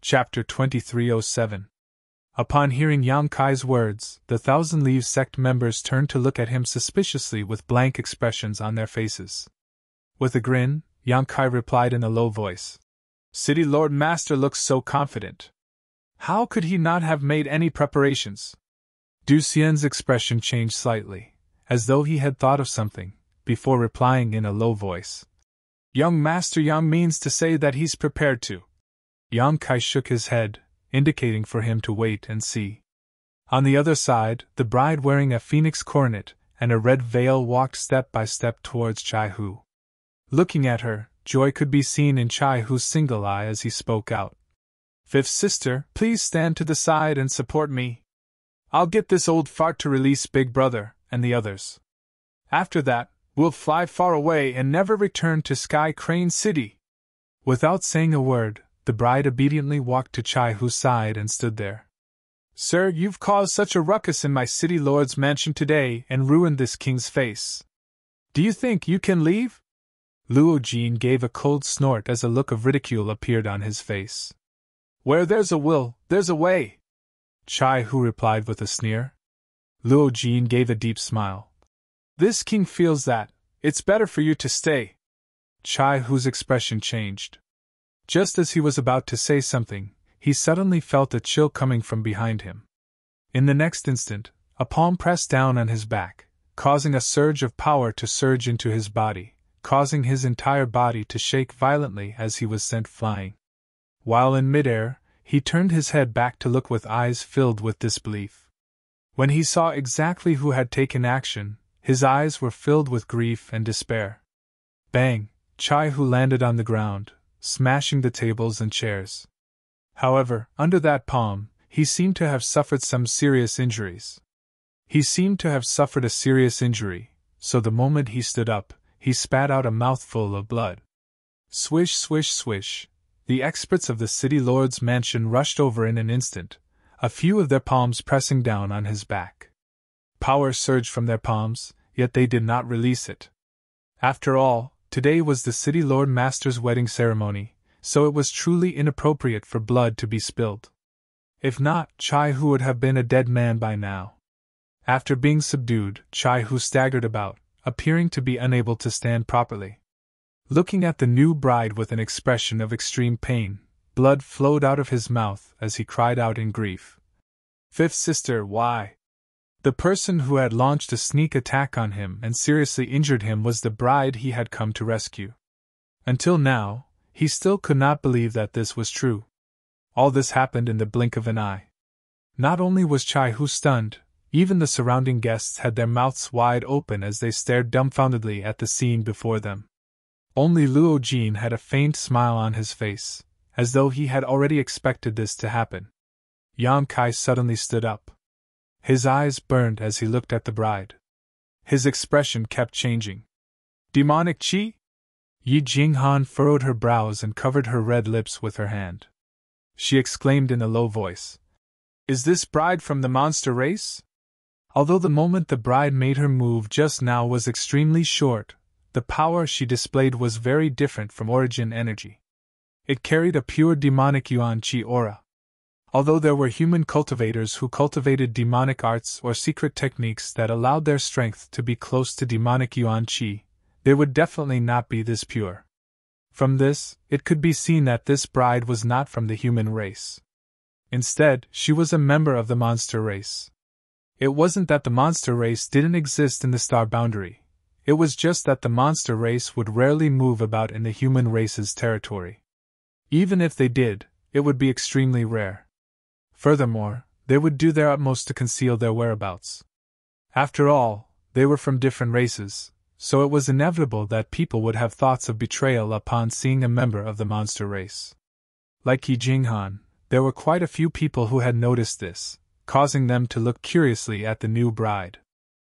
Chapter 2307. Upon hearing Yang Kai's words, the Thousand Leaves sect members turned to look at him suspiciously with blank expressions on their faces. With a grin, Yang Kai replied in a low voice. City Lord Master looks so confident. How could he not have made any preparations? Du Xian's expression changed slightly, as though he had thought of something, before replying in a low voice. Young Master Yang means to say that he's prepared to. Yang Kai shook his head, indicating for him to wait and see. On the other side, the bride wearing a phoenix coronet and a red veil walked step by step towards Chai Hu. Looking at her, joy could be seen in Chai Hu's single eye as he spoke out. Fifth sister, please stand to the side and support me. I'll get this old fart to release Big Brother and the others. After that, we'll fly far away and never return to Sky Crane City. Without saying a word, the bride obediently walked to Chai Hu's side and stood there. Sir, you've caused such a ruckus in my city lord's mansion today and ruined this king's face. Do you think you can leave? Luo Jin gave a cold snort as a look of ridicule appeared on his face. Where there's a will, there's a way, Chai Hu replied with a sneer. Luo Jin gave a deep smile. This king feels that it's better for you to stay. Chai Hu's expression changed. Just as he was about to say something, he suddenly felt a chill coming from behind him. In the next instant, a palm pressed down on his back, causing a surge of power to surge into his body, causing his entire body to shake violently as he was sent flying. While in midair, he turned his head back to look with eyes filled with disbelief. When he saw exactly who had taken action, his eyes were filled with grief and despair. Bang! Chai Hu landed on the ground, smashing the tables and chairs. However, under that palm, he seemed to have suffered some serious injuries. He seemed to have suffered a serious injury, so the moment he stood up, he spat out a mouthful of blood. Swish, swish, swish. The experts of the city lord's mansion rushed over in an instant, a few of their palms pressing down on his back. Power surged from their palms, yet they did not release it. After all, today was the city lord master's wedding ceremony, so it was truly inappropriate for blood to be spilled. If not, Chai Hu would have been a dead man by now. After being subdued, Chai Hu staggered about, appearing to be unable to stand properly. Looking at the new bride with an expression of extreme pain, blood flowed out of his mouth as he cried out in grief. Fifth sister, why? The person who had launched a sneak attack on him and seriously injured him was the bride he had come to rescue. Until now, he still could not believe that this was true. All this happened in the blink of an eye. Not only was Chai Hu stunned, even the surrounding guests had their mouths wide open as they stared dumbfoundedly at the scene before them. Only Luo Jin had a faint smile on his face, as though he had already expected this to happen. Yang Kai suddenly stood up. His eyes burned as he looked at the bride. His expression kept changing. Demonic chi? Yi Jinghan furrowed her brows and covered her red lips with her hand. She exclaimed in a low voice. Is this bride from the monster race? Although the moment the bride made her move just now was extremely short, the power she displayed was very different from origin energy. It carried a pure demonic yuan chi aura. Although there were human cultivators who cultivated demonic arts or secret techniques that allowed their strength to be close to demonic yuan chi, they would definitely not be this pure. From this, it could be seen that this bride was not from the human race. Instead, she was a member of the monster race. It wasn't that the monster race didn't exist in the star boundary. It was just that the monster race would rarely move about in the human race's territory. Even if they did, it would be extremely rare. Furthermore, they would do their utmost to conceal their whereabouts. After all, they were from different races, so it was inevitable that people would have thoughts of betrayal upon seeing a member of the monster race. Like Yi Jinghan, there were quite a few people who had noticed this, causing them to look curiously at the new bride.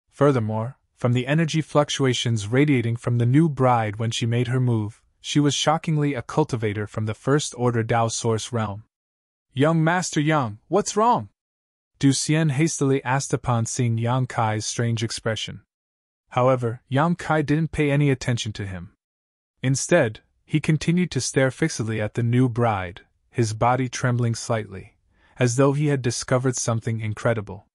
Furthermore, from the energy fluctuations radiating from the new bride when she made her move, she was shockingly a cultivator from the First Order Dao Source realm. Young Master Yang, what's wrong? Du Xian hastily asked upon seeing Yang Kai's strange expression. However, Yang Kai didn't pay any attention to him. Instead, he continued to stare fixedly at the new bride, his body trembling slightly, as though he had discovered something incredible.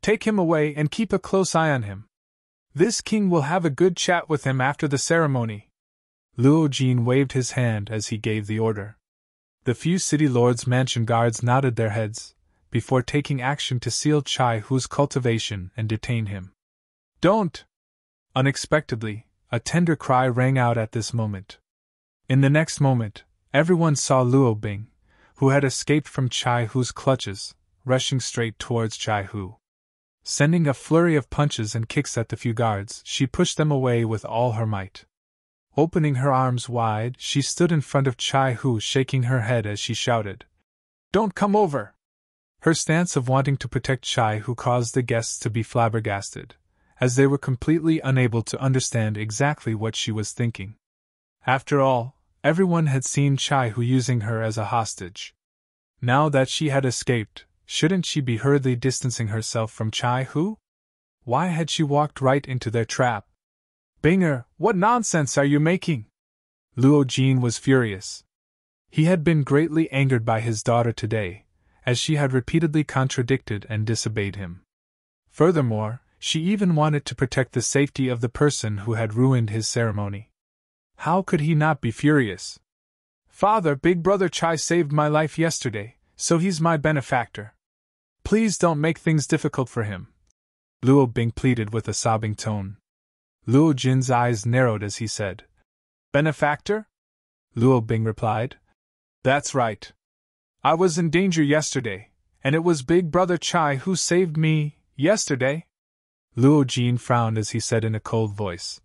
Take him away and keep a close eye on him. This king will have a good chat with him after the ceremony. Luo Jin waved his hand as he gave the order. The few city lords' mansion guards nodded their heads, before taking action to seal Chai Hu's cultivation and detain him. Don't! Unexpectedly, a tender cry rang out at this moment. In the next moment, everyone saw Luo Bing, who had escaped from Chai Hu's clutches, rushing straight towards Chai Hu. Sending a flurry of punches and kicks at the few guards, she pushed them away with all her might. Opening her arms wide, she stood in front of Chai Hu, shaking her head as she shouted, "Don't come over!" Her stance of wanting to protect Chai Hu caused the guests to be flabbergasted, as they were completely unable to understand exactly what she was thinking. After all, everyone had seen Chai Hu using her as a hostage. Now that she had escaped, shouldn't she be hurriedly distancing herself from Chai Hu? Why had she walked right into their trap? Binger, what nonsense are you making? Luo Jin was furious. He had been greatly angered by his daughter today, as she had repeatedly contradicted and disobeyed him. Furthermore, she even wanted to protect the safety of the person who had ruined his ceremony. How could he not be furious? Father, big brother Chai saved my life yesterday, so he's my benefactor. Please don't make things difficult for him. Luo Bing pleaded with a sobbing tone. Luo Jin's eyes narrowed as he said, "Benefactor?" Luo Bing replied, "That's right. I was in danger yesterday, and it was big brother Chai who saved me, yesterday." Luo Jin frowned as he said in a cold voice,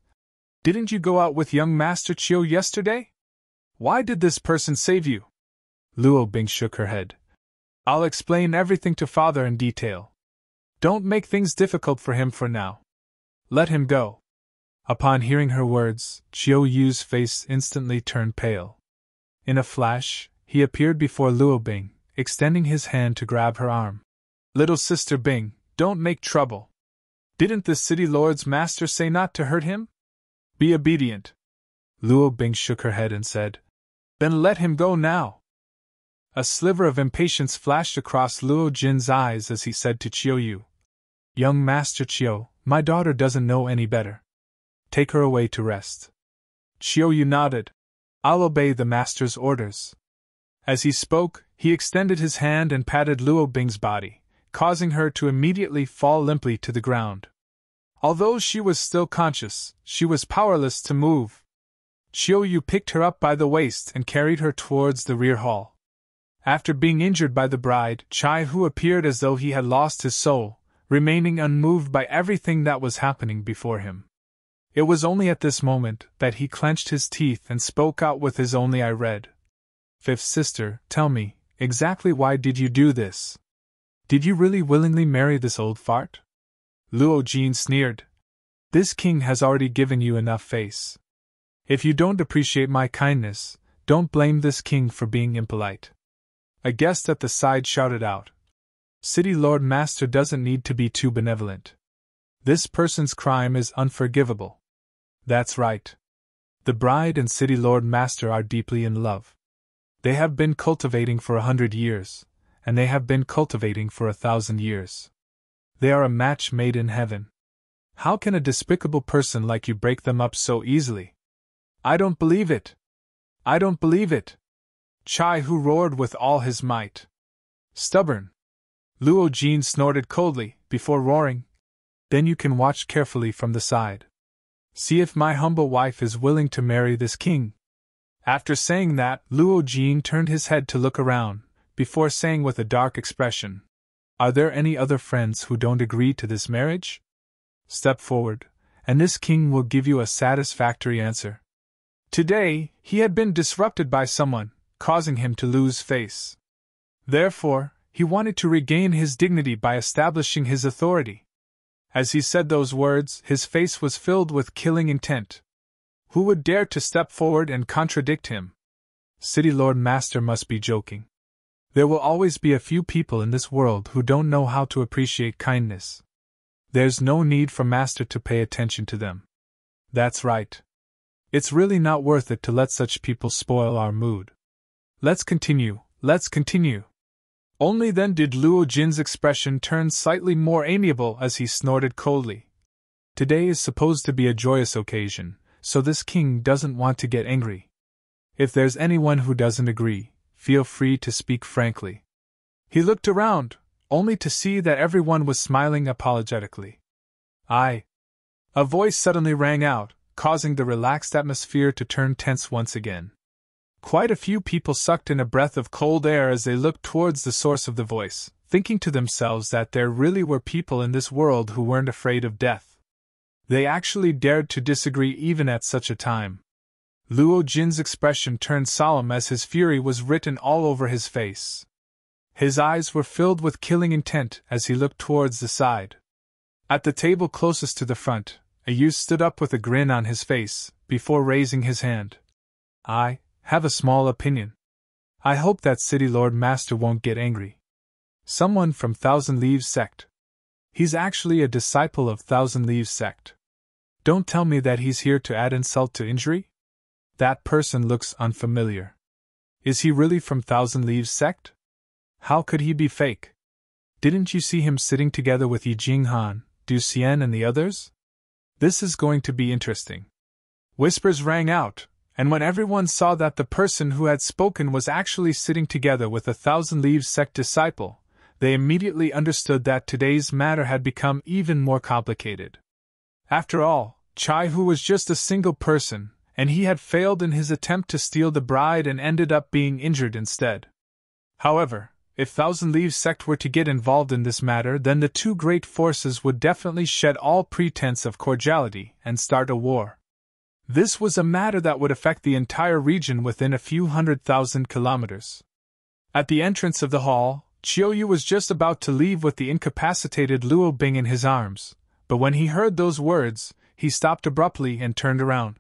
"Didn't you go out with young Master Chiu yesterday? Why did this person save you?" Luo Bing shook her head. "I'll explain everything to father in detail. Don't make things difficult for him for now. Let him go." Upon hearing her words, Chiu Yu's face instantly turned pale. In a flash, he appeared before Luo Bing, extending his hand to grab her arm. "Little sister Bing, don't make trouble. Didn't the city lord's master say not to hurt him? Be obedient." Luo Bing shook her head and said, "Then let him go now." A sliver of impatience flashed across Luo Jin's eyes as he said to Chiu Yu, "Young Master Chiu, my daughter doesn't know any better. Take her away to rest." Chiu Yu nodded. "I'll obey the master's orders." As he spoke, he extended his hand and patted Luo Bing's body, causing her to immediately fall limply to the ground. Although she was still conscious, she was powerless to move. Chiu Yu picked her up by the waist and carried her towards the rear hall. After being injured by the bride, Chai Hu appeared as though he had lost his soul, remaining unmoved by everything that was happening before him. It was only at this moment that he clenched his teeth and spoke out with his only eye red. "Fifth sister, tell me, exactly why did you do this? Did you really willingly marry this old fart?" Luo Jin sneered. "This king has already given you enough face. If you don't appreciate my kindness, don't blame this king for being impolite." A guest at the side shouted out, "City Lord Master doesn't need to be too benevolent. This person's crime is unforgivable." That's right. The bride and City Lord Master are deeply in love. They have been cultivating for 100 years, and they have been cultivating for 1,000 years. They are a match made in heaven. How can a despicable person like you break them up so easily? I don't believe it. I don't believe it. Chai Hu roared with all his might. Stubborn. Luo Jin snorted coldly, before roaring. Then you can watch carefully from the side. See if my humble wife is willing to marry this king. After saying that, Luo Jin turned his head to look around, before saying with a dark expression, "Are there any other friends who don't agree to this marriage? Step forward, and this king will give you a satisfactory answer." Today, he had been disrupted by someone, causing him to lose face. Therefore, he wanted to regain his dignity by establishing his authority. As he said those words, his face was filled with killing intent. Who would dare to step forward and contradict him? City Lord Master must be joking. There will always be a few people in this world who don't know how to appreciate kindness. There's no need for Master to pay attention to them. That's right. It's really not worth it to let such people spoil our mood. Let's continue, let's continue. Only then did Luo Jin's expression turn slightly more amiable as he snorted coldly. Today is supposed to be a joyous occasion, so this king doesn't want to get angry. If there's anyone who doesn't agree, feel free to speak frankly. He looked around, only to see that everyone was smiling apologetically. A voice suddenly rang out, causing the relaxed atmosphere to turn tense once again. Quite a few people sucked in a breath of cold air as they looked towards the source of the voice, thinking to themselves that there really were people in this world who weren't afraid of death. They actually dared to disagree even at such a time. Luo Jin's expression turned solemn as his fury was written all over his face. His eyes were filled with killing intent as he looked towards the side. At the table closest to the front, a youth stood up with a grin on his face, before raising his hand. I have a small opinion. I hope that City Lord Master won't get angry. Someone from Thousand Leaves sect. He's actually a disciple of Thousand Leaves sect. Don't tell me that he's here to add insult to injury? That person looks unfamiliar. Is he really from Thousand Leaves sect? How could he be fake? Didn't you see him sitting together with Yi Jinghan, Du Xian and the others? This is going to be interesting. Whispers rang out, and when everyone saw that the person who had spoken was actually sitting together with a Thousand Leaves sect disciple, they immediately understood that today's matter had become even more complicated. After all, Chai Hu was just a single person, and he had failed in his attempt to steal the bride and ended up being injured instead. However, if Thousand Leaves sect were to get involved in this matter, then the two great forces would definitely shed all pretense of cordiality and start a war. This was a matter that would affect the entire region within a few 100,000 kilometers. At the entrance of the hall, Qiuyu was just about to leave with the incapacitated Luo Bing in his arms, but when he heard those words, he stopped abruptly and turned around.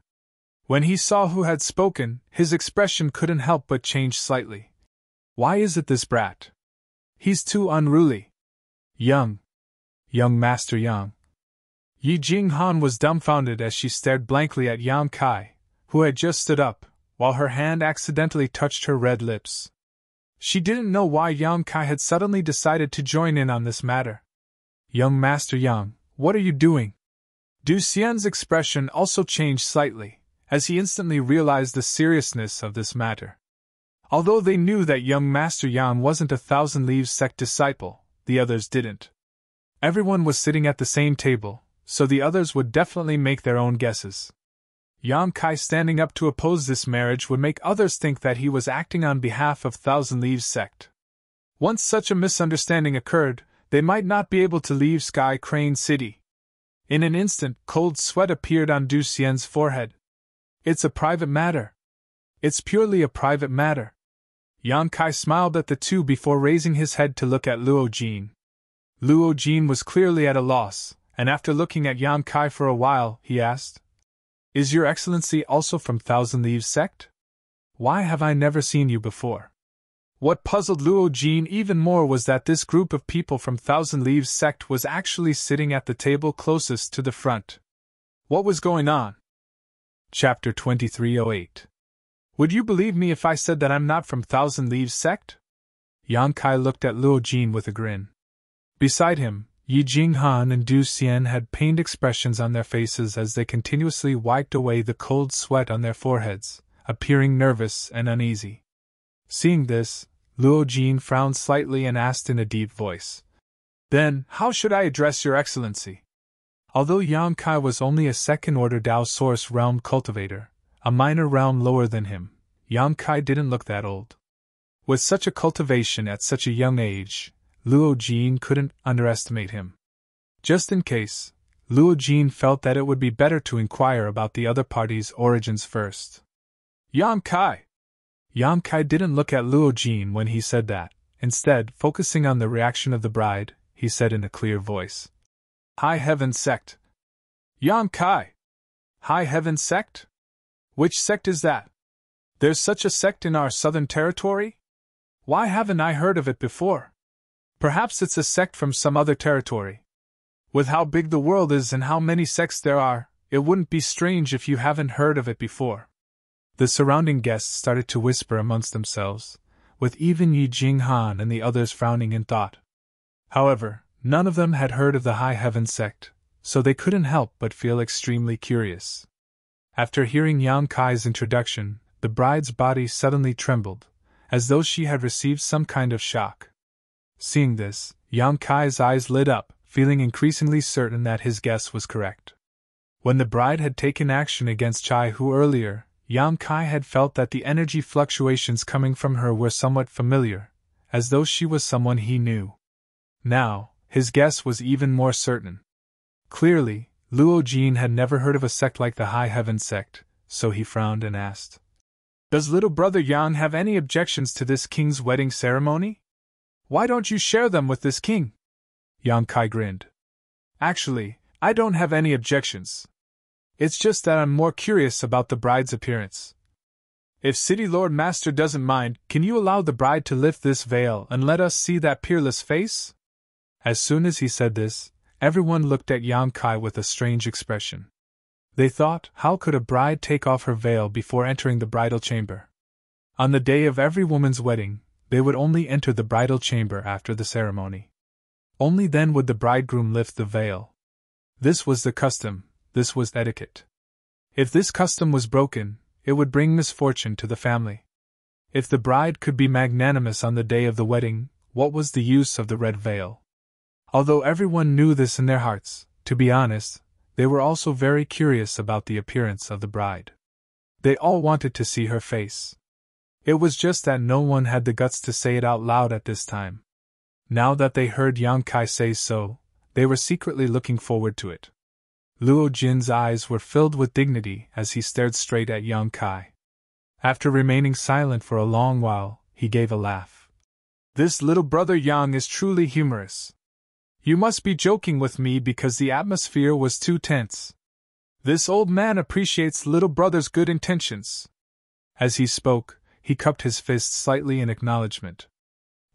When he saw who had spoken, his expression couldn't help but change slightly. Why is it this brat? He's too unruly. Young Master Yang. Yi Jinghan was dumbfounded as she stared blankly at Yang Kai, who had just stood up, while her hand accidentally touched her red lips. She didn't know why Yang Kai had suddenly decided to join in on this matter. Young Master Yang, what are you doing? Du Xian's expression also changed slightly, as he instantly realized the seriousness of this matter. Although they knew that young Master Yang wasn't a Thousand Leaves sect disciple, the others didn't. Everyone was sitting at the same table, so the others would definitely make their own guesses. Yang Kai standing up to oppose this marriage would make others think that he was acting on behalf of Thousand Leaves sect. Once such a misunderstanding occurred, they might not be able to leave Sky Crane City. In an instant, cold sweat appeared on Du Xian's forehead. It's a private matter. It's purely a private matter. Yang Kai smiled at the two before raising his head to look at Luo Jin. Luo Jin was clearly at a loss, and after looking at Yang Kai for a while, he asked, Is Your Excellency also from Thousand Leaves sect? Why have I never seen you before? What puzzled Luo Jin even more was that this group of people from Thousand Leaves sect was actually sitting at the table closest to the front. What was going on? Chapter 2308. Would you believe me if I said that I'm not from Thousand Leaves sect? Yang Kai looked at Luo Jin with a grin. Beside him, Yi Jinghan and Du Xian had pained expressions on their faces as they continuously wiped away the cold sweat on their foreheads, appearing nervous and uneasy. Seeing this, Luo Jin frowned slightly and asked in a deep voice, Then, how should I address Your Excellency? Although Yang Kai was only a second-order Dao Source realm cultivator, a minor realm lower than him, Yang Kai didn't look that old. With such a cultivation at such a young age, Luo Jin couldn't underestimate him. Just in case, Luo Jin felt that it would be better to inquire about the other party's origins first. Yang Kai! Yang Kai didn't look at Luo Jin when he said that. Instead, focusing on the reaction of the bride, he said in a clear voice, High Heaven Sect. Yang Kai! High Heaven Sect? Which sect is that? There's such a sect in our southern territory? Why haven't I heard of it before? Perhaps it's a sect from some other territory. With how big the world is and how many sects there are, it wouldn't be strange if you haven't heard of it before. The surrounding guests started to whisper amongst themselves, with even Yi Jinghan and the others frowning in thought. However, none of them had heard of the High Heaven sect, so they couldn't help but feel extremely curious. After hearing Yang Kai's introduction, the bride's body suddenly trembled, as though she had received some kind of shock. Seeing this, Yang Kai's eyes lit up, feeling increasingly certain that his guess was correct. When the bride had taken action against Chai Hu earlier, Yang Kai had felt that the energy fluctuations coming from her were somewhat familiar, as though she was someone he knew. Now, his guess was even more certain. Clearly, Luo Jin had never heard of a sect like the High Heaven sect, so he frowned and asked, "Does little brother Yang have any objections to this king's wedding ceremony? Why don't you share them with this king?" Yang Kai grinned. "Actually, I don't have any objections. It's just that I'm more curious about the bride's appearance. If City Lord Master doesn't mind, can you allow the bride to lift this veil and let us see that peerless face?" As soon as he said this, everyone looked at Yang Kai with a strange expression. They thought, how could a bride take off her veil before entering the bridal chamber? On the day of every woman's wedding, they would only enter the bridal chamber after the ceremony. Only then would the bridegroom lift the veil. This was the custom, this was etiquette. If this custom was broken, it would bring misfortune to the family. If the bride could be magnanimous on the day of the wedding, what was the use of the red veil? Although everyone knew this in their hearts, to be honest, they were also very curious about the appearance of the bride. They all wanted to see her face. It was just that no one had the guts to say it out loud at this time. Now that they heard Yang Kai say so, they were secretly looking forward to it. Luo Jin's eyes were filled with dignity as he stared straight at Yang Kai. After remaining silent for a long while, he gave a laugh. "This little brother Yang is truly humorous. You must be joking with me because the atmosphere was too tense. This old man appreciates little brother's good intentions." As he spoke, he cupped his fist slightly in acknowledgement.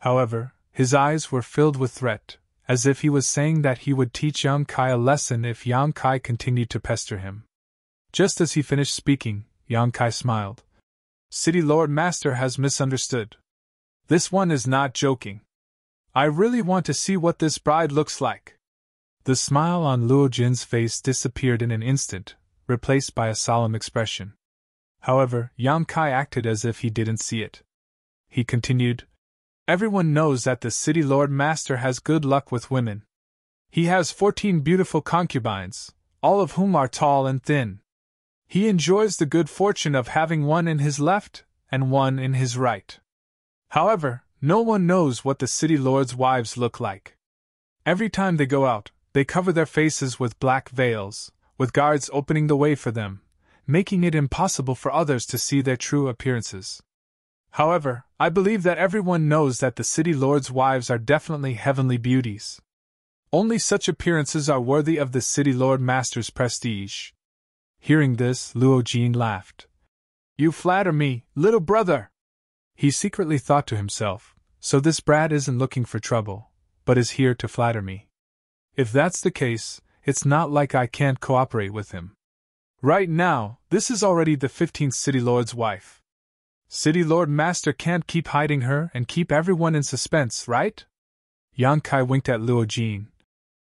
However, his eyes were filled with threat, as if he was saying that he would teach Yang Kai a lesson if Yang Kai continued to pester him. Just as he finished speaking, Yang Kai smiled. "City Lord Master has misunderstood. This one is not joking. I really want to see what this bride looks like." The smile on Luo Jin's face disappeared in an instant, replaced by a solemn expression. However, Yang Kai acted as if he didn't see it. He continued, "Everyone knows that the City Lord Master has good luck with women. He has 14 beautiful concubines, all of whom are tall and thin. He enjoys the good fortune of having one in his left and one in his right. However, no one knows what the City Lord's wives look like. Every time they go out, they cover their faces with black veils, with guards opening the way for them, making it impossible for others to see their true appearances. However, I believe that everyone knows that the City Lord's wives are definitely heavenly beauties. Only such appearances are worthy of the City Lord Master's prestige." Hearing this, Luo Jin laughed. "You flatter me, little brother." He secretly thought to himself, so this brat isn't looking for trouble, but is here to flatter me. If that's the case, it's not like I can't cooperate with him. Right now, this is already the 15th City Lord's wife. City Lord Master can't keep hiding her and keep everyone in suspense, right? Yang Kai winked at Luo Jin.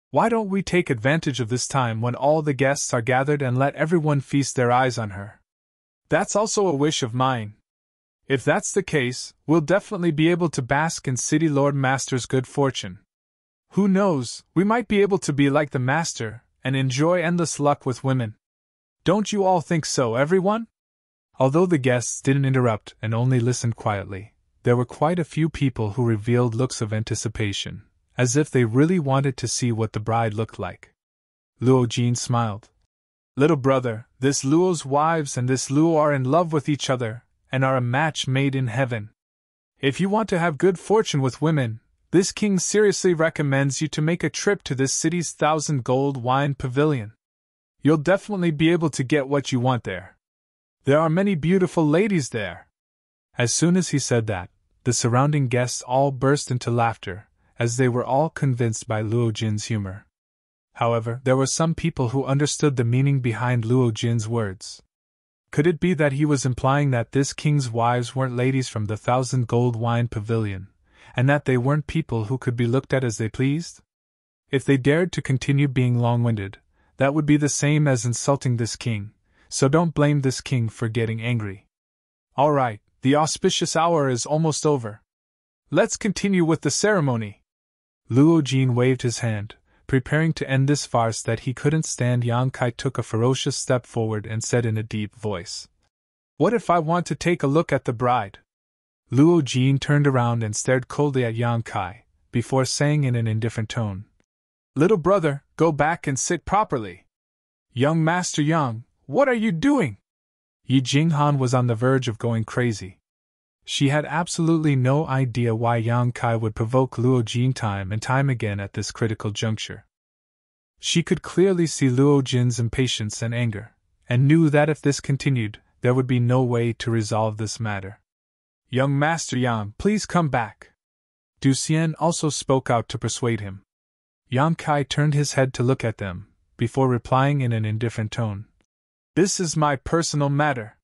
Why don't we take advantage of this time when all the guests are gathered and let everyone feast their eyes on her? That's also a wish of mine. If that's the case, we'll definitely be able to bask in City Lord Master's good fortune. Who knows, we might be able to be like the Master and enjoy endless luck with women. Don't you all think so, everyone? Although the guests didn't interrupt and only listened quietly, there were quite a few people who revealed looks of anticipation, as if they really wanted to see what the bride looked like. Luo Jin smiled. Little brother, this Luo's wives and this Luo are in love with each other, and are a match made in heaven. If you want to have good fortune with women, this king seriously recommends you to make a trip to this city's 1,000 gold wine pavilion. You'll definitely be able to get what you want there. There are many beautiful ladies there. As soon as he said that, the surrounding guests all burst into laughter, as they were all convinced by Luo Jin's humor. However, there were some people who understood the meaning behind Luo Jin's words. Could it be that he was implying that this king's wives weren't ladies from the 1,000 gold wine pavilion, and that they weren't people who could be looked at as they pleased? If they dared to continue being long-winded, that would be the same as insulting this king, so don't blame this king for getting angry. All right, the auspicious hour is almost over. Let's continue with the ceremony. Luo Jin waved his hand, preparing to end this farce that he couldn't stand. Yang Kai took a ferocious step forward and said in a deep voice, "What if I want to take a look at the bride?" Luo Jin turned around and stared coldly at Yang Kai, before saying in an indifferent tone, "Little brother, go back and sit properly." "Young Master Yang, what are you doing?" Yi Jinghan was on the verge of going crazy. She had absolutely no idea why Yang Kai would provoke Luo Jin time and time again at this critical juncture. She could clearly see Luo Jin's impatience and anger, and knew that if this continued, there would be no way to resolve this matter. "Young Master Yang, please come back." Du Xian also spoke out to persuade him. Yang Kai turned his head to look at them, before replying in an indifferent tone, "This is my personal matter.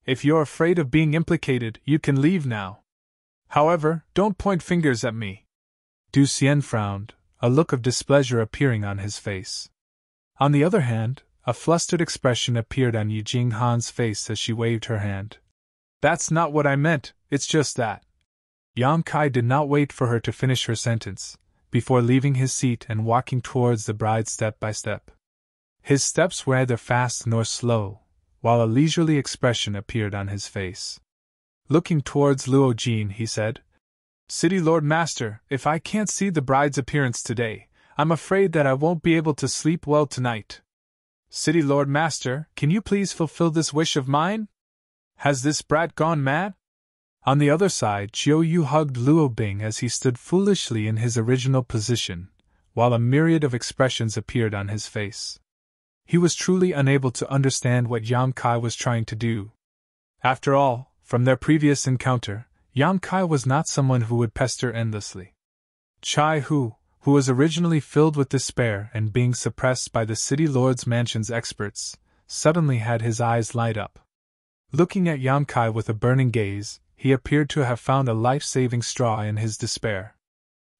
If you're afraid of being implicated, you can leave now. However, don't point fingers at me." Du Xian frowned, a look of displeasure appearing on his face. On the other hand, a flustered expression appeared on Yi Jinghan's face as she waved her hand. "That's not what I meant, it's just that." Yang Kai did not wait for her to finish her sentence, before leaving his seat and walking towards the bride step by step. His steps were neither fast nor slow, while a leisurely expression appeared on his face. Looking towards Luo Jin, he said, "City Lord Master, if I can't see the bride's appearance today, I'm afraid that I won't be able to sleep well tonight. City Lord Master, can you please fulfill this wish of mine? Has this brat gone mad?" On the other side, Chiu Yu hugged Luo Bing as he stood foolishly in his original position, while a myriad of expressions appeared on his face. He was truly unable to understand what Yang Kai was trying to do. After all, from their previous encounter, Yang Kai was not someone who would pester endlessly. Chai Hu, who was originally filled with despair and being suppressed by the City Lord's Mansion's experts, suddenly had his eyes light up. Looking at Yang Kai with a burning gaze, he appeared to have found a life-saving straw in his despair.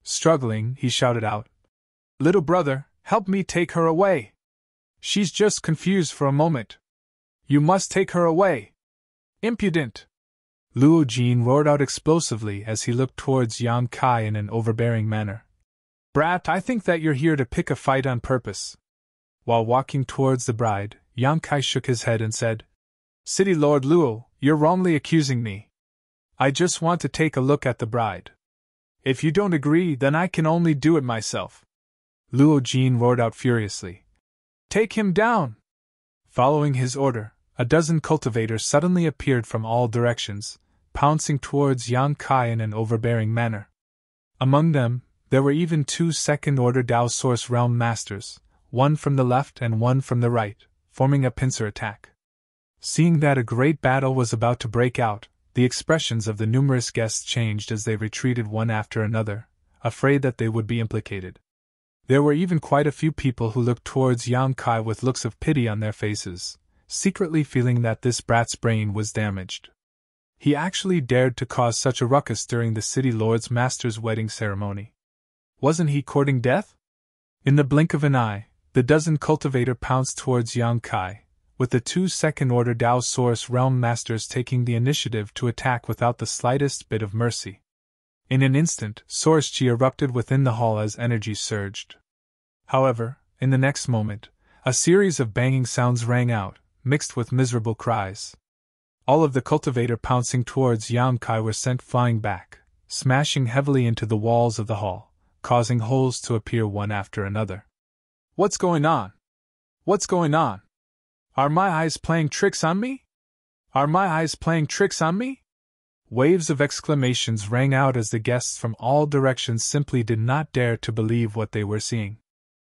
Struggling, he shouted out, "Little brother, help me take her away! She's just confused for a moment. You must take her away! Impudent!" Luo Jin roared out explosively as he looked towards Yang Kai in an overbearing manner. "Brat, I think that you're here to pick a fight on purpose." While walking towards the bride, Yang Kai shook his head and said, "City Lord Luo, you're wrongly accusing me. I just want to take a look at the bride. If you don't agree, then I can only do it myself." Luo Jin roared out furiously, "Take him down!" Following his order, a dozen cultivators suddenly appeared from all directions, pouncing towards Yang Kai in an overbearing manner. Among them, there were even 2 second-order Dao Source Realm Masters, one from the left and one from the right, forming a pincer attack. Seeing that a great battle was about to break out, the expressions of the numerous guests changed as they retreated one after another, afraid that they would be implicated. There were even quite a few people who looked towards Yang Kai with looks of pity on their faces, secretly feeling that this brat's brain was damaged. He actually dared to cause such a ruckus during the City Lord's Master's wedding ceremony. Wasn't he courting death? In the blink of an eye, the dozen cultivator pounced towards Yang Kai, with the 2 second-order Dao Source Realm Masters taking the initiative to attack without the slightest bit of mercy. In an instant, Source Chi erupted within the hall as energy surged. However, in the next moment, a series of banging sounds rang out, mixed with miserable cries. All of the cultivator pouncing towards Yang Kai were sent flying back, smashing heavily into the walls of the hall, causing holes to appear one after another. "What's going on? What's going on? Are my eyes playing tricks on me? Are my eyes playing tricks on me?" Waves of exclamations rang out as the guests from all directions simply did not dare to believe what they were seeing.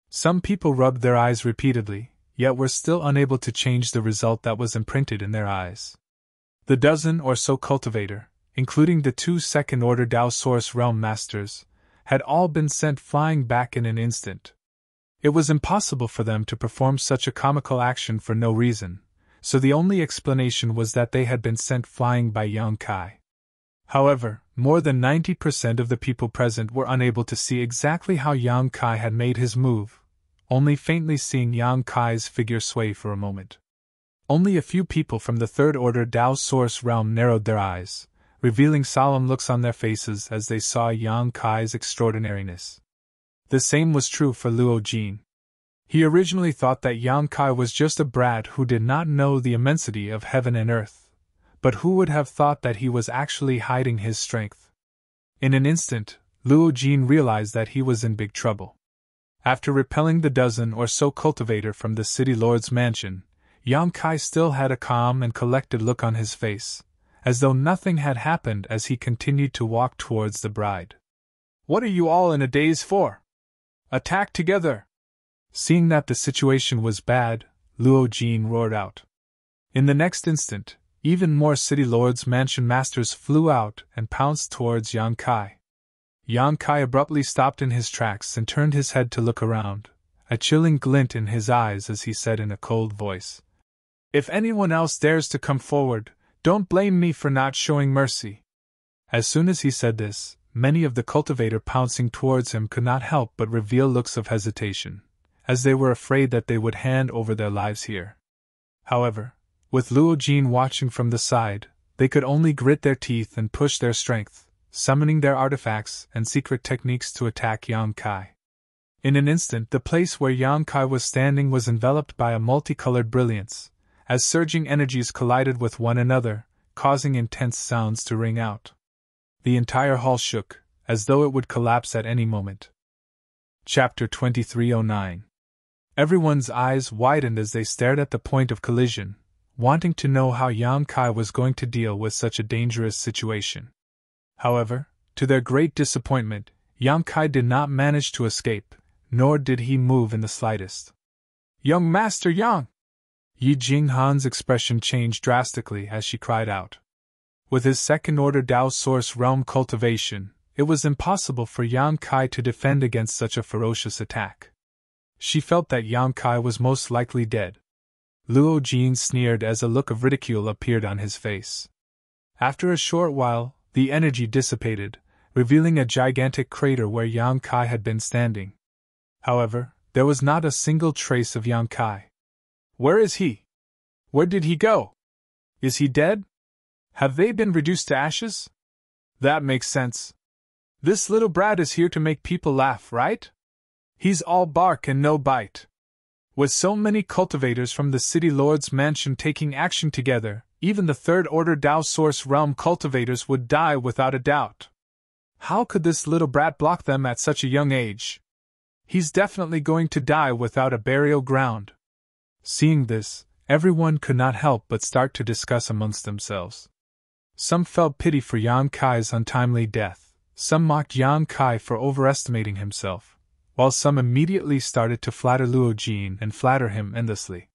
Some people rubbed their eyes repeatedly, yet were still unable to change the result that was imprinted in their eyes. The dozen or so cultivator, including the 2 second-order Dao Source Realm Masters, had all been sent flying back in an instant. It was impossible for them to perform such a comical action for no reason, so the only explanation was that they had been sent flying by Yang Kai. However, more than 90% of the people present were unable to see exactly how Yang Kai had made his move, only faintly seeing Yang Kai's figure sway for a moment. Only a few people from the Third Order Tao Source realm narrowed their eyes, revealing solemn looks on their faces as they saw Yang Kai's extraordinariness. The same was true for Luo Jin. He originally thought that Yang Kai was just a brat who did not know the immensity of heaven and earth, but who would have thought that he was actually hiding his strength? In an instant, Luo Jin realized that he was in big trouble. After repelling the dozen or so cultivator from the city lord's mansion, Yang Kai still had a calm and collected look on his face, as though nothing had happened as he continued to walk towards the bride. "What are you all in a daze for? Attack together!" Seeing that the situation was bad, Luo Jin roared out. In the next instant, even more city lords' mansion masters flew out and pounced towards Yang Kai. Yang Kai abruptly stopped in his tracks and turned his head to look around, a chilling glint in his eyes as he said in a cold voice, "If anyone else dares to come forward, don't blame me for not showing mercy." As soon as he said this, many of the cultivator pouncing towards him could not help but reveal looks of hesitation, as they were afraid that they would hand over their lives here. However, with Luo Jin watching from the side, they could only grit their teeth and push their strength, summoning their artifacts and secret techniques to attack Yang Kai. In an instant, the place where Yang Kai was standing was enveloped by a multicolored brilliance, as surging energies collided with one another, causing intense sounds to ring out. The entire hall shook, as though it would collapse at any moment. Chapter 2309. Everyone's eyes widened as they stared at the point of collision, wanting to know how Yang Kai was going to deal with such a dangerous situation. However, to their great disappointment, Yang Kai did not manage to escape, nor did he move in the slightest. "Young Master Yang!" Yi Jinghan's expression changed drastically as she cried out. With his second-order Tao Source realm cultivation, it was impossible for Yang Kai to defend against such a ferocious attack. She felt that Yang Kai was most likely dead. Luo Jin sneered as a look of ridicule appeared on his face. After a short while, the energy dissipated, revealing a gigantic crater where Yang Kai had been standing. However, there was not a single trace of Yang Kai. "Where is he? Where did he go? Is he dead? Have they been reduced to ashes? That makes sense. This little brat is here to make people laugh, right? He's all bark and no bite." With so many cultivators from the city lord's mansion taking action together, even the third-order Tao Source realm cultivators would die without a doubt. How could this little brat block them at such a young age? He's definitely going to die without a burial ground. Seeing this, everyone could not help but start to discuss amongst themselves. Some felt pity for Yang Kai's untimely death, some mocked Yang Kai for overestimating himself, while some immediately started to flatter Luo Jin and flatter him endlessly.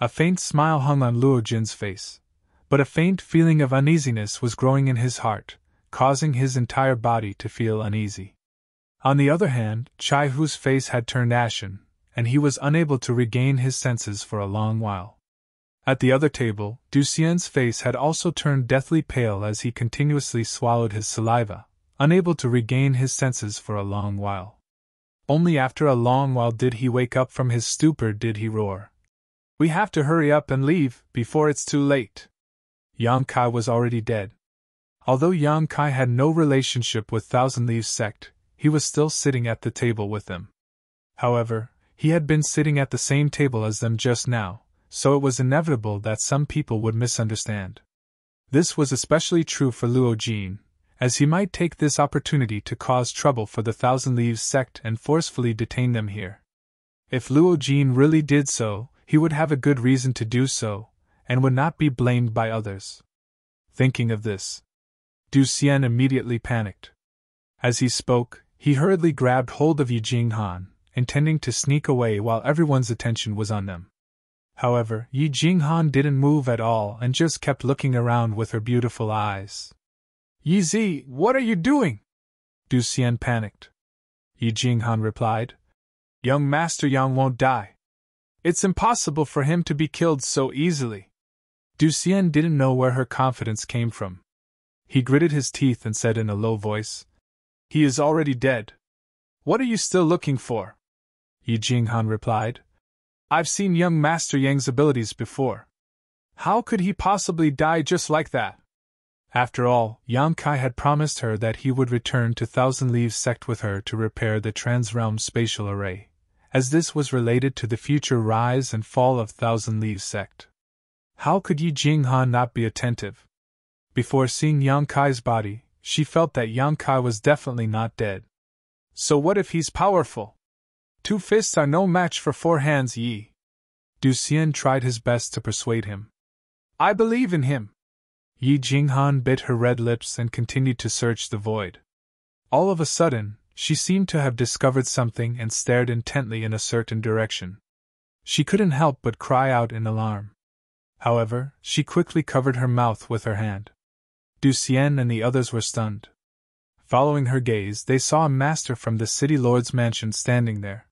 A faint smile hung on Luo Jin's face, but a faint feeling of uneasiness was growing in his heart, causing his entire body to feel uneasy. On the other hand, Chai Hu's face had turned ashen, and he was unable to regain his senses for a long while. At the other table, Du Xian's face had also turned deathly pale as he continuously swallowed his saliva, unable to regain his senses for a long while. Only after a long while did he wake up from his stupor did he roar, "We have to hurry up and leave, before it's too late." Yang Kai was already dead. Although Yang Kai had no relationship with Thousand Leaves sect, he was still sitting at the table with them. However, he had been sitting at the same table as them just now, so it was inevitable that some people would misunderstand. This was especially true for Luo Jin, as he might take this opportunity to cause trouble for the Thousand Leaves sect and forcefully detain them here. If Luo Jin really did so, he would have a good reason to do so, and would not be blamed by others. Thinking of this, Du Xian immediately panicked. As he spoke, he hurriedly grabbed hold of Yi Jinghan, intending to sneak away while everyone's attention was on them. However, Yi Jinghan didn't move at all and just kept looking around with her beautiful eyes. "Yi Zi, what are you doing?" Du Xian panicked. Yi Jinghan replied, "Young Master Yang won't die. It's impossible for him to be killed so easily." Du Xian didn't know where her confidence came from. He gritted his teeth and said in a low voice, "He is already dead. What are you still looking for?" Yi Jinghan replied, "I've seen young Master Yang's abilities before. How could he possibly die just like that?" After all, Yang Kai had promised her that he would return to Thousand Leaves Sect with her to repair the Transrealm Spatial Array, as this was related to the future rise and fall of Thousand Leaves Sect. How could Yi Jinghan not be attentive? Before seeing Yang Kai's body, she felt that Yang Kai was definitely not dead. So what if he's powerful? 2 fists are no match for 4 hands, Yi. Du Xian tried his best to persuade him. "I believe in him." Yi Jinghan bit her red lips and continued to search the void. All of a sudden, she seemed to have discovered something and stared intently in a certain direction. She couldn't help but cry out in alarm. However, she quickly covered her mouth with her hand. Du Xian and the others were stunned. Following her gaze, they saw a master from the City Lord's mansion standing there.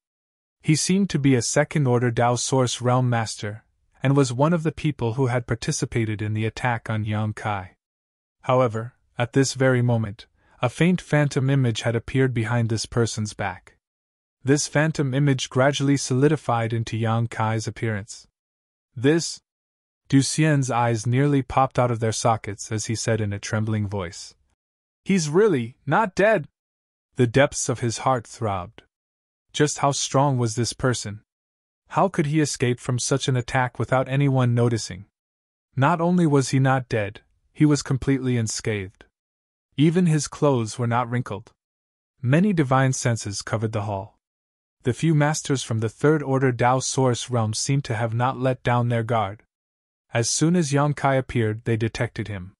He seemed to be a second-order Dao Source Realm Master, and was one of the people who had participated in the attack on Yang Kai. However, at this very moment, a faint phantom image had appeared behind this person's back. This phantom image gradually solidified into Yang Kai's appearance. "This?" Du Xian's eyes nearly popped out of their sockets as he said in a trembling voice. "He's really not dead!" The depths of his heart throbbed. Just how strong was this person? How could he escape from such an attack without anyone noticing? Not only was he not dead, he was completely unscathed. Even his clothes were not wrinkled. Many divine senses covered the hall. The few masters from the third-order Dao Source realm seemed to have not let down their guard. As soon as Yang Kai appeared, they detected him.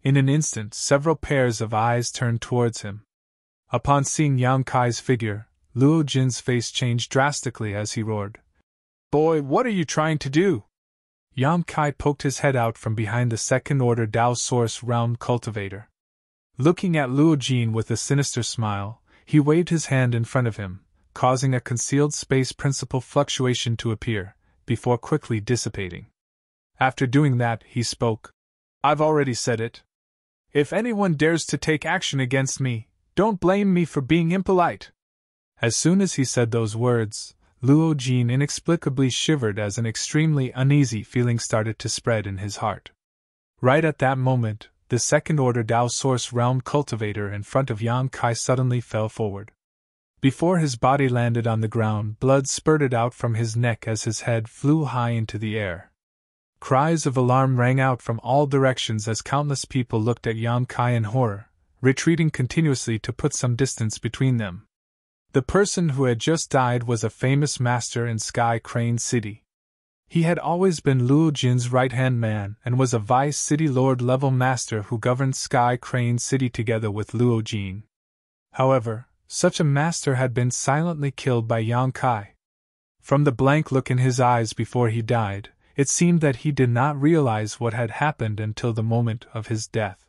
In an instant, several pairs of eyes turned towards him. Upon seeing Yang Kai's figure, Luo Jin's face changed drastically as he roared, "Boy, what are you trying to do?" Yang Kai poked his head out from behind the second-order Dao Source realm cultivator. Looking at Luo Jin with a sinister smile, he waved his hand in front of him, causing a concealed space principle fluctuation to appear, before quickly dissipating. After doing that, he spoke. "I've already said it. If anyone dares to take action against me, don't blame me for being impolite." As soon as he said those words, Luo Jin inexplicably shivered as an extremely uneasy feeling started to spread in his heart. Right at that moment, the second-order Dao Source realm cultivator in front of Yang Kai suddenly fell forward. Before his body landed on the ground, blood spurted out from his neck as his head flew high into the air. Cries of alarm rang out from all directions as countless people looked at Yang Kai in horror, retreating continuously to put some distance between them. The person who had just died was a famous master in Sky Crane City. He had always been Luo Jin's right-hand man and was a Vice City Lord level master who governed Sky Crane City together with Luo Jin. However, such a master had been silently killed by Yang Kai. From the blank look in his eyes before he died, it seemed that he did not realize what had happened until the moment of his death.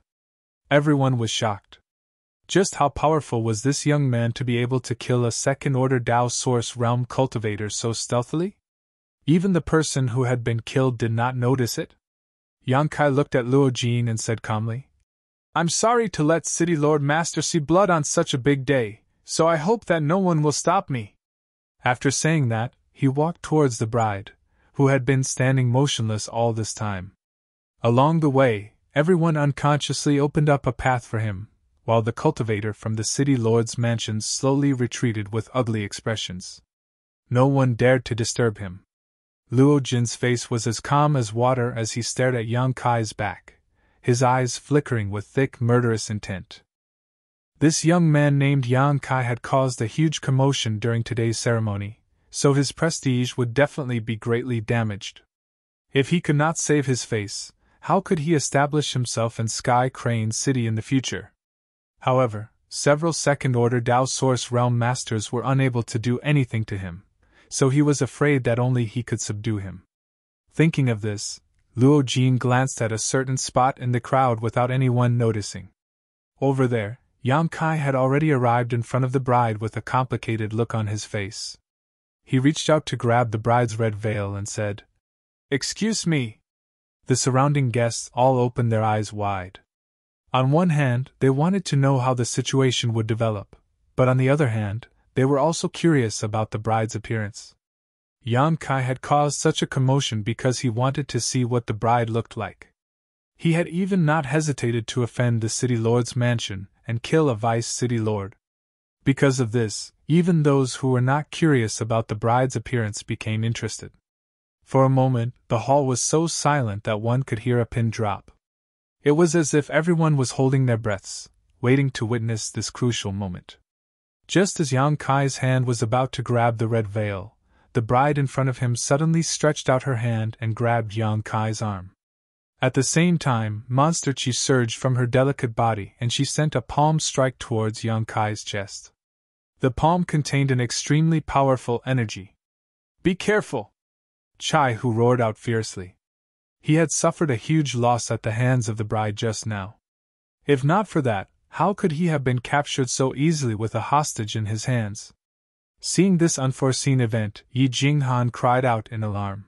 Everyone was shocked. Just how powerful was this young man to be able to kill a second-order Dao Source realm cultivator so stealthily? Even the person who had been killed did not notice it? Yang Kai looked at Luo Jin and said calmly, "I'm sorry to let City Lord Master see blood on such a big day, so I hope that no one will stop me." After saying that, he walked towards the bride, who had been standing motionless all this time. Along the way, everyone unconsciously opened up a path for him, while the cultivator from the City Lord's mansion slowly retreated with ugly expressions. No one dared to disturb him. Luo Jin's face was as calm as water as he stared at Yang Kai's back, his eyes flickering with thick, murderous intent. This young man named Yang Kai had caused a huge commotion during today's ceremony, so his prestige would definitely be greatly damaged. If he could not save his face, how could he establish himself in Sky Crane City in the future? However, several second-order Dao Source realm masters were unable to do anything to him, so he was afraid that only he could subdue him. Thinking of this, Luo Jin glanced at a certain spot in the crowd without anyone noticing. Over there, Yang Kai had already arrived in front of the bride with a complicated look on his face. He reached out to grab the bride's red veil and said, "Excuse me." The surrounding guests all opened their eyes wide. On one hand, they wanted to know how the situation would develop, but on the other hand, they were also curious about the bride's appearance. Yan Kai had caused such a commotion because he wanted to see what the bride looked like. He had even not hesitated to offend the city lord's mansion and kill a vice city lord. Because of this, even those who were not curious about the bride's appearance became interested. For a moment, the hall was so silent that one could hear a pin drop. It was as if everyone was holding their breaths, waiting to witness this crucial moment. Just as Yang Kai's hand was about to grab the red veil, the bride in front of him suddenly stretched out her hand and grabbed Yang Kai's arm. At the same time, monster chi surged from her delicate body and she sent a palm strike towards Yang Kai's chest. The palm contained an extremely powerful energy. "Be careful!" Chai Hu roared out fiercely. He had suffered a huge loss at the hands of the bride just now. If not for that, how could he have been captured so easily with a hostage in his hands? Seeing this unforeseen event, Yi Jinghan cried out in alarm.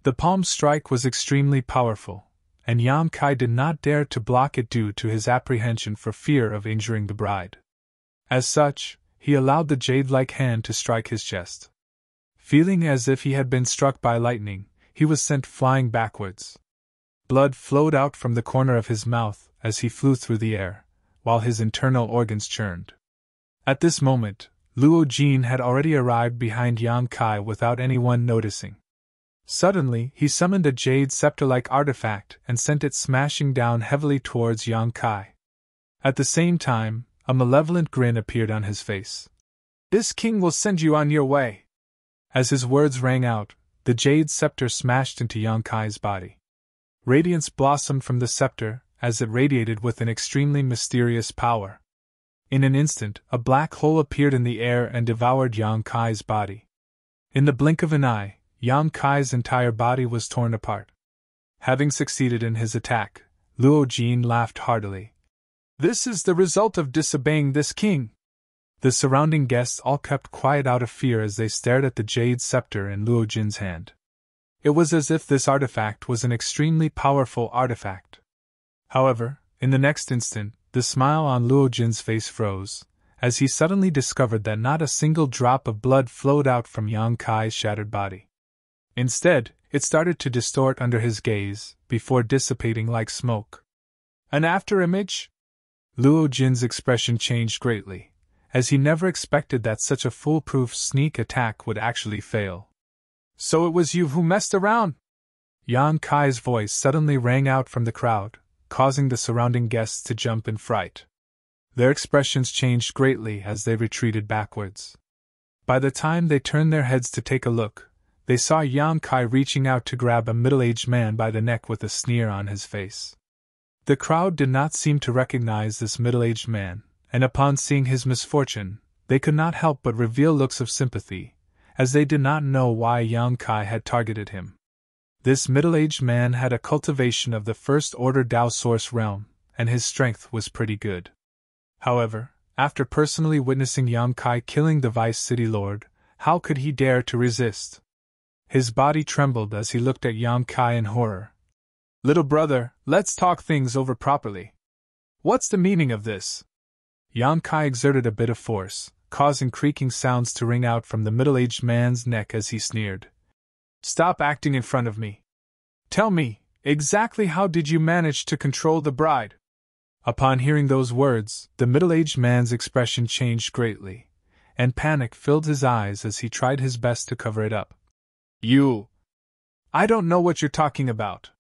The palm strike was extremely powerful, and Yang Kai did not dare to block it due to his apprehension for fear of injuring the bride. As such, he allowed the jade-like hand to strike his chest. Feeling as if he had been struck by lightning, he was sent flying backwards. Blood flowed out from the corner of his mouth as he flew through the air, while his internal organs churned. At this moment, Luo Jin had already arrived behind Yang Kai without anyone noticing. Suddenly, he summoned a jade scepter-like artifact and sent it smashing down heavily towards Yang Kai. At the same time, a malevolent grin appeared on his face. "This king will send you on your way." As his words rang out, the jade scepter smashed into Yang Kai's body. Radiance blossomed from the scepter as it radiated with an extremely mysterious power. In an instant, a black hole appeared in the air and devoured Yang Kai's body. In the blink of an eye, Yang Kai's entire body was torn apart. Having succeeded in his attack, Luo Jin laughed heartily. "This is the result of disobeying this king." The surrounding guests all kept quiet out of fear as they stared at the jade scepter in Luo Jin's hand. It was as if this artifact was an extremely powerful artifact. However, in the next instant, the smile on Luo Jin's face froze, as he suddenly discovered that not a single drop of blood flowed out from Yang Kai's shattered body. Instead, it started to distort under his gaze, before dissipating like smoke. An afterimage? Luo Jin's expression changed greatly, as he never expected that such a foolproof sneak attack would actually fail. "So it was you who messed around?" Yang Kai's voice suddenly rang out from the crowd, causing the surrounding guests to jump in fright. Their expressions changed greatly as they retreated backwards. By the time they turned their heads to take a look, they saw Yang Kai reaching out to grab a middle-aged man by the neck with a sneer on his face. The crowd did not seem to recognize this middle-aged man, and upon seeing his misfortune, they could not help but reveal looks of sympathy, as they did not know why Yang Kai had targeted him. This middle-aged man had a cultivation of the first-order Dao Source realm, and his strength was pretty good. However, after personally witnessing Yang Kai killing the Vice City Lord, how could he dare to resist? His body trembled as he looked at Yang Kai in horror. "Little brother, let's talk things over properly. What's the meaning of this?" Yang Kai exerted a bit of force, causing creaking sounds to ring out from the middle-aged man's neck as he sneered. "Stop acting in front of me. Tell me, exactly how did you manage to control the bride?" Upon hearing those words, the middle-aged man's expression changed greatly, and panic filled his eyes as he tried his best to cover it up. I don't know what you're talking about.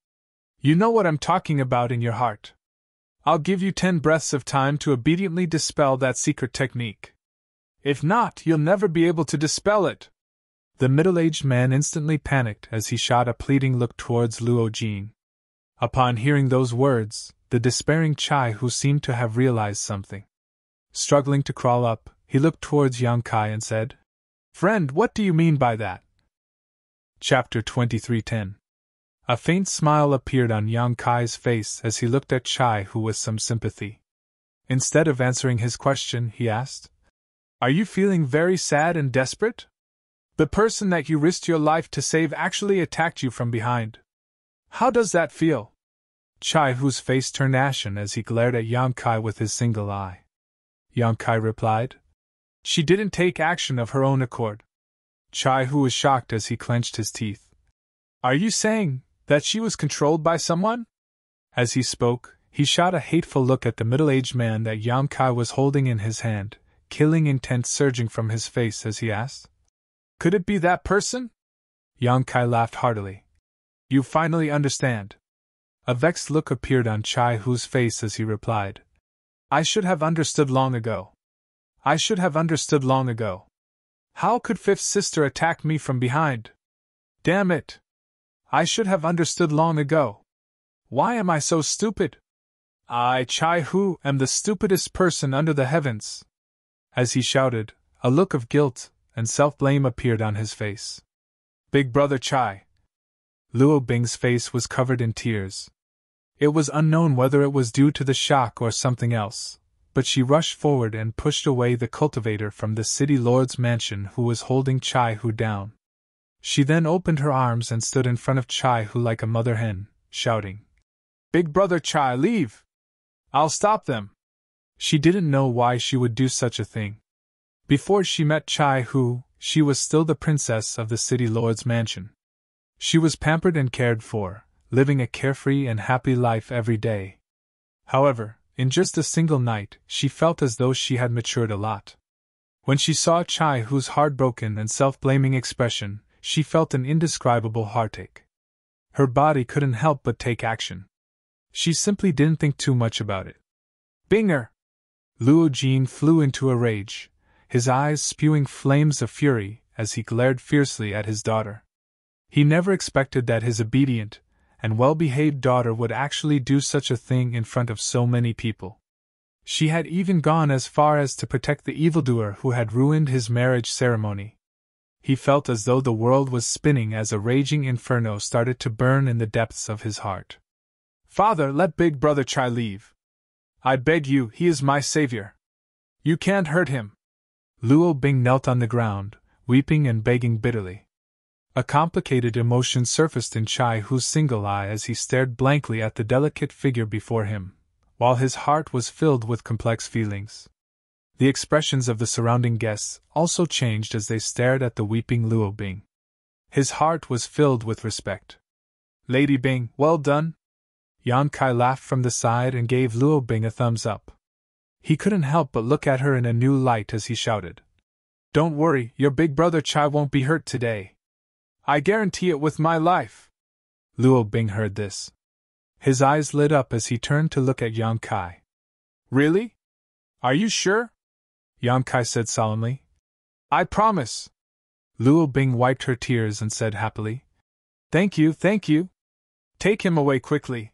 You know what I'm talking about in your heart. I'll give you 10 breaths of time to obediently dispel that secret technique. If not, you'll never be able to dispel it." The middle-aged man instantly panicked as he shot a pleading look towards Luo Jin. Upon hearing those words, the despairing Chai Hu seemed to have realized something. Struggling to crawl up, he looked towards Yang Kai and said, "Friend, what do you mean by that?" Chapter 23:10. A faint smile appeared on Yang Kai's face as he looked at Chai Hu with some sympathy. Instead of answering his question, he asked, "Are you feeling very sad and desperate? The person that you risked your life to save actually attacked you from behind." How does that feel? Chai Hu's face turned ashen as he glared at Yang Kai with his single eye. Yang Kai replied, She didn't take action of her own accord. Chai Hu was shocked as he clenched his teeth. Are you saying that she was controlled by someone? As he spoke, he shot a hateful look at the middle-aged man that Yang Kai was holding in his hand, killing intent surging from his face as he asked, Could it be that person? Yang Kai laughed heartily. You finally understand. A vexed look appeared on Chai Hu's face as he replied, I should have understood long ago. I should have understood long ago. How could Fifth Sister attack me from behind? Damn it! I should have understood long ago. Why am I so stupid? I, Chai Hu, am the stupidest person under the heavens. As he shouted, a look of guilt and self-blame appeared on his face. Big brother Chai. Luo Bing's face was covered in tears. It was unknown whether it was due to the shock or something else, but she rushed forward and pushed away the cultivator from the city lord's mansion who was holding Chai Hu down. She then opened her arms and stood in front of Chai Hu like a mother hen, shouting, Big brother Chai, leave! I'll stop them! She didn't know why she would do such a thing. Before she met Chai Hu, she was still the princess of the city lord's mansion. She was pampered and cared for, living a carefree and happy life every day. However, in just a single night, she felt as though she had matured a lot. When she saw Chai Hu's heartbroken and self-blaming expression, she felt an indescribable heartache. Her body couldn't help but take action. She simply didn't think too much about it. Binger! Luo Jin flew into a rage, his eyes spewing flames of fury as he glared fiercely at his daughter. He never expected that his obedient and well-behaved daughter would actually do such a thing in front of so many people. She had even gone as far as to protect the evildoer who had ruined his marriage ceremony. He felt as though the world was spinning as a raging inferno started to burn in the depths of his heart. Father, let big brother Chai leave. I beg you, he is my savior. You can't hurt him. Luo Bing knelt on the ground, weeping and begging bitterly. A complicated emotion surfaced in Chai Hu's single eye as he stared blankly at the delicate figure before him, while his heart was filled with complex feelings. The expressions of the surrounding guests also changed as they stared at the weeping Luo Bing. His heart was filled with respect. Lady Bing, well done! Yang Kai laughed from the side and gave Luo Bing a thumbs up. He couldn't help but look at her in a new light as he shouted, Don't worry, your big brother Chai won't be hurt today. I guarantee it with my life. Luo Bing heard this. His eyes lit up as he turned to look at Yang Kai. Really? Are you sure? Yang Kai said solemnly. I promise. Luo Bing wiped her tears and said happily, Thank you, thank you. Take him away quickly.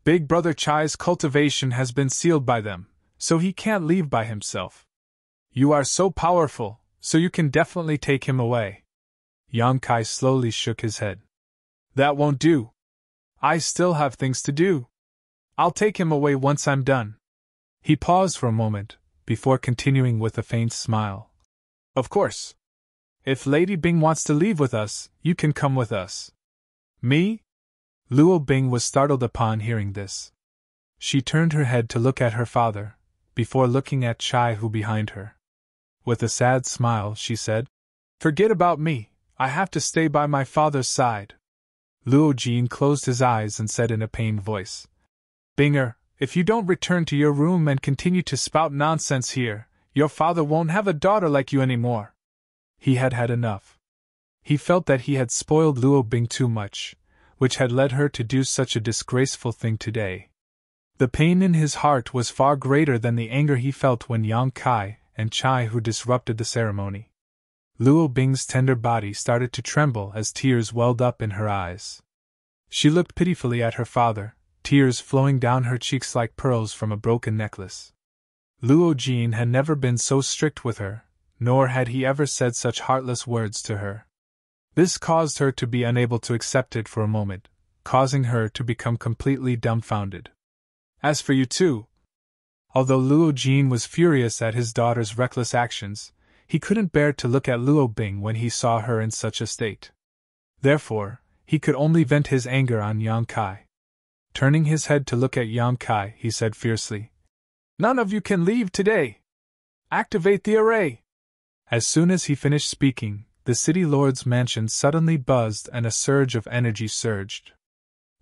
Big brother Chai's cultivation has been sealed by them, so he can't leave by himself. You are so powerful, so you can definitely take him away. Yang Kai slowly shook his head. That won't do. I still have things to do. I'll take him away once I'm done. He paused for a moment, before continuing with a faint smile. Of course. If Lady Bing wants to leave with us, you can come with us. Me? Luo Bing was startled upon hearing this. She turned her head to look at her father, before looking at Chai Hu behind her. With a sad smile, she said, Forget about me. I have to stay by my father's side. Luo Jin closed his eyes and said in a pained voice, Binger, if you don't return to your room and continue to spout nonsense here, your father won't have a daughter like you anymore. He had had enough. He felt that he had spoiled Luo Bing too much, which had led her to do such a disgraceful thing today. The pain in his heart was far greater than the anger he felt when Yang Kai and Chai Hu disrupted the ceremony. Luo Bing's tender body started to tremble as tears welled up in her eyes. She looked pitifully at her father, tears flowing down her cheeks like pearls from a broken necklace. Luo Jin had never been so strict with her, nor had he ever said such heartless words to her. This caused her to be unable to accept it for a moment, causing her to become completely dumbfounded. As for you two, although Luo Jin was furious at his daughter's reckless actions, he couldn't bear to look at Luo Bing when he saw her in such a state. Therefore, he could only vent his anger on Yang Kai. Turning his head to look at Yang Kai, he said fiercely, "None of you can leave today! Activate the array!" As soon as he finished speaking, the city lord's mansion suddenly buzzed and a surge of energy surged.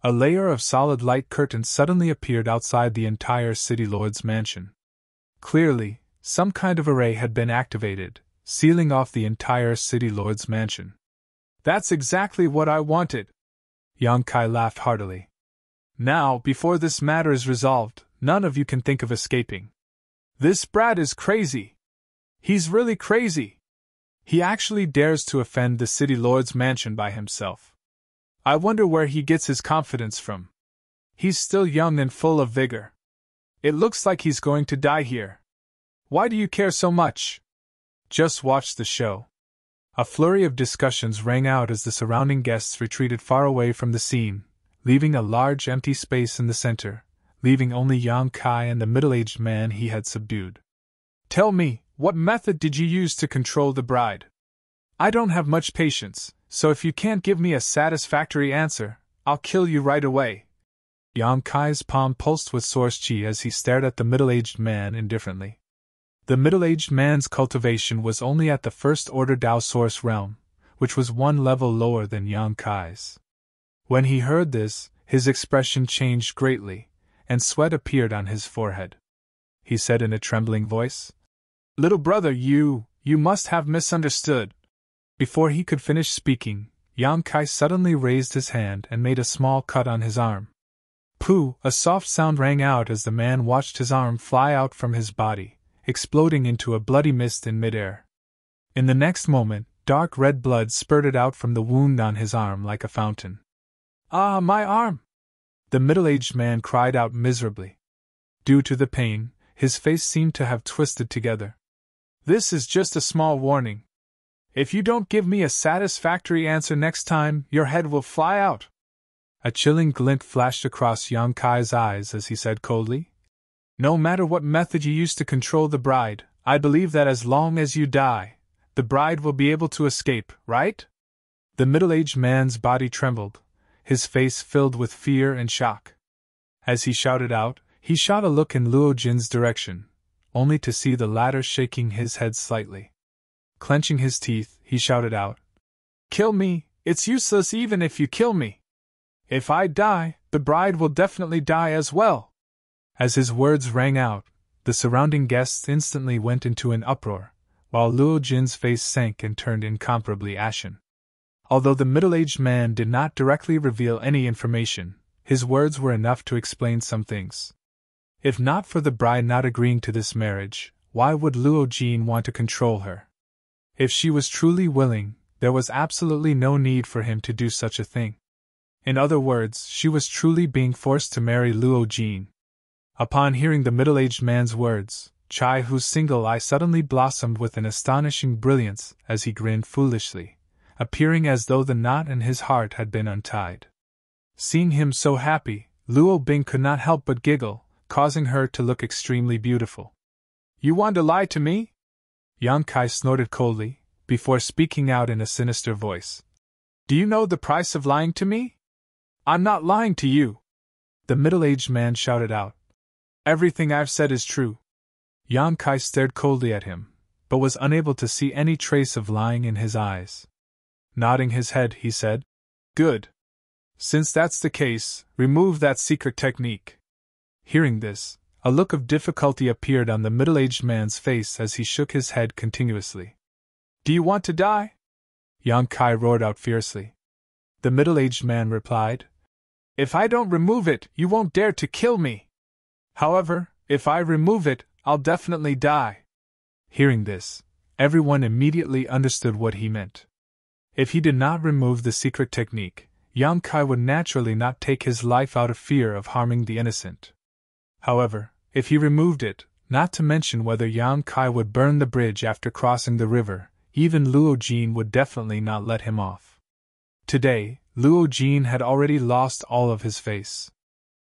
A layer of solid light curtains suddenly appeared outside the entire city lord's mansion. Clearly, some kind of array had been activated, sealing off the entire city lord's mansion. "That's exactly what I wanted!" Yang Kai laughed heartily. "Now, before this matter is resolved, none of you can think of escaping. This brat is crazy! He's really crazy! He actually dares to offend the city lord's mansion by himself. I wonder where he gets his confidence from. He's still young and full of vigor. It looks like he's going to die here. Why do you care so much? Just watch the show." A flurry of discussions rang out as the surrounding guests retreated far away from the scene, leaving a large empty space in the center, leaving only Yang Kai and the middle-aged man he had subdued. "Tell me, what method did you use to control the bride? I don't have much patience, so if you can't give me a satisfactory answer, I'll kill you right away." Yang Kai's palm pulsed with source chi as he stared at the middle-aged man indifferently. The middle-aged man's cultivation was only at the first-order Dao source realm, which was one level lower than Yang Kai's. When he heard this, his expression changed greatly, and sweat appeared on his forehead. He said in a trembling voice, "Little brother, you must have misunderstood." Before he could finish speaking, Yang Kai suddenly raised his hand and made a small cut on his arm. Pooh! A soft sound rang out as the man watched his arm fly out from his body, exploding into a bloody mist in midair. In the next moment, dark red blood spurted out from the wound on his arm like a fountain. "Ah, my arm!" the middle-aged man cried out miserably. Due to the pain, his face seemed to have twisted together. "This is just a small warning. If you don't give me a satisfactory answer next time, your head will fly out." A chilling glint flashed across Yang Kai's eyes as he said coldly, "No matter what method you use to control the bride, I believe that as long as you die, the bride will be able to escape, right?" The middle-aged man's body trembled, his face filled with fear and shock. As he shouted out, he shot a look in Luo Jin's direction, only to see the latter shaking his head slightly. Clenching his teeth, he shouted out, "Kill me, it's useless even if you kill me. If I die, the bride will definitely die as well." As his words rang out, the surrounding guests instantly went into an uproar, while Luo Jin's face sank and turned incomparably ashen. Although the middle-aged man did not directly reveal any information, his words were enough to explain some things. If not for the bride not agreeing to this marriage, why would Luo Jin want to control her? If she was truly willing, there was absolutely no need for him to do such a thing. In other words, she was truly being forced to marry Luo Jin. Upon hearing the middle-aged man's words, Chai Hu's single eye suddenly blossomed with an astonishing brilliance as he grinned foolishly, appearing as though the knot in his heart had been untied. Seeing him so happy, Luo Bing could not help but giggle, causing her to look extremely beautiful. "You want to lie to me?" Yang Kai snorted coldly, before speaking out in a sinister voice. "Do you know the price of lying to me?" "I'm not lying to you," the middle-aged man shouted out. "Everything I've said is true." Yang Kai stared coldly at him, but was unable to see any trace of lying in his eyes. Nodding his head, he said, "Good. Since that's the case, remove that secret technique." Hearing this, a look of difficulty appeared on the middle-aged man's face as he shook his head continuously. "Do you want to die?" Yang Kai roared out fiercely. The middle-aged man replied, "If I don't remove it, you won't dare to kill me. However, if I remove it, I'll definitely die." Hearing this, everyone immediately understood what he meant. If he did not remove the secret technique, Yang Kai would naturally not take his life out of fear of harming the innocent. However, if he removed it, not to mention whether Yang Kai would burn the bridge after crossing the river, even Luo Jin would definitely not let him off. Today, Luo Jin had already lost all of his face.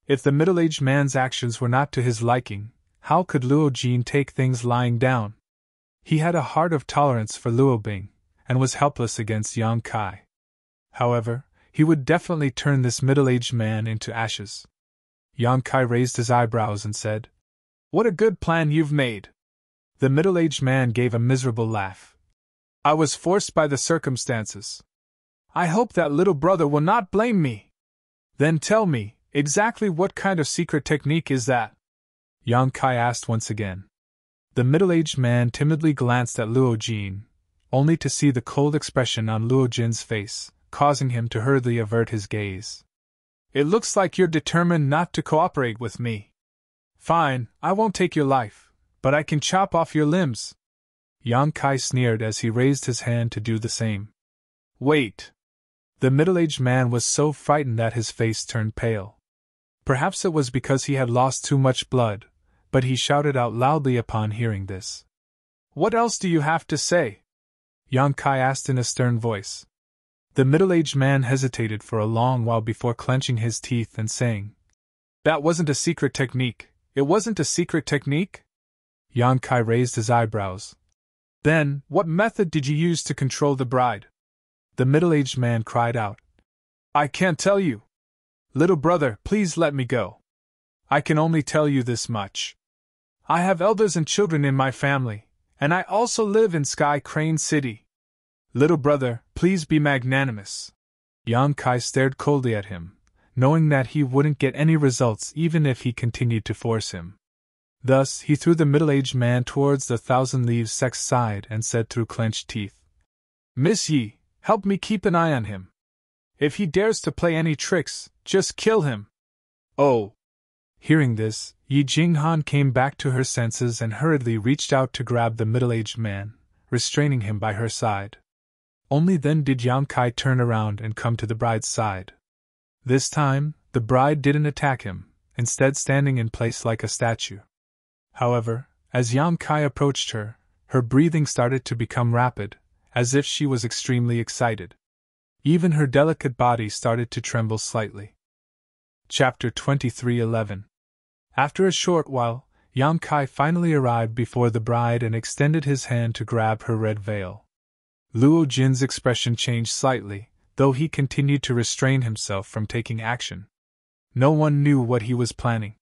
If the middle-aged man's actions were not to his liking, how could Luo Jin take things lying down? He had a heart of tolerance for Luo Bing, and was helpless against Yang Kai. However, he would definitely turn this middle-aged man into ashes. Yang Kai raised his eyebrows and said, "What a good plan you've made." The middle-aged man gave a miserable laugh. "I was forced by the circumstances. I hope that little brother will not blame me." "Then tell me, exactly what kind of secret technique is that?" Yang Kai asked once again. The middle-aged man timidly glanced at Luo Jin, only to see the cold expression on Luo Jin's face, causing him to hurriedly avert his gaze. "It looks like you're determined not to cooperate with me. Fine, I won't take your life, but I can chop off your limbs." Yang Kai sneered as he raised his hand to do the same. "Wait!" The middle-aged man was so frightened that his face turned pale. Perhaps it was because he had lost too much blood, but he shouted out loudly upon hearing this. "What else do you have to say?" Yang Kai asked in a stern voice. The middle-aged man hesitated for a long while before clenching his teeth and saying, "That wasn't a secret technique. It wasn't a secret technique?" Yang Kai raised his eyebrows. "Then, what method did you use to control the bride?" The middle-aged man cried out. "I can't tell you. Little brother, please let me go. I can only tell you this much. I have elders and children in my family, and I also live in Sky Crane City. Little brother, please be magnanimous." Yang Kai stared coldly at him, knowing that he wouldn't get any results even if he continued to force him. Thus, he threw the middle-aged man towards the Thousand Leaves sect's side and said through clenched teeth, "Miss Yi, help me keep an eye on him. If he dares to play any tricks, just kill him." "Oh!" Hearing this, Yi Jinghan came back to her senses and hurriedly reached out to grab the middle-aged man, restraining him by her side. Only then did Yang Kai turn around and come to the bride's side. This time, the bride didn't attack him, instead standing in place like a statue. However, as Yang Kai approached her, her breathing started to become rapid, as if she was extremely excited. Even her delicate body started to tremble slightly. Chapter 23:11. After a short while, Yang Kai finally arrived before the bride and extended his hand to grab her red veil. Luo Jin's expression changed slightly, though he continued to restrain himself from taking action. No one knew what he was planning.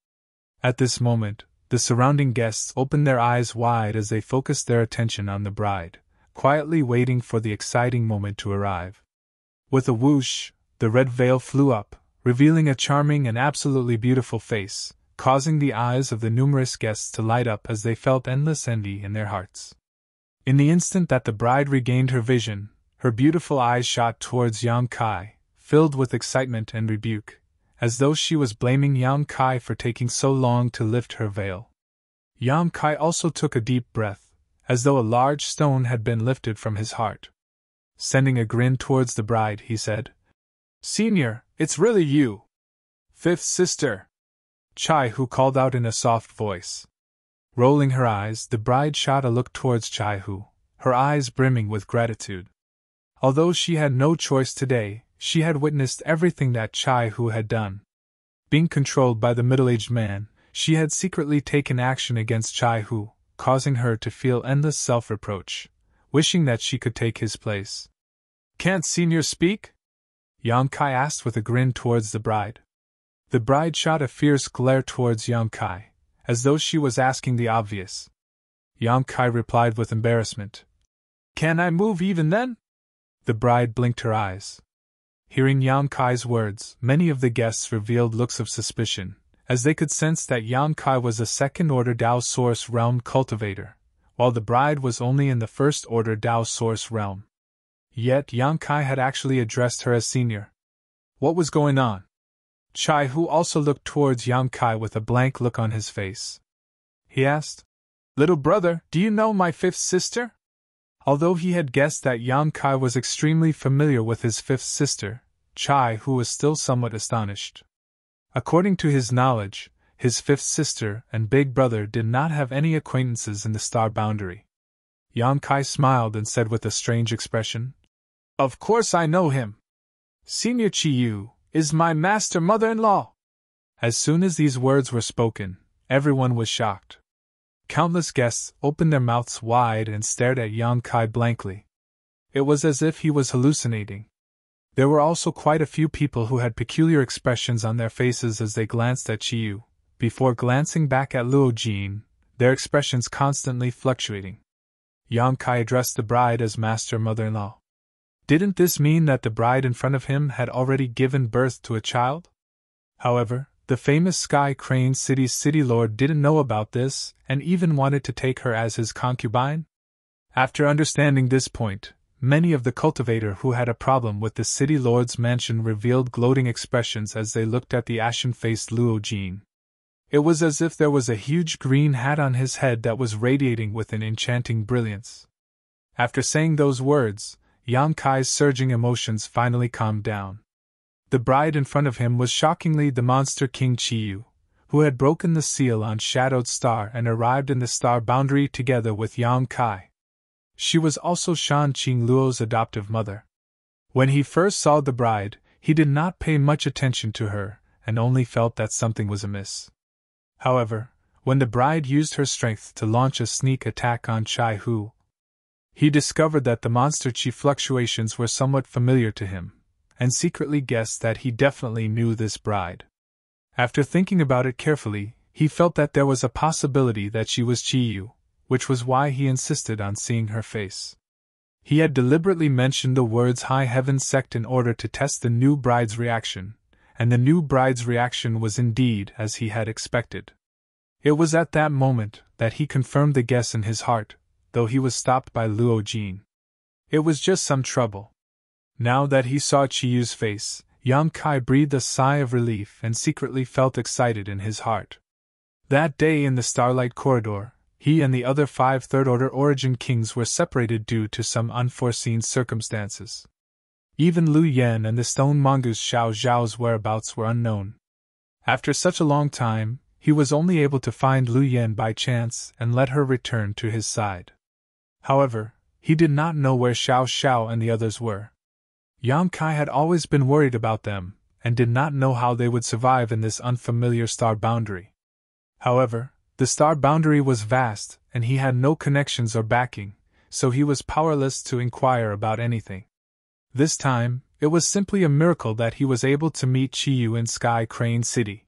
At this moment, the surrounding guests opened their eyes wide as they focused their attention on the bride, quietly waiting for the exciting moment to arrive. With a whoosh, the red veil flew up, revealing a charming and absolutely beautiful face, causing the eyes of the numerous guests to light up as they felt endless envy in their hearts. In the instant that the bride regained her vision, her beautiful eyes shot towards Yang Kai, filled with excitement and rebuke, as though she was blaming Yang Kai for taking so long to lift her veil. Yang Kai also took a deep breath, as though a large stone had been lifted from his heart. Sending a grin towards the bride, he said, "Senior, it's really you. Fifth sister." Chai Hu called out in a soft voice. Rolling her eyes, the bride shot a look towards Chai Hu, her eyes brimming with gratitude. Although she had no choice today, she had witnessed everything that Chai Hu had done. Being controlled by the middle-aged man, she had secretly taken action against Chai Hu, causing her to feel endless self-reproach, wishing that she could take his place. "Can't senior speak?" Yang Kai asked with a grin towards the bride. The bride shot a fierce glare towards Yang Kai, as though she was asking the obvious. Yang Kai replied with embarrassment. "Can I move even then?" The bride blinked her eyes. Hearing Yang Kai's words, many of the guests revealed looks of suspicion, as they could sense that Yang Kai was a second-order Dao Source Realm cultivator, while the bride was only in the first-order Dao Source Realm. Yet Yang Kai had actually addressed her as senior. What was going on? Chai Hu also looked towards Yang Kai with a blank look on his face. He asked, "Little brother, do you know my fifth sister?" Although he had guessed that Yang Kai was extremely familiar with his fifth sister, Chai Hu was still somewhat astonished. According to his knowledge, his fifth sister and big brother did not have any acquaintances in the star boundary. Yang Kai smiled and said with a strange expression, "Of course I know him. Senior Chi Yu is my master mother-in-law." As soon as these words were spoken, everyone was shocked. Countless guests opened their mouths wide and stared at Yang Kai blankly. It was as if he was hallucinating. There were also quite a few people who had peculiar expressions on their faces as they glanced at Chiyu, before glancing back at Luo Jin, their expressions constantly fluctuating. Yang Kai addressed the bride as master mother-in-law. Didn't this mean that the bride in front of him had already given birth to a child? However, the famous Sky Crane City's city lord didn't know about this and even wanted to take her as his concubine? After understanding this point, many of the cultivator who had a problem with the city lord's mansion revealed gloating expressions as they looked at the ashen-faced Luo Jin. It was as if there was a huge green hat on his head that was radiating with an enchanting brilliance. After saying those words, Yang Kai's surging emotions finally calmed down. The bride in front of him was shockingly the monster King Chiyu, who had broken the seal on Shadowed Star and arrived in the star boundary together with Yang Kai. She was also Shan Qing Luo's adoptive mother. When he first saw the bride, he did not pay much attention to her, and only felt that something was amiss. However, when the bride used her strength to launch a sneak attack on Chai Hu, he discovered that the monster chi fluctuations were somewhat familiar to him, and secretly guessed that he definitely knew this bride. After thinking about it carefully, he felt that there was a possibility that she was Chiyu, which was why he insisted on seeing her face. He had deliberately mentioned the words High Heaven Sect in order to test the new bride's reaction, and the new bride's reaction was indeed as he had expected. It was at that moment that he confirmed the guess in his heart, though he was stopped by Luo Jin. It was just some trouble. Now that he saw Chiyu's face, Yang Kai breathed a sigh of relief and secretly felt excited in his heart. That day in the Starlight Corridor, he and the other 5 third-order origin kings were separated due to some unforeseen circumstances. Even Lu Yan and the stone mongoose Xiao Zhao's whereabouts were unknown. After such a long time, he was only able to find Lu Yan by chance and let her return to his side. However, he did not know where Xiao Xiao and the others were. Yang Kai had always been worried about them, and did not know how they would survive in this unfamiliar star boundary. However, the star boundary was vast, and he had no connections or backing, so he was powerless to inquire about anything. This time, it was simply a miracle that he was able to meet Chiyu in Sky Crane City.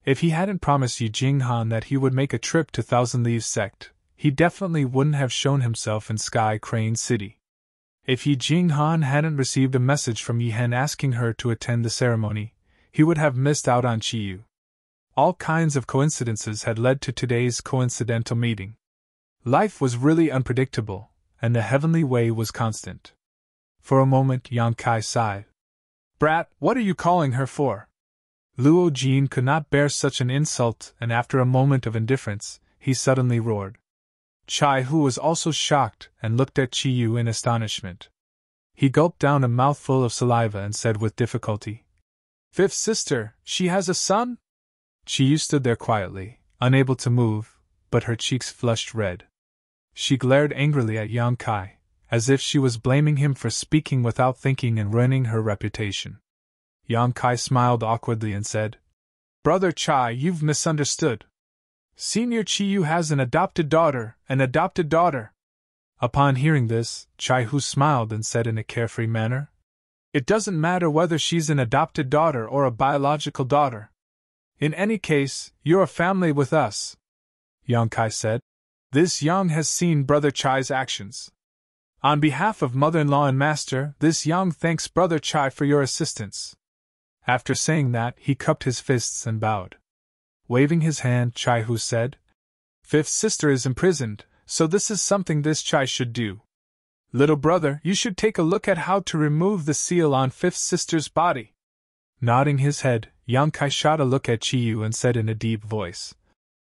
If he hadn't promised Yi Jinghan that he would make a trip to Thousand Leaves Sect, he definitely wouldn't have shown himself in Sky Crane City. If Yi Jinghan hadn't received a message from Yi Hen asking her to attend the ceremony, he would have missed out on Chiyu. All kinds of coincidences had led to today's coincidental meeting. Life was really unpredictable, and the heavenly way was constant. For a moment Yang Kai sighed. "Brat, what are you calling her for?" Luo Jin could not bear such an insult, and after a moment of indifference, he suddenly roared. Chai Hu was also shocked and looked at Chiyu in astonishment. He gulped down a mouthful of saliva and said with difficulty, "Fifth sister, she has a son?" Chiyu stood there quietly, unable to move, but her cheeks flushed red. She glared angrily at Yang Kai, as if she was blaming him for speaking without thinking and ruining her reputation. Yang Kai smiled awkwardly and said, "Brother Chai, you've misunderstood. Senior Chiyu has an adopted daughter, Upon hearing this, Chai Hu smiled and said in a carefree manner, "It doesn't matter whether she's an adopted daughter or a biological daughter. In any case, you're a family with us," Yang Kai said. "This Yang has seen Brother Chai's actions. On behalf of mother-in-law and master, this Yang thanks Brother Chai for your assistance." After saying that, he cupped his fists and bowed. Waving his hand, Chai Hu said, "Fifth sister is imprisoned, so this is something this Chai should do. Little brother, you should take a look at how to remove the seal on fifth sister's body." Nodding his head, Yang Kai shot a look at Chiyu and said in a deep voice,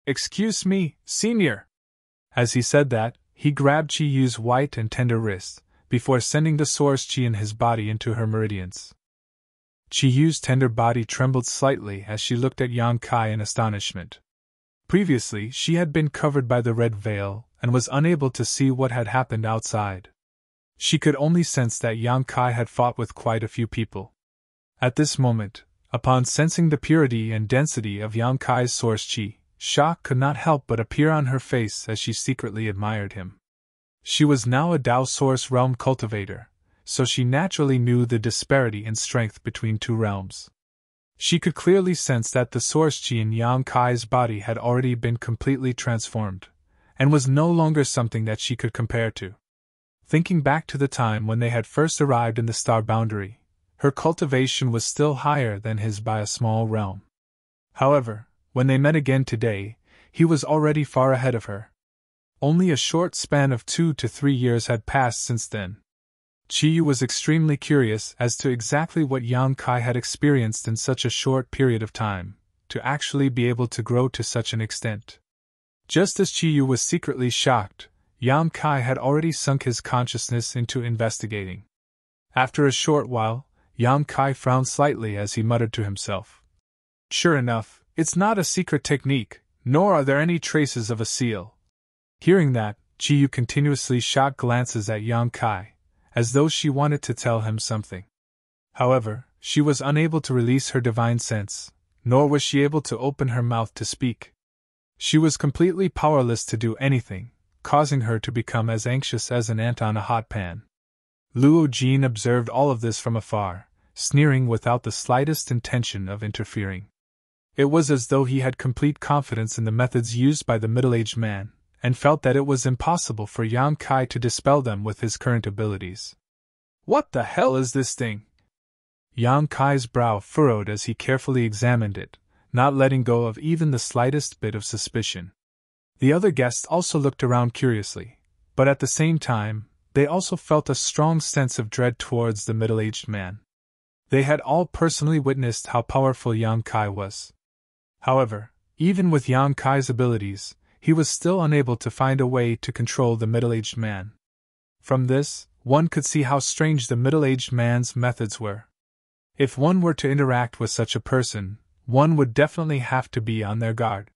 "Excuse me, senior." As he said that, he grabbed Chiyu's white and tender wrist, before sending the source chi in his body into her meridians. Chiyu's tender body trembled slightly as she looked at Yang Kai in astonishment. Previously, she had been covered by the red veil and was unable to see what had happened outside. She could only sense that Yang Kai had fought with quite a few people. At this moment, upon sensing the purity and density of Yang Kai's source chi, shock could not help but appear on her face as she secretly admired him. She was now a Dao Source Realm cultivator, so she naturally knew the disparity in strength between two realms. She could clearly sense that the source chi in Yang Kai's body had already been completely transformed, and was no longer something that she could compare to. Thinking back to the time when they had first arrived in the star boundary, her cultivation was still higher than his by a small realm. However, when they met again today, he was already far ahead of her. Only a short span of 2 to 3 years had passed since then. Chiyu was extremely curious as to exactly what Yang Kai had experienced in such a short period of time, to actually be able to grow to such an extent. Just as Chiyu was secretly shocked, Yang Kai had already sunk his consciousness into investigating. After a short while, Yang Kai frowned slightly as he muttered to himself. Sure enough, it's not a secret technique, nor are there any traces of a seal. Hearing that, Chiyu continuously shot glances at Yang Kai, as though she wanted to tell him something. However, she was unable to release her divine sense, nor was she able to open her mouth to speak. She was completely powerless to do anything, causing her to become as anxious as an ant on a hot pan. Luo Jin observed all of this from afar, sneering without the slightest intention of interfering. It was as though he had complete confidence in the methods used by the middle-aged man, and felt that it was impossible for Yang Kai to dispel them with his current abilities. What the hell is this thing? Yang Kai's brow furrowed as he carefully examined it, not letting go of even the slightest bit of suspicion. The other guests also looked around curiously, but at the same time, they also felt a strong sense of dread towards the middle-aged man. They had all personally witnessed how powerful Yang Kai was. However, even with Yang Kai's abilities, he was still unable to find a way to control the middle-aged man. From this, one could see how strange the middle-aged man's methods were. If one were to interact with such a person, one would definitely have to be on their guard.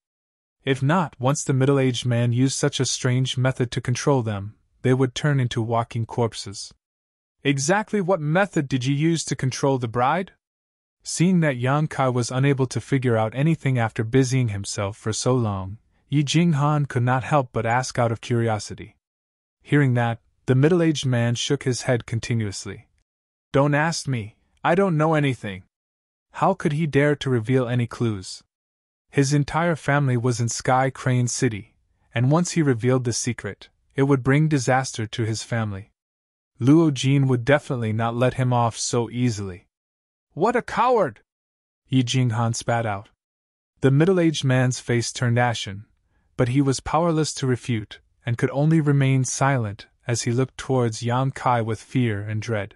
If not, once the middle-aged man used such a strange method to control them, they would turn into walking corpses. Exactly what method did you use to control the bride? Seeing that Yang Kai was unable to figure out anything after busying himself for so long, Yi Jinghan could not help but ask out of curiosity. Hearing that, the middle-aged man shook his head continuously. Don't ask me, I don't know anything. How could he dare to reveal any clues? His entire family was in Sky Crane City, and once he revealed the secret, it would bring disaster to his family. Luo Jin would definitely not let him off so easily. What a coward! Yi Jinghan spat out. The middle-aged man's face turned ashen, but he was powerless to refute, and could only remain silent as he looked towards Yang Kai with fear and dread.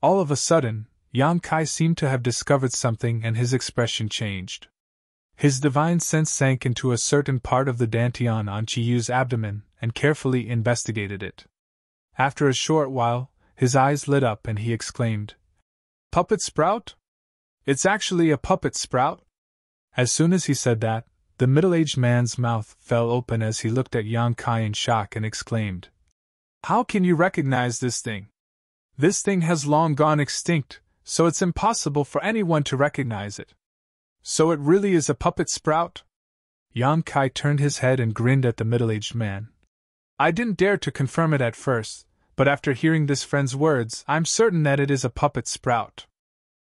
All of a sudden, Yang Kai seemed to have discovered something and his expression changed. His divine sense sank into a certain part of the dantian on Chiyu's abdomen and carefully investigated it. After a short while, his eyes lit up and he exclaimed, Puppet sprout? It's actually a puppet sprout? As soon as he said that, the middle-aged man's mouth fell open as he looked at Yang Kai in shock and exclaimed, How can you recognize this thing? This thing has long gone extinct, so it's impossible for anyone to recognize it. So it really is a puppet sprout? Yang Kai turned his head and grinned at the middle-aged man. I didn't dare to confirm it at first, but after hearing this friend's words, I'm certain that it is a puppet sprout.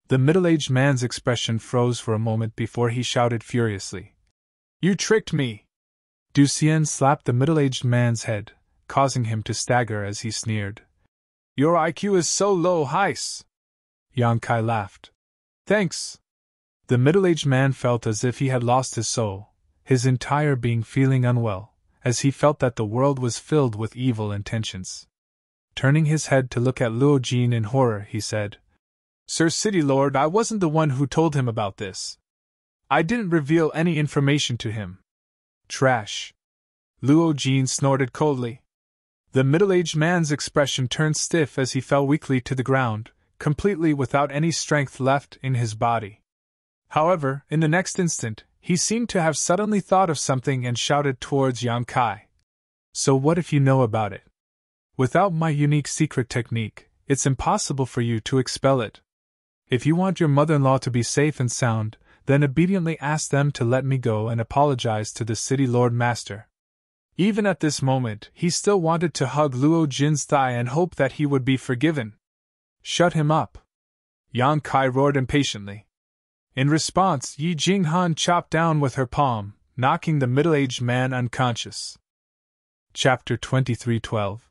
The middle-aged man's expression froze for a moment before he shouted furiously. You tricked me! Du Xian slapped the middle-aged man's head, causing him to stagger as he sneered. Your IQ is so low, Heis! Yang Kai laughed. Thanks! The middle-aged man felt as if he had lost his soul, his entire being feeling unwell, as he felt that the world was filled with evil intentions. Turning his head to look at Luo Jin in horror, he said, Sir City Lord, I wasn't the one who told him about this. I didn't reveal any information to him. Trash! Luo Jin snorted coldly. The middle-aged man's expression turned stiff as he fell weakly to the ground, completely without any strength left in his body. However, in the next instant, he seemed to have suddenly thought of something and shouted towards Yang Kai. So what if you know about it? Without my unique secret technique, it's impossible for you to expel it. If you want your mother-in-law to be safe and sound, then obediently ask them to let me go and apologize to the City Lord Master. Even at this moment, he still wanted to hug Luo Jin's thigh and hope that he would be forgiven. Shut him up! Yang Kai roared impatiently. In response, Yi Jinghan chopped down with her palm, knocking the middle-aged man unconscious. Chapter 23:12.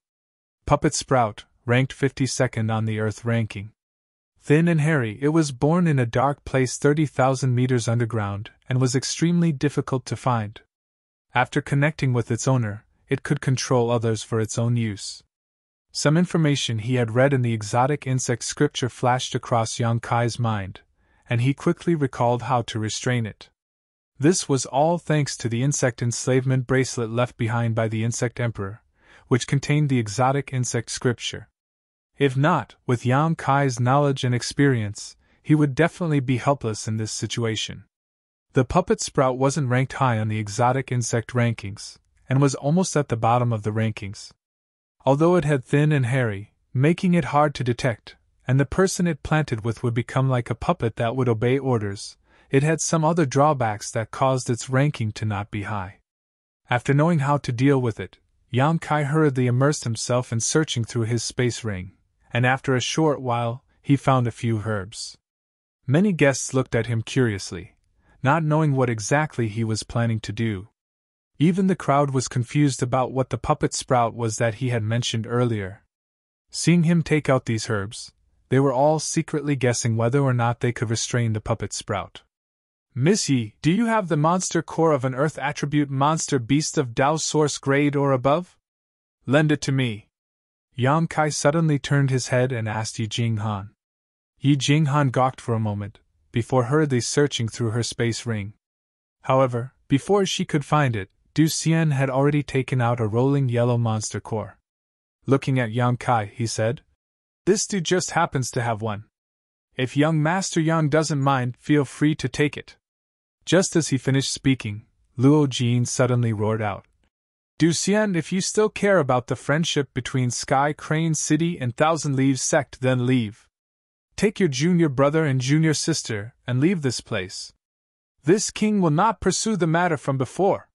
Puppet Sprout, ranked 52nd on the Earth ranking. Thin and hairy, it was born in a dark place 30,000 meters underground and was extremely difficult to find. After connecting with its owner, it could control others for its own use. Some information he had read in the exotic insect scripture flashed across Yang Kai's mind, and he quickly recalled how to restrain it. This was all thanks to the insect enslavement bracelet left behind by the Insect Emperor, which contained the exotic insect scripture. If not, with Yang Kai's knowledge and experience, he would definitely be helpless in this situation. The puppet sprout wasn't ranked high on the exotic insect rankings, and was almost at the bottom of the rankings. Although it had thin and hairy, making it hard to detect, and the person it planted with would become like a puppet that would obey orders, it had some other drawbacks that caused its ranking to not be high. After knowing how to deal with it, Yang Kai hurriedly immersed himself in searching through his space ring, and after a short while, he found a few herbs. Many guests looked at him curiously, not knowing what exactly he was planning to do. Even the crowd was confused about what the puppet sprout was that he had mentioned earlier. Seeing him take out these herbs, they were all secretly guessing whether or not they could restrain the puppet sprout. Miss Yi, do you have the monster core of an Earth attribute monster beast of Tao source grade or above? Lend it to me. Yang Kai suddenly turned his head and asked Yi Jinghan. Yi Jinghan gawked for a moment, before hurriedly searching through her space ring. However, before she could find it, Du Xian had already taken out a rolling yellow monster core. Looking at Yang Kai, he said, "This dude just happens to have one. If young Master Yang doesn't mind, feel free to take it." Just as he finished speaking, Luo Jin suddenly roared out, "Du Xian, if you still care about the friendship between Sky Crane City and Thousand Leaves Sect, then leave. Take your junior brother and junior sister, and leave this place. This king will not pursue the matter from before."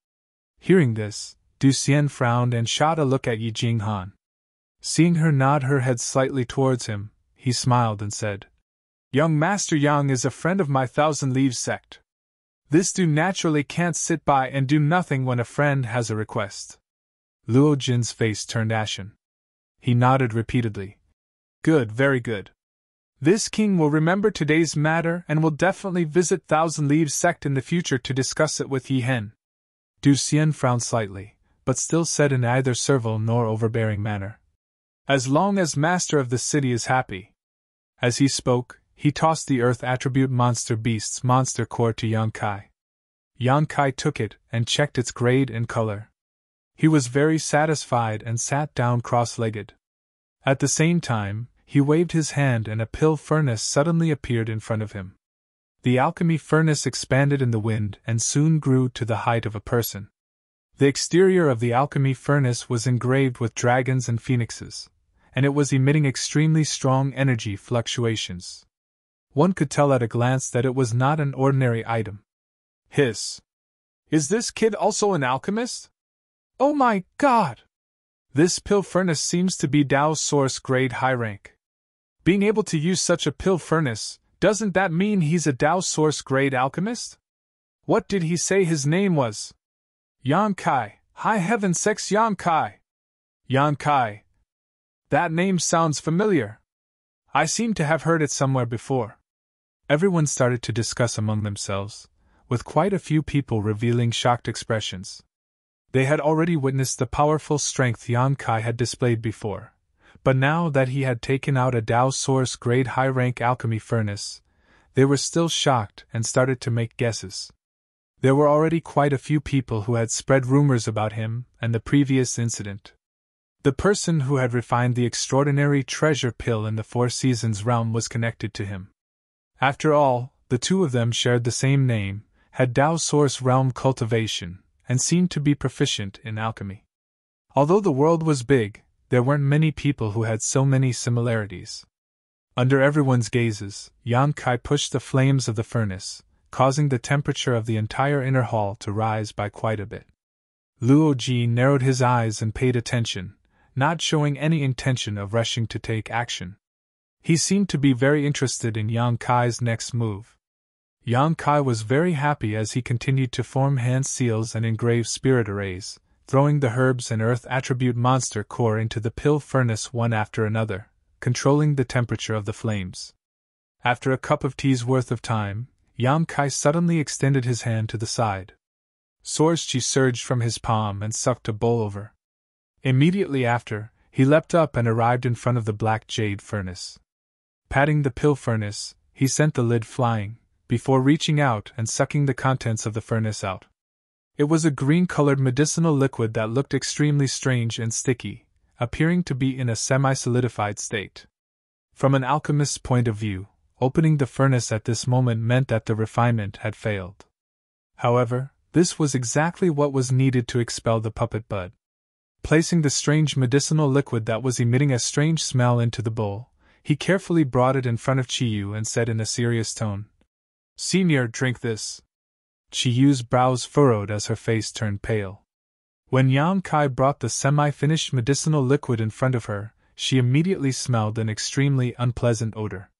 Hearing this, Du Xian frowned and shot a look at Yi Jinghan. Seeing her nod her head slightly towards him, he smiled and said, "Young Master Yang is a friend of my Thousand Leaves Sect. This dude naturally can't sit by and do nothing when a friend has a request." Luo Jin's face turned ashen. He nodded repeatedly. "Good, very good. This king will remember today's matter and will definitely visit Thousand Leaves Sect in the future to discuss it with Yi Hen." Du Xian frowned slightly, but still said in neither servile nor overbearing manner, "As long as Master of the City is happy." As he spoke, he tossed the Earth attribute monster beast's monster core to Yang Kai. Yang Kai took it and checked its grade and color. He was very satisfied and sat down cross-legged. At the same time, he waved his hand and a pill furnace suddenly appeared in front of him. The alchemy furnace expanded in the wind and soon grew to the height of a person. The exterior of the alchemy furnace was engraved with dragons and phoenixes, and it was emitting extremely strong energy fluctuations. One could tell at a glance that it was not an ordinary item. Hiss! Is this kid also an alchemist? Oh my god! This pill furnace seems to be Tao source grade high rank. Being able to use such a pill furnace, doesn't that mean he's a Tao source grade alchemist? What did he say his name was? Yang Kai, high heaven sex Yang Kai. Yang Kai. That name sounds familiar. I seem to have heard it somewhere before. Everyone started to discuss among themselves, with quite a few people revealing shocked expressions. They had already witnessed the powerful strength Yang Kai had displayed before, but now that he had taken out a Tao source grade high rank alchemy furnace, they were still shocked and started to make guesses. There were already quite a few people who had spread rumors about him and the previous incident. The person who had refined the extraordinary treasure pill in the Four Seasons realm was connected to him. After all, the two of them shared the same name, had Tao source realm cultivation, and seemed to be proficient in alchemy. Although the world was big, there weren't many people who had so many similarities. Under everyone's gazes, Yang Kai pushed the flames of the furnace, causing the temperature of the entire inner hall to rise by quite a bit. Luo Ji narrowed his eyes and paid attention, not showing any intention of rushing to take action. He seemed to be very interested in Yang Kai's next move. Yang Kai was very happy as he continued to form hand seals and engrave spirit arrays, throwing the herbs and earth attribute monster core into the pill furnace one after another, controlling the temperature of the flames. After a cup of tea's worth of time, Yang Kai suddenly extended his hand to the side. Source Qi surged from his palm and sucked a bowl over. Immediately after, he leapt up and arrived in front of the black jade furnace. Patting the pill furnace, he sent the lid flying, before reaching out and sucking the contents of the furnace out. It was a green-colored medicinal liquid that looked extremely strange and sticky, appearing to be in a semi-solidified state. From an alchemist's point of view, opening the furnace at this moment meant that the refinement had failed. However, this was exactly what was needed to expel the puppet bud. Placing the strange medicinal liquid that was emitting a strange smell into the bowl, he carefully brought it in front of Qiyu and said in a serious tone, "Senior, drink this." Qiyu's brows furrowed as her face turned pale. When Yang Kai brought the semi-finished medicinal liquid in front of her, she immediately smelled an extremely unpleasant odor.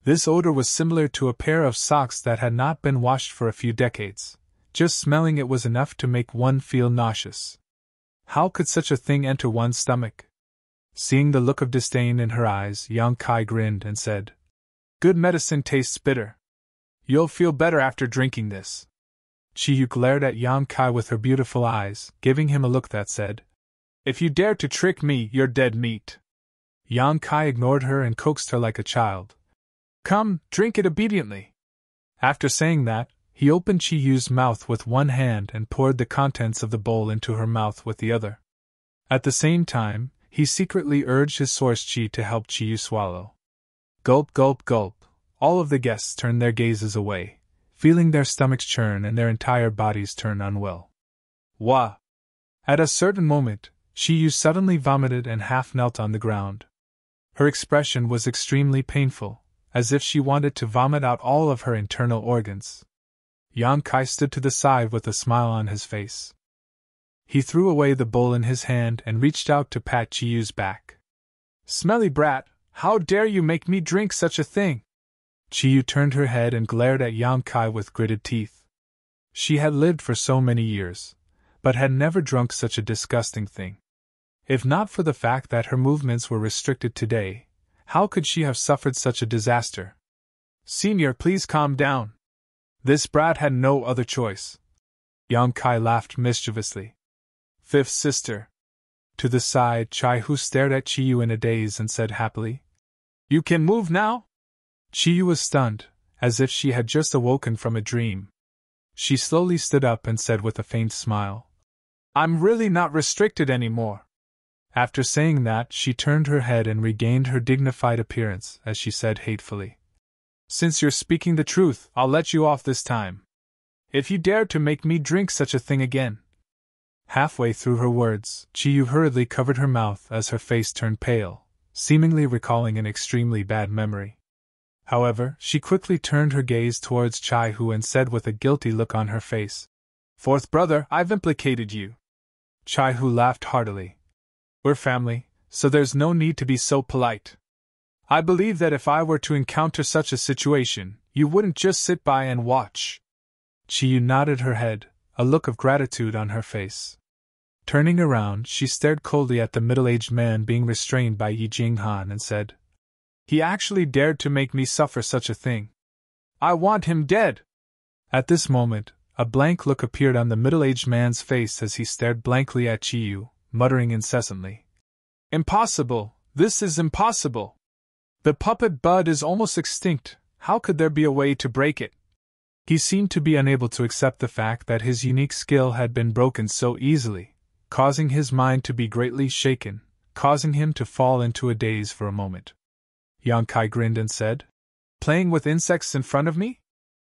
This odor was similar to a pair of socks that had not been washed for a few decades. Just smelling it was enough to make one feel nauseous. How could such a thing enter one's stomach? Seeing the look of disdain in her eyes, Yang Kai grinned and said, "Good medicine tastes bitter. You'll feel better after drinking this." Qiyu glared at Yang Kai with her beautiful eyes, giving him a look that said, "If you dare to trick me, you're dead meat." Yang Kai ignored her and coaxed her like a child. "Come, drink it obediently." After saying that, he opened Qiyu's mouth with one hand and poured the contents of the bowl into her mouth with the other. At the same time, he secretly urged his source Qi to help Qiyu swallow. Gulp, gulp, gulp. All of the guests turned their gazes away, feeling their stomachs churn and their entire bodies turn unwell. Wah! At a certain moment, Qiyu suddenly vomited and half knelt on the ground. Her expression was extremely painful, as if she wanted to vomit out all of her internal organs. Yang Kai stood to the side with a smile on his face. He threw away the bowl in his hand and reached out to pat Qiyu's back. "Smelly brat, how dare you make me drink such a thing?" Qiyu turned her head and glared at Yang Kai with gritted teeth. She had lived for so many years, but had never drunk such a disgusting thing. If not for the fact that her movements were restricted today, how could she have suffered such a disaster? "Senior, please calm down. This brat had no other choice." Yang Kai laughed mischievously. "Fifth sister." To the side, Chai Hu stared at Qiyu in a daze and said happily, "You can move now?" Qiyu was stunned, as if she had just awoken from a dream. She slowly stood up and said with a faint smile, "I'm really not restricted anymore." After saying that, she turned her head and regained her dignified appearance as she said hatefully, "Since you're speaking the truth, I'll let you off this time. If you dare to make me drink such a thing again." Halfway through her words, Qiyu hurriedly covered her mouth as her face turned pale, seemingly recalling an extremely bad memory. However, she quickly turned her gaze towards Chai Hu and said with a guilty look on her face, "Fourth brother, I've implicated you." Chai Hu laughed heartily. "We're family, so there's no need to be so polite. I believe that if I were to encounter such a situation, you wouldn't just sit by and watch." Qiyu nodded her head, a look of gratitude on her face. Turning around, she stared coldly at the middle-aged man being restrained by Yi Jinghan and said, "He actually dared to make me suffer such a thing. I want him dead!" At this moment, a blank look appeared on the middle-aged man's face as he stared blankly at Qiyu, muttering incessantly, "Impossible! This is impossible! The puppet bud is almost extinct. How could there be a way to break it?" He seemed to be unable to accept the fact that his unique skill had been broken so easily, causing his mind to be greatly shaken, causing him to fall into a daze for a moment. Yang Kai grinned and said, "Playing with insects in front of me?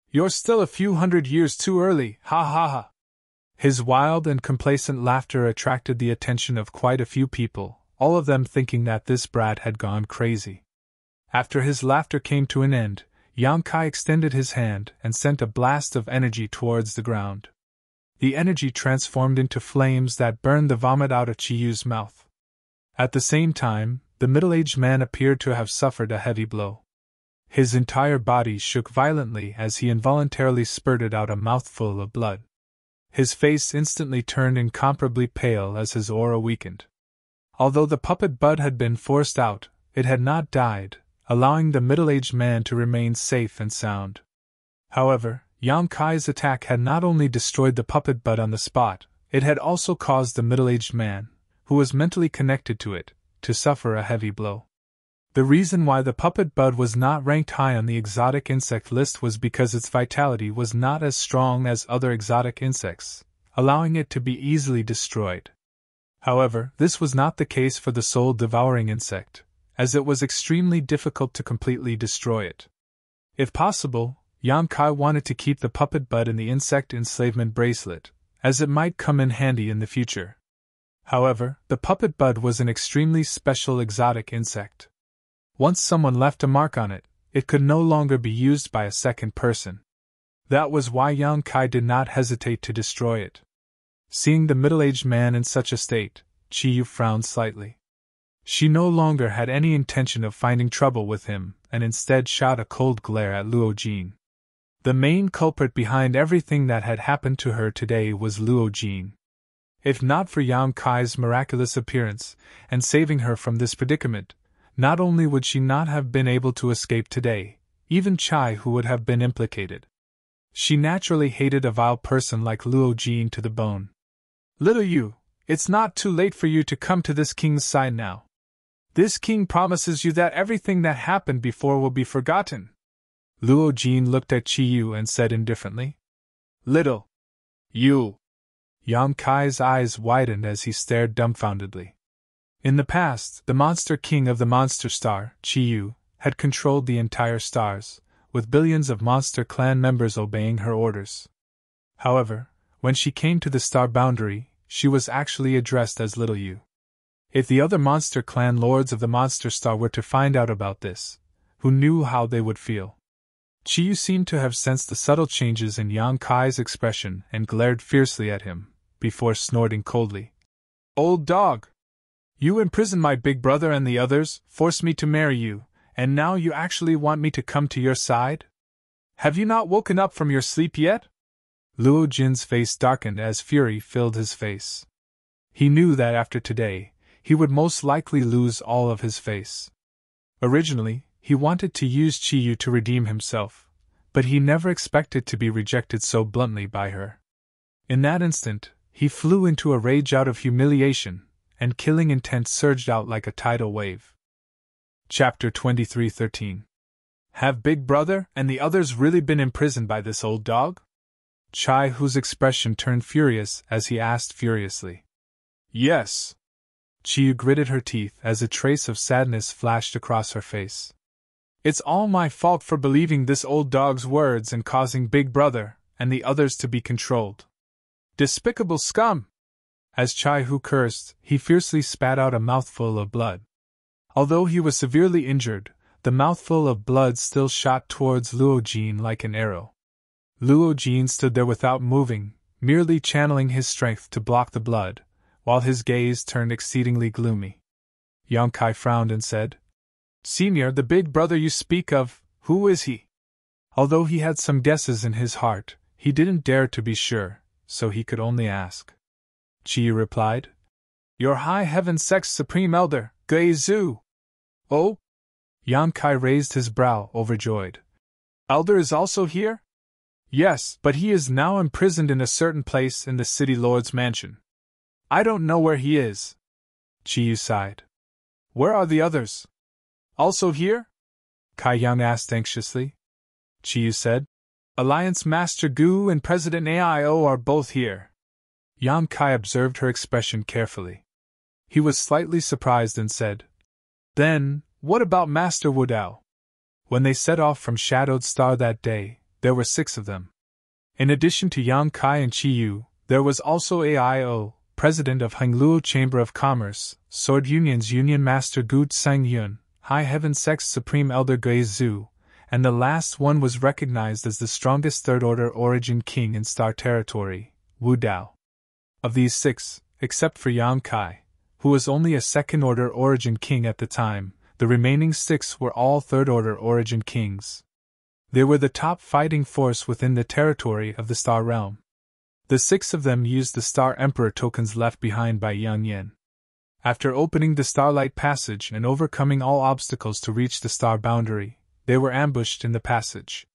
You're still a few hundred years too early, ha ha ha." His wild and complacent laughter attracted the attention of quite a few people, all of them thinking that this brat had gone crazy. After his laughter came to an end, Yang Kai extended his hand and sent a blast of energy towards the ground. The energy transformed into flames that burned the vomit out of Chiyu's mouth. At the same time, the middle-aged man appeared to have suffered a heavy blow. His entire body shook violently as he involuntarily spurted out a mouthful of blood. His face instantly turned incomparably pale as his aura weakened. Although the puppet bud had been forced out, it had not died, allowing the middle-aged man to remain safe and sound. However, Yang Kai's attack had not only destroyed the puppet bud on the spot, it had also caused the middle-aged man, who was mentally connected to it, to suffer a heavy blow. The reason why the puppet bud was not ranked high on the exotic insect list was because its vitality was not as strong as other exotic insects, allowing it to be easily destroyed. However, this was not the case for the soul-devouring insect, as it was extremely difficult to completely destroy it. If possible, Yang Kai wanted to keep the puppet bud in the insect enslavement bracelet, as it might come in handy in the future. However, the puppet bud was an extremely special exotic insect. Once someone left a mark on it, it could no longer be used by a second person. That was why Yang Kai did not hesitate to destroy it. Seeing the middle-aged man in such a state, Chiyu frowned slightly. She no longer had any intention of finding trouble with him, and instead shot a cold glare at Luo Jin. The main culprit behind everything that had happened to her today was Luo Jin. If not for Yang Kai's miraculous appearance, and saving her from this predicament, not only would she not have been able to escape today, even Chai who would have been implicated. She naturally hated a vile person like Luo Jin to the bone. Little you, it's not too late for you to come to this king's side now. This king promises you that everything that happened before will be forgotten. Luo Jin looked at Chiyu and said indifferently. Little you. Yang Kai's eyes widened as he stared dumbfoundedly. In the past, the monster king of the monster star, Chiyu, had controlled the entire stars, with billions of monster clan members obeying her orders. However, when she came to the star boundary, she was actually addressed as Little You. If the other monster clan lords of the monster star were to find out about this, who knew how they would feel? Chiyu seemed to have sensed the subtle changes in Yang Kai's expression and glared fiercely at him, before snorting coldly. Old dog! You imprisoned my big brother and the others, forced me to marry you, and now you actually want me to come to your side? Have you not woken up from your sleep yet? Luo Jin's face darkened as fury filled his face. He knew that after today, he would most likely lose all of his face. Originally, he wanted to use Chiyu to redeem himself, but he never expected to be rejected so bluntly by her. In that instant, he flew into a rage out of humiliation, and killing intent surged out like a tidal wave. Chapter 23:13. Have Big Brother and the others really been imprisoned by this old dog? Chai, whose expression turned furious as he asked furiously. Yes. Chiyu gritted her teeth as a trace of sadness flashed across her face. It's all my fault for believing this old dog's words and causing Big Brother and the others to be controlled. Despicable scum! As Chai Hu cursed, he fiercely spat out a mouthful of blood. Although he was severely injured, the mouthful of blood still shot towards Luo Jin like an arrow. Luo Jin stood there without moving, merely channeling his strength to block the blood, while his gaze turned exceedingly gloomy. Yang Kai frowned and said, Senior, the big brother you speak of, who is he? Although he had some guesses in his heart, he didn't dare to be sure, so he could only ask. Chiyu replied, Your High Heaven Sect's Supreme Elder, Gei Zhu. Oh? Yang Kai raised his brow, overjoyed. Elder is also here? Yes, but he is now imprisoned in a certain place in the city lord's mansion. I don't know where he is. Chiyu sighed. Where are the others? Also here? Kai Yang asked anxiously. Chiyu said, Alliance Master Gu and President AIO are both here. Yang Kai observed her expression carefully. He was slightly surprised and said, Then, what about Master Wu Dao? When they set off from Shadowed Star that day, there were 6 of them. In addition to Yang Kai and Chiyu, there was also AIO, President of Hangluo Chamber of Commerce, Sword Union's Union Master Gu Tsang Yun, High Heaven Sect's Supreme Elder Gei Zhu, and the last one was recognized as the strongest Third Order Origin King in Star Territory, Wu Dao. Of these 6, except for Yang Kai, who was only a second-order origin king at the time, the remaining 6 were all third-order origin kings. They were the top fighting force within the territory of the Star Realm. The 6 of them used the Star Emperor tokens left behind by Yang Yin. After opening the Starlight Passage and overcoming all obstacles to reach the star boundary, they were ambushed in the passage.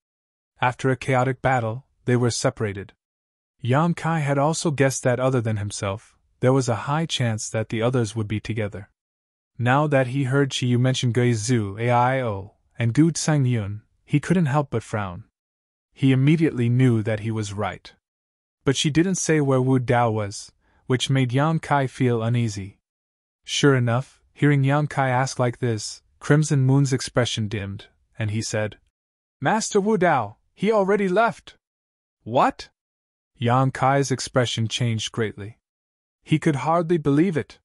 After a chaotic battle, they were separated. Yang Kai had also guessed that other than himself, there was a high chance that the others would be together. Now that he heard Chi Yu mention Gui Zhu Aio and Gu Tsangyun, he couldn't help but frown. He immediately knew that he was right. But she didn't say where Wu Dao was, which made Yang Kai feel uneasy. Sure enough, hearing Yang Kai ask like this, Crimson Moon's expression dimmed, and he said, "Master Wu Dao, he already left." "What?" Yang Kai's expression changed greatly. He could hardly believe it.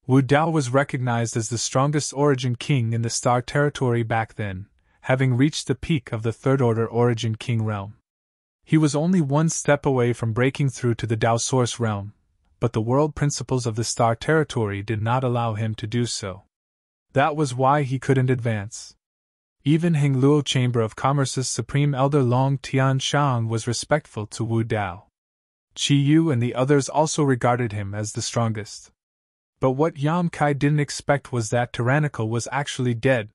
Wu Dao was recognized as the strongest origin king in the star territory back then, having reached the peak of the third-order origin king realm. He was only one step away from breaking through to the Dao Source realm, but the world principles of the star territory did not allow him to do so. That was why he couldn't advance. Even Hengluo Chamber of Commerce's Supreme Elder Long Tianshang was respectful to Wu Dao. Chi Yu and the others also regarded him as the strongest. But what Yang Kai didn't expect was that Tyrannical was actually dead.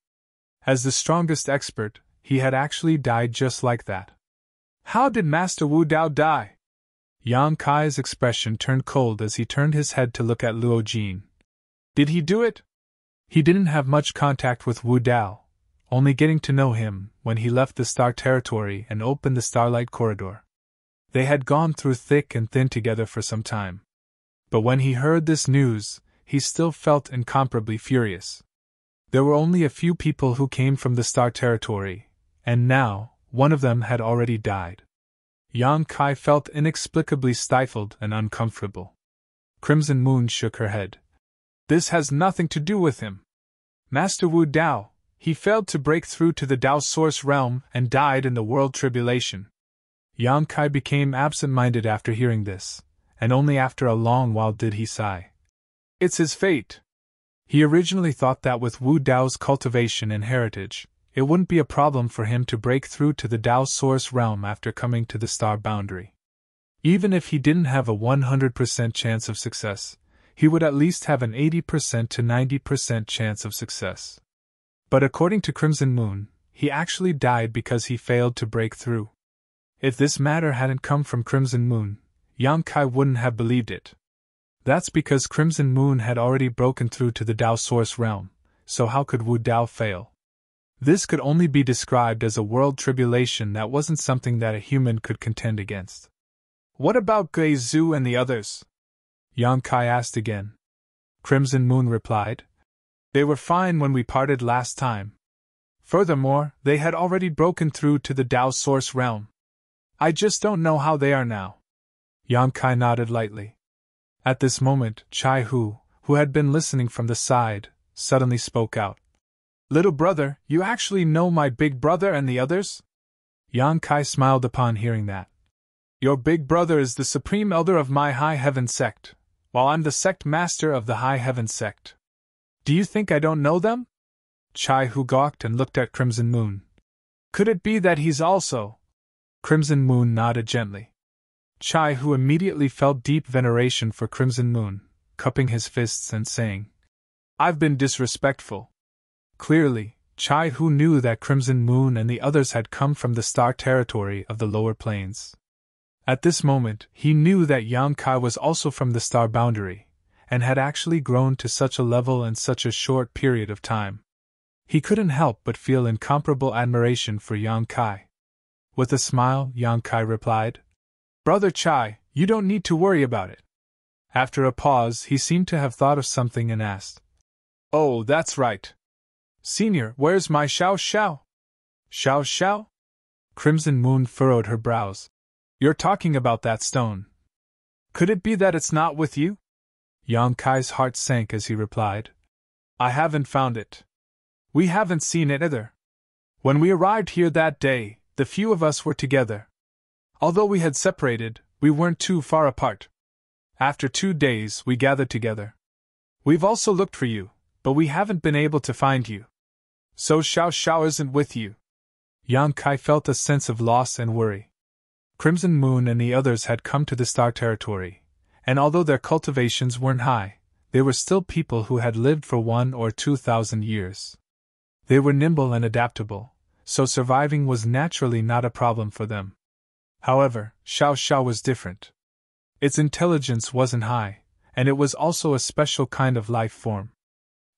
As the strongest expert, he had actually died just like that. How did Master Wu Dao die? Yang Kai's expression turned cold as he turned his head to look at Luo Jin. Did he do it? He didn't have much contact with Wu Dao, only getting to know him when he left the star territory and opened the Starlight Corridor. They had gone through thick and thin together for some time. But when he heard this news, he still felt incomparably furious. There were only a few people who came from the star territory, and now, one of them had already died. Yang Kai felt inexplicably stifled and uncomfortable. Crimson Moon shook her head. This has nothing to do with him. Master Wu Dao, he failed to break through to the Dao Source realm and died in the world tribulation. Yang Kai became absent-minded after hearing this, and only after a long while did he sigh. It's his fate. He originally thought that with Wu Dao's cultivation and heritage, it wouldn't be a problem for him to break through to the Dao Source realm after coming to the star boundary. Even if he didn't have a 100% chance of success, he would at least have an 80% to 90% chance of success. But according to Crimson Moon, he actually died because he failed to break through. If this matter hadn't come from Crimson Moon, Yang Kai wouldn't have believed it. That's because Crimson Moon had already broken through to the Dao Source realm, so how could Wu Dao fail? This could only be described as a world tribulation that wasn't something that a human could contend against. What about Gui Zhu and the others? Yang Kai asked again. Crimson Moon replied. They were fine when we parted last time. Furthermore, they had already broken through to the Dao Source realm. I just don't know how they are now. Yang Kai nodded lightly. At this moment, Chai Hu, who had been listening from the side, suddenly spoke out. Little brother, you actually know my big brother and the others? Yang Kai smiled upon hearing that. Your big brother is the supreme elder of my High Heaven sect, while I'm the sect master of the High Heaven sect. Do you think I don't know them? Chai Hu gawked and looked at Crimson Moon. Could it be that he's also? Crimson Moon nodded gently. Chai Hu immediately felt deep veneration for Crimson Moon, cupping his fists and saying, I've been disrespectful. Clearly, Chai Hu knew that Crimson Moon and the others had come from the star territory of the lower planes. At this moment, he knew that Yang Kai was also from the star boundary, and had actually grown to such a level in such a short period of time. He couldn't help but feel incomparable admiration for Yang Kai. With a smile, Yang Kai replied, Brother Chai, you don't need to worry about it. After a pause, he seemed to have thought of something and asked, Oh, that's right. Senior, where's my Xiao Xiao? Xiao Xiao? Crimson Moon furrowed her brows. You're talking about that stone. Could it be that it's not with you? Yang Kai's heart sank as he replied, I haven't found it. We haven't seen it either. When we arrived here that day, the few of us were together. Although we had separated, We weren't too far apart. After 2 days, we gathered together. We've also looked for you, but we haven't been able to find you. So Xiao Xiao isn't with you. Yang Kai felt a sense of loss and worry. Crimson Moon and the others had come to the Star Territory, and although their cultivations weren't high, they were still people who had lived for 1,000 or 2,000 years. They were nimble and adaptable, so surviving was naturally not a problem for them. However, Xiao Xiao was different. Its intelligence wasn't high, and it was also a special kind of life form.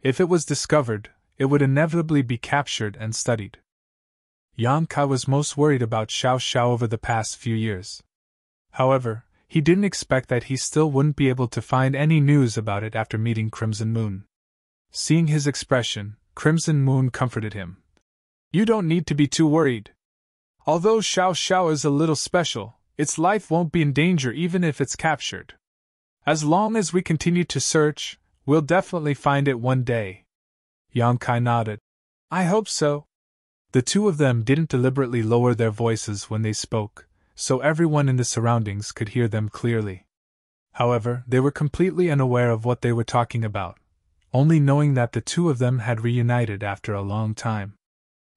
If it was discovered, it would inevitably be captured and studied. Yang Kai was most worried about Xiao Xiao over the past few years. However, he didn't expect that he still wouldn't be able to find any news about it after meeting Crimson Moon. Seeing his expression, Crimson Moon comforted him. You don't need to be too worried. Although Xiao Xiao is a little special, its life won't be in danger even if it's captured. As long as we continue to search, we'll definitely find it one day. Yang Kai nodded. I hope so. The two of them didn't deliberately lower their voices when they spoke, so everyone in the surroundings could hear them clearly. However, they were completely unaware of what they were talking about, only knowing that the two of them had reunited after a long time.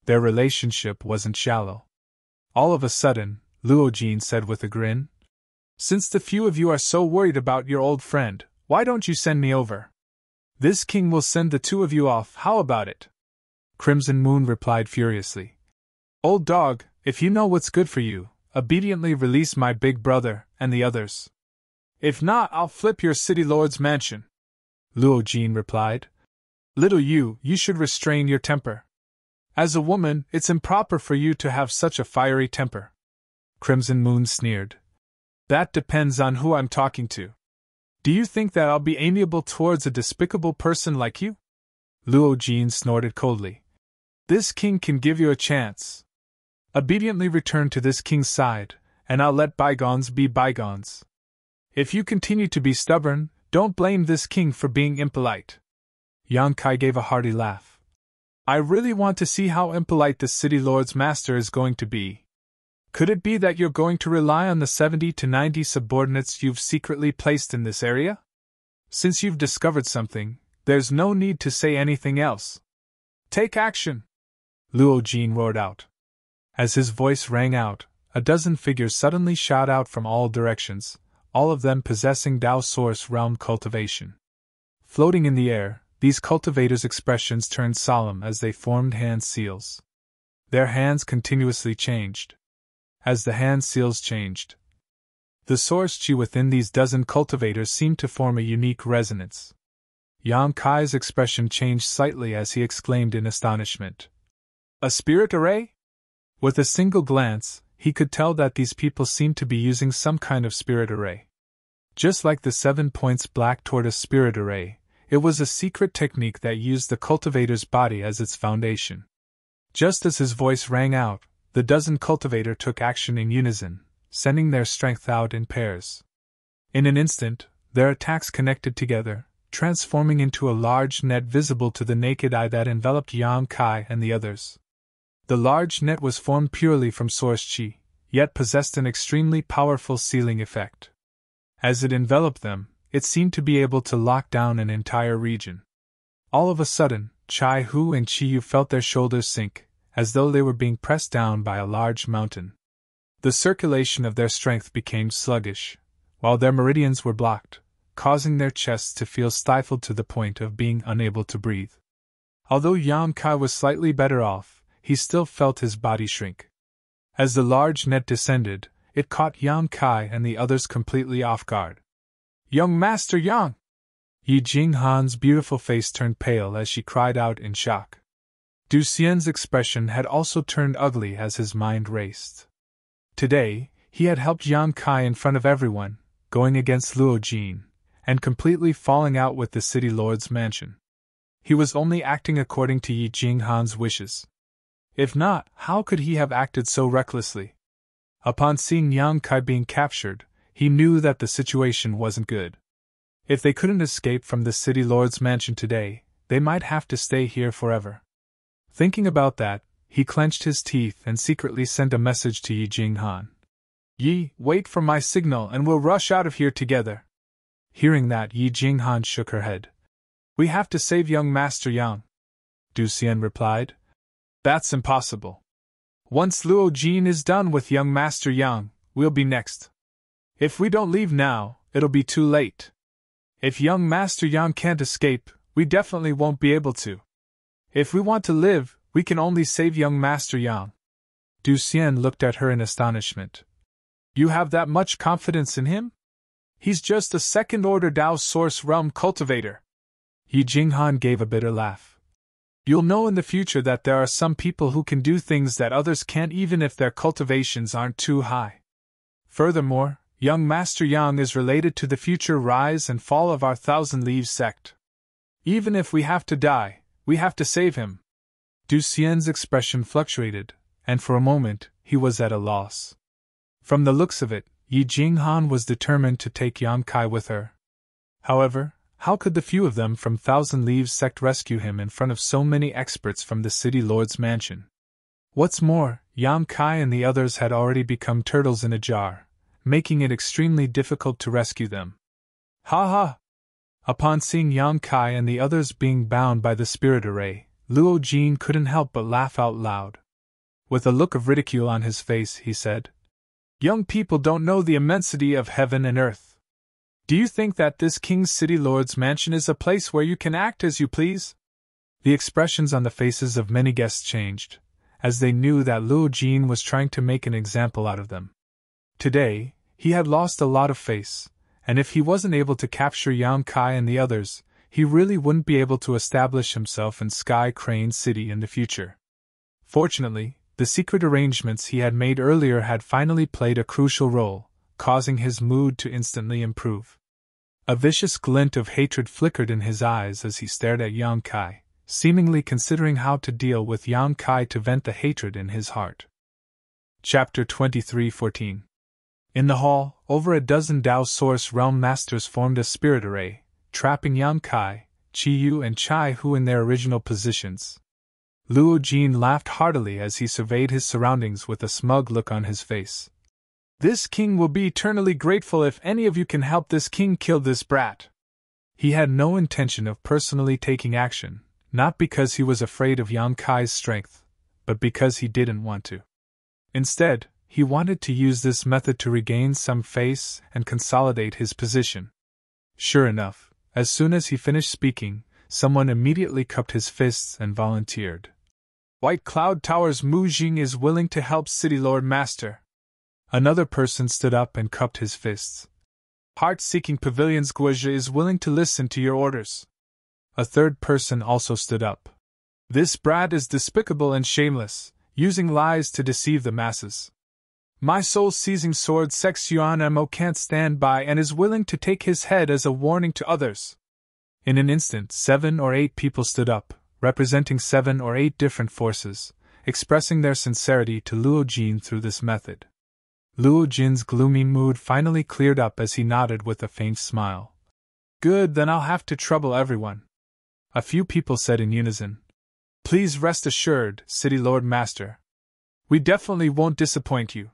Their relationship wasn't shallow. All of a sudden, Luo Jin said with a grin, Since the few of you are so worried about your old friend, why don't you send me over? This king will send the two of you off, how about it? Crimson Moon replied furiously. Old dog, if you know what's good for you, obediently release my big brother and the others. If not, I'll flip your city lord's mansion. Luo Jin replied. Little you should restrain your temper. As a woman, it's improper for you to have such a fiery temper. Crimson Moon sneered. That depends on who I'm talking to. Do you think that I'll be amiable towards a despicable person like you? Luo Jin snorted coldly. This king can give you a chance. Obediently return to this king's side, and I'll let bygones be bygones. If you continue to be stubborn, don't blame this king for being impolite. Yang Kai gave a hearty laugh. I really want to see how impolite this city lord's master is going to be. Could it be that you're going to rely on the 70 to 90 subordinates you've secretly placed in this area? Since you've discovered something, there's no need to say anything else. Take action! Luo Jin roared out. As his voice rang out, a dozen figures suddenly shot out from all directions, all of them possessing Dao Source realm cultivation. Floating in the air, these cultivators' expressions turned solemn as they formed hand seals. Their hands continuously changed. As the hand seals changed, the source chi within these dozen cultivators seemed to form a unique resonance. Yang Kai's expression changed slightly as he exclaimed in astonishment. A spirit array? With a single glance, he could tell that these people seemed to be using some kind of spirit array. Just like the 7 points black tortoise spirit array, it was a secret technique that used the cultivator's body as its foundation. Just as his voice rang out, the dozen cultivator took action in unison, sending their strength out in pairs. In an instant, their attacks connected together, transforming into a large net visible to the naked eye that enveloped Yang Kai and the others. The large net was formed purely from source chi, yet possessed an extremely powerful sealing effect. As it enveloped them, it seemed to be able to lock down an entire region. All of a sudden, Chai Hu and Chi Yu felt their shoulders sink, as though they were being pressed down by a large mountain. The circulation of their strength became sluggish, while their meridians were blocked, causing their chests to feel stifled to the point of being unable to breathe. Although Yang Kai was slightly better off, he still felt his body shrink. As the large net descended, it caught Yang Kai and the others completely off guard. Young Master Yang! Yi Jinghan's beautiful face turned pale as she cried out in shock. Du Xian's expression had also turned ugly as his mind raced. Today, he had helped Yang Kai in front of everyone, going against Luo Jin, and completely falling out with the city lord's mansion. He was only acting according to Yi Jinghan's wishes. If not, how could he have acted so recklessly? Upon seeing Yang Kai being captured, he knew that the situation wasn't good. If they couldn't escape from the city lord's mansion today, they might have to stay here forever. Thinking about that, he clenched his teeth and secretly sent a message to Yi Jinghan. Yi, wait for my signal and we'll rush out of here together. Hearing that, Yi Jinghan shook her head. We have to save young Master Yang, Du Xian replied. That's impossible. Once Luo Jin is done with young Master Yang, we'll be next. If we don't leave now, it'll be too late. If young Master Yang can't escape, we definitely won't be able to. If we want to live, we can only save young Master Yang. Du Xian looked at her in astonishment. You have that much confidence in him? He's just a second-order Dao Source Realm cultivator. Yi Jinghan gave a bitter laugh. You'll know in the future that there are some people who can do things that others can't even if their cultivations aren't too high. Furthermore, young Master Yang is related to the future rise and fall of our Thousand Leaves sect. Even if we have to die, we have to save him. Du Xian's expression fluctuated, and for a moment, he was at a loss. From the looks of it, Yi Jinghan was determined to take Yang Kai with her. However, how could the few of them from Thousand Leaves sect rescue him in front of so many experts from the city lord's mansion? What's more, Yang Kai and the others had already become turtles in a jar, making it extremely difficult to rescue them. Ha ha! Upon seeing Yang Kai and the others being bound by the spirit array, Luo Jin couldn't help but laugh out loud. With a look of ridicule on his face, he said, Young people don't know the immensity of heaven and earth. Do you think that this King's City Lord's mansion is a place where you can act as you please? The expressions on the faces of many guests changed, as they knew that Luo Jin was trying to make an example out of them. Today, he had lost a lot of face, and if he wasn't able to capture Yang Kai and the others, he really wouldn't be able to establish himself in Sky Crane City in the future. Fortunately, the secret arrangements he had made earlier had finally played a crucial role, causing his mood to instantly improve. A vicious glint of hatred flickered in his eyes as he stared at Yang Kai, seemingly considering how to deal with Yang Kai to vent the hatred in his heart. Chapter 23:14. In the hall, over a dozen Dao Source Realm Masters formed a spirit array, trapping Yang Kai, Chi Yu and Chai Hu in their original positions. Luo Jin laughed heartily as he surveyed his surroundings with a smug look on his face. This king will be eternally grateful if any of you can help this king kill this brat. He had no intention of personally taking action, not because he was afraid of Yang Kai's strength, but because he didn't want to. Instead, he wanted to use this method to regain some face and consolidate his position. Sure enough, as soon as he finished speaking, someone immediately cupped his fists and volunteered. White Cloud Tower's Mu Jing is willing to help City Lord Master. Another person stood up and cupped his fists. Heart-Seeking Pavilion's Guizha is willing to listen to your orders. A third person also stood up. This brat is despicable and shameless, using lies to deceive the masses. My soul-seizing sword Sex Yuan Mo can't stand by and is willing to take his head as a warning to others. In an instant, 7 or 8 people stood up, representing 7 or 8 different forces, expressing their sincerity to Luo Jin through this method. Luo Jin's gloomy mood finally cleared up as he nodded with a faint smile. Good, then I'll have to trouble everyone. A few people said in unison. Please rest assured, City Lord Master. We definitely won't disappoint you.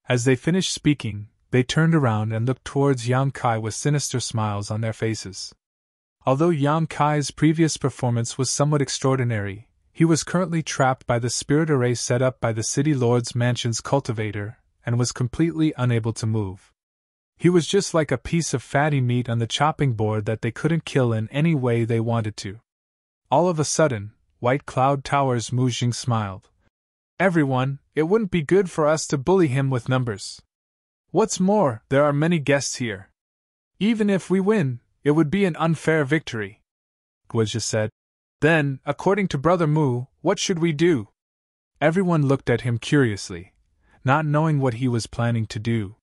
As they finished speaking, they turned around and looked towards Yang Kai with sinister smiles on their faces. Although Yang Kai's previous performance was somewhat extraordinary, he was currently trapped by the spirit array set up by the City Lord's Mansion's cultivator, and was completely unable to move. He was just like a piece of fatty meat on the chopping board that they couldn't kill in any way they wanted to. All of a sudden, White Cloud Tower's Mu Jing smiled. Everyone, it wouldn't be good for us to bully him with numbers. What's more, there are many guests here. Even if we win, it would be an unfair victory. Guizha said. Then, according to Brother Mu, what should we do? Everyone looked at him curiously, not knowing what he was planning to do.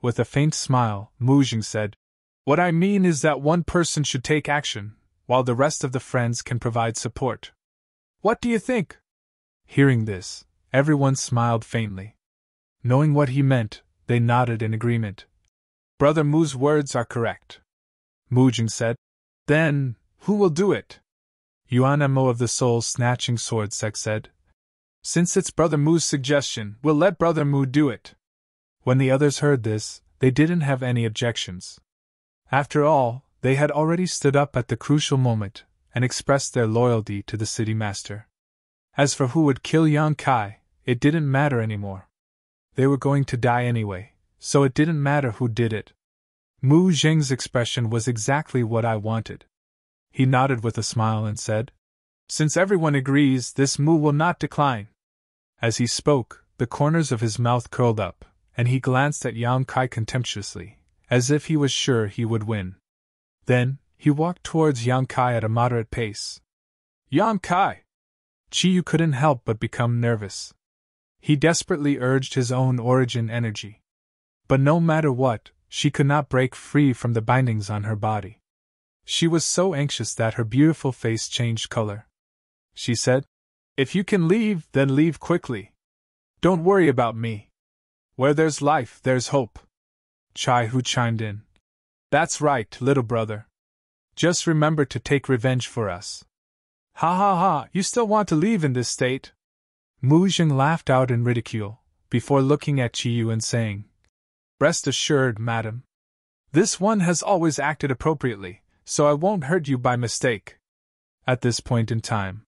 With a faint smile, Mu Jing said, What I mean is that one person should take action, while the rest of the friends can provide support. What do you think? Hearing this, everyone smiled faintly. Knowing what he meant, they nodded in agreement. Brother Mu's words are correct. Mu Jing said. Then, who will do it? Yuan Mo of the Soul-Snatching Sword Sect said. Since it's Brother Mu's suggestion, we'll let Brother Mu do it. When the others heard this, they didn't have any objections. After all, they had already stood up at the crucial moment and expressed their loyalty to the city master. As for who would kill Yang Kai, it didn't matter anymore. They were going to die anyway, so it didn't matter who did it. Mu Zheng's expression was exactly what I wanted. He nodded with a smile and said, "Since everyone agrees, this Mu will not decline." As he spoke, the corners of his mouth curled up, and he glanced at Yang Kai contemptuously, as if he was sure he would win. Then, he walked towards Yang Kai at a moderate pace. "Yang Kai!" Chiyu couldn't help but become nervous. He desperately urged his own origin energy. But no matter what, she could not break free from the bindings on her body. She was so anxious that her beautiful face changed color. She said, "If you can leave, then leave quickly. Don't worry about me. Where there's life, there's hope." Chai-Hu chimed in. "That's right, little brother. Just remember to take revenge for us." "Ha ha ha, you still want to leave in this state?" Mu Zheng laughed out in ridicule, before looking at Chiyu and saying, "Rest assured, madam. This one has always acted appropriately, so I won't hurt you by mistake." At this point in time,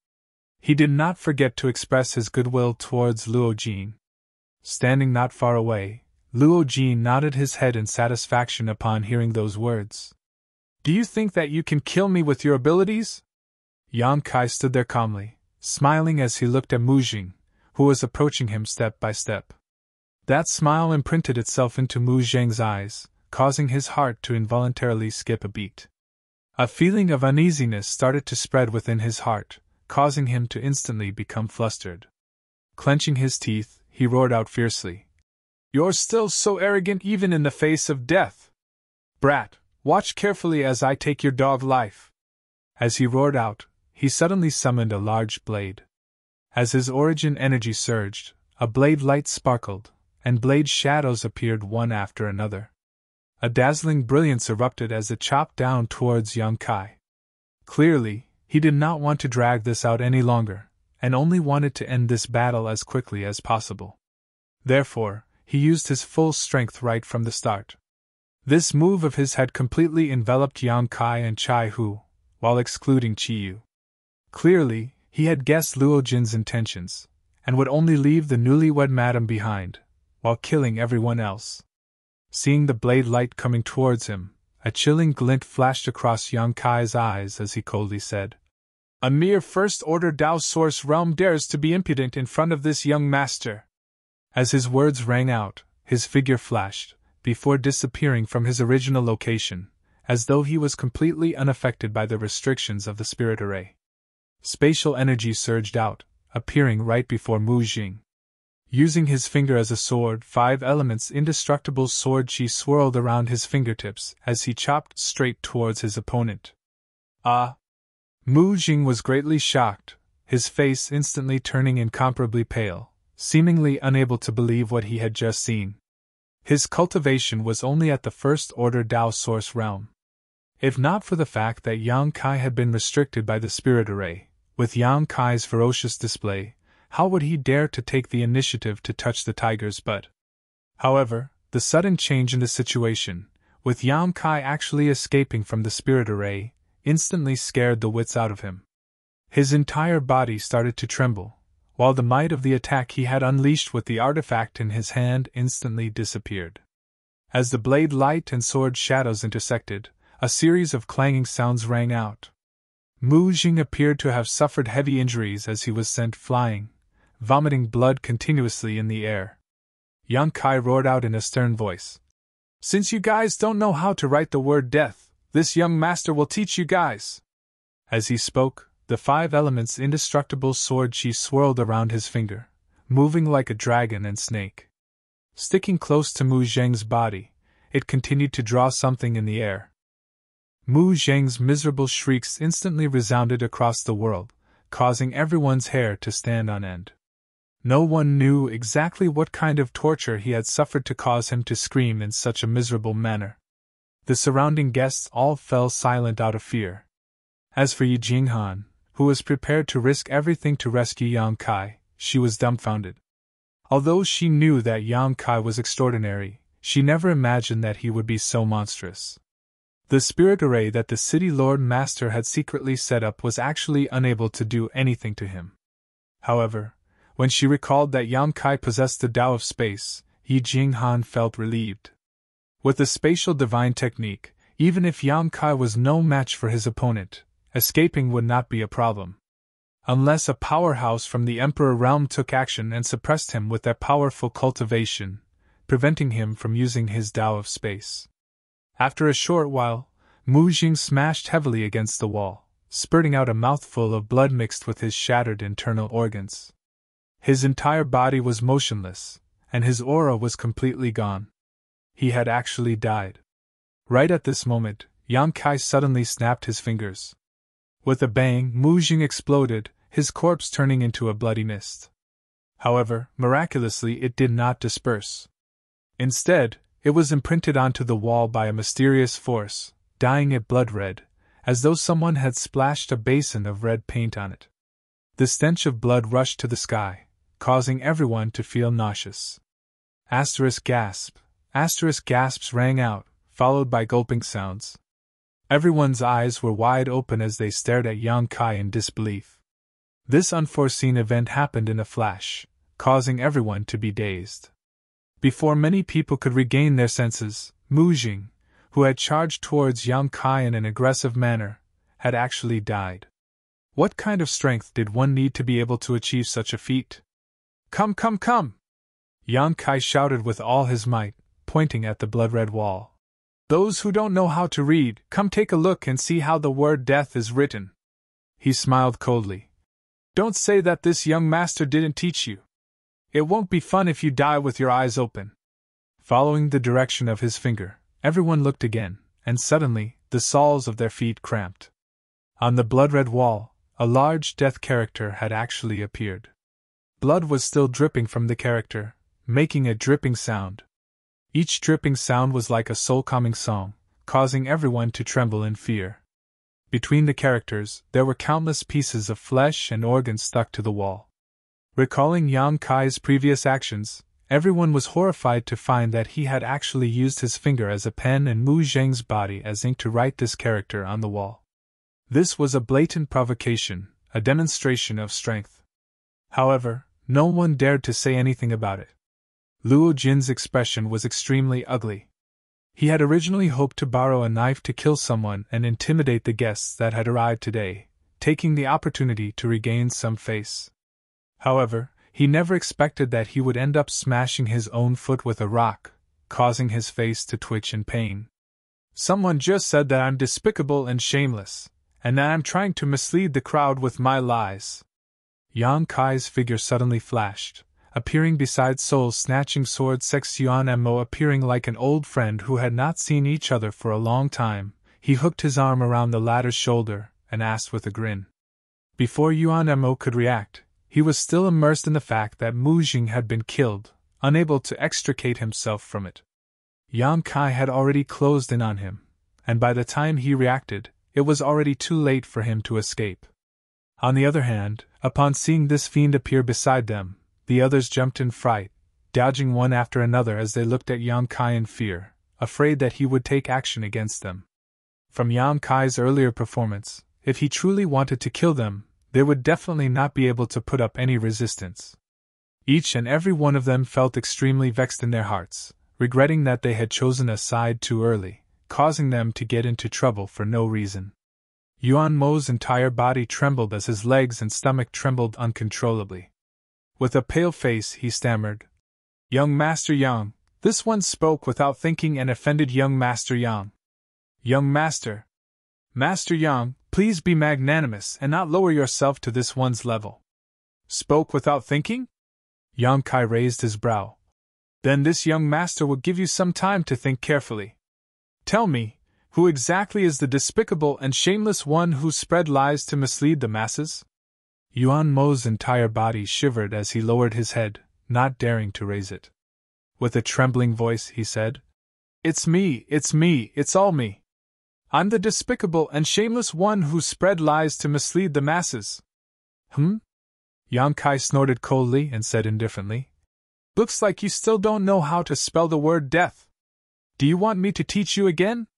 he did not forget to express his goodwill towards Luo Jin. Standing not far away, Luo Jin nodded his head in satisfaction upon hearing those words. "Do you think that you can kill me with your abilities?" Yang Kai stood there calmly, smiling as he looked at Mu Zheng, who was approaching him step by step. That smile imprinted itself into Mu Zheng's eyes, causing his heart to involuntarily skip a beat. A feeling of uneasiness started to spread within his heart, causing him to instantly become flustered. Clenching his teeth, he roared out fiercely, "You're still so arrogant even in the face of death! Brat, watch carefully as I take your dog life!" As he roared out, he suddenly summoned a large blade. As his origin energy surged, a blade light sparkled, and blade shadows appeared one after another. A dazzling brilliance erupted as it chopped down towards Yang Kai. Clearly, he did not want to drag this out any longer, and only wanted to end this battle as quickly as possible. Therefore, he used his full strength right from the start. This move of his had completely enveloped Yang Kai and Chai-Hu, while excluding Chiyu. Clearly, he had guessed Luo Jin's intentions, and would only leave the newlywed madam behind, while killing everyone else. Seeing the blade light coming towards him, a chilling glint flashed across Yang Kai's eyes as he coldly said, "A mere first-order Dao Source realm dares to be impudent in front of this young master." As his words rang out, his figure flashed, before disappearing from his original location, as though he was completely unaffected by the restrictions of the spirit array. Spatial energy surged out, appearing right before Mu Zheng. Using his finger as a sword, 5 elements indestructible sword chi swirled around his fingertips as he chopped straight towards his opponent. "Ah!" Mu Zheng was greatly shocked, his face instantly turning incomparably pale, seemingly unable to believe what he had just seen. His cultivation was only at the first-order Dao Source realm. If not for the fact that Yang Kai had been restricted by the spirit array, with Yang Kai's ferocious display, how would he dare to take the initiative to touch the tiger's butt? However, the sudden change in the situation, with Yang Kai actually escaping from the spirit array, instantly scared the wits out of him. His entire body started to tremble, while the might of the attack he had unleashed with the artifact in his hand instantly disappeared. As the blade light and sword shadows intersected, a series of clanging sounds rang out. Mu Zheng appeared to have suffered heavy injuries as he was sent flying, vomiting blood continuously in the air. Yang Kai roared out in a stern voice, "Since you guys don't know how to write the word death, this young master will teach you guys." As he spoke, the 5 elements indestructible sword chi swirled around his finger, moving like a dragon and snake. Sticking close to Mu Zheng's body, it continued to draw something in the air. Mu Zheng's miserable shrieks instantly resounded across the world, causing everyone's hair to stand on end. No one knew exactly what kind of torture he had suffered to cause him to scream in such a miserable manner. The surrounding guests all fell silent out of fear. As for Yi Jinghan, who was prepared to risk everything to rescue Yang Kai, she was dumbfounded. Although she knew that Yang Kai was extraordinary, she never imagined that he would be so monstrous. The spirit array that the city Lord Master had secretly set up was actually unable to do anything to him. However, when she recalled that Yang Kai possessed the Tao of space, Yi Jinghan felt relieved. With the spatial divine technique, even if Yang Kai was no match for his opponent, escaping would not be a problem. Unless a powerhouse from the Emperor realm took action and suppressed him with their powerful cultivation, preventing him from using his Tao of space. After a short while, Mu Jing smashed heavily against the wall, spurting out a mouthful of blood mixed with his shattered internal organs. His entire body was motionless, and his aura was completely gone. He had actually died. Right at this moment, Yang Kai suddenly snapped his fingers. With a bang, Mu Jing exploded, his corpse turning into a bloody mist. However, miraculously it did not disperse. Instead, it was imprinted onto the wall by a mysterious force, dyeing it blood red, as though someone had splashed a basin of red paint on it. The stench of blood rushed to the sky, causing everyone to feel nauseous. Asterisk gasp. Asterisk gasps rang out, followed by gulping sounds. Everyone's eyes were wide open as they stared at Yang Kai in disbelief. This unforeseen event happened in a flash, causing everyone to be dazed. Before many people could regain their senses, Mu Jing, who had charged towards Yang Kai in an aggressive manner, had actually died. What kind of strength did one need to be able to achieve such a feat? Come, come, come! Yang Kai shouted with all his might, pointing at the blood-red wall. Those who don't know how to read, come take a look and see how the word death is written. He smiled coldly. Don't say that this young master didn't teach you. It won't be fun if you die with your eyes open. Following the direction of his finger, everyone looked again, and suddenly, the soles of their feet cramped. On the blood-red wall, a large death character had actually appeared. Blood was still dripping from the character, making a dripping sound. Each dripping sound was like a soul-calming song, causing everyone to tremble in fear. Between the characters, there were countless pieces of flesh and organs stuck to the wall. Recalling Yang Kai's previous actions, everyone was horrified to find that he had actually used his finger as a pen and Mu Zheng's body as ink to write this character on the wall. This was a blatant provocation, a demonstration of strength. However, no one dared to say anything about it. Luo Jin's expression was extremely ugly. He had originally hoped to borrow a knife to kill someone and intimidate the guests that had arrived today, taking the opportunity to regain some face. However, he never expected that he would end up smashing his own foot with a rock, causing his face to twitch in pain. Someone just said that I'm despicable and shameless, and that I'm trying to mislead the crowd with my lies. Yang Kai's figure suddenly flashed, appearing beside Soul's snatching sword Sex Yuan Mo. Appearing like an old friend who had not seen each other for a long time, he hooked his arm around the latter's shoulder and asked with a grin. Before Yuan Mo could react, he was still immersed in the fact that Mu Jing had been killed, unable to extricate himself from it. Yang Kai had already closed in on him, and by the time he reacted, it was already too late for him to escape. On the other hand, upon seeing this fiend appear beside them, the others jumped in fright, dodging one after another as they looked at Yang Kai in fear, afraid that he would take action against them. From Yang Kai's earlier performance, if he truly wanted to kill them, they would definitely not be able to put up any resistance. Each and every one of them felt extremely vexed in their hearts, regretting that they had chosen a side too early, causing them to get into trouble for no reason. Yuan Mo's entire body trembled as his legs and stomach trembled uncontrollably. With a pale face, he stammered, "Young Master Yang, this one spoke without thinking and offended young Master Yang. Young Master. Master Yang, please be magnanimous and not lower yourself to this one's level." Spoke without thinking? Yang Kai raised his brow. Then this young master will give you some time to think carefully. Tell me, who exactly is the despicable and shameless one who spread lies to mislead the masses? Yuan Mo's entire body shivered as he lowered his head, not daring to raise it. With a trembling voice, he said, it's me, it's all me. I'm the despicable and shameless one who spread lies to mislead the masses. Yang Kai snorted coldly and said indifferently, Looks like you still don't know how to spell the word death. Do you want me to teach you again?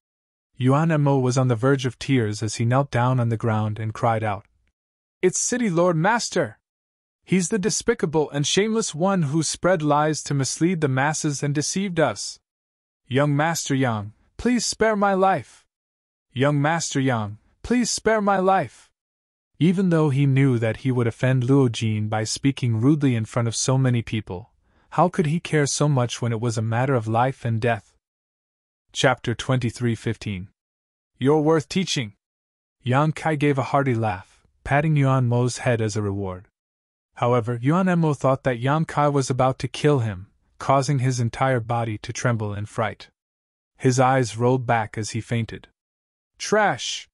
Yuan Mo was on the verge of tears as he knelt down on the ground and cried out. It's City Lord Master! He's the despicable and shameless one who spread lies to mislead the masses and deceived us. Young Master Yang, please spare my life! Young Master Yang, please spare my life! Even though he knew that he would offend Luo Jin by speaking rudely in front of so many people, how could he care so much when it was a matter of life and death? Chapter 23:15. You're worth teaching! Yang Kai gave a hearty laugh, patting Yuan Mo's head as a reward. However, Yuan Mo thought that Yang Kai was about to kill him, causing his entire body to tremble in fright. His eyes rolled back as he fainted. Trash!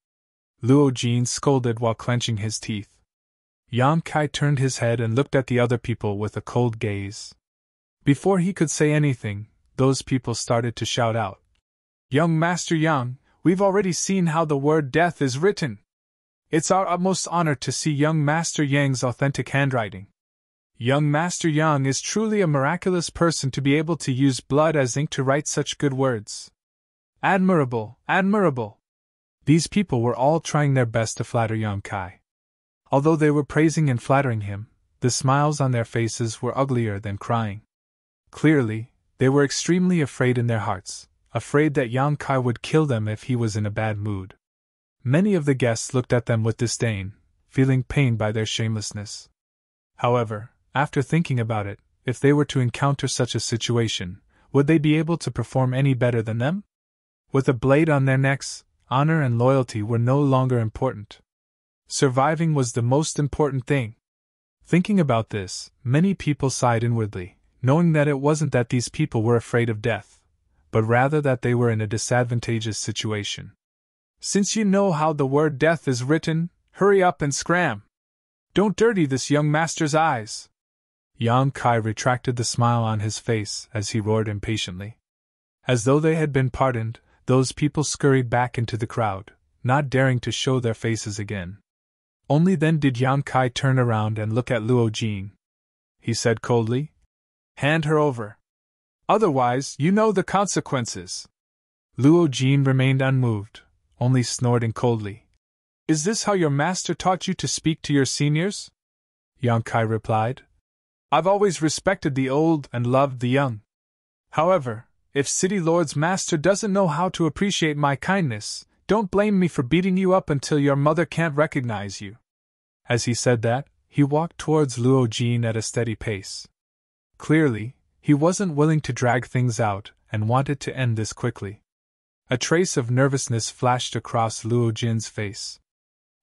Luo Jin scolded while clenching his teeth. Yang Kai turned his head and looked at the other people with a cold gaze. Before he could say anything, those people started to shout out. Young Master Yang, we've already seen how the word death is written. It's our utmost honor to see young Master Yang's authentic handwriting. Young Master Yang is truly a miraculous person to be able to use blood as ink to write such good words. Admirable, admirable! These people were all trying their best to flatter Yang Kai. Although they were praising and flattering him, the smiles on their faces were uglier than crying. Clearly, they were extremely afraid in their hearts, afraid that Yang Kai would kill them if he was in a bad mood. Many of the guests looked at them with disdain, feeling pained by their shamelessness. However, after thinking about it, if they were to encounter such a situation, would they be able to perform any better than them? With a blade on their necks, honor and loyalty were no longer important. Surviving was the most important thing. Thinking about this, many people sighed inwardly, knowing that it wasn't that these people were afraid of death, but rather that they were in a disadvantageous situation. Since you know how the word death is written, hurry up and scram! Don't dirty this young master's eyes! Yang Kai retracted the smile on his face as he roared impatiently. As though they had been pardoned, those people scurried back into the crowd, not daring to show their faces again. Only then did Yang Kai turn around and look at Luo Jin. He said coldly, "Hand her over. Otherwise, you know the consequences." Luo Jin remained unmoved, only snorting coldly. "Is this how your master taught you to speak to your seniors?" Yang Kai replied. "I've always respected the old and loved the young. However, if City Lord's master doesn't know how to appreciate my kindness, don't blame me for beating you up until your mother can't recognize you." As he said that, he walked towards Luo Jin at a steady pace. Clearly, he wasn't willing to drag things out and wanted to end this quickly. A trace of nervousness flashed across Luo Jin's face.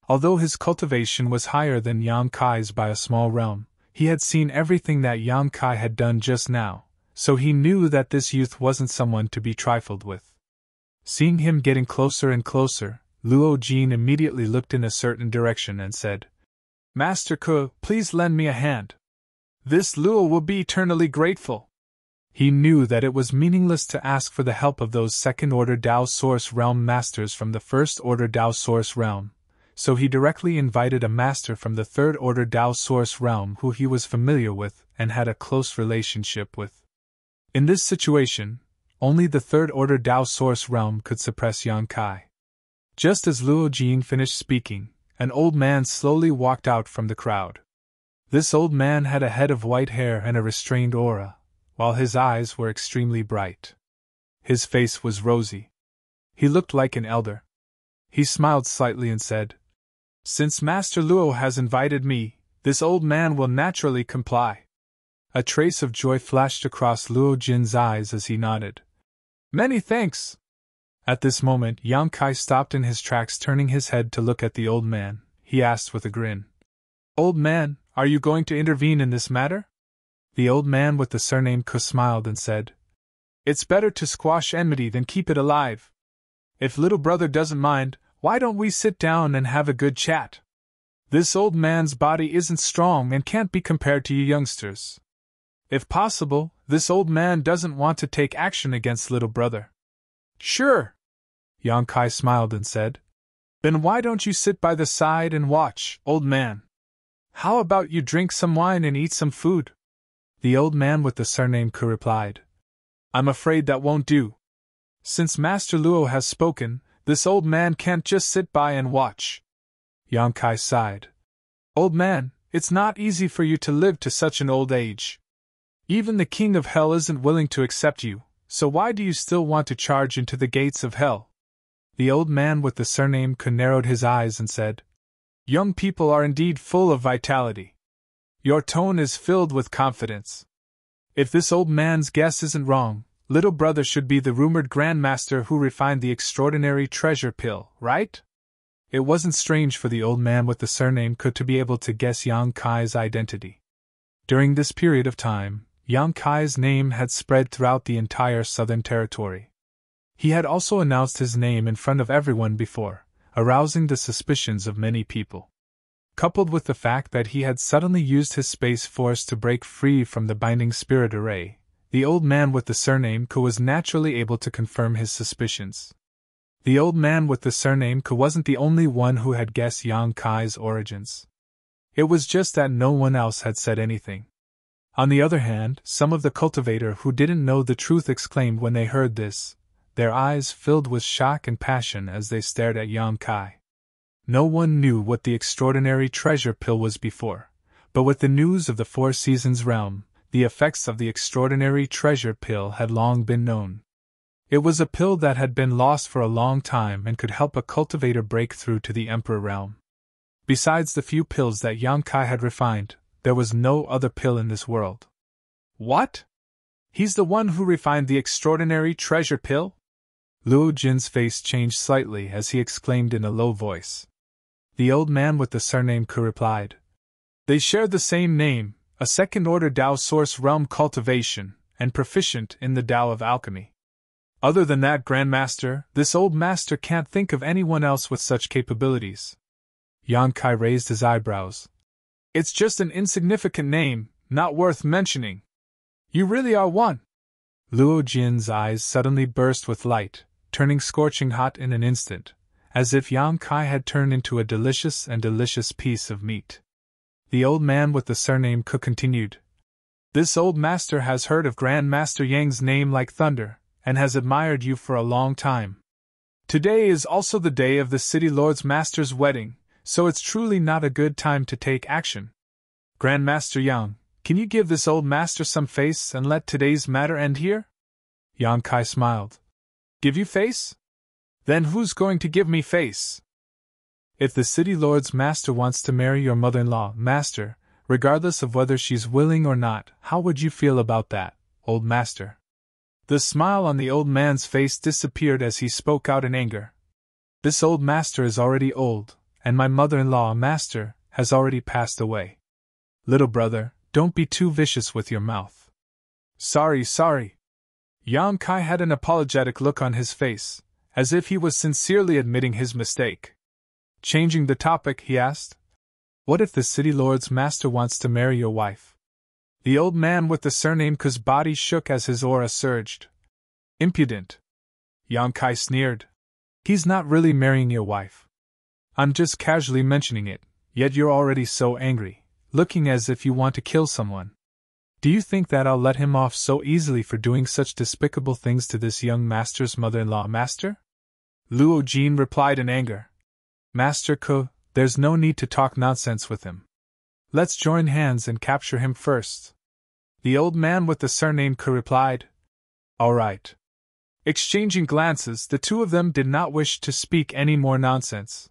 Although his cultivation was higher than Yang Kai's by a small realm, he had seen everything that Yang Kai had done just now, so he knew that this youth wasn't someone to be trifled with. Seeing him getting closer and closer, Luo Jin immediately looked in a certain direction and said, "Master Ke, please lend me a hand. This Luo will be eternally grateful." He knew that it was meaningless to ask for the help of those second-order Dao Source Realm masters from the first-order Dao Source Realm, so he directly invited a master from the third-order Dao Source Realm who he was familiar with and had a close relationship with. In this situation, only the third-order Dao Source Realm could suppress Yang Kai. Just as Luo Jin finished speaking, an old man slowly walked out from the crowd. This old man had a head of white hair and a restrained aura, while his eyes were extremely bright. His face was rosy. He looked like an elder. He smiled slightly and said, "Since Master Luo has invited me, this old man will naturally comply." A trace of joy flashed across Luo Jin's eyes as he nodded. "Many thanks." At this moment, Yang Kai stopped in his tracks, turning his head to look at the old man. He asked with a grin, "Old man, are you going to intervene in this matter?" The old man with the surname Ke smiled and said, "It's better to squash enmity than keep it alive. If little brother doesn't mind, why don't we sit down and have a good chat? This old man's body isn't strong and can't be compared to you youngsters. If possible, this old man doesn't want to take action against little brother." "Sure," Yang Kai smiled and said. "Then why don't you sit by the side and watch, old man? How about you drink some wine and eat some food?" The old man with the surname Ku replied. I'm afraid that won't do. Since Master Luo has spoken, this old man can't just sit by and watch. Yang Kai sighed. Old man, it's not easy for you to live to such an old age. Even the king of hell isn't willing to accept you, so why do you still want to charge into the gates of hell? The old man with the surname Ku narrowed his eyes and said, Young people are indeed full of vitality. Your tone is filled with confidence. If this old man's guess isn't wrong, little brother should be the rumored grandmaster who refined the extraordinary treasure pill, right? It wasn't strange for the old man with the surname Ku to be able to guess Yang Kai's identity. During this period of time, Yang Kai's name had spread throughout the entire southern territory. He had also announced his name in front of everyone before, arousing the suspicions of many people. Coupled with the fact that he had suddenly used his space force to break free from the binding spirit array, the old man with the surname Ku was naturally able to confirm his suspicions. The old man with the surname Ku wasn't the only one who had guessed Yang Kai's origins. It was just that no one else had said anything. On the other hand, some of the cultivator who didn't know the truth exclaimed when they heard this, their eyes filled with shock and passion as they stared at Yang Kai. No one knew what the extraordinary treasure pill was before, but with the news of the Four Seasons realm, the effects of the extraordinary treasure pill had long been known. It was a pill that had been lost for a long time and could help a cultivator break through to the Emperor realm. Besides the few pills that Yang Kai had refined, there was no other pill in this world. What? He's the one who refined the extraordinary treasure pill? Luo Jin's face changed slightly as he exclaimed in a low voice. The old man with the surname Ku replied. They share the same name, a second-order Tao source realm cultivation, and proficient in the Tao of alchemy. Other than that, Grandmaster, this old master can't think of anyone else with such capabilities. Yang Kai raised his eyebrows. It's just an insignificant name, not worth mentioning. You really are one. Luo Jin's eyes suddenly burst with light, turning scorching hot in an instant, as if Yang Kai had turned into a delicious piece of meat. The old man with the surname Ku continued. This old master has heard of Grandmaster Yang's name like thunder, and has admired you for a long time. Today is also the day of the City Lord's Master's wedding, so it's truly not a good time to take action. Grandmaster Yang, can you give this old master some face and let today's matter end here? Yang Kai smiled. Give you face? Then who's going to give me face? If the City Lord's Master wants to marry your mother-in-law, Master, regardless of whether she's willing or not, how would you feel about that, old master? The smile on the old man's face disappeared as he spoke out in anger. This old master is already old, and my mother-in-law, Master, has already passed away. Little brother, don't be too vicious with your mouth. Sorry. Yang Kai had an apologetic look on his face, as if he was sincerely admitting his mistake. Changing the topic, he asked, What if the City Lord's Master wants to marry your wife? The old man with the surname Ku's body shook as his aura surged. Impudent. Yang Kai sneered. He's not really marrying your wife. I'm just casually mentioning it, yet you're already so angry, looking as if you want to kill someone. Do you think that I'll let him off so easily for doing such despicable things to this young master's mother-in-law, Master? Luo Jin replied in anger. Master Ku, there's no need to talk nonsense with him. Let's join hands and capture him first. The old man with the surname Ku replied. All right. Exchanging glances, the two of them did not wish to speak any more nonsense.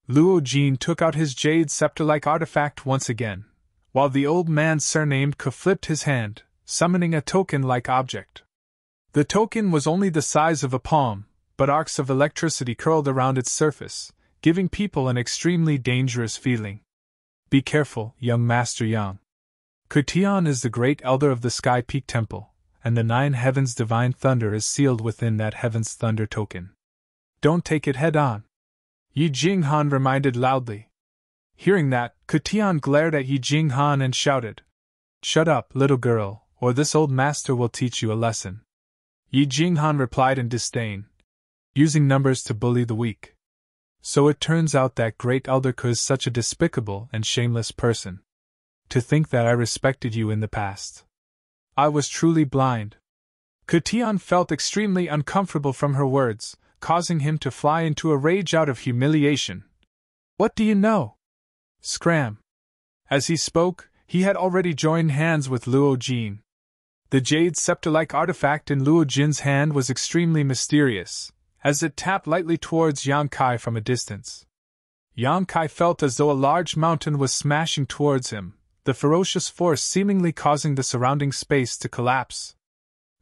Luo Jin took out his jade scepter-like artifact once again, while the old man surnamed Ku flipped his hand, summoning a token-like object. The token was only the size of a palm, but arcs of electricity curled around its surface, giving people an extremely dangerous feeling. Be careful, young Master Yang. Kutian is the great elder of the Sky Peak Temple, and the 9 heavens' divine thunder is sealed within that heaven's thunder token. Don't take it head-on. Yi Jinghan reminded loudly. Hearing that, Kutian glared at Yi Jinghan and shouted, Shut up, little girl, or this old master will teach you a lesson. Yi Jinghan replied in disdain, using numbers to bully the weak. So it turns out that great elder Ku is such a despicable and shameless person. To think that I respected you in the past. I was truly blind. Kutian felt extremely uncomfortable from her words, causing him to fly into a rage out of humiliation. What do you know? Scram. As he spoke, he had already joined hands with Luo Jin. The jade scepter-like artifact in Luo Jin's hand was extremely mysterious, as it tapped lightly towards Yang Kai from a distance. Yang Kai felt as though a large mountain was smashing towards him, the ferocious force seemingly causing the surrounding space to collapse.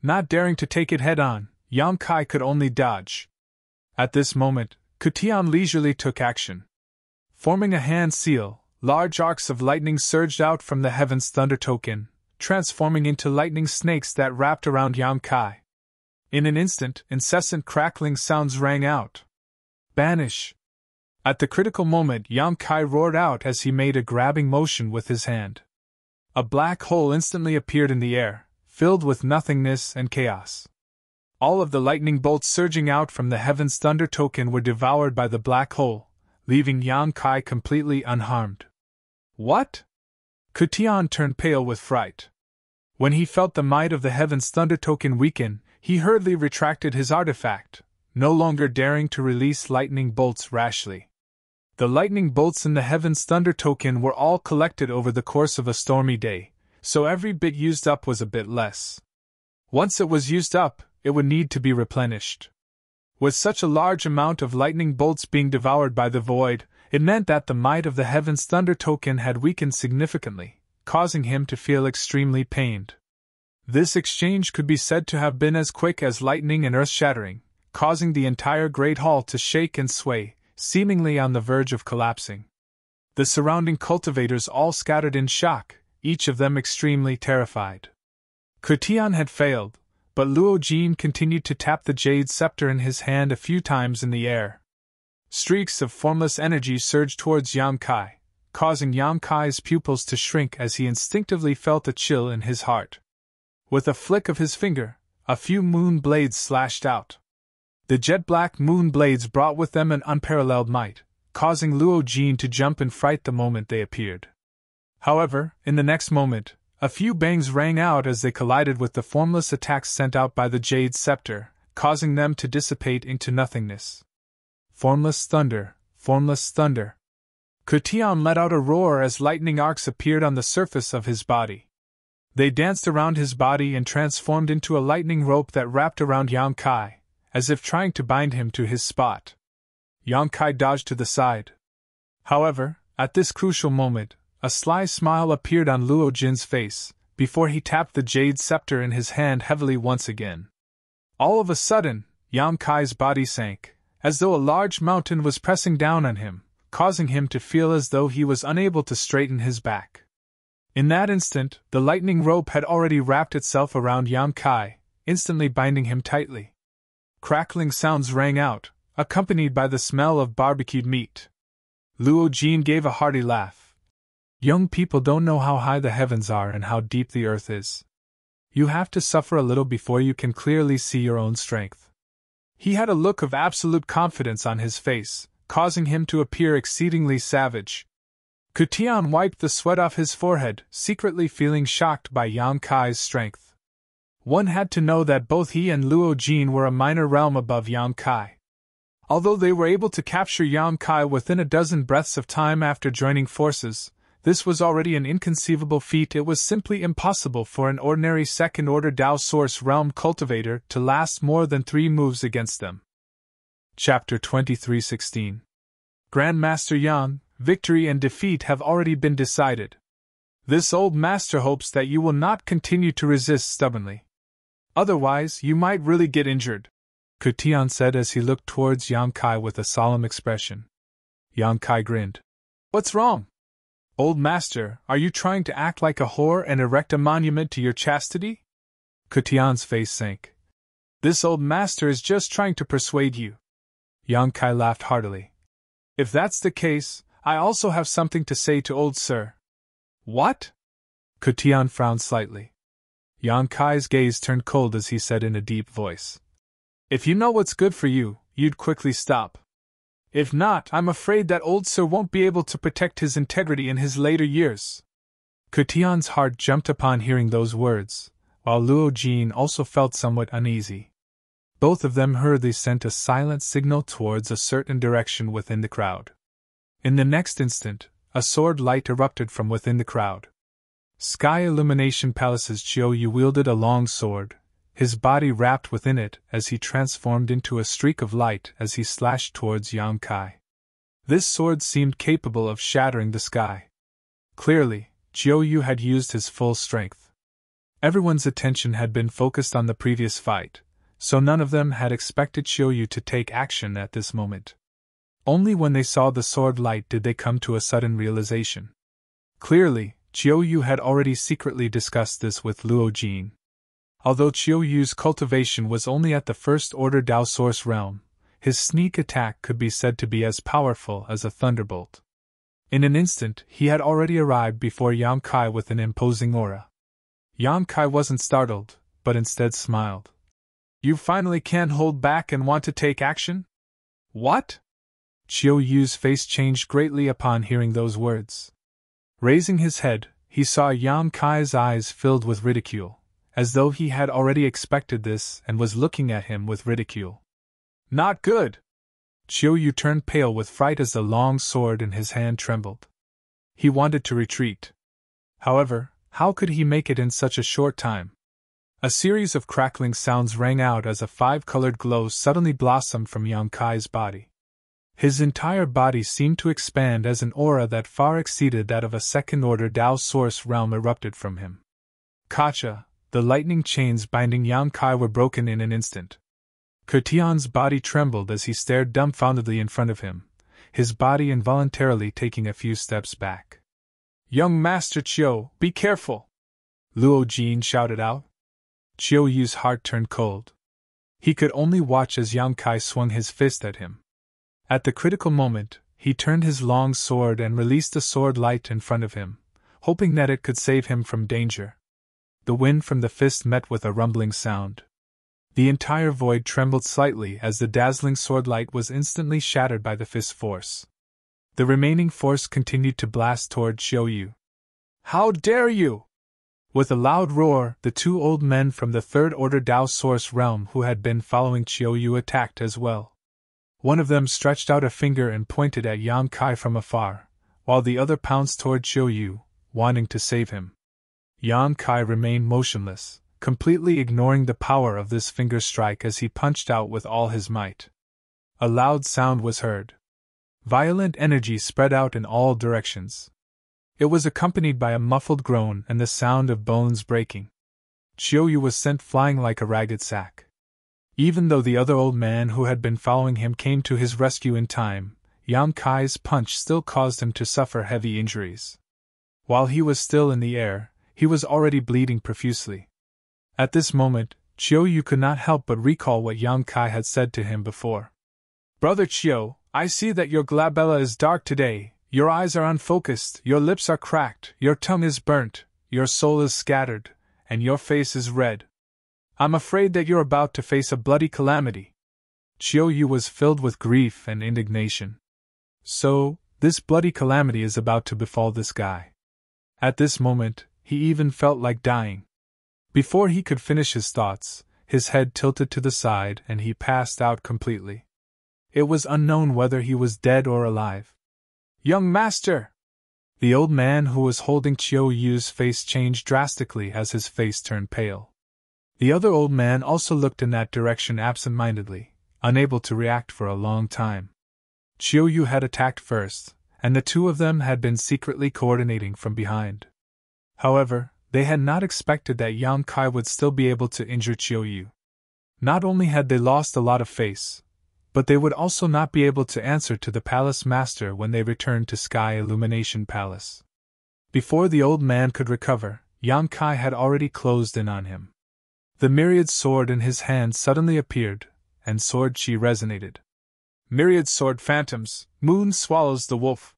Not daring to take it head-on, Yang Kai could only dodge. At this moment, Kutian leisurely took action. Forming a hand seal, large arcs of lightning surged out from the Heaven's Thunder token, transforming into lightning snakes that wrapped around Yang Kai. In an instant, incessant crackling sounds rang out. Banish! At the critical moment, Yang Kai roared out as he made a grabbing motion with his hand. A black hole instantly appeared in the air, filled with nothingness and chaos. All of the lightning bolts surging out from the Heaven's Thunder token were devoured by the black hole, leaving Yang Kai completely unharmed. What? Kutian turned pale with fright. When he felt the might of the Heaven's Thunder token weaken, he hurriedly retracted his artifact, no longer daring to release lightning bolts rashly. The lightning bolts in the Heaven's Thunder token were all collected over the course of a stormy day, so every bit used up was a bit less. Once it was used up, it would need to be replenished. With such a large amount of lightning bolts being devoured by the void, it meant that the might of the Heaven's Thunder token had weakened significantly, causing him to feel extremely pained. This exchange could be said to have been as quick as lightning and earth-shattering, causing the entire Great Hall to shake and sway, seemingly on the verge of collapsing. The surrounding cultivators all scattered in shock, each of them extremely terrified. Kutian had failed, but Luo Jin continued to tap the jade scepter in his hand a few times in the air. Streaks of formless energy surged towards Yang Kai, causing Yang Kai's pupils to shrink as he instinctively felt a chill in his heart. With a flick of his finger, a few moon blades slashed out. The jet-black moon blades brought with them an unparalleled might, causing Luo Jin to jump in fright the moment they appeared. However, in the next moment, a few bangs rang out as they collided with the formless attacks sent out by the jade scepter, causing them to dissipate into nothingness. Formless thunder, formless thunder. Kutian let out a roar as lightning arcs appeared on the surface of his body. They danced around his body and transformed into a lightning rope that wrapped around Yang Kai, as if trying to bind him to his spot. Yang Kai dodged to the side. However, at this crucial moment, a sly smile appeared on Luo Jin's face, before he tapped the jade scepter in his hand heavily once again. All of a sudden, Yang Kai's body sank, as though a large mountain was pressing down on him, causing him to feel as though he was unable to straighten his back. In that instant, the lightning rope had already wrapped itself around Yang Kai, instantly binding him tightly. Crackling sounds rang out, accompanied by the smell of barbecued meat. Luo Jin gave a hearty laugh. Young people don't know how high the heavens are and how deep the earth is. You have to suffer a little before you can clearly see your own strength. He had a look of absolute confidence on his face, causing him to appear exceedingly savage. Kutian wiped the sweat off his forehead, secretly feeling shocked by Yang Kai's strength. One had to know that both he and Luo Jin were a minor realm above Yang Kai. Although they were able to capture Yang Kai within a dozen breaths of time after joining forces, this was already an inconceivable feat. It was simply impossible for an ordinary second-order Dao Source Realm cultivator to last more than 3 moves against them. Chapter 23:16. Grandmaster Yang, victory and defeat have already been decided. This old master hopes that you will not continue to resist stubbornly. Otherwise, you might really get injured, Kutian said as he looked towards Yang Kai with a solemn expression. Yang Kai grinned. What's wrong? Old master, are you trying to act like a whore and erect a monument to your chastity? Kutian's face sank. This old master is just trying to persuade you. Yang Kai laughed heartily. If that's the case, I also have something to say to old sir. What? Kutian frowned slightly. Yang Kai's gaze turned cold as he said in a deep voice. If you know what's good for you, you'd quickly stop. If not, I'm afraid that old sir won't be able to protect his integrity in his later years. Kutian's heart jumped upon hearing those words, while Luo Jin also felt somewhat uneasy. Both of them hurriedly sent a silent signal towards a certain direction within the crowd. In the next instant, a sword light erupted from within the crowd. Sky Illumination Palace's Chiu Yu wielded a long sword, his body wrapped within it as he transformed into a streak of light as he slashed towards Yang Kai. This sword seemed capable of shattering the sky. Clearly, Chiu Yu had used his full strength. Everyone's attention had been focused on the previous fight, so none of them had expected Chiu Yu to take action at this moment. Only when they saw the sword light did they come to a sudden realization. Clearly, Chiu Yu had already secretly discussed this with Luo Jin. Although Chiu Yu's cultivation was only at the first order Dao Source realm, his sneak attack could be said to be as powerful as a thunderbolt. In an instant, he had already arrived before Yang Kai with an imposing aura. Yang Kai wasn't startled, but instead smiled. "You finally can't hold back and want to take action? What?" Chiu Yu's face changed greatly upon hearing those words. Raising his head, he saw Yang Kai's eyes filled with ridicule, as though he had already expected this and was looking at him with ridicule. "Not good!" Chiu Yu turned pale with fright as the long sword in his hand trembled. He wanted to retreat. However, how could he make it in such a short time? A series of crackling sounds rang out as a five-colored glow suddenly blossomed from Yang Kai's body. His entire body seemed to expand as an aura that far exceeded that of a second-order Dao Source realm erupted from him. Kacha, the lightning chains binding Yang Kai were broken in an instant. Kertian's body trembled as he stared dumbfoundedly in front of him, his body involuntarily taking a few steps back. "Young Master Chiu, be careful!" Luo Jin shouted out. Chiu Yu's heart turned cold. He could only watch as Yang Kai swung his fist at him. At the critical moment, he turned his long sword and released a sword light in front of him, hoping that it could save him from danger. The wind from the fist met with a rumbling sound. The entire void trembled slightly as the dazzling sword light was instantly shattered by the fist's force. The remaining force continued to blast toward Chiu Yu. "How dare you!" With a loud roar, the two old men from the third-order Dao Source realm who had been following Chiu Yu attacked as well. One of them stretched out a finger and pointed at Yang Kai from afar, while the other pounced toward Chiu Yu, wanting to save him. Yang Kai remained motionless, completely ignoring the power of this finger strike as he punched out with all his might. A loud sound was heard. Violent energy spread out in all directions. It was accompanied by a muffled groan and the sound of bones breaking. Chiu Yu was sent flying like a ragged sack. Even though the other old man who had been following him came to his rescue in time, Yang Kai's punch still caused him to suffer heavy injuries. While he was still in the air, he was already bleeding profusely. At this moment, Chiu Yu could not help but recall what Yang Kai had said to him before. "Brother Chiu, I see that your glabella is dark today, your eyes are unfocused, your lips are cracked, your tongue is burnt, your soul is scattered, and your face is red. I'm afraid that you're about to face a bloody calamity." Chiu Yu was filled with grief and indignation. So, this bloody calamity is about to befall this guy. At this moment, he even felt like dying. Before he could finish his thoughts, his head tilted to the side and he passed out completely. It was unknown whether he was dead or alive. "Young master!" The old man who was holding Chiu Yu's face changed drastically as his face turned pale. The other old man also looked in that direction absent-mindedly, unable to react for a long time. Chiu Yu had attacked first, and the two of them had been secretly coordinating from behind. However, they had not expected that Yang Kai would still be able to injure Chiu Yu. Not only had they lost a lot of face, but they would also not be able to answer to the palace master when they returned to Sky Illumination Palace. Before the old man could recover, Yang Kai had already closed in on him. The myriad sword in his hand suddenly appeared, and sword chi resonated. "Myriad sword phantoms, moon swallows the wolf."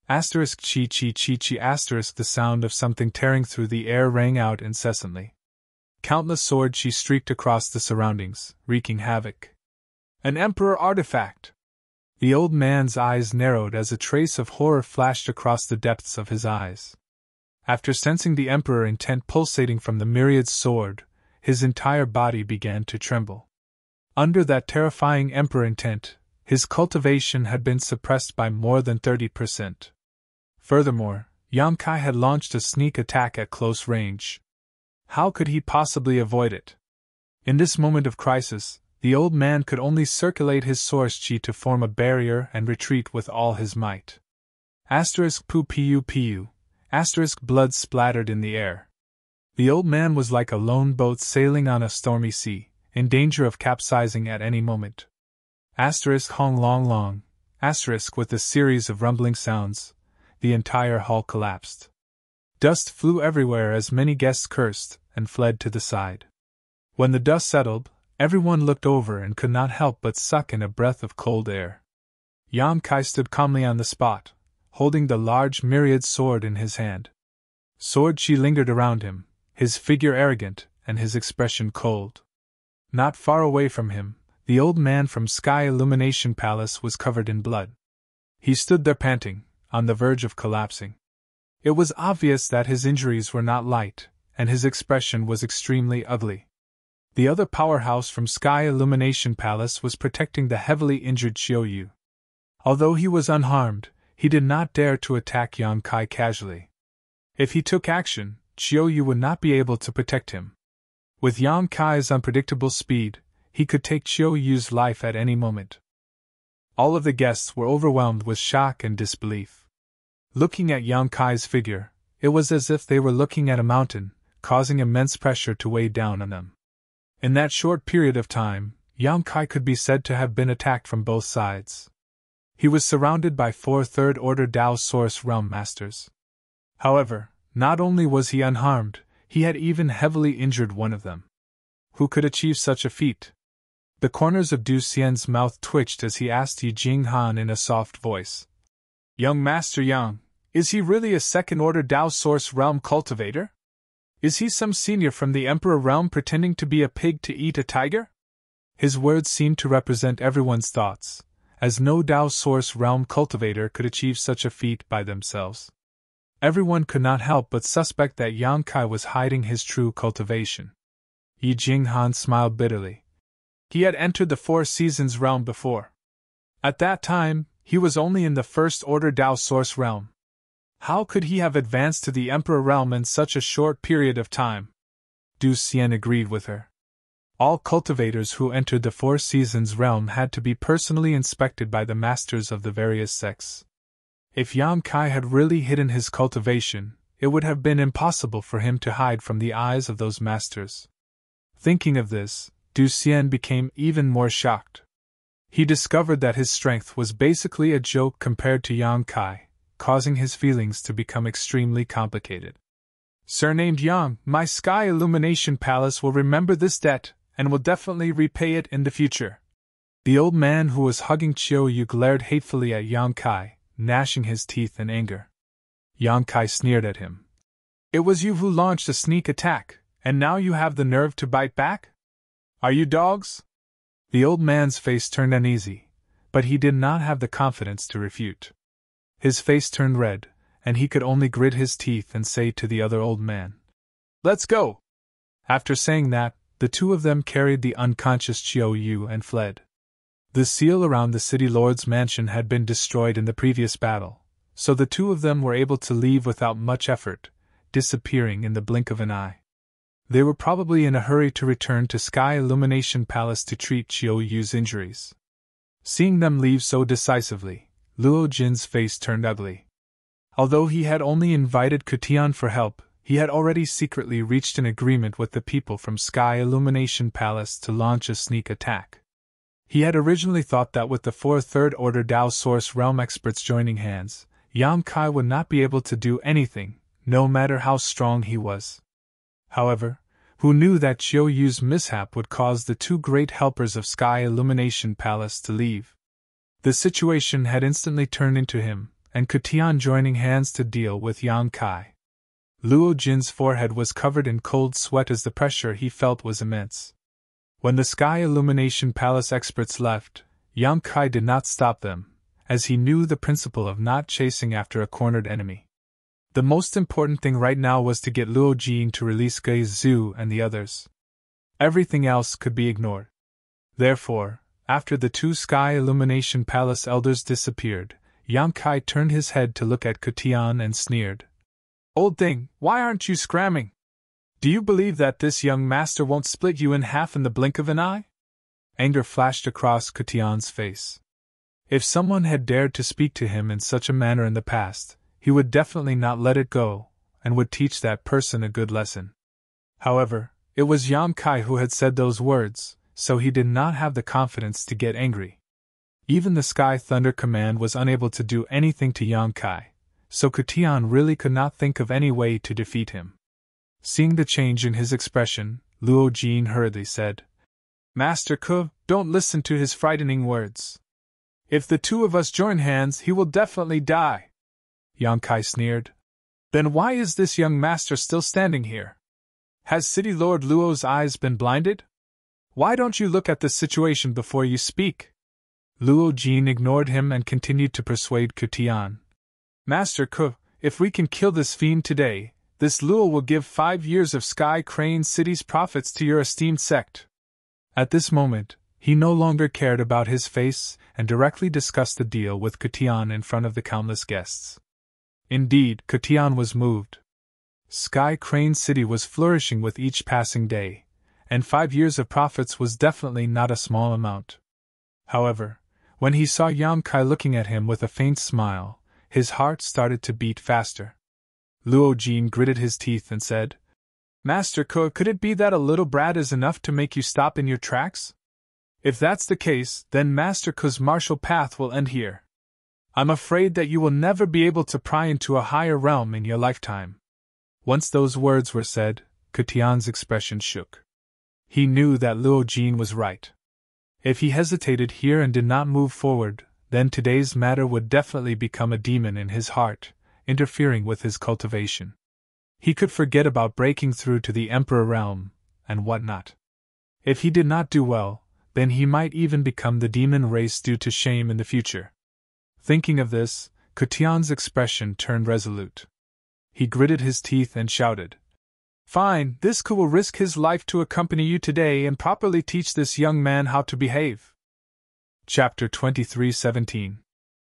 Asterisk chi chi chi chi asterisk the sound of something tearing through the air rang out incessantly. Countless sword chi streaked across the surroundings, wreaking havoc. "An emperor artifact!" The old man's eyes narrowed as a trace of horror flashed across the depths of his eyes. After sensing the Emperor intent pulsating from the myriad's sword, his entire body began to tremble. Under that terrifying Emperor intent, his cultivation had been suppressed by more than 30%. Furthermore, Yang Kai had launched a sneak attack at close range. How could he possibly avoid it? In this moment of crisis, the old man could only circulate his source chi to form a barrier and retreat with all his might. Pu pu pu. Blood splattered in the air. The old man was like a lone boat sailing on a stormy sea, in danger of capsizing at any moment. Hong long long. With a series of rumbling sounds, the entire hall collapsed. Dust flew everywhere as many guests cursed and fled to the side. When the dust settled, everyone looked over and could not help but suck in a breath of cold air. Yang Kai stood calmly on the spot, holding the large myriad sword in his hand. Sword chi lingered around him, his figure arrogant and his expression cold. Not far away from him, the old man from Sky Illumination Palace was covered in blood. He stood there panting, on the verge of collapsing. It was obvious that his injuries were not light, and his expression was extremely ugly. The other powerhouse from Sky Illumination Palace was protecting the heavily injured Xiaoyu. Although he was unharmed, he did not dare to attack Yang Kai casually. If he took action, Xiaoyu would not be able to protect him. With Yang Kai's unpredictable speed, he could take Xiaoyu's life at any moment. All of the guests were overwhelmed with shock and disbelief. Looking at Yang Kai's figure, it was as if they were looking at a mountain, causing immense pressure to weigh down on them. In that short period of time, Yang Kai could be said to have been attacked from both sides. He was surrounded by 4 third-order Dao Source Realm Masters. However, not only was he unharmed, he had even heavily injured one of them. Who could achieve such a feat? The corners of Du Xian's mouth twitched as he asked Yi Jinghan in a soft voice. Young Master Yang, is he really a second-order Dao Source Realm cultivator? Is he some senior from the Emperor Realm pretending to be a pig to eat a tiger? His words seemed to represent everyone's thoughts, as no Dao Source Realm cultivator could achieve such a feat by themselves. Everyone could not help but suspect that Yang Kai was hiding his true cultivation. Yi Jinghan smiled bitterly. He had entered the 4 Seasons realm before. At that time, he was only in the first-order Dao Source realm. How could he have advanced to the Emperor realm in such a short period of time? Du Xian agreed with her. All cultivators who entered the 4 Seasons realm had to be personally inspected by the masters of the various sects. If Yang Kai had really hidden his cultivation, it would have been impossible for him to hide from the eyes of those masters. Thinking of this, Du Xian became even more shocked. He discovered that his strength was basically a joke compared to Yang Kai, causing his feelings to become extremely complicated. Surnamed Yang, my Sky Illumination Palace will remember this debt, and will definitely repay it in the future. The old man who was hugging Xiaoyu glared hatefully at Yang Kai, gnashing his teeth in anger. Yang Kai sneered at him. It was you who launched a sneak attack, and now you have the nerve to bite back? Are you dogs? The old man's face turned uneasy, but he did not have the confidence to refute. His face turned red, and he could only grit his teeth and say to the other old man, "Let's go!" After saying that, the two of them carried the unconscious Xiaoyu and fled. The seal around the city lord's mansion had been destroyed in the previous battle, so the two of them were able to leave without much effort, disappearing in the blink of an eye. They were probably in a hurry to return to Sky Illumination Palace to treat Xiaoyu's injuries. Seeing them leave so decisively, Luo Jin's face turned ugly. Although he had only invited Kutian for help, he had already secretly reached an agreement with the people from Sky Illumination Palace to launch a sneak attack. He had originally thought that with the 4 third-order Dao Source Realm experts joining hands, Yang Kai would not be able to do anything, no matter how strong he was. However, who knew that Xiaoyu's mishap would cause the 2 great helpers of Sky Illumination Palace to leave? The situation had instantly turned into him, and Kutian joining hands to deal with Yang Kai. Luo Jin's forehead was covered in cold sweat as the pressure he felt was immense. When the Sky Illumination Palace experts left, Yang Kai did not stop them, as he knew the principle of not chasing after a cornered enemy. The most important thing right now was to get Luo Jin to release Gei Zhu and the others. Everything else could be ignored. Therefore, after the two Sky Illumination Palace elders disappeared, Yang Kai turned his head to look at Kutian and sneered. Old thing, why aren't you scramming? Do you believe that this young master won't split you in half in the blink of an eye? Anger flashed across Kutian's face. If someone had dared to speak to him in such a manner in the past, he would definitely not let it go, and would teach that person a good lesson. However, it was Yang Kai who had said those words, so he did not have the confidence to get angry. Even the Sky Thunder Command was unable to do anything to Yang Kai, so Kutian really could not think of any way to defeat him. Seeing the change in his expression, Luo Jin hurriedly said, Master Ke, don't listen to his frightening words. If the two of us join hands, he will definitely die. Yang Kai sneered. Then why is this young master still standing here? Has City Lord Luo's eyes been blinded? Why don't you look at the situation before you speak? Luo Jin ignored him and continued to persuade Kutian. Master Ke, if we can kill this fiend today, this Luo will give 5 years of Sky Crane City's profits to your esteemed sect. At this moment, he no longer cared about his face and directly discussed the deal with Kutian in front of the countless guests. Indeed, Kutian was moved. Sky Crane City was flourishing with each passing day, and 5 years of profits was definitely not a small amount. However, when he saw Yang Kai looking at him with a faint smile, his heart started to beat faster. Luo Jin gritted his teeth and said, Master Ke, could it be that a little brat is enough to make you stop in your tracks? If that's the case, then Master Ke's martial path will end here. I'm afraid that you will never be able to pry into a higher realm in your lifetime. Once those words were said, Kutian's expression shook. He knew that Luo Jin was right. If he hesitated here and did not move forward, then today's matter would definitely become a demon in his heart, interfering with his cultivation. He could forget about breaking through to the Emperor realm, and whatnot. If he did not do well, then he might even become the demon race due to shame in the future. Thinking of this, Kutian's expression turned resolute. He gritted his teeth and shouted, Fine, this Ke will risk his life to accompany you today and properly teach this young man how to behave. Chapter 23:17.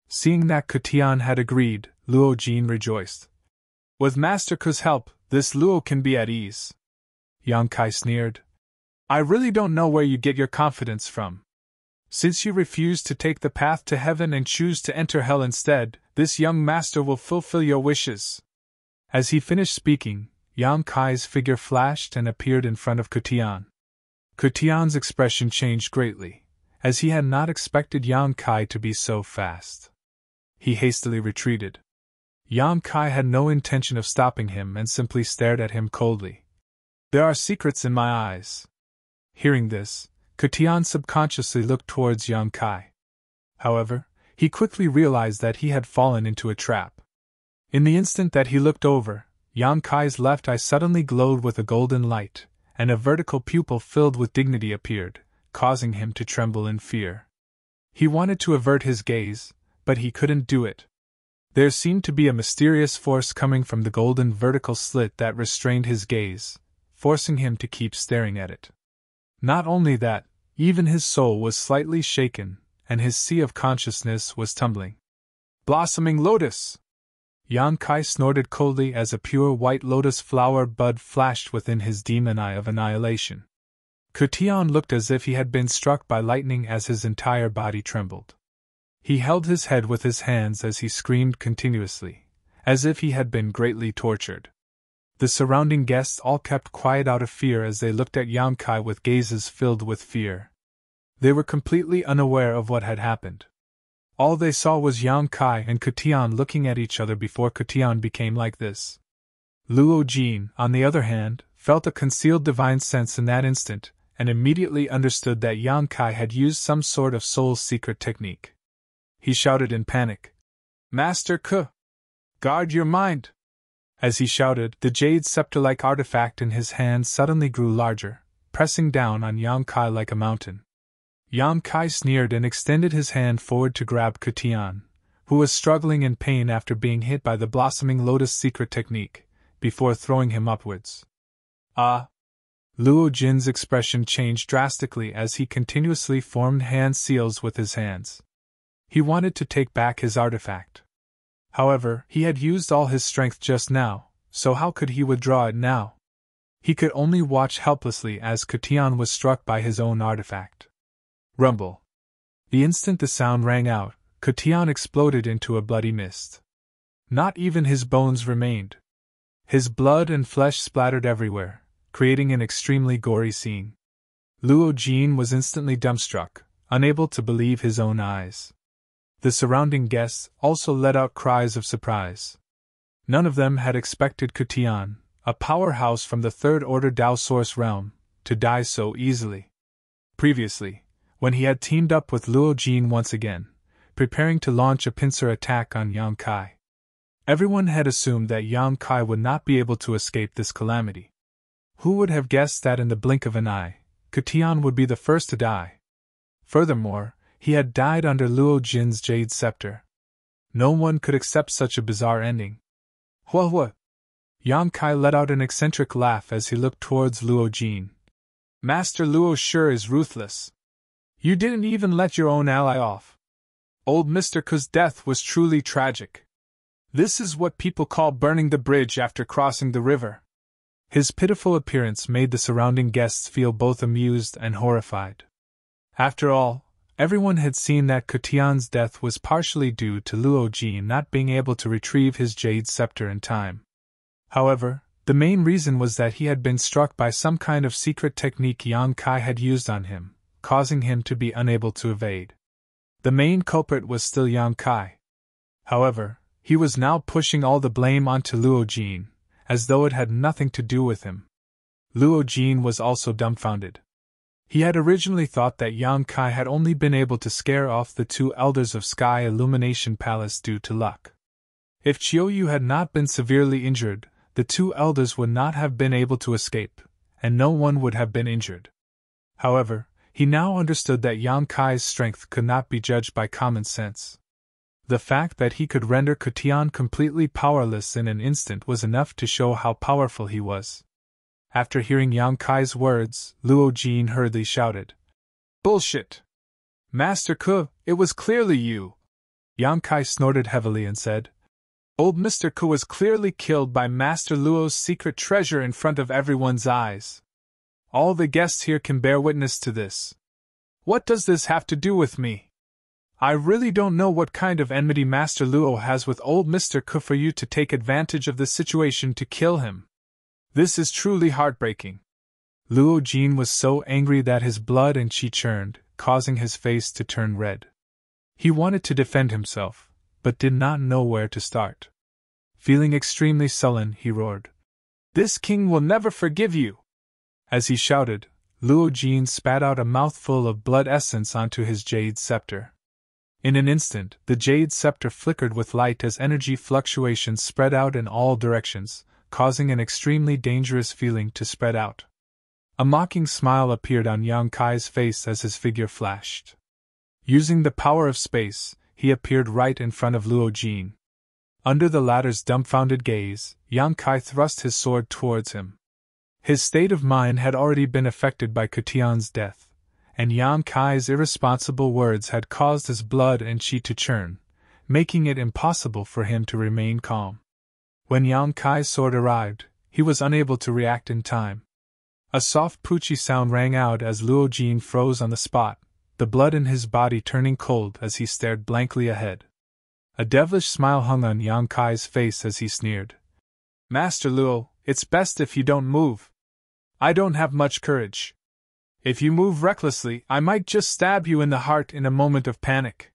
Seeing that Kutian had agreed, Luo Jin rejoiced. With Master Ke's help, this Luo can be at ease. Yang Kai sneered. I really don't know where you get your confidence from. Since you refuse to take the path to heaven and choose to enter hell instead, this young master will fulfill your wishes. As he finished speaking, Yang Kai's figure flashed and appeared in front of Kutian. Kutian's expression changed greatly, as he had not expected Yang Kai to be so fast. He hastily retreated. Yang Kai had no intention of stopping him and simply stared at him coldly. There are secrets in my eyes. Hearing this, Kutian subconsciously looked towards Yang Kai. However, he quickly realized that he had fallen into a trap. In the instant that he looked over, Yang Kai's left eye suddenly glowed with a golden light, and a vertical pupil filled with dignity appeared, causing him to tremble in fear. He wanted to avert his gaze, but he couldn't do it. There seemed to be a mysterious force coming from the golden vertical slit that restrained his gaze, forcing him to keep staring at it. Not only that, even his soul was slightly shaken, and his sea of consciousness was tumbling. Blossoming lotus! Yang Kai snorted coldly as a pure white lotus flower bud flashed within his demon eye of annihilation. Kutian looked as if he had been struck by lightning as his entire body trembled. He held his head with his hands as he screamed continuously, as if he had been greatly tortured. The surrounding guests all kept quiet out of fear as they looked at Yang Kai with gazes filled with fear. They were completely unaware of what had happened. All they saw was Yang Kai and Kutian looking at each other before Kutian became like this. Luo Jin, on the other hand, felt a concealed divine sense in that instant, and immediately understood that Yang Kai had used some sort of soul's secret technique. He shouted in panic, Master Ke! Guard your mind! As he shouted, the jade scepter-like artifact in his hand suddenly grew larger, pressing down on Yang Kai like a mountain. Yang Kai sneered and extended his hand forward to grab Kutian, who was struggling in pain after being hit by the blossoming lotus secret technique, before throwing him upwards. Ah! Luo Jin's expression changed drastically as he continuously formed hand seals with his hands. He wanted to take back his artifact. However, he had used all his strength just now, so how could he withdraw it now? He could only watch helplessly as Katian was struck by his own artifact. Rumble. The instant the sound rang out, Katian exploded into a bloody mist. Not even his bones remained. His blood and flesh splattered everywhere, creating an extremely gory scene. Luo Jin was instantly dumbstruck, unable to believe his own eyes. The surrounding guests also let out cries of surprise. None of them had expected Katian, a powerhouse from the third-order Dao Source realm, to die so easily. Previously, when he had teamed up with Luo Jin once again, preparing to launch a pincer attack on Yang Kai, everyone had assumed that Yang Kai would not be able to escape this calamity. Who would have guessed that in the blink of an eye, Katian would be the first to die? Furthermore, he had died under Luo Jin's Jade Scepter. No one could accept such a bizarre ending. Hua! Yang Kai let out an eccentric laugh as he looked towards Luo Jin. Master Luo sure is ruthless. You didn't even let your own ally off. Old Mr. Ku's death was truly tragic. This is what people call burning the bridge after crossing the river. His pitiful appearance made the surrounding guests feel both amused and horrified. After all, everyone had seen that Katian's death was partially due to Luo Jin not being able to retrieve his Jade Scepter in time. However, the main reason was that he had been struck by some kind of secret technique Yang Kai had used on him, causing him to be unable to evade. The main culprit was still Yang Kai. However, he was now pushing all the blame onto Luo Jin, as though it had nothing to do with him. Luo Jin was also dumbfounded. He had originally thought that Yang Kai had only been able to scare off the two elders of Sky Illumination Palace due to luck. If Chiou had not been severely injured, the two elders would not have been able to escape, and no one would have been injured. However, he now understood that Yang Kai's strength could not be judged by common sense. The fact that he could render Katian completely powerless in an instant was enough to show how powerful he was. After hearing Yang Kai's words, Luo Jin hurriedly shouted, "Bullshit! Master Ku, it was clearly you!" Yang Kai snorted heavily and said, "Old Mr. Ku was clearly killed by Master Luo's secret treasure in front of everyone's eyes. All the guests here can bear witness to this. What does this have to do with me? I really don't know what kind of enmity Master Luo has with old Mr. Ku for you to take advantage of the situation to kill him. This is truly heartbreaking." Luo Jin was so angry that his blood and qi churned, causing his face to turn red. He wanted to defend himself, but did not know where to start. Feeling extremely sullen, he roared, "This king will never forgive you!" As he shouted, Luo Jin spat out a mouthful of blood essence onto his jade scepter. In an instant, the jade scepter flickered with light as energy fluctuations spread out in all directions, causing an extremely dangerous feeling to spread out. A mocking smile appeared on Yang Kai's face as his figure flashed. Using the power of space, he appeared right in front of Luo Jin. Under the latter's dumbfounded gaze, Yang Kai thrust his sword towards him. His state of mind had already been affected by Katian's death, and Yang Kai's irresponsible words had caused his blood and qi to churn, making it impossible for him to remain calm. When Yang Kai's sword arrived, he was unable to react in time. A soft poochie sound rang out as Luo Jin froze on the spot, the blood in his body turning cold as he stared blankly ahead. A devilish smile hung on Yang Kai's face as he sneered. "Master Luo, it's best if you don't move. I don't have much courage. If you move recklessly, I might just stab you in the heart in a moment of panic."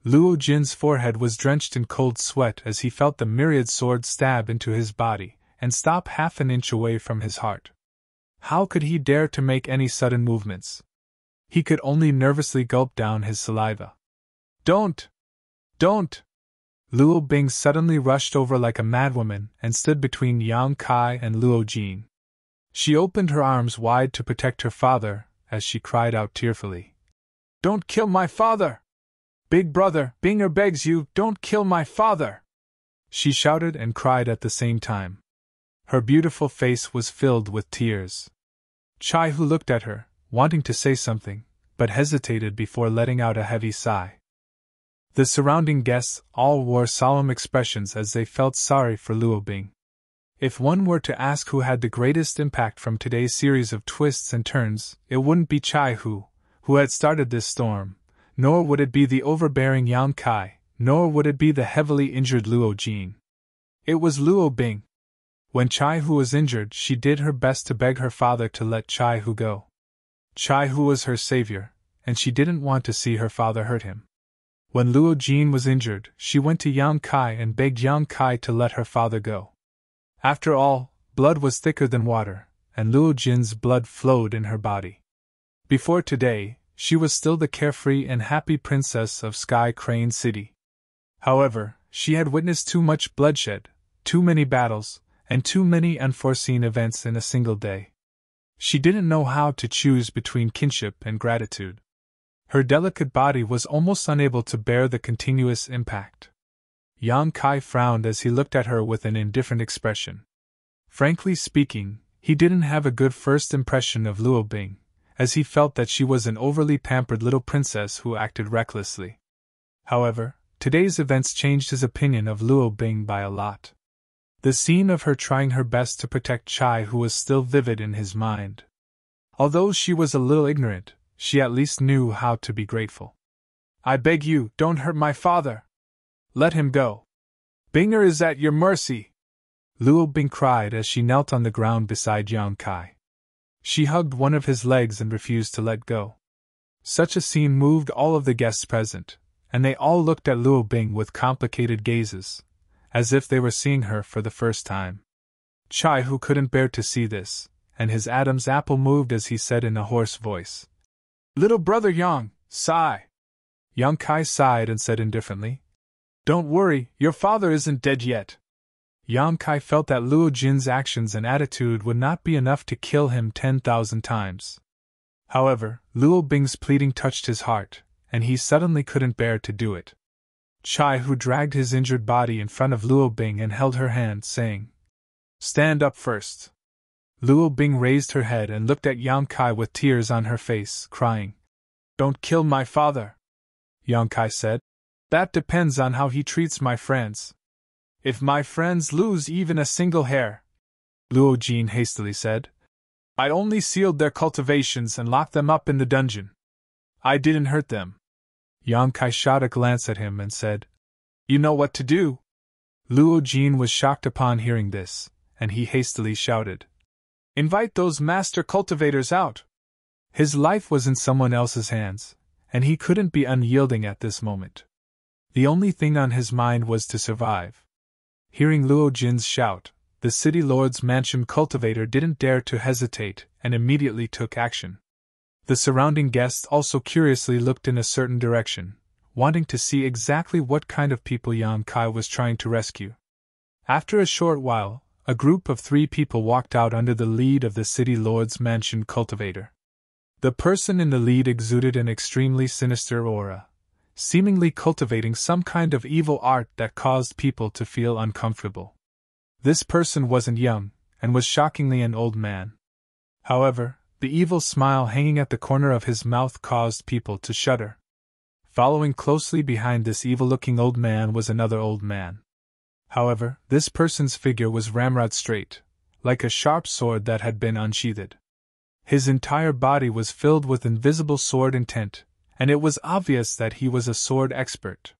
Luo Jin's forehead was drenched in cold sweat as he felt the myriad swords stab into his body and stop half an inch away from his heart. How could he dare to make any sudden movements? He could only nervously gulp down his saliva. Don't! Luo Bing suddenly rushed over like a madwoman and stood between Yang Kai and Luo Jin. She opened her arms wide to protect her father as she cried out tearfully, "Don't kill my father! Big brother, Binger begs you, don't kill my father! She shouted and cried at the same time. Her beautiful face was filled with tears. Chai-Hu looked at her, wanting to say something, but hesitated before letting out a heavy sigh. The surrounding guests all wore solemn expressions as they felt sorry for Luo Bing. If one were to ask who had the greatest impact from today's series of twists and turns, it wouldn't be Chai-Hu, who had started this storm, nor would it be the overbearing Yang Kai, nor would it be the heavily injured Luo Jin. It was Luo Bing. When Chai-Hu was injured, she did her best to beg her father to let Chai-Hu go. Chai-Hu was her savior, and she didn't want to see her father hurt him. When Luo Jin was injured, she went to Yang Kai and begged Yang Kai to let her father go. After all, blood was thicker than water, and Luo Jin's blood flowed in her body. Before today, she was still the carefree and happy princess of Sky Crane City. However, she had witnessed too much bloodshed, too many battles, and too many unforeseen events in a single day. She didn't know how to choose between kinship and gratitude. Her delicate body was almost unable to bear the continuous impact. Yang Kai frowned as he looked at her with an indifferent expression. Frankly speaking, he didn't have a good first impression of Luo Bing, as he felt that she was an overly pampered little princess who acted recklessly. However, today's events changed his opinion of Luo Bing by a lot. The scene of her trying her best to protect Chai-Hu was still vivid in his mind. Although she was a little ignorant, she at least knew how to be grateful. I beg you, don't hurt my father. Let him go. Binger is at your mercy. Luo Bing cried as she knelt on the ground beside Yang Kai. She hugged one of his legs and refused to let go. Such a scene moved all of the guests present, and they all looked at Luo Bing with complicated gazes, as if they were seeing her for the first time. Chai-Hu couldn't bear to see this, and his Adam's apple moved as he said in a hoarse voice, Little brother Yang, sigh. Yang Kai sighed and said indifferently, Don't worry, your father isn't dead yet. Yang Kai felt that Luo Jin's actions and attitude would not be enough to kill him 10,000 times. However, Luo Bing's pleading touched his heart, and he suddenly couldn't bear to do it. Chai-Hu dragged his injured body in front of Luo Bing and held her hand, saying, Stand up first. Luo Bing raised her head and looked at Yang Kai with tears on her face, crying, Don't kill my father. Yang Kai said, That depends on how he treats my friends. If my friends lose even a single hair, Luo Jin hastily said, I only sealed their cultivations and locked them up in the dungeon. I didn't hurt them. Yang Kai shot a glance at him and said, You know what to do. Luo Jin was shocked upon hearing this, and he hastily shouted, Invite those master cultivators out. His life was in someone else's hands, and he couldn't be unyielding at this moment. The only thing on his mind was to survive. Hearing Luo Jin's shout, the city lord's mansion cultivator didn't dare to hesitate and immediately took action. The surrounding guests also curiously looked in a certain direction, wanting to see exactly what kind of people Yang Kai was trying to rescue. After a short while, a group of 3 people walked out under the lead of the city lord's mansion cultivator. The person in the lead exuded an extremely sinister aura, seemingly cultivating some kind of evil art that caused people to feel uncomfortable. This person wasn't young, and was shockingly an old man. However, the evil smile hanging at the corner of his mouth caused people to shudder. Following closely behind this evil-looking old man was another old man. However, this person's figure was ramrod straight, like a sharp sword that had been unsheathed. His entire body was filled with invisible sword intent, and it was obvious that he was a sword expert.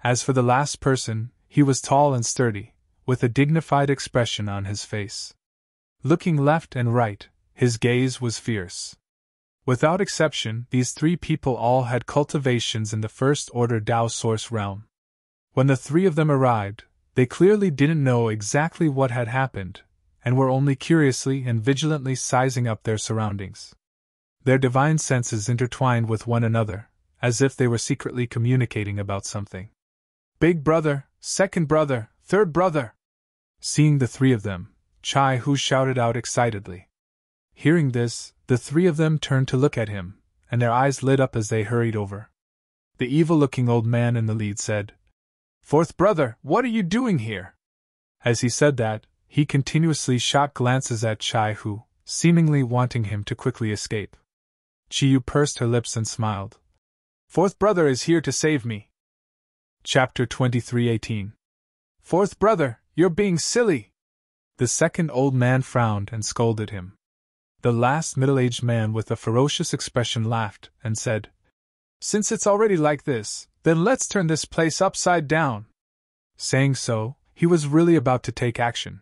As for the last person, he was tall and sturdy, with a dignified expression on his face. Looking left and right, his gaze was fierce. Without exception, these 3 people all had cultivations in the first-order Dao Source realm. When the 3 of them arrived, they clearly didn't know exactly what had happened, and were only curiously and vigilantly sizing up their surroundings. Their divine senses intertwined with one another, as if they were secretly communicating about something. Big brother, second brother, third brother! Seeing the 3 of them, Chai-Hu shouted out excitedly. Hearing this, the 3 of them turned to look at him, and their eyes lit up as they hurried over. The evil-looking old man in the lead said, "Fourth brother, what are you doing here?" As he said that, he continuously shot glances at Chai Hu, seemingly wanting him to quickly escape. Chiyu pursed her lips and smiled. "Fourth brother is here to save me." Chapter 23:18. "Fourth brother, you're being silly!" The second old man frowned and scolded him. The last middle-aged man with a ferocious expression laughed and said, "Since it's already like this, then let's turn this place upside down." Saying so, he was really about to take action.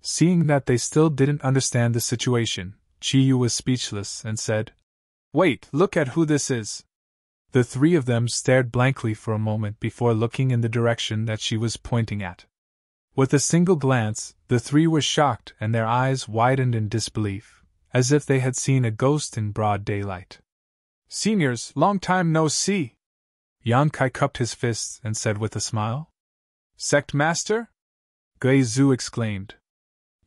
Seeing that they still didn't understand the situation, Chiyu was speechless and said, "Wait, look at who this is." The three of them stared blankly for a moment before looking in the direction that she was pointing at. With a single glance, the three were shocked and their eyes widened in disbelief, as if they had seen a ghost in broad daylight. "Seniors, long time no see!" Yang Kai cupped his fists and said with a smile. "Sect Master?" Gui Zhu exclaimed.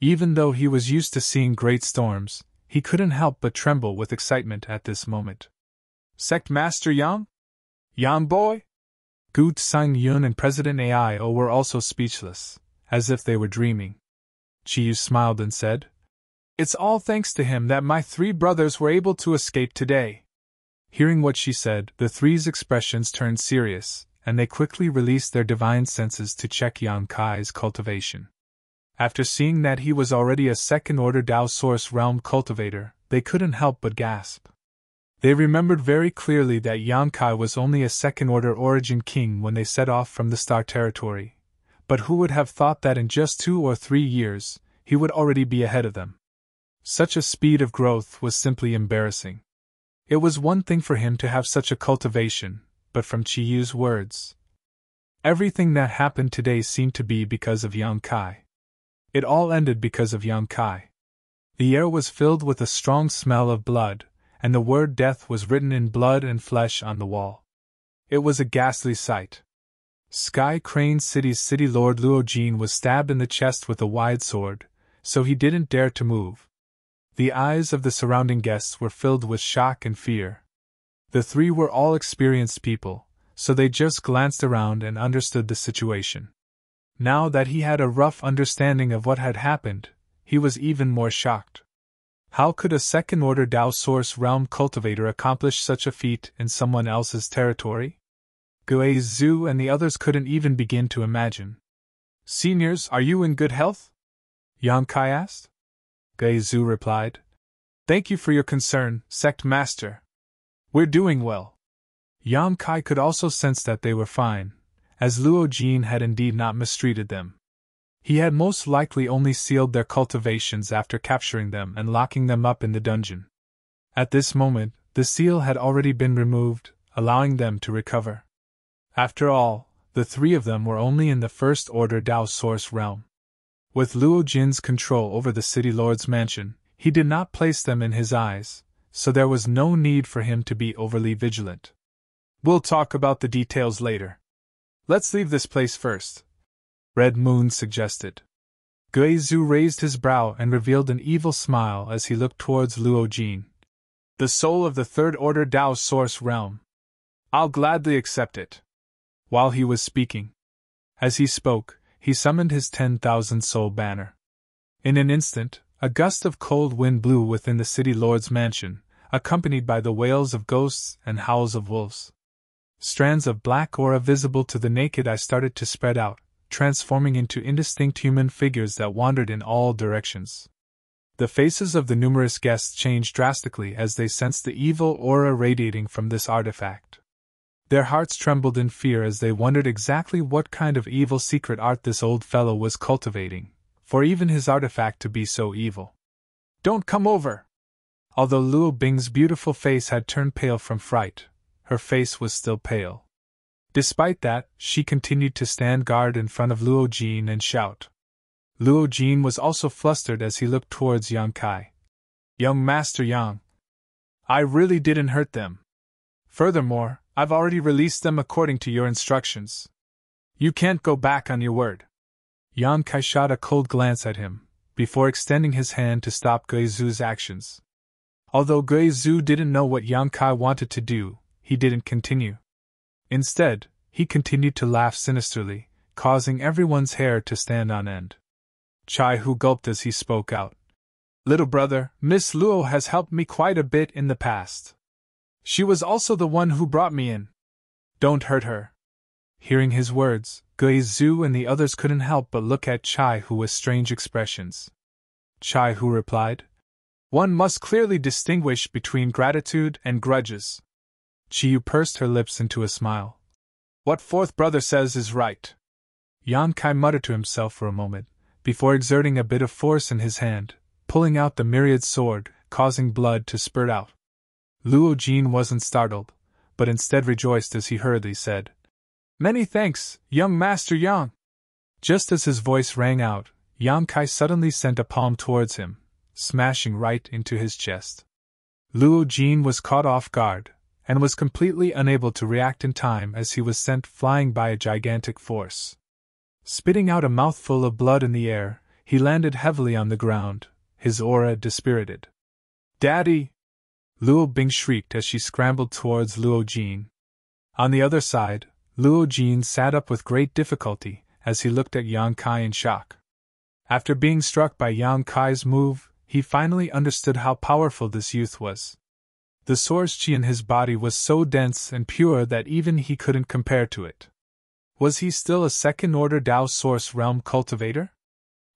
Even though he was used to seeing great storms, he couldn't help but tremble with excitement at this moment. "Sect Master Yang? Yang boy?" Gu Tsang-yun and President Aio were also speechless, as if they were dreaming. Chiyu smiled and said, "It's all thanks to him that my three brothers were able to escape today." Hearing what she said, the three's expressions turned serious, and they quickly released their divine senses to check Yang Kai's cultivation. After seeing that he was already a second-order Dao Source Realm cultivator, they couldn't help but gasp. They remembered very clearly that Yang Kai was only a second-order Origin King when they set off from the Star Territory, but who would have thought that in just 2 or 3 years, he would already be ahead of them? Such a speed of growth was simply embarrassing. It was one thing for him to have such a cultivation, but from Chiyu's words, everything that happened today seemed to be because of Yang Kai. It all ended because of Yang Kai. The air was filled with a strong smell of blood, and the word death was written in blood and flesh on the wall. It was a ghastly sight. Sky Crane City's city lord Luo Jin was stabbed in the chest with a wide sword, so he didn't dare to move. The eyes of the surrounding guests were filled with shock and fear. The three were all experienced people, so they just glanced around and understood the situation. Now that he had a rough understanding of what had happened, he was even more shocked. How could a second-order Dao Source Realm cultivator accomplish such a feat in someone else's territory? Gui Zhu and the others couldn't even begin to imagine. "Seniors, are you in good health?" Yang Kai asked. Gui Zhu replied, "Thank you for your concern, Sect Master. We're doing well." Yang Kai could also sense that they were fine, as Luo Jin had indeed not mistreated them. He had most likely only sealed their cultivations after capturing them and locking them up in the dungeon. At this moment, the seal had already been removed, allowing them to recover. After all, the three of them were only in the first-order Dao Source realm. With Luo Jin's control over the city lord's mansion, he did not place them in his eyes, so there was no need for him to be overly vigilant. "We'll talk about the details later. Let's leave this place first," Red Moon suggested. Gui Zhu raised his brow and revealed an evil smile as he looked towards Luo Jin. "The soul of the third-order Dao Source realm. I'll gladly accept it." While he was speaking, as he spoke, he summoned his 10,000 soul banner. In an instant, a gust of cold wind blew within the city lord's mansion, accompanied by the wails of ghosts and howls of wolves. Strands of black aura visible to the naked eye started to spread out, transforming into indistinct human figures that wandered in all directions. The faces of the numerous guests changed drastically as they sensed the evil aura radiating from this artifact. Their hearts trembled in fear as they wondered exactly what kind of evil secret art this old fellow was cultivating, for even his artifact to be so evil. "Don't come over!" Although Luo Bing's beautiful face had turned pale from fright, her face was still pale. Despite that, she continued to stand guard in front of Luo Jin and shout. Luo Jin was also flustered as he looked towards Yang Kai. "Young Master Yang, I really didn't hurt them. Furthermore, I've already released them according to your instructions. You can't go back on your word." Yang Kai shot a cold glance at him, before extending his hand to stop Gui Zhu's actions. Although Gui Zhu didn't know what Yang Kai wanted to do, he didn't continue. Instead, he continued to laugh sinisterly, causing everyone's hair to stand on end. Chai Hu gulped as he spoke out. Little brother, Miss Luo has helped me quite a bit in the past. She was also the one who brought me in. Don't hurt her. Hearing his words, Gui Zhu and the others couldn't help but look at Chai Hu with strange expressions. Chai Hu replied, One must clearly distinguish between gratitude and grudges. Chi Yu pursed her lips into a smile. What fourth brother says is right. Yang Kai muttered to himself for a moment, before exerting a bit of force in his hand, pulling out the myriad sword, causing blood to spurt out. Luo Jin wasn't startled, but instead rejoiced as he hurriedly said, Many thanks, young Master Yang. Just as his voice rang out, Yang Kai suddenly sent a palm towards him, smashing right into his chest. Luo Jin was caught off guard, and was completely unable to react in time as he was sent flying by a gigantic force. Spitting out a mouthful of blood in the air, he landed heavily on the ground, his aura dispirited. Daddy! Luo Bing shrieked as she scrambled towards Luo Jin. On the other side, Luo Jin sat up with great difficulty as he looked at Yang Kai in shock. After being struck by Yang Kai's move, he finally understood how powerful this youth was. The source chi in his body was so dense and pure that even he couldn't compare to it. Was he still a second-order Dao Source Realm cultivator?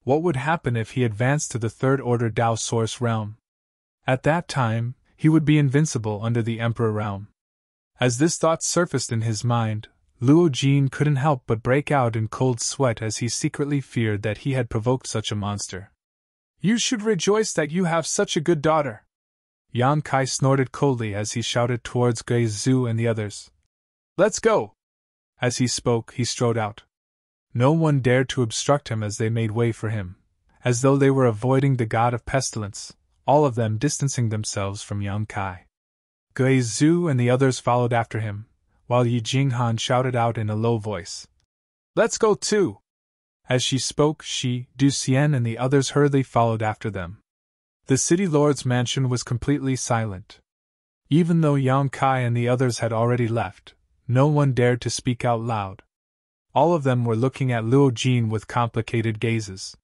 What would happen if he advanced to the third-order Dao Source Realm? At that time, he would be invincible under the Emperor Realm. As this thought surfaced in his mind, Luo Jin couldn't help but break out in cold sweat as he secretly feared that he had provoked such a monster. You should rejoice that you have such a good daughter. Yang Kai snorted coldly as he shouted towards Gui Zhu and the others. Let's go! As he spoke, he strode out. No one dared to obstruct him as they made way for him, as though they were avoiding the god of pestilence, all of them distancing themselves from Yang Kai. Gui Zhu and the others followed after him, while Yi Jinghan shouted out in a low voice, Let's go too! As she spoke, she, Du Xian and the others hurriedly followed after them. The city lord's mansion was completely silent. Even though Yang Kai and the others had already left, no one dared to speak out loud. All of them were looking at Luo Jin with complicated gazes.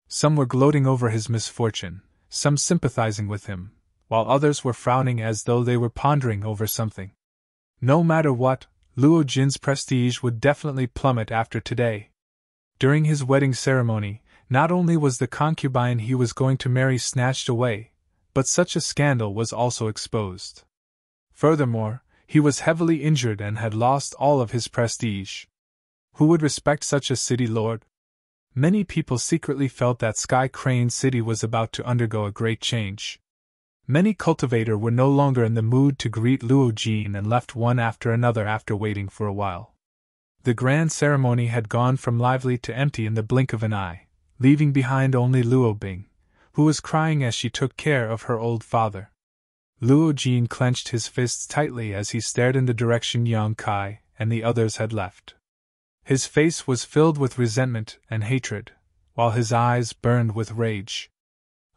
Some were gloating over his misfortune, some sympathizing with him, while others were frowning as though they were pondering over something. No matter what, Luo Jin's prestige would definitely plummet after today. During his wedding ceremony, not only was the concubine he was going to marry snatched away, but such a scandal was also exposed. Furthermore, he was heavily injured and had lost all of his prestige. Who would respect such a city lord? Many people secretly felt that Sky Crane City was about to undergo a great change. Many cultivators were no longer in the mood to greet Luo Jin and left one after another after waiting for a while. The grand ceremony had gone from lively to empty in the blink of an eye, leaving behind only Luo Bing, who was crying as she took care of her old father. Luo Jin clenched his fists tightly as he stared in the direction Yang Kai and the others had left. His face was filled with resentment and hatred, while his eyes burned with rage.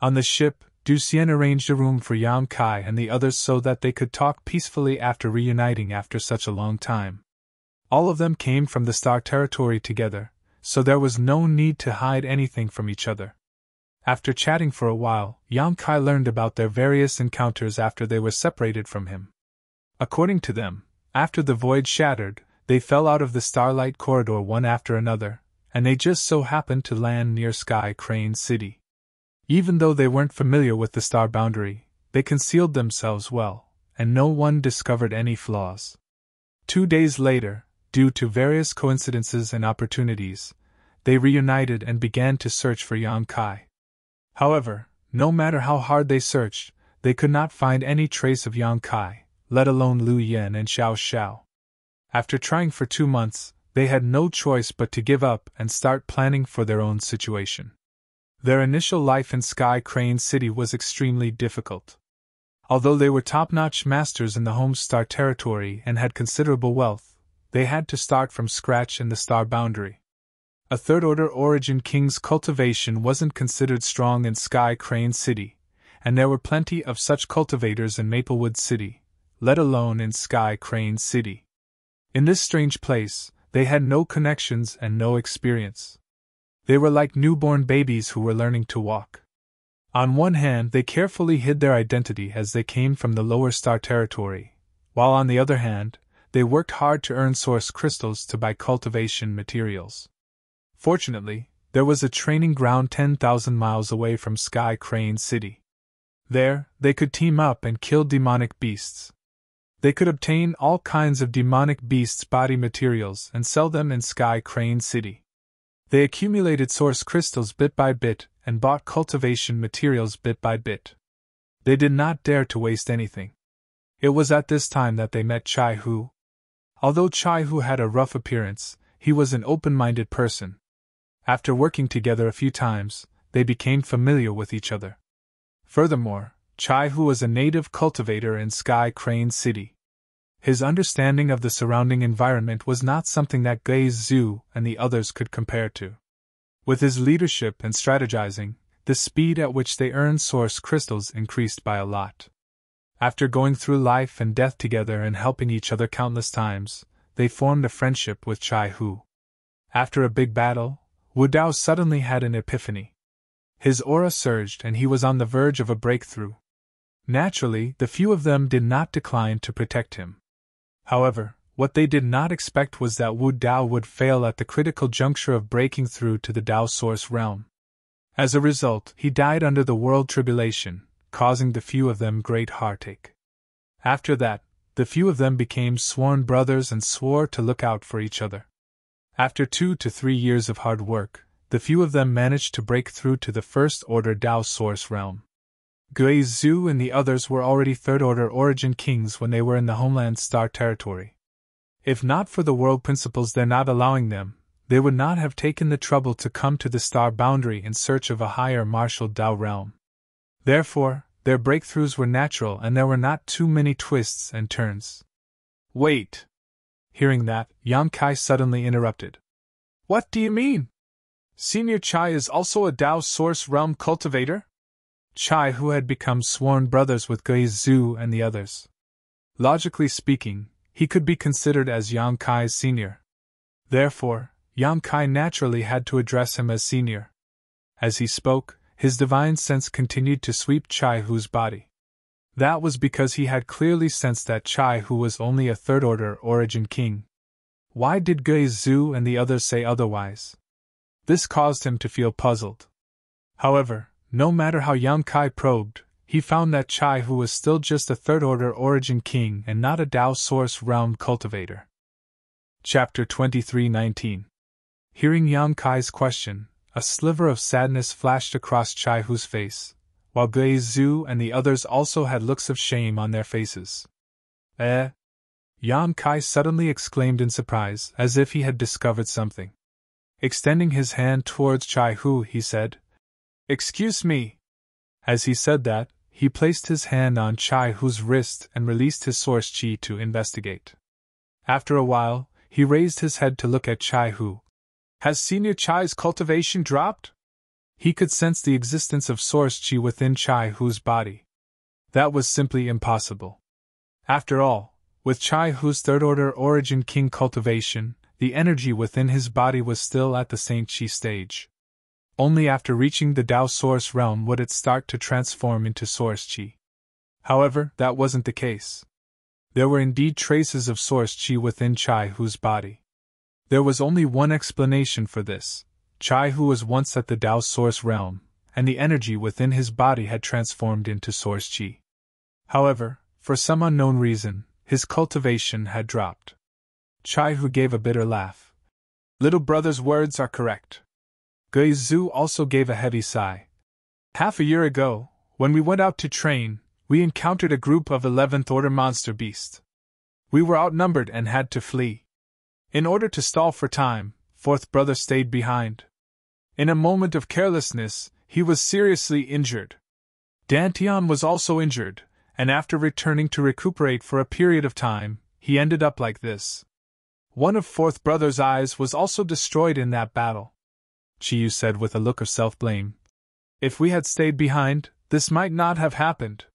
On the ship, Du Xian arranged a room for Yang Kai and the others so that they could talk peacefully after reuniting after such a long time. All of them came from the Star Territory together, so there was no need to hide anything from each other. After chatting for a while, Yang Kai learned about their various encounters after they were separated from him. According to them, after the void shattered, they fell out of the Starlight Corridor one after another, and they just so happened to land near Sky Crane City. Even though they weren't familiar with the star boundary, they concealed themselves well, and no one discovered any flaws. 2 days later, due to various coincidences and opportunities, they reunited and began to search for Yang Kai. However, no matter how hard they searched, they could not find any trace of Yang Kai, let alone Lu Yan and Xiao Xiao. After trying for 2 months, they had no choice but to give up and start planning for their own situation. Their initial life in Sky Crane City was extremely difficult. Although they were top-notch masters in the home star territory and had considerable wealth, they had to start from scratch in the star boundary. A third-order origin king's cultivation wasn't considered strong in Sky Crane City, and there were plenty of such cultivators in Maplewood City, let alone in Sky Crane City. In this strange place, they had no connections and no experience. They were like newborn babies who were learning to walk. On one hand, they carefully hid their identity as they came from the lower star territory, while on the other hand, they worked hard to earn source crystals to buy cultivation materials. Fortunately, there was a training ground 10,000 miles away from Sky Crane City. There, they could team up and kill demonic beasts. They could obtain all kinds of demonic beasts' body materials and sell them in Sky Crane City. They accumulated source crystals bit by bit and bought cultivation materials bit by bit. They did not dare to waste anything. It was at this time that they met Chai Hu. Although Chai Hu had a rough appearance, he was an open-minded person. After working together a few times, they became familiar with each other. Furthermore, Chai Hu was a native cultivator in Sky Crane City. His understanding of the surrounding environment was not something that Gui Zhu and the others could compare to. With his leadership and strategizing, the speed at which they earned source crystals increased by a lot. After going through life and death together and helping each other countless times, they formed a friendship with Chai Hu. After a big battle, Wu Dao suddenly had an epiphany. His aura surged and he was on the verge of a breakthrough. Naturally, the few of them did not decline to protect him. However, what they did not expect was that Wu Dao would fail at the critical juncture of breaking through to the Dao Source realm. As a result, he died under the world tribulation, causing the few of them great heartache. After that, the few of them became sworn brothers and swore to look out for each other. After 2 to 3 years of hard work, the few of them managed to break through to the First Order Dao Source realm. Gui Zhu and the others were already Third Order Origin Kings when they were in the Homeland Star territory. If not for the world principles their not allowing them, they would not have taken the trouble to come to the star boundary in search of a higher martial Dao realm. Therefore, their breakthroughs were natural and there were not too many twists and turns. Wait! Hearing that, Yang Kai suddenly interrupted. What do you mean? Senior Chai is also a Dao Source realm cultivator? Chai, who had become sworn brothers with Gui Zhu and the others. Logically speaking, he could be considered as Yang Kai's senior. Therefore, Yang Kai naturally had to address him as senior. As he spoke, his divine sense continued to sweep Chai Hu's body. That was because he had clearly sensed that Chai Hu was only a Third Order Origin King. Why did Gui Zhu and the others say otherwise? This caused him to feel puzzled. However, no matter how Yang Kai probed, he found that Chai Hu was still just a Third Order Origin King and not a Dao Source realm cultivator. Chapter 23:19. Hearing Yang Kai's question, a sliver of sadness flashed across Chai Hu's face, while Gui Zhu and the others also had looks of shame on their faces. Yang Kai suddenly exclaimed in surprise, as if he had discovered something. Extending his hand towards Chai Hu, he said, "Excuse me." As he said that, he placed his hand on Chai Hu's wrist and released his source chi to investigate. After a while, he raised his head to look at Chai Hu. Has Senior Chai's cultivation dropped? He could sense the existence of source chi within Chai Hu's body. That was simply impossible. After all, with Chai Hu's Third Order Origin King cultivation, the energy within his body was still at the Saint Chi stage. Only after reaching the Dao Source realm would it start to transform into source chi. However, that wasn't the case. There were indeed traces of source chi within Chai Hu's body. There was only one explanation for this. Chai Hu was once at the Dao Source realm, and the energy within his body had transformed into source chi. However, for some unknown reason, his cultivation had dropped. Chai Hu gave a bitter laugh. Little brother's words are correct. Gui Zhu also gave a heavy sigh. Half a year ago, when we went out to train, we encountered a group of 11th Order monster beasts. We were outnumbered and had to flee. In order to stall for time, fourth brother stayed behind. In a moment of carelessness, he was seriously injured. Dantian was also injured, and after returning to recuperate for a period of time, he ended up like this. One of fourth brother's eyes was also destroyed in that battle. Chiyu said with a look of self-blame. If we had stayed behind, this might not have happened.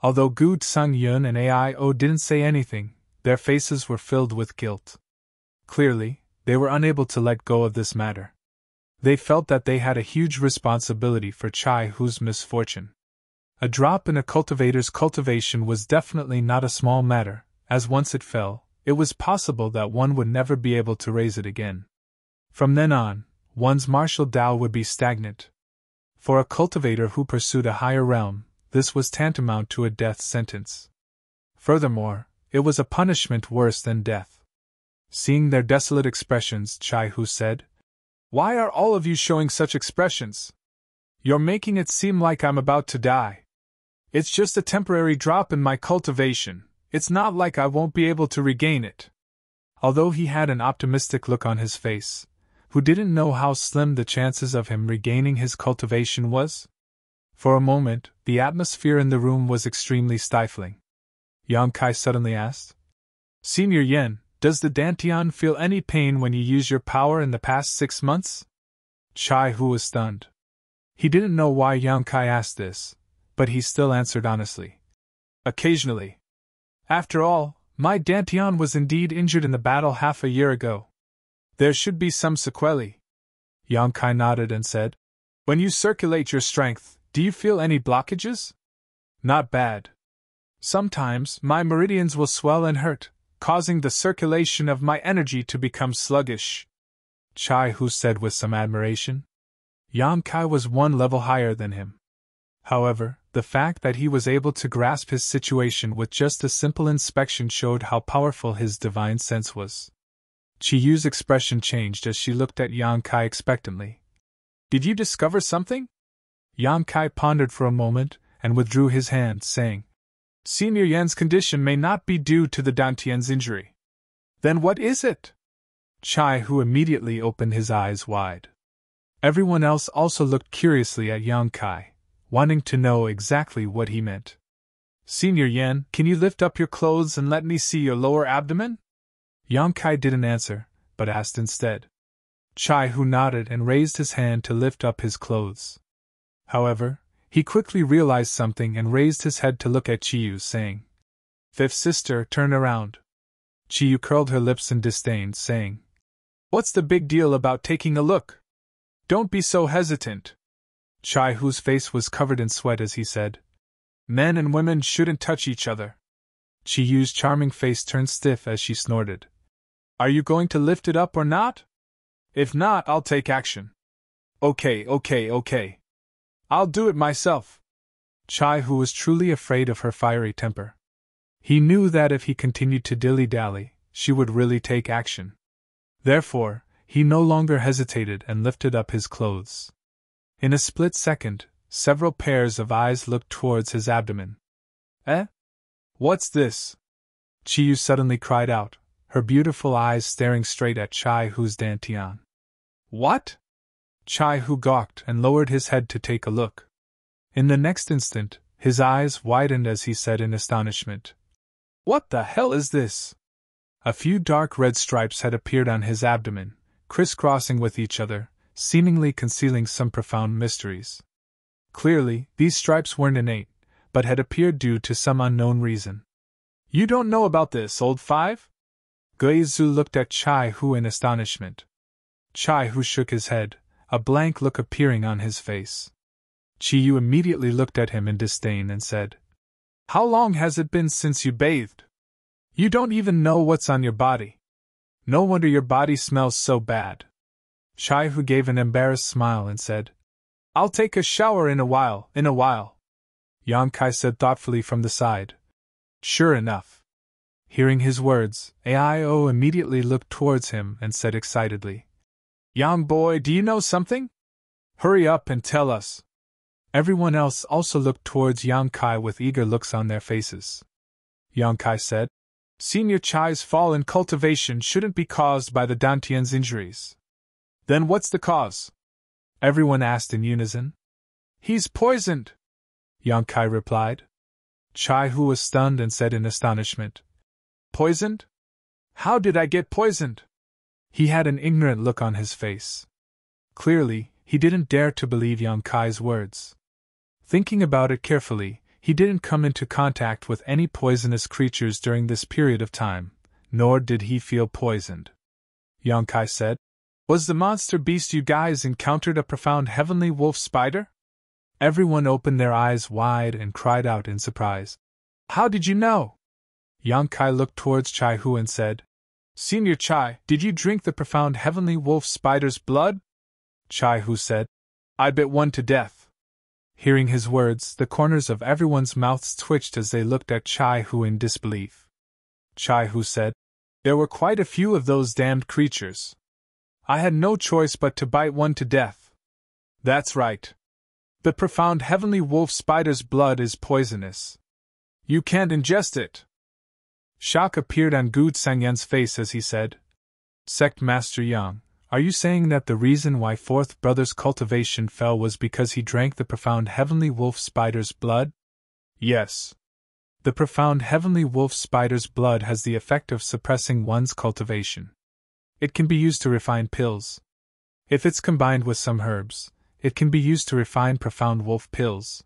Although Gu Tsung Yun and Aio didn't say anything, Their faces were filled with guilt. Clearly, they were unable to let go of this matter. They felt that they had a huge responsibility for Chai Hu's misfortune. A drop in a cultivator's cultivation was definitely not a small matter, as once it fell, it was possible that one would never be able to raise it again. From then on, one's martial Tao would be stagnant. For a cultivator who pursued a higher realm, this was tantamount to a death sentence. Furthermore, it was a punishment worse than death. Seeing their desolate expressions, Chai Hu said, "Why are all of you showing such expressions? You're making it seem like I'm about to die. It's just a temporary drop in my cultivation, it's not like I won't be able to regain it." Although he had an optimistic look on his face, who didn't know how slim the chances of him regaining his cultivation was? For a moment, the atmosphere in the room was extremely stifling. Yang Kai suddenly asked, "Senior Yen, does the Dantian feel any pain when you use your power in the past 6 months?" Chai Hu was stunned. He didn't know why Yang Kai asked this, but he still answered honestly. "Occasionally. After all, my Dantian was indeed injured in the battle half a year ago. There should be some sequelae." Yang Kai nodded and said, "When you circulate your strength, do you feel any blockages?" "Not bad. Sometimes my meridians will swell and hurt, causing the circulation of my energy to become sluggish," Chai Hu said with some admiration. Yang Kai was one level higher than him. However, the fact that he was able to grasp his situation with just a simple inspection showed how powerful his divine sense was. Chi Yu's expression changed as she looked at Yang Kai expectantly. "Did you discover something?" Yang Kai pondered for a moment and withdrew his hand, saying, "Senior Yan's condition may not be due to the Dantian's injury." "Then what is it?" Chai Hu immediately opened his eyes wide. Everyone else also looked curiously at Yang Kai, wanting to know exactly what he meant. "Senior Yan, can you lift up your clothes and let me see your lower abdomen?" Yang Kai didn't answer, but asked instead. Chai Hu nodded and raised his hand to lift up his clothes. However, he quickly realized something and raised his head to look at Chi Yu, saying, "Fifth sister, turn around." Chi Yu curled her lips in disdain, saying, "What's the big deal about taking a look? Don't be so hesitant." Chai Hu's face was covered in sweat as he said, "Men and women shouldn't touch each other." Chi Yu's charming face turned stiff as she snorted. "Are you going to lift it up or not? If not, I'll take action." Okay. I'll do it myself." Chai Hu was truly afraid of her fiery temper. He knew that if he continued to dilly-dally, she would really take action. Therefore, he no longer hesitated and lifted up his clothes. In a split second, several pairs of eyes looked towards his abdomen. "Eh? What's this?" Chi Yu suddenly cried out, her beautiful eyes staring straight at Chai Hu's Dantian. "What?" Chai Hu gawked and lowered his head to take a look. In the next instant, his eyes widened as he said in astonishment, "What the hell is this?" A few dark red stripes had appeared on his abdomen, crisscrossing with each other, seemingly concealing some profound mysteries. Clearly, these stripes weren't innate, but had appeared due to some unknown reason. "You don't know about this, old five?" Guizu looked at Chai Hu in astonishment. Chai Hu shook his head, a blank look appearing on his face. Chi Yu immediately looked at him in disdain and said, "How long has it been since you bathed? You don't even know what's on your body. No wonder your body smells so bad." Chai Hu gave an embarrassed smile and said, "I'll take a shower in a while. Yang Kai said thoughtfully from the side, "Sure enough." Hearing his words, Aio immediately looked towards him and said excitedly, "Young boy, do you know something? Hurry up and tell us." Everyone else also looked towards Yang Kai with eager looks on their faces. Yang Kai said, "Senior Chai's fall in cultivation shouldn't be caused by the Dantian's injuries." "Then what's the cause?" everyone asked in unison. "He's poisoned," Yang Kai replied. Chai Hu was stunned and said in astonishment, "Poisoned? How did I get poisoned?" He had an ignorant look on his face. Clearly, he didn't dare to believe Yang Kai's words. Thinking about it carefully, he didn't come into contact with any poisonous creatures during this period of time, nor did he feel poisoned. Yongkai said, "Was the monster beast you guys encountered a profound heavenly wolf spider?" Everyone opened their eyes wide and cried out in surprise. "How did you know?" Yongkai looked towards Chai Hu and said, "Senior Chai, did you drink the profound heavenly wolf spider's blood?" Chai Hu said, "I bit one to death." Hearing his words, the corners of everyone's mouths twitched as they looked at Chai Hu in disbelief. Chai Hu said, "There were quite a few of those damned creatures. I had no choice but to bite one to death." "That's right. The profound heavenly wolf spider's blood is poisonous. You can't ingest it." Shock appeared on Gu Sangyan's face as he said, "Sect Master Yang, are you saying that the reason why Fourth Brother's cultivation fell was because he drank the profound heavenly wolf spider's blood?" "Yes. The profound heavenly wolf spider's blood has the effect of suppressing one's cultivation. It can be used to refine pills. If it's combined with some herbs, it can be used to refine profound wolf pills.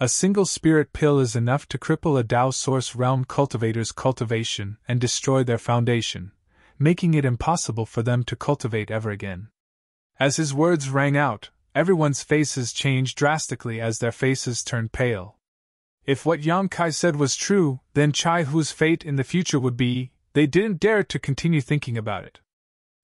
A single spirit pill is enough to cripple a Tao Source Realm cultivator's cultivation and destroy their foundation, making it impossible for them to cultivate ever again." As his words rang out, everyone's faces changed drastically as their faces turned pale. If what Yang Kai said was true, then Chai Hu's fate in the future would be, they didn't dare to continue thinking about it.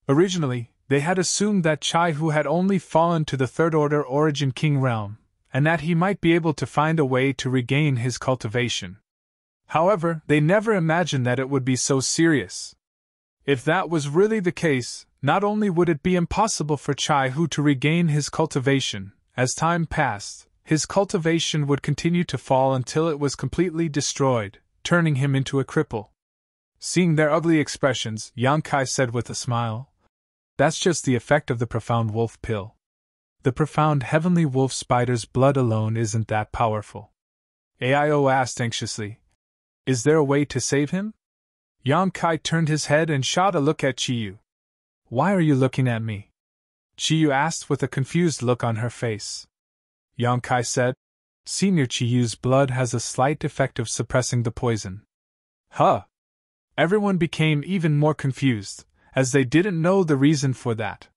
Originally, they had assumed that Chai Hu had only fallen to the Third Order Origin King realm, and that he might be able to find a way to regain his cultivation. However, they never imagined that it would be so serious. If that was really the case, not only would it be impossible for Chai Hu to regain his cultivation, as time passed, his cultivation would continue to fall until it was completely destroyed, turning him into a cripple. Seeing their ugly expressions, Yang Kai said with a smile, "That's just the effect of the profound wolf pill. The profound heavenly wolf spider's blood alone isn't that powerful." Aio asked anxiously, "Is there a way to save him?" Yang Kai turned his head and shot a look at Chiyu. "Why are you looking at me?" Chiyu asked with a confused look on her face. Yang Kai said, "Senior Chiyu's blood has a slight effect of suppressing the poison." Huh! Everyone became even more confused, as they didn't know the reason for that.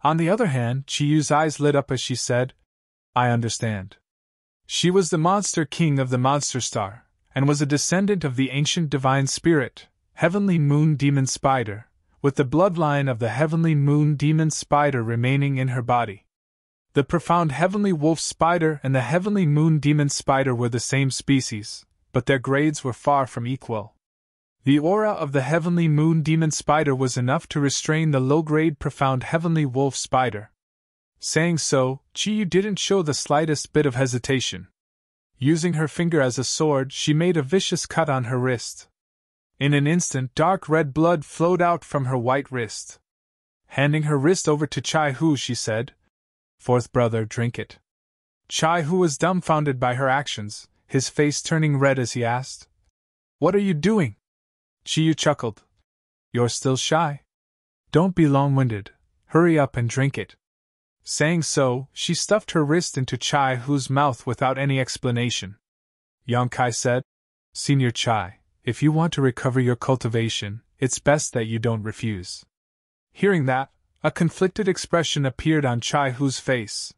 On the other hand, Chiyu's eyes lit up as she said, "I understand. She was the monster king of the monster star, and was a descendant of the ancient divine spirit, Heavenly Moon Demon Spider, with the bloodline of the Heavenly Moon Demon Spider remaining in her body. The profound Heavenly Wolf Spider and the Heavenly Moon Demon Spider were the same species, but their grades were far from equal. The aura of the Heavenly Moon Demon Spider was enough to restrain the low-grade profound Heavenly Wolf Spider." Saying so, Chiyu didn't show the slightest bit of hesitation. Using her finger as a sword, she made a vicious cut on her wrist. In an instant, dark red blood flowed out from her white wrist. Handing her wrist over to Chai Hu, she said, "Fourth brother, drink it." Chai Hu was dumbfounded by her actions, his face turning red as he asked, "What are you doing?" Chiyu chuckled. "You're still shy? Don't be long-winded, hurry up and drink it." Saying so, she stuffed her wrist into Chai Hu's mouth without any explanation. Yang Kai said, "Senior Chai, if you want to recover your cultivation, it's best that you don't refuse." Hearing that, a conflicted expression appeared on Chai Hu's face.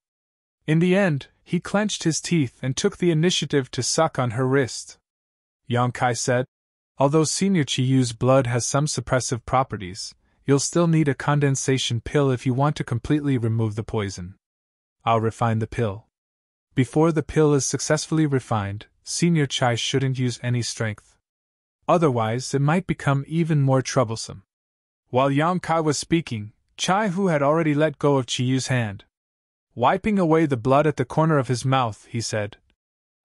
In the end, he clenched his teeth and took the initiative to suck on her wrist. Yang Kai said, "Although Senior Chiyu's blood has some suppressive properties, you'll still need a condensation pill if you want to completely remove the poison. I'll refine the pill. Before the pill is successfully refined, Senior Chai shouldn't use any strength. Otherwise, it might become even more troublesome." While Yang Kai was speaking, Chai Hu had already let go of Chiyu's hand. Wiping away the blood at the corner of his mouth, he said,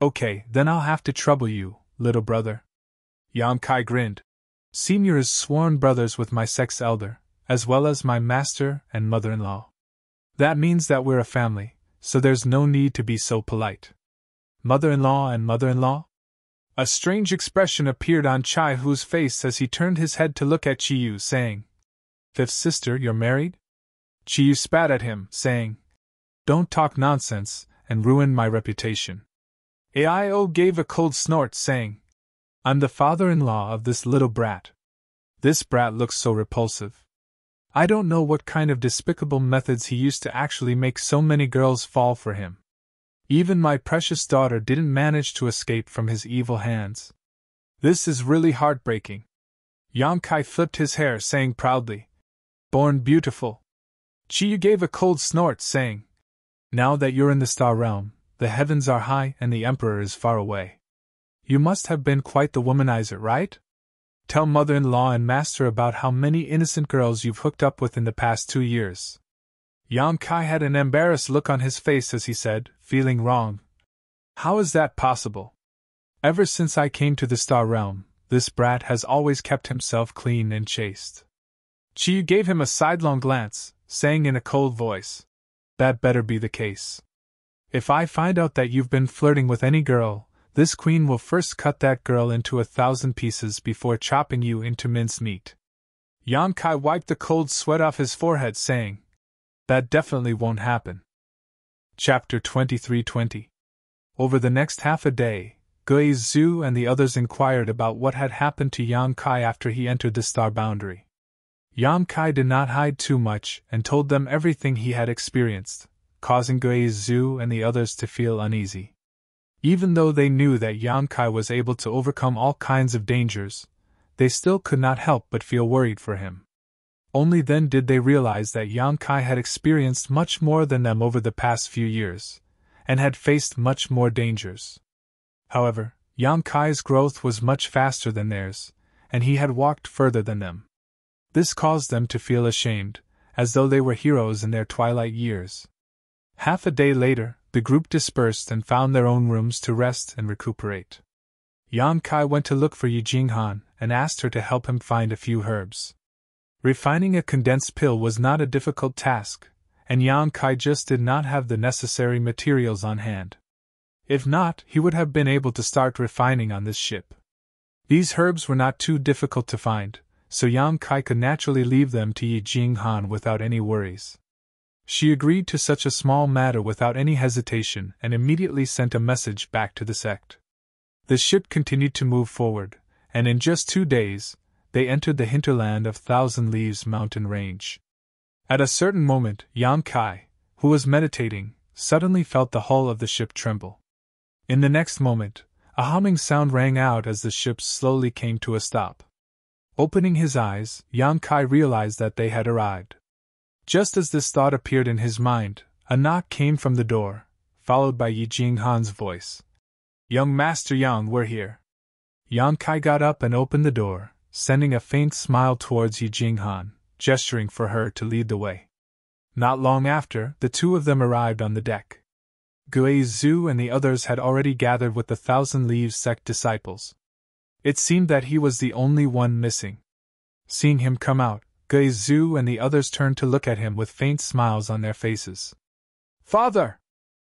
"Okay, then I'll have to trouble you, little brother." Yang Kai grinned. "Senior is sworn brothers with my sex elder, as well as my master and mother-in-law. That means that we're a family, so there's no need to be so polite." "Mother-in-law and mother-in-law?" A strange expression appeared on Chai Hu's face as he turned his head to look at Chiyu, saying, "Fifth sister, you're married?" Chiyu spat at him, saying, "Don't talk nonsense, and ruin my reputation." Aio gave a cold snort, saying, "I'm the father-in-law of this little brat." This brat looks so repulsive. I don't know what kind of despicable methods he used to actually make so many girls fall for him. Even my precious daughter didn't manage to escape from his evil hands. This is really heartbreaking. Yang Kai flipped his hair, saying proudly, "Born beautiful." Chiyu gave a cold snort, saying, "Now that you're in the star realm, the heavens are high and the emperor is far away. You must have been quite the womanizer, right? Tell mother-in-law and master about how many innocent girls you've hooked up with in the past 2 years. Yang Kai had an embarrassed look on his face as he said, feeling wrong. "How is that possible? Ever since I came to the star realm, this brat has always kept himself clean and chaste." Chiyu gave him a sidelong glance, saying in a cold voice, "That better be the case. If I find out that you've been flirting with any girl, this queen will first cut that girl into 1,000 pieces before chopping you into mincemeat." Yang Kai wiped the cold sweat off his forehead, saying, "That definitely won't happen." Chapter 23:20. Over the next half a day, Gui Zhu and the others inquired about what had happened to Yang Kai after he entered the star boundary. Yang Kai did not hide too much and told them everything he had experienced, causing Gui Zhu and the others to feel uneasy. Even though they knew that Yang Kai was able to overcome all kinds of dangers, they still could not help but feel worried for him. Only then did they realize that Yang Kai had experienced much more than them over the past few years, and had faced much more dangers. However, Yang Kai's growth was much faster than theirs, and he had walked further than them. This caused them to feel ashamed, as though they were heroes in their twilight years. Half a day later, the group dispersed and found their own rooms to rest and recuperate. Yang Kai went to look for Yi Jinghan and asked her to help him find a few herbs. Refining a condensed pill was not a difficult task, and Yang Kai just did not have the necessary materials on hand. If not, he would have been able to start refining on this ship. These herbs were not too difficult to find, so Yang Kai could naturally leave them to Yi Jinghan without any worries. She agreed to such a small matter without any hesitation and immediately sent a message back to the sect. The ship continued to move forward, and in just 2 days, they entered the hinterland of Thousand Leaves mountain range. At a certain moment, Yang Kai, who was meditating, suddenly felt the hull of the ship tremble. In the next moment, a humming sound rang out as the ship slowly came to a stop. Opening his eyes, Yang Kai realized that they had arrived. Just as this thought appeared in his mind, a knock came from the door, followed by Yi Jinghan's voice. "Young Master Yang, we're here." Yang Kai got up and opened the door, sending a faint smile towards Yi Jinghan, gesturing for her to lead the way. Not long after, the two of them arrived on the deck. Gui Zhu and the others had already gathered with the Thousand Leaves sect disciples. It seemed that he was the only one missing. Seeing him come out, Gui Zhu and the others turned to look at him with faint smiles on their faces. "Father!"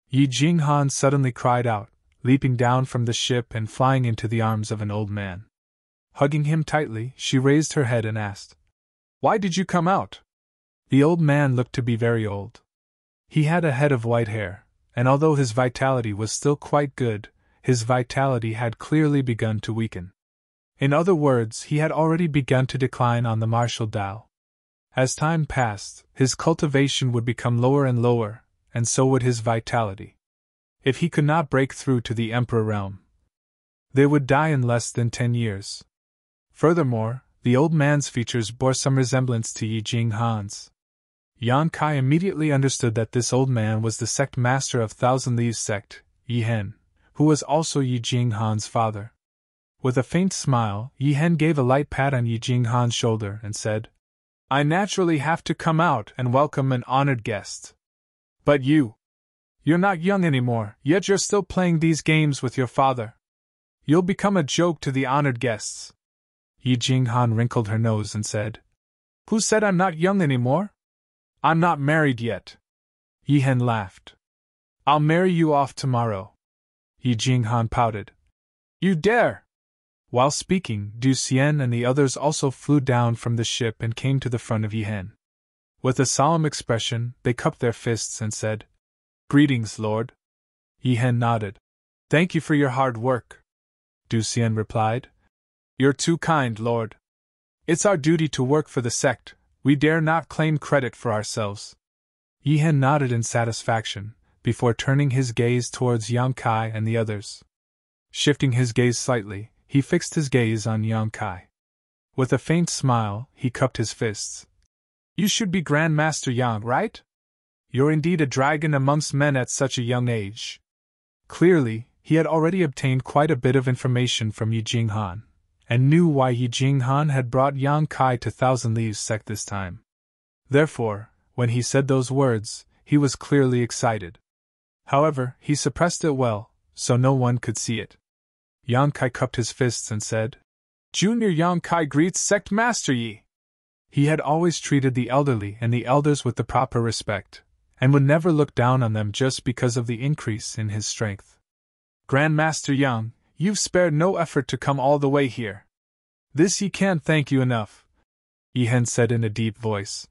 Yi Jinghan suddenly cried out, leaping down from the ship and flying into the arms of an old man. Hugging him tightly, she raised her head and asked, "Why did you come out?" The old man looked to be very old. He had a head of white hair, and although his vitality was still quite good, his vitality had clearly begun to weaken. In other words, he had already begun to decline on the martial Tao. As time passed, his cultivation would become lower and lower, and so would his vitality. If he could not break through to the Emperor realm, they would die in less than 10 years. Furthermore, the old man's features bore some resemblance to Yi Jinghan's. Yang Kai immediately understood that this old man was the sect master of Thousand Leaves sect, Yi Hen, who was also Yi Jinghan's father. With a faint smile, Yi Hen gave a light pat on Yi Jinghan's shoulder and said, "I naturally have to come out and welcome an honored guest. But you're not young anymore, yet you're still playing these games with your father. You'll become a joke to the honored guests." Yi Jinghan wrinkled her nose and said, "Who said I'm not young anymore? I'm not married yet." Yi Hen laughed. "I'll marry you off tomorrow." Yi Jinghan pouted. "You dare!" While speaking, Du Xian and the others also flew down from the ship and came to the front of Yi Hen. With a solemn expression, they cupped their fists and said, "Greetings, Lord." Yi Hen nodded. "Thank you for your hard work," Du Xian replied. "You're too kind, Lord." It's our duty to work for the sect, we dare not claim credit for ourselves. Yihen nodded in satisfaction, before turning his gaze towards Yang Kai and the others. Shifting his gaze slightly, he fixed his gaze on Yang Kai. With a faint smile, he cupped his fists. You should be Grand Master Yang, right? You're indeed a dragon amongst men at such a young age. Clearly, he had already obtained quite a bit of information from Yi Jinghan, and knew why Yi Jinghan had brought Yang Kai to Thousand Leaves Sect this time. Therefore, when he said those words, he was clearly excited. However, he suppressed it well, so no one could see it. Yang Kai cupped his fists and said, Junior Yang Kai greets Sect Master Yi. He had always treated the elderly and the elders with the proper respect, and would never look down on them just because of the increase in his strength. Grand Master Yang, you've spared no effort to come all the way here. This Yi can't thank you enough, Yihen said in a deep voice.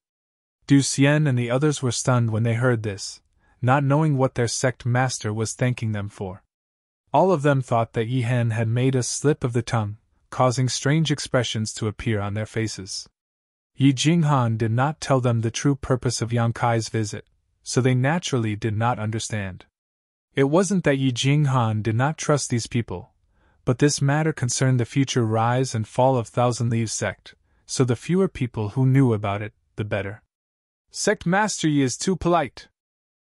Du Xian and the others were stunned when they heard this, not knowing what their sect master was thanking them for. All of them thought that Yihen had made a slip of the tongue, causing strange expressions to appear on their faces. Yi Jinghan did not tell them the true purpose of Yang Kai's visit, so they naturally did not understand. It wasn't that Yi Jinghan did not trust these people, but this matter concerned the future rise and fall of Thousand Leaves Sect, so the fewer people who knew about it, the better. Sect Master Yi is too polite.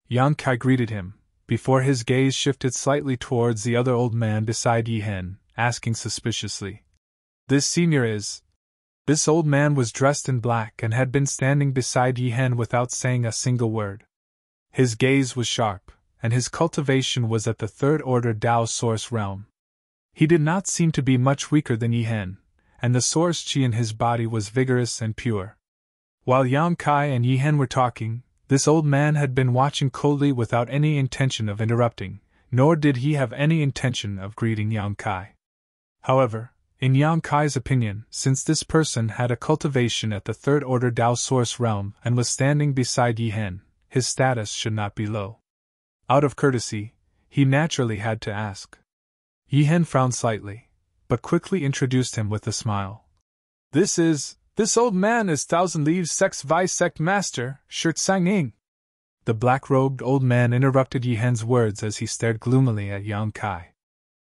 Yang Kai greeted him, before his gaze shifted slightly towards the other old man beside Yihen, asking suspiciously, This senior is... This old man was dressed in black and had been standing beside Yihen without saying a single word. His gaze was sharp, and his cultivation was at the third-order Tao source realm. He did not seem to be much weaker than Yihen, and the source chi in his body was vigorous and pure. While Yang Kai and Yihen were talking, this old man had been watching coldly without any intention of interrupting, nor did he have any intention of greeting Yang Kai. However, in Yang Kai's opinion, since this person had a cultivation at the third-order Tao source realm and was standing beside Yihen, his status should not be low. Out of courtesy, he naturally had to ask. Yihen frowned slightly, but quickly introduced him with a smile. This old man is Thousand Leaves Sect's Vice-Sect Master, Shi Tsanging. The black-robed old man interrupted Yihen's words as he stared gloomily at Yang Kai.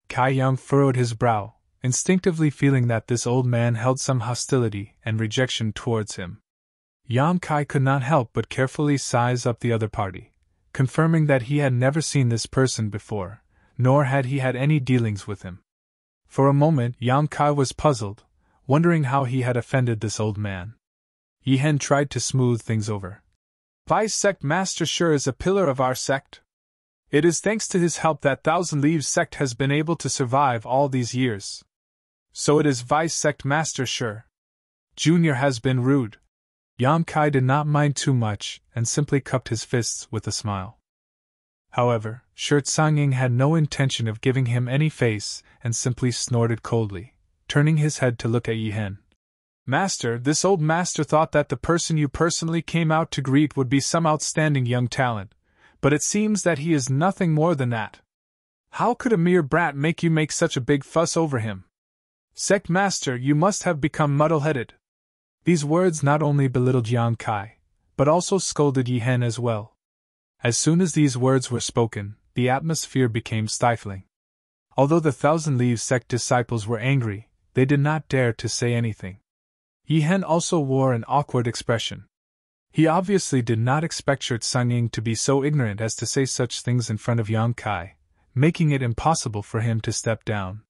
Kai Yang furrowed his brow, instinctively feeling that this old man held some hostility and rejection towards him. Yang Kai could not help but carefully size up the other party, confirming that he had never seen this person before, nor had he had any dealings with him. For a moment Yang Kai was puzzled, wondering how he had offended this old man. Yihen tried to smooth things over. Vice-Sect Master Shi is a pillar of our sect. It is thanks to his help that Thousand Leaves Sect has been able to survive all these years. So it is Vice-Sect Master Shi. Junior has been rude. Yang Kai did not mind too much and simply cupped his fists with a smile. However, Shi Tsanging had no intention of giving him any face and simply snorted coldly, turning his head to look at Yihen. Master, this old master thought that the person you personally came out to greet would be some outstanding young talent, but it seems that he is nothing more than that. How could a mere brat make you make such a big fuss over him? Sect Master, you must have become muddle-headed. These words not only belittled Yang Kai, but also scolded Yihen as well. As soon as these words were spoken, the atmosphere became stifling. Although the Thousand Leaves Sect disciples were angry, they did not dare to say anything. Yihen also wore an awkward expression. He obviously did not expect Shi Tsanging to be so ignorant as to say such things in front of Yang Kai, making it impossible for him to step down.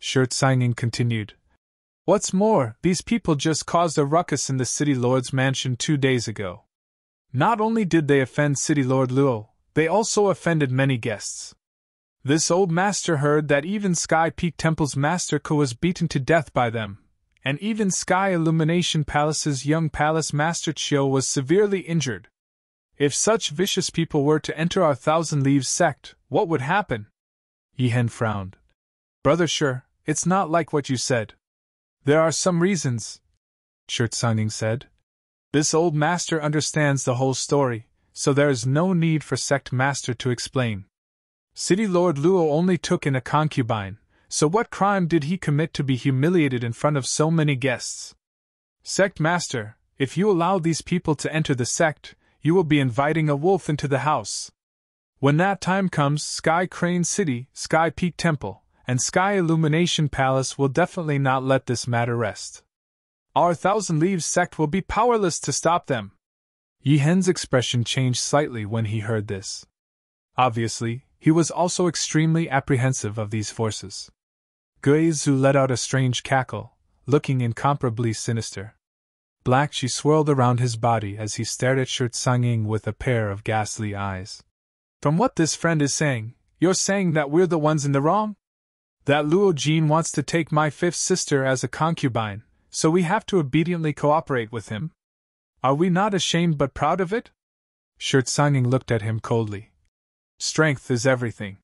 Shi Tsanging continued. What's more, these people just caused a ruckus in the City Lord's mansion 2 days ago. Not only did they offend City Lord Luo, they also offended many guests. This old master heard that even Sky Peak Temple's Master Ko was beaten to death by them, and even Sky Illumination Palace's young palace Master Chiu was severely injured. If such vicious people were to enter our Thousand Leaves Sect, what would happen? Yihen frowned. Brother Shi, it's not like what you said. There are some reasons, Shi Tsanging said. This old master understands the whole story, so there is no need for Sect Master to explain. City Lord Luo only took in a concubine, so what crime did he commit to be humiliated in front of so many guests? Sect Master, if you allow these people to enter the sect, you will be inviting a wolf into the house. When that time comes, Sky Crane City, Sky Peak Temple, and Sky Illumination Palace will definitely not let this matter rest. Our Thousand Leaves sect will be powerless to stop them. Yi Hen's expression changed slightly when he heard this. Obviously, he was also extremely apprehensive of these forces. Guizhu let out a strange cackle, looking incomparably sinister. Black she swirled around his body as he stared at Shirt Sanging with a pair of ghastly eyes. From what this friend is saying, you're saying that we're the ones in the wrong? That Luo Jin wants to take my fifth sister as a concubine, so we have to obediently cooperate with him? Are we not ashamed but proud of it? Shirt Sanging looked at him coldly. Strength is everything.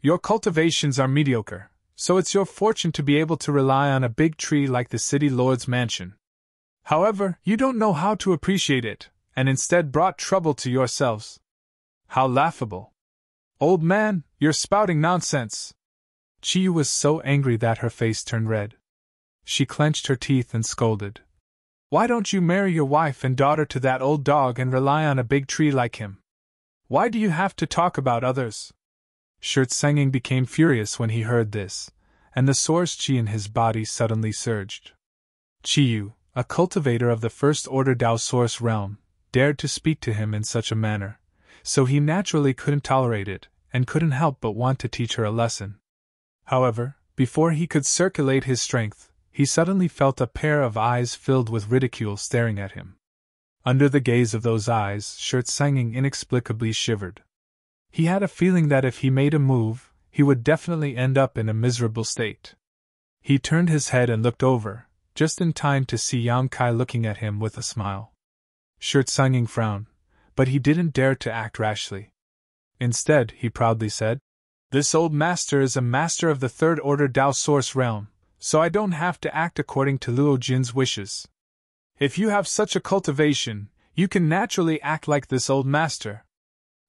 Your cultivations are mediocre, so it's your fortune to be able to rely on a big tree like the city lord's mansion. However, you don't know how to appreciate it, and instead brought trouble to yourselves. How laughable. Old man, you're spouting nonsense. Chiyu was so angry that her face turned red. She clenched her teeth and scolded. Why don't you marry your wife and daughter to that old dog and rely on a big tree like him? Why do you have to talk about others? Shirt Sanging became furious when he heard this, and the source chi in his body suddenly surged. Chiyu, a cultivator of the First Order Dao Source realm, dared to speak to him in such a manner, so he naturally couldn't tolerate it, and couldn't help but want to teach her a lesson. However, before he could circulate his strength, he suddenly felt a pair of eyes filled with ridicule staring at him. Under the gaze of those eyes, Shirt Sanging inexplicably shivered. He had a feeling that if he made a move, he would definitely end up in a miserable state. He turned his head and looked over, just in time to see Yang Kai looking at him with a smile. Shirt Sanging frowned, but he didn't dare to act rashly. Instead, he proudly said, This old master is a master of the Third Order Dao Source realm, so I don't have to act according to Luo Jin's wishes. If you have such a cultivation, you can naturally act like this old master.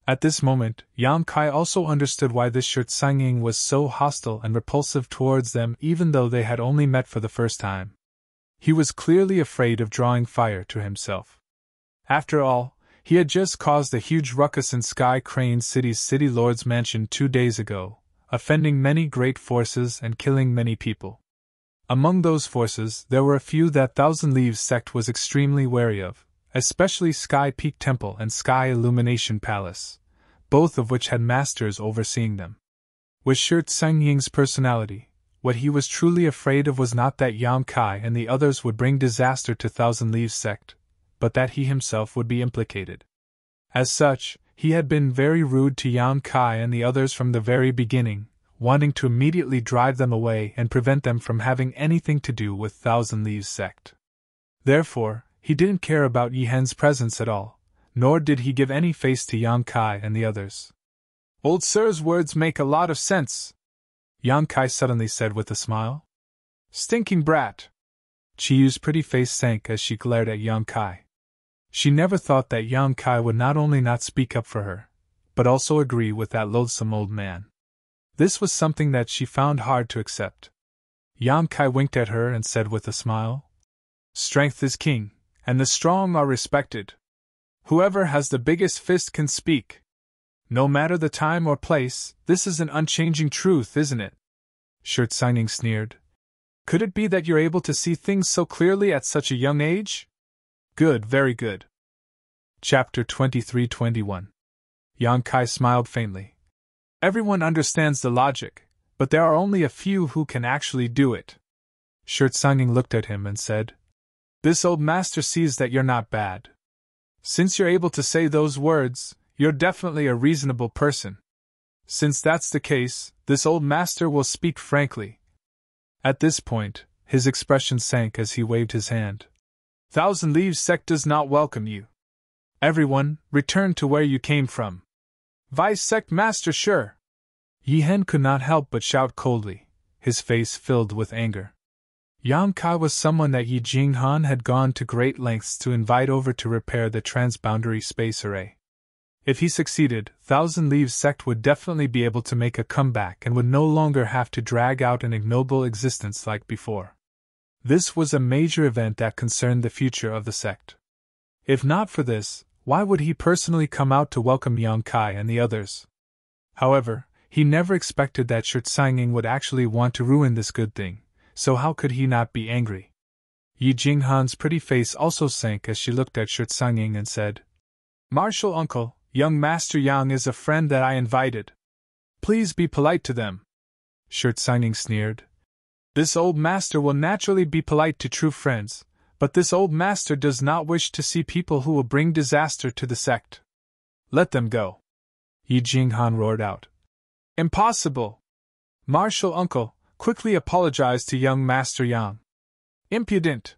At this moment, Yang Kai also understood why this Shirt Sanging was so hostile and repulsive towards them even though they had only met for the first time. He was clearly afraid of drawing fire to himself. After all, he had just caused a huge ruckus in Sky Crane City's City Lord's mansion 2 days ago, offending many great forces and killing many people. Among those forces, there were a few that Thousand Leaves sect was extremely wary of, especially Sky Peak Temple and Sky Illumination Palace, both of which had masters overseeing them. With Shirt Sangying's personality, what he was truly afraid of was not that Yang Kai and the others would bring disaster to Thousand Leaves sect, but that he himself would be implicated. As such, he had been very rude to Yang Kai and the others from the very beginning, wanting to immediately drive them away and prevent them from having anything to do with Thousand Leaves sect. Therefore, he didn't care about Yi Hen's presence at all, nor did he give any face to Yang Kai and the others. Old Sir's words make a lot of sense, Yang Kai suddenly said with a smile. Stinking brat! Chiyu's pretty face sank as she glared at Yang Kai. She never thought that Yang Kai would not only not speak up for her, but also agree with that loathsome old man. This was something that she found hard to accept. Yang Kai winked at her and said with a smile, Strength is king, and the strong are respected. Whoever has the biggest fist can speak. No matter the time or place, this is an unchanging truth, isn't it? Shirt Sanging sneered. Could it be that you're able to see things so clearly at such a young age? Good, very good. Chapter 23-21. Yang Kai smiled faintly. Everyone understands the logic, but there are only a few who can actually do it. Shirt Sanging looked at him and said, This old master sees that you're not bad. Since you're able to say those words, you're definitely a reasonable person. Since that's the case, this old master will speak frankly. At this point, his expression sank as he waved his hand. Thousand Leaves sect does not welcome you. Everyone, return to where you came from. Vice sect master sure. Yi Hen could not help but shout coldly, his face filled with anger. Yang Kai was someone that Yi Jinghan had gone to great lengths to invite over to repair the transboundary space array. If he succeeded, Thousand Leaves sect would definitely be able to make a comeback and would no longer have to drag out an ignoble existence like before. This was a major event that concerned the future of the sect. If not for this, why would he personally come out to welcome Yang Kai and the others? However, he never expected that Shi Sanging would actually want to ruin this good thing, so how could he not be angry? Yi Jinghan's pretty face also sank as she looked at Shi Sanging and said, "Martial uncle, young Master Yang is a friend that I invited. Please be polite to them." Shi Sanging sneered. "This old master will naturally be polite to true friends, but this old master does not wish to see people who will bring disaster to the sect. Let them go." Yi Jinghan roared out. "Impossible! Martial uncle, quickly apologize to young Master Yang." "Impudent!"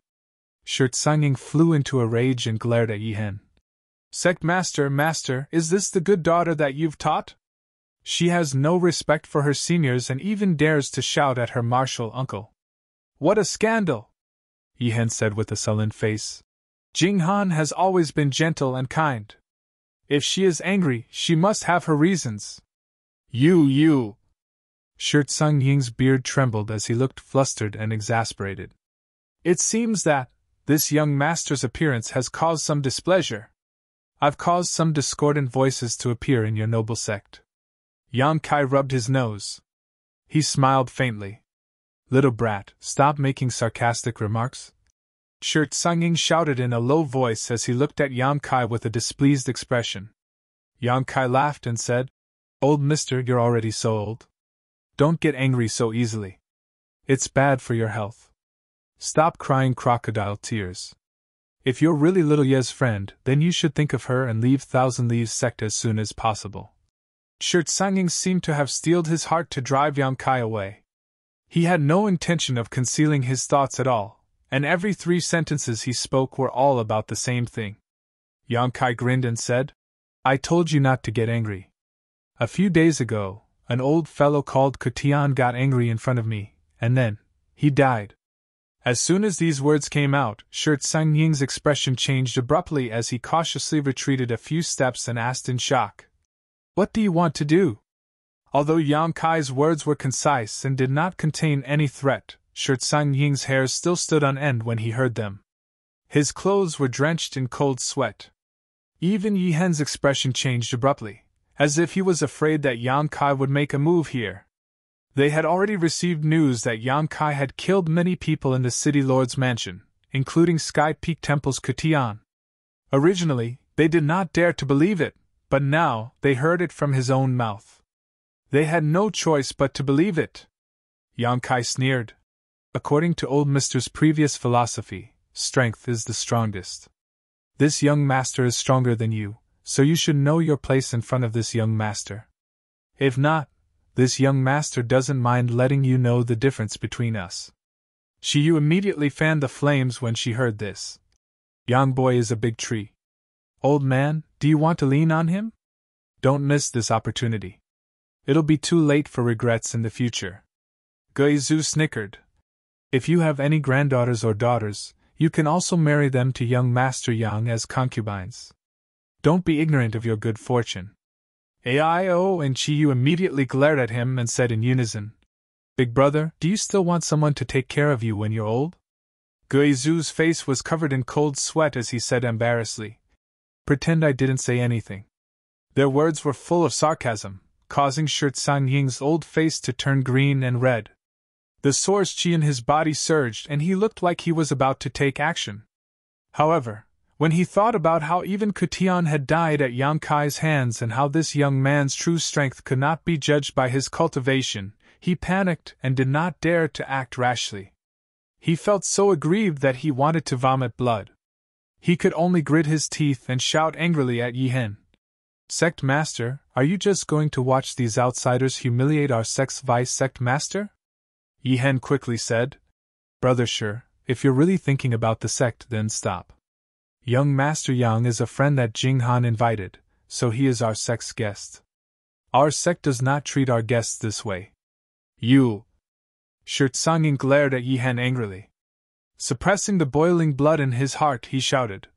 Shi Sanging flew into a rage and glared at Yi Hen. "Sect master, is this the good daughter that you've taught? She has no respect for her seniors and even dares to shout at her martial uncle. What a scandal!" Yi Hen said with a sullen face. "Jinghan has always been gentle and kind. If she is angry, she must have her reasons." You! Shi Sanging's beard trembled as he looked flustered and exasperated. "It seems that this young master's appearance has caused some displeasure. I've caused some discordant voices to appear in your noble sect." Yang Kai rubbed his nose. He smiled faintly. "Little brat, stop making sarcastic remarks." Shi Sanging shouted in a low voice as he looked at Yang Kai with a displeased expression. Yang Kai laughed and said, "Old mister, you're already so old. Don't get angry so easily. It's bad for your health. Stop crying crocodile tears. If you're really little Ye's friend, then you should think of her and leave Thousand Leaves sect as soon as possible." Shi Sanging seemed to have steeled his heart to drive Yang Kai away. He had no intention of concealing his thoughts at all, and every 3 sentences he spoke were all about the same thing. Yang Kai grinned and said, "I told you not to get angry. A few days ago, an old fellow called Kutian got angry in front of me, and then he died." As soon as these words came out, Shi Sanging's expression changed abruptly as he cautiously retreated a few steps and asked in shock, "What do you want to do?" Although Yang Kai's words were concise and did not contain any threat, Shi Sanging's hairs still stood on end when he heard them. His clothes were drenched in cold sweat. Even Yi Hen's expression changed abruptly, as if he was afraid that Yang Kai would make a move here. They had already received news that Yang Kai had killed many people in the city lord's mansion, including Sky Peak Temple's Kutian. Originally, they did not dare to believe it, but now they heard it from his own mouth. They had no choice but to believe it. Yang Kai sneered. "According to old mister's previous philosophy, strength is the strongest. This young master is stronger than you, so you should know your place in front of this young master. If not, this young master doesn't mind letting you know the difference between us." Shiyu immediately fanned the flames when she heard this. "Yang boy is a big tree. Old man, do you want to lean on him? Don't miss this opportunity. It'll be too late for regrets in the future." Guizhu snickered. "If you have any granddaughters or daughters, you can also marry them to young Master Yang as concubines. Don't be ignorant of your good fortune." Aio and Chiyu immediately glared at him and said in unison, "Big brother, do you still want someone to take care of you when you're old?" Guizhu's face was covered in cold sweat as he said embarrassedly, "Pretend I didn't say anything." Their words were full of sarcasm, causing Shi Sanging's old face to turn green and red. The source chi in his body surged and he looked like he was about to take action. However, when he thought about how even Kutian had died at Yang Kai's hands and how this young man's true strength could not be judged by his cultivation, he panicked and did not dare to act rashly. He felt so aggrieved that he wanted to vomit blood. He could only grit his teeth and shout angrily at Yi Hen. "Sect Master, are you just going to watch these outsiders humiliate our sect's vice sect master?" Yi Hen quickly said. "Brother Shi, if you're really thinking about the sect, then stop. Young Master Yang is a friend that Jinghan invited, so he is our sect's guest. Our sect does not treat our guests this way." "You!" Shi Sanging glared at Yi Hen angrily. Suppressing the boiling blood in his heart, he shouted,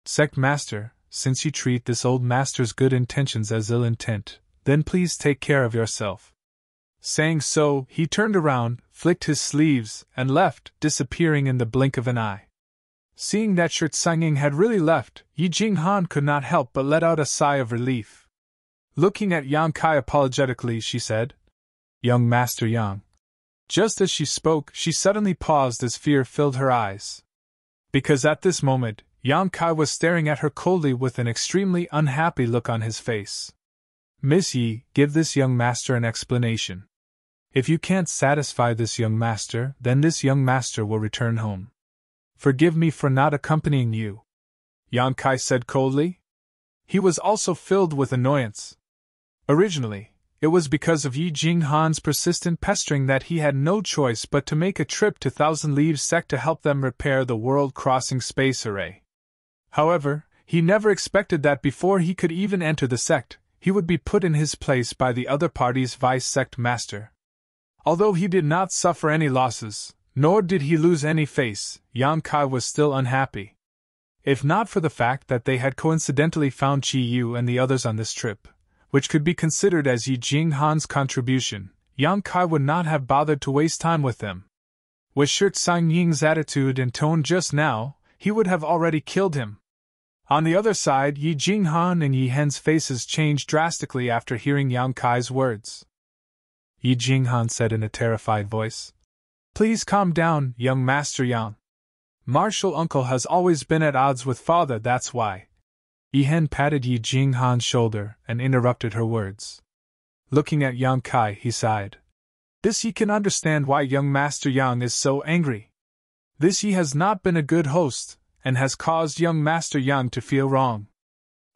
"Sect Master, since you treat this old master's good intentions as ill intent, then please take care of yourself." Saying so, he turned around, flicked his sleeves, and left, disappearing in the blink of an eye. Seeing that Shirt Sanging had really left, Yi Jinghan could not help but let out a sigh of relief. Looking at Yang Kai apologetically, she said, "Young Master Yang." Just as she spoke, she suddenly paused as fear filled her eyes. Because at this moment, Yang Kai was staring at her coldly with an extremely unhappy look on his face. "Miss Yi, give this young master an explanation. If you can't satisfy this young master, then this young master will return home. Forgive me for not accompanying you," Yang Kai said coldly. He was also filled with annoyance. Originally, it was because of Yi Jinghan's persistent pestering that he had no choice but to make a trip to Thousand Leaves Sect to help them repair the world-crossing space array. However, he never expected that before he could even enter the sect, he would be put in his place by the other party's vice-sect master. Although he did not suffer any losses, nor did he lose any face, Yang Kai was still unhappy. If not for the fact that they had coincidentally found Qi Yu and the others on this trip, which could be considered as Yi Jinghan's contribution, Yang Kai would not have bothered to waste time with them. With Shirt Sangying's attitude and tone just now, he would have already killed him. On the other side, Yi Jinghan and Yi Hen's faces changed drastically after hearing Yang Kai's words. Yi Jinghan said in a terrified voice, "Please calm down, young Master Yang. Martial uncle has always been at odds with father, that's why." Yi Hen patted Yi Jinghan's shoulder and interrupted her words. Looking at Yang Kai, he sighed. "This Yi can understand why young Master Yang is so angry. This Yi has not been a good host, and has caused young Master Yang to feel wrong.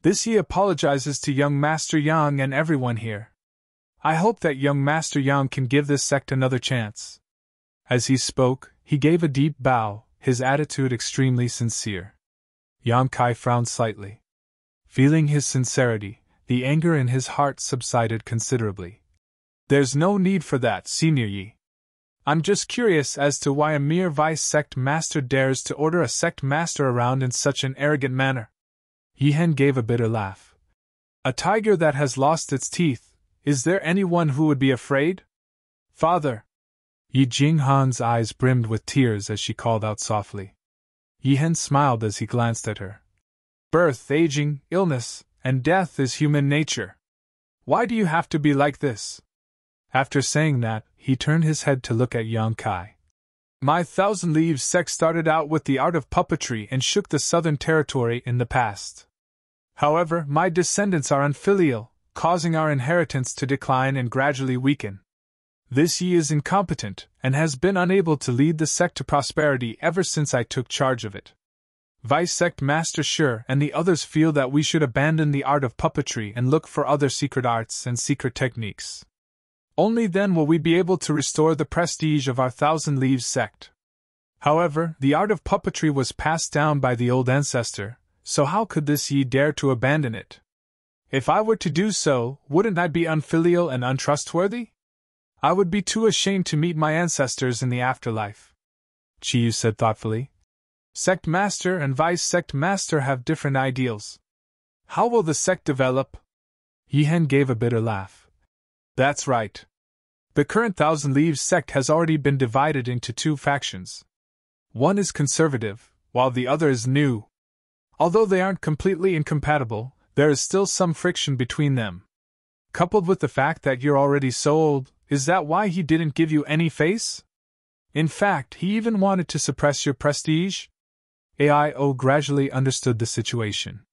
This Yi apologizes to young Master Yang and everyone here. I hope that young Master Yang can give this sect another chance." As he spoke, he gave a deep bow, his attitude extremely sincere. Yang Kai frowned slightly. Feeling his sincerity, the anger in his heart subsided considerably. "There's no need for that, Senior Yi. I'm just curious as to why a mere vice-sect master dares to order a sect master around in such an arrogant manner." Yi Hen gave a bitter laugh. "A tiger that has lost its teeth, is there anyone who would be afraid? Father!" Yi Jinghan's eyes brimmed with tears as she called out softly. Yi Hen smiled as he glanced at her. "Birth, aging, illness, and death is human nature. Why do you have to be like this?" After saying that, he turned his head to look at Yang Kai. "My Thousand Leaves sect started out with the art of puppetry and shook the Southern Territory in the past. However, my descendants are unfilial, causing our inheritance to decline and gradually weaken. This Yi is incompetent, and has been unable to lead the sect to prosperity ever since I took charge of it. Vice-sect Master Shi and the others feel that we should abandon the art of puppetry and look for other secret arts and secret techniques. Only then will we be able to restore the prestige of our Thousand Leaves sect. However, the art of puppetry was passed down by the old ancestor, so how could this Yi dare to abandon it? If I were to do so, wouldn't I be unfilial and untrustworthy? I would be too ashamed to meet my ancestors in the afterlife." Qi Yu said thoughtfully. "Sect master and vice-sect master have different ideals. How will the sect develop?" Yi Hen gave a bitter laugh. "That's right. The current Thousand Leaves sect has already been divided into two factions. One is conservative, while the other is new. Although they aren't completely incompatible, there is still some friction between them. Coupled with the fact that you're already so old, is that why he didn't give you any face? In fact, he even wanted to suppress your prestige?" Aio gradually understood the situation.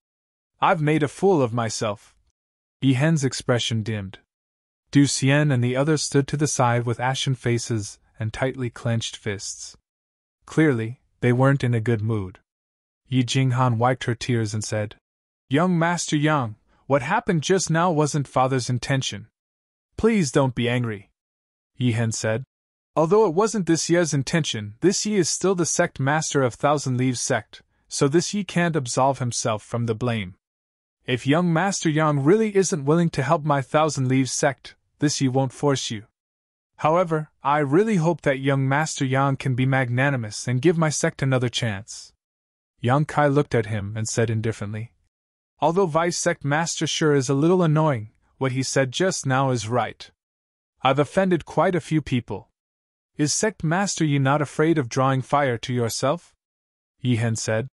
"I've made a fool of myself." Yi Hen's expression dimmed. Du Xian and the others stood to the side with ashen faces and tightly clenched fists. Clearly, they weren't in a good mood. Yi Jinghan wiped her tears and said, "Young Master Yang, what happened just now wasn't father's intention. Please don't be angry." Yi Hen said. "Although it wasn't this Ye's intention, this Yi is still the sect master of Thousand Leaves sect, so this Yi can't absolve himself from the blame. If young Master Yang really isn't willing to help my Thousand Leaves sect, this Yi won't force you. However, I really hope that young Master Yang can be magnanimous and give my sect another chance." Yang Kai looked at him and said indifferently, "Although Vice Sect Master Shi is a little annoying, what he said just now is right. I've offended quite a few people. Is Sect Master Yi not afraid of drawing fire to yourself? Yihen said.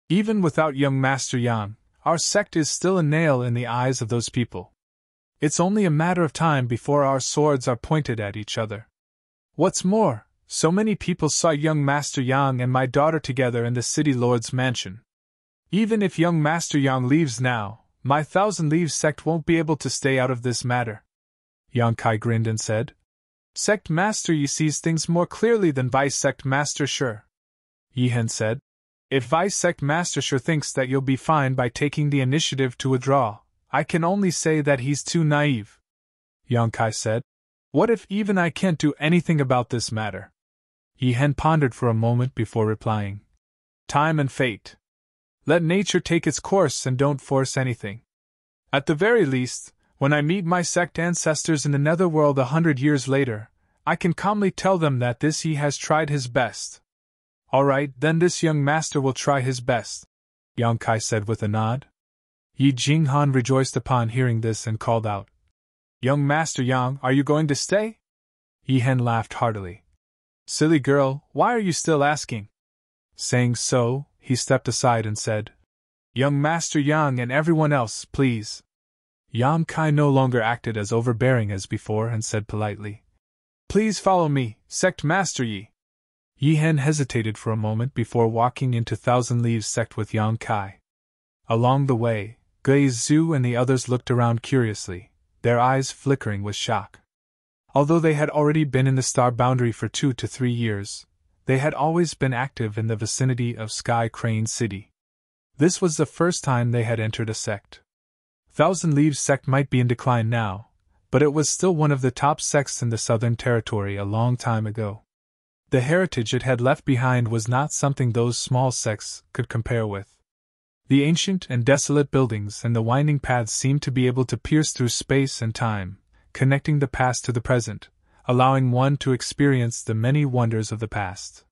Even without young Master Yang, our sect is still a nail in the eyes of those people. It's only a matter of time before our swords are pointed at each other. What's more, so many people saw young Master Yang and my daughter together in the city lord's mansion. Even if young Master Yang leaves now, my Thousand Leaves sect won't be able to stay out of this matter. Yang Kai grinned and said, Sect Master Yi sees things more clearly than Vice Sect Master Shi. Yihen said, If Vice Sect Master Shi thinks that you'll be fine by taking the initiative to withdraw, I can only say that he's too naive. Yang Kai said, What if even I can't do anything about this matter? Yihen pondered for a moment before replying, Time and fate. Let nature take its course and don't force anything. At the very least, when I meet my sect ancestors in the netherworld 100 years later, I can calmly tell them that this Yi has tried his best. All right, then this young master will try his best, Yang Kai said with a nod. Yi Jinghan rejoiced upon hearing this and called out, Young Master Yang, are you going to stay? Yihen laughed heartily. Silly girl, why are you still asking? Saying so, he stepped aside and said, Young Master Yang and everyone else, please. Yang Kai no longer acted as overbearing as before and said politely, Please follow me, Sect Master Yi. Yihen hesitated for a moment before walking into Thousand Leaves sect with Yang Kai. Along the way, Gui Zhu and the others looked around curiously, their eyes flickering with shock. Although they had already been in the star boundary for 2 to 3 years, they had always been active in the vicinity of Sky Crane City. This was the first time they had entered a sect. Thousand Leaves sect might be in decline now, but it was still one of the top sects in the Southern Territory a long time ago. The heritage it had left behind was not something those small sects could compare with. The ancient and desolate buildings and the winding paths seemed to be able to pierce through space and time, connecting the past to the present, allowing one to experience the many wonders of the past.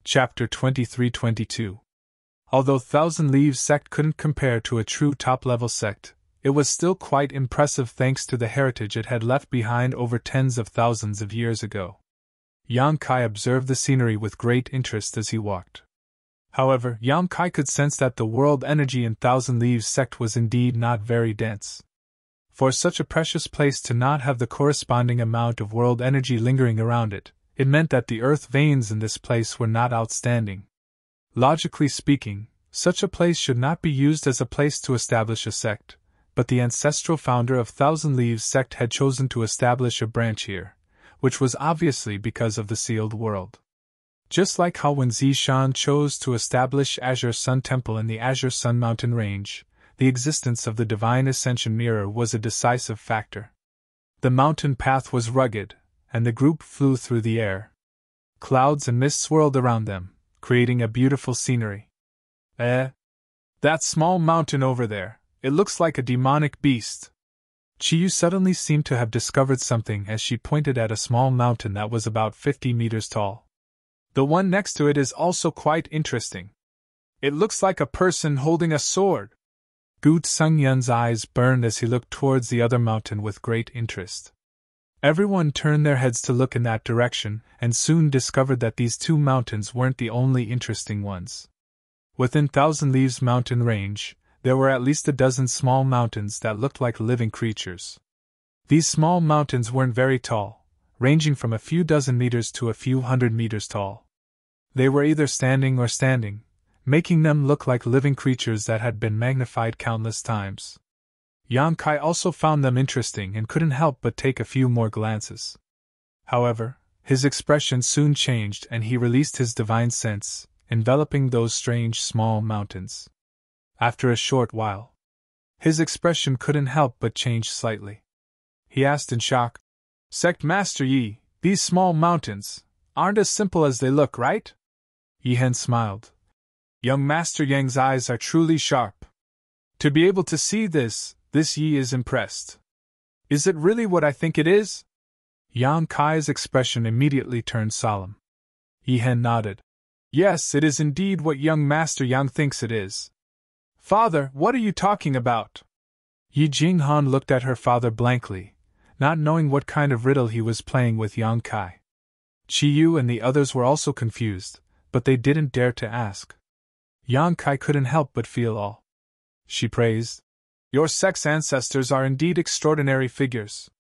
Chapter 23-22. Although Thousand Leaves sect couldn't compare to a true top-level sect, it was still quite impressive thanks to the heritage it had left behind over tens of thousands of years ago. Yang Kai observed the scenery with great interest as he walked. However, Yang Kai could sense that the world energy in Thousand Leaves sect was indeed not very dense. For such a precious place to not have the corresponding amount of world energy lingering around it, it meant that the earth veins in this place were not outstanding. Logically speaking, such a place should not be used as a place to establish a sect, but the ancestral founder of Thousand Leaves sect had chosen to establish a branch here, which was obviously because of the sealed world. Just like how when Zishan chose to establish Azure Sun Temple in the Azure Sun Mountain Range, the existence of the Divine Ascension Mirror was a decisive factor. The mountain path was rugged, and the group flew through the air. Clouds and mist swirled around them, creating a beautiful scenery. That small mountain over there, it looks like a demonic beast. Chiyu suddenly seemed to have discovered something as she pointed at a small mountain that was about 50 meters tall. The one next to it is also quite interesting. It looks like a person holding a sword. Gu Tsungyun's eyes burned as he looked towards the other mountain with great interest. Everyone turned their heads to look in that direction, and soon discovered that these two mountains weren't the only interesting ones. Within Thousand Leaves mountain range, there were at least a dozen small mountains that looked like living creatures. These small mountains weren't very tall, ranging from a few dozen meters to a few hundred meters tall. They were either standing or standing, making them look like living creatures that had been magnified countless times. Yang Kai also found them interesting and couldn't help but take a few more glances. However, his expression soon changed and he released his divine sense, enveloping those strange small mountains. After a short while, his expression couldn't help but change slightly. He asked in shock, Sect Master Yi, these small mountains aren't as simple as they look, right? Yihen smiled. Young Master Yang's eyes are truly sharp. To be able to see this Yi is impressed. Is it really what I think it is? Yang Kai's expression immediately turned solemn. Yihen nodded. Yes, it is indeed what young Master Yang thinks it is. Father, what are you talking about? Yi Jinghan looked at her father blankly, not knowing what kind of riddle he was playing with Yang Kai. Chi Yu and the others were also confused, but they didn't dare to ask. Yang Kai couldn't help but feel all. She praised. Your sect's ancestors are indeed extraordinary figures.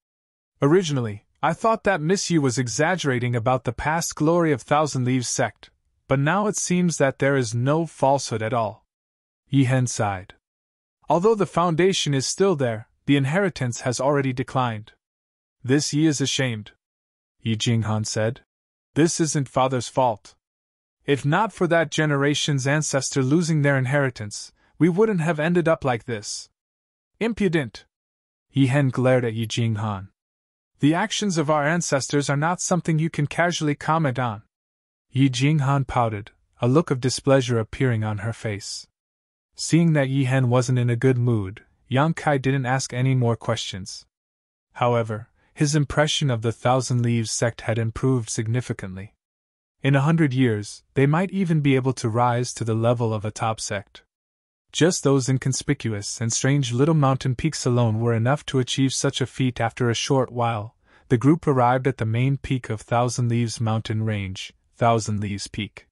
Originally, I thought that Miss Yu was exaggerating about the past glory of Thousand Leaves sect, but now it seems that there is no falsehood at all. Yi Hen sighed. Although the foundation is still there, the inheritance has already declined. This Yi is ashamed. Yi Jinghan said. This isn't father's fault. If not for that generation's ancestor losing their inheritance, we wouldn't have ended up like this. Impudent! Yi Hen glared at Yi Jinghan. The actions of our ancestors are not something you can casually comment on. Yi Jinghan pouted, a look of displeasure appearing on her face. Seeing that Yi Hen wasn't in a good mood, Yang Kai didn't ask any more questions. However, his impression of the Thousand Leaves sect had improved significantly. In 100 years, they might even be able to rise to the level of a top sect. Just those inconspicuous and strange little mountain peaks alone were enough to achieve such a feat. After a short while, the group arrived at the main peak of Thousand Leaves mountain range, Thousand Leaves Peak.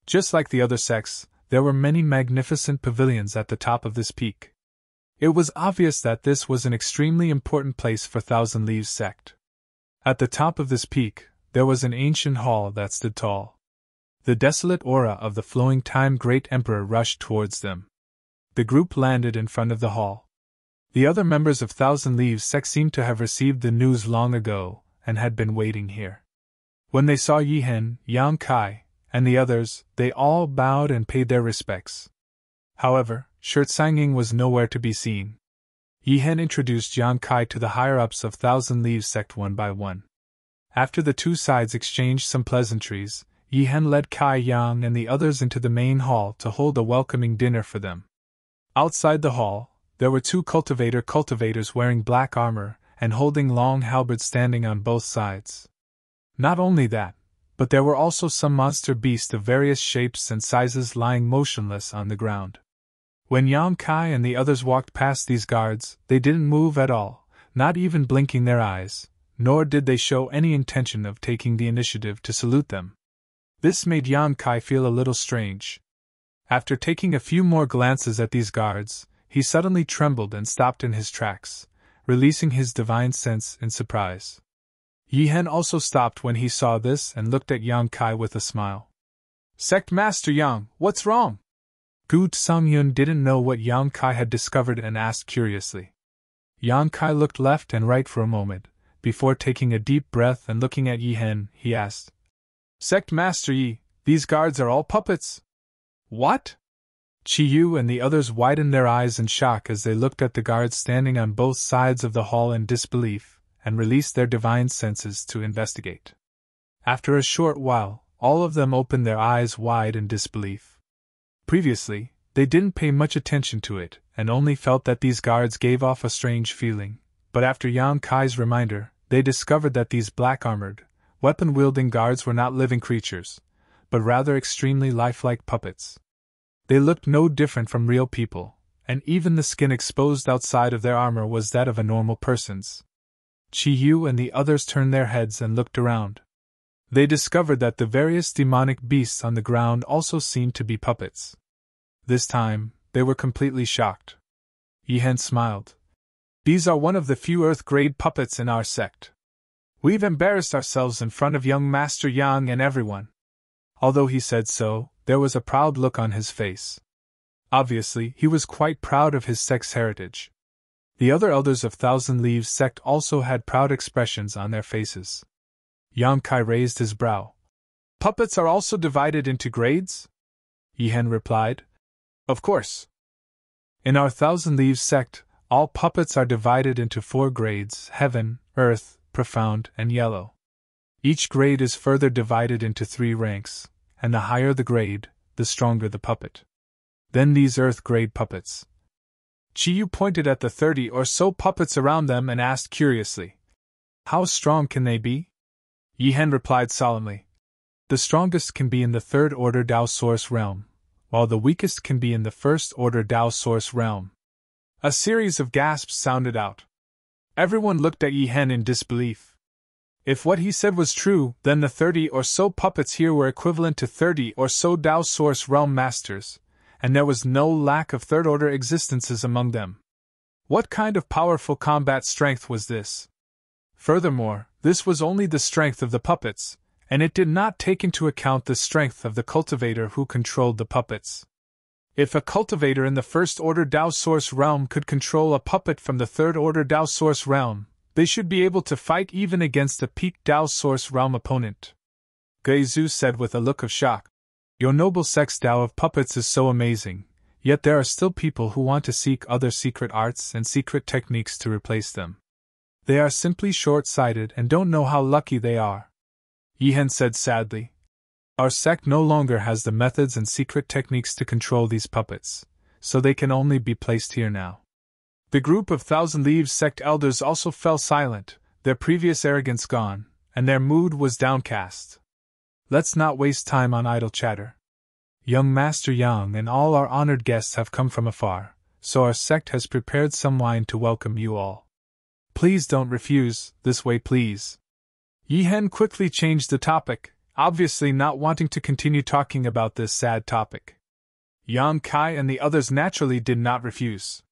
Just like the other sects, there were many magnificent pavilions at the top of this peak. It was obvious that this was an extremely important place for Thousand Leaves sect. At the top of this peak, there was an ancient hall that stood tall. The desolate aura of the flowing time great emperor rushed towards them. The group landed in front of the hall. The other members of Thousand Leaves sect seemed to have received the news long ago, and had been waiting here. When they saw Yi Hen, Yang Kai, and the others, they all bowed and paid their respects. However, Shirt Sanging was nowhere to be seen. Yi Hen introduced Yang Kai to the higher-ups of Thousand Leaves sect one by one. After the two sides exchanged some pleasantries, Yi Hen led Kai Yang and the others into the main hall to hold a welcoming dinner for them. Outside the hall, there were two cultivators wearing black armor and holding long halberds standing on both sides. Not only that, but there were also some monster beasts of various shapes and sizes lying motionless on the ground. When Yang Kai and the others walked past these guards, they didn't move at all, not even blinking their eyes, nor did they show any intention of taking the initiative to salute them. This made Yang Kai feel a little strange. After taking a few more glances at these guards, he suddenly trembled and stopped in his tracks, releasing his divine sense in surprise. Yi Hen also stopped when he saw this and looked at Yang Kai with a smile. Sect Master Yang, what's wrong? Gu Songyun didn't know what Yang Kai had discovered and asked curiously. Yang Kai looked left and right for a moment. Before taking a deep breath and looking at Yi Hen, he asked, Sect Master Yi, these guards are all puppets. What? Chi Yu and the others widened their eyes in shock as they looked at the guards standing on both sides of the hall in disbelief, and released their divine senses to investigate. After a short while, all of them opened their eyes wide in disbelief. Previously, they didn't pay much attention to it, and only felt that these guards gave off a strange feeling, but after Yang Kai's reminder, they discovered that these black-armored, weapon-wielding guards were not living creatures, but rather extremely lifelike puppets. They looked no different from real people, and even the skin exposed outside of their armor was that of a normal person's. Chi Yu and the others turned their heads and looked around. They discovered that the various demonic beasts on the ground also seemed to be puppets. This time, they were completely shocked. Yi Hen smiled. These are one of the few Earth-grade puppets in our sect. We've embarrassed ourselves in front of young Master Yang and everyone. Although he said so, there was a proud look on his face. Obviously, he was quite proud of his sect's heritage. The other elders of Thousand Leaves sect also had proud expressions on their faces. Yang Kai raised his brow. Puppets are also divided into grades? Yi Hen replied. Of course. In our Thousand Leaves sect, all puppets are divided into 4 grades: Heaven, Earth, Profound, and Yellow. Each grade is further divided into 3 ranks, and the higher the grade, the stronger the puppet. Then these Earth-grade puppets. Chi Yu pointed at the 30 or so puppets around them and asked curiously, How strong can they be? Yi Hen replied solemnly, The strongest can be in the 3rd-order Dao Source realm, while the weakest can be in the 1st-order Dao Source realm. A series of gasps sounded out. Everyone looked at Yi Hen in disbelief. If what he said was true, then the 30 or so puppets here were equivalent to 30 or so Tao Source Realm Masters, and there was no lack of third-order existences among them. What kind of powerful combat strength was this? Furthermore, this was only the strength of the puppets, and it did not take into account the strength of the cultivator who controlled the puppets. If a cultivator in the first-order Tao Source realm could control a puppet from the third-order Tao Source realm, they should be able to fight even against a peak Tao Source realm opponent. Geizu said with a look of shock. Your noble sex Tao of puppets is so amazing, yet there are still people who want to seek other secret arts and secret techniques to replace them. They are simply short-sighted and don't know how lucky they are. Yi Hen said sadly. Our sect no longer has the methods and secret techniques to control these puppets, so they can only be placed here now. The group of Thousand Leaves sect elders also fell silent, their previous arrogance gone, and their mood was downcast. Let's not waste time on idle chatter. Young Master Yang and all our honored guests have come from afar, so our sect has prepared some wine to welcome you all. Please don't refuse, this way please. Yi Hen quickly changed the topic, obviously not wanting to continue talking about this sad topic. Yang Kai and the others naturally did not refuse.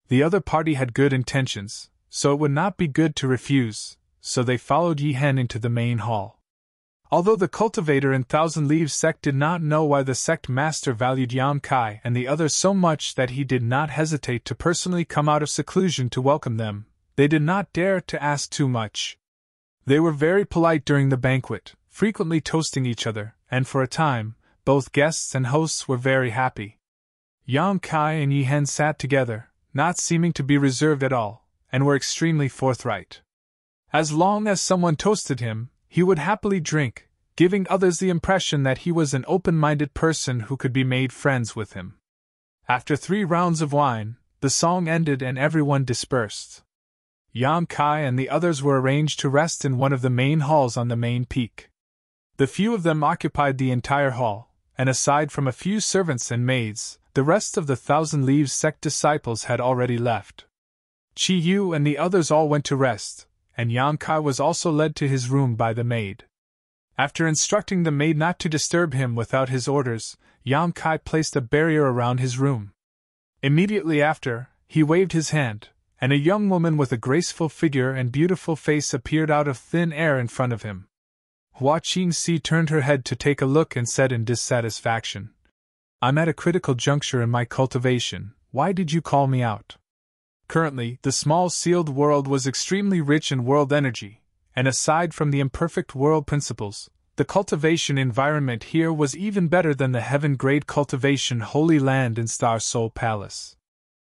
The other party had good intentions, so it would not be good to refuse, so they followed Yi Hen into the main hall. Although the cultivator in Thousand Leaves sect did not know why the sect master valued Yang Kai and the others so much that he did not hesitate to personally come out of seclusion to welcome them, they did not dare to ask too much. They were very polite during the banquet, frequently toasting each other, and for a time, both guests and hosts were very happy. Yang Kai and Yi Hen sat together, not seeming to be reserved at all, and were extremely forthright. As long as someone toasted him, he would happily drink, giving others the impression that he was an open-minded person who could be made friends with him. After 3 rounds of wine, the song ended and everyone dispersed. Yang Kai and the others were arranged to rest in one of the main halls on the main peak. The few of them occupied the entire hall, and aside from a few servants and maids, the rest of the Thousand Leaves sect disciples had already left. Chi Yu and the others all went to rest, and Yang Kai was also led to his room by the maid. After instructing the maid not to disturb him without his orders, Yang Kai placed a barrier around his room. Immediately after, he waved his hand, and a young woman with a graceful figure and beautiful face appeared out of thin air in front of him. Hua Qingxi turned her head to take a look and said in dissatisfaction, I'm at a critical juncture in my cultivation, why did you call me out? Currently, the small sealed world was extremely rich in world energy, and aside from the imperfect world principles, the cultivation environment here was even better than the heaven-grade cultivation Holy Land in Star Soul Palace.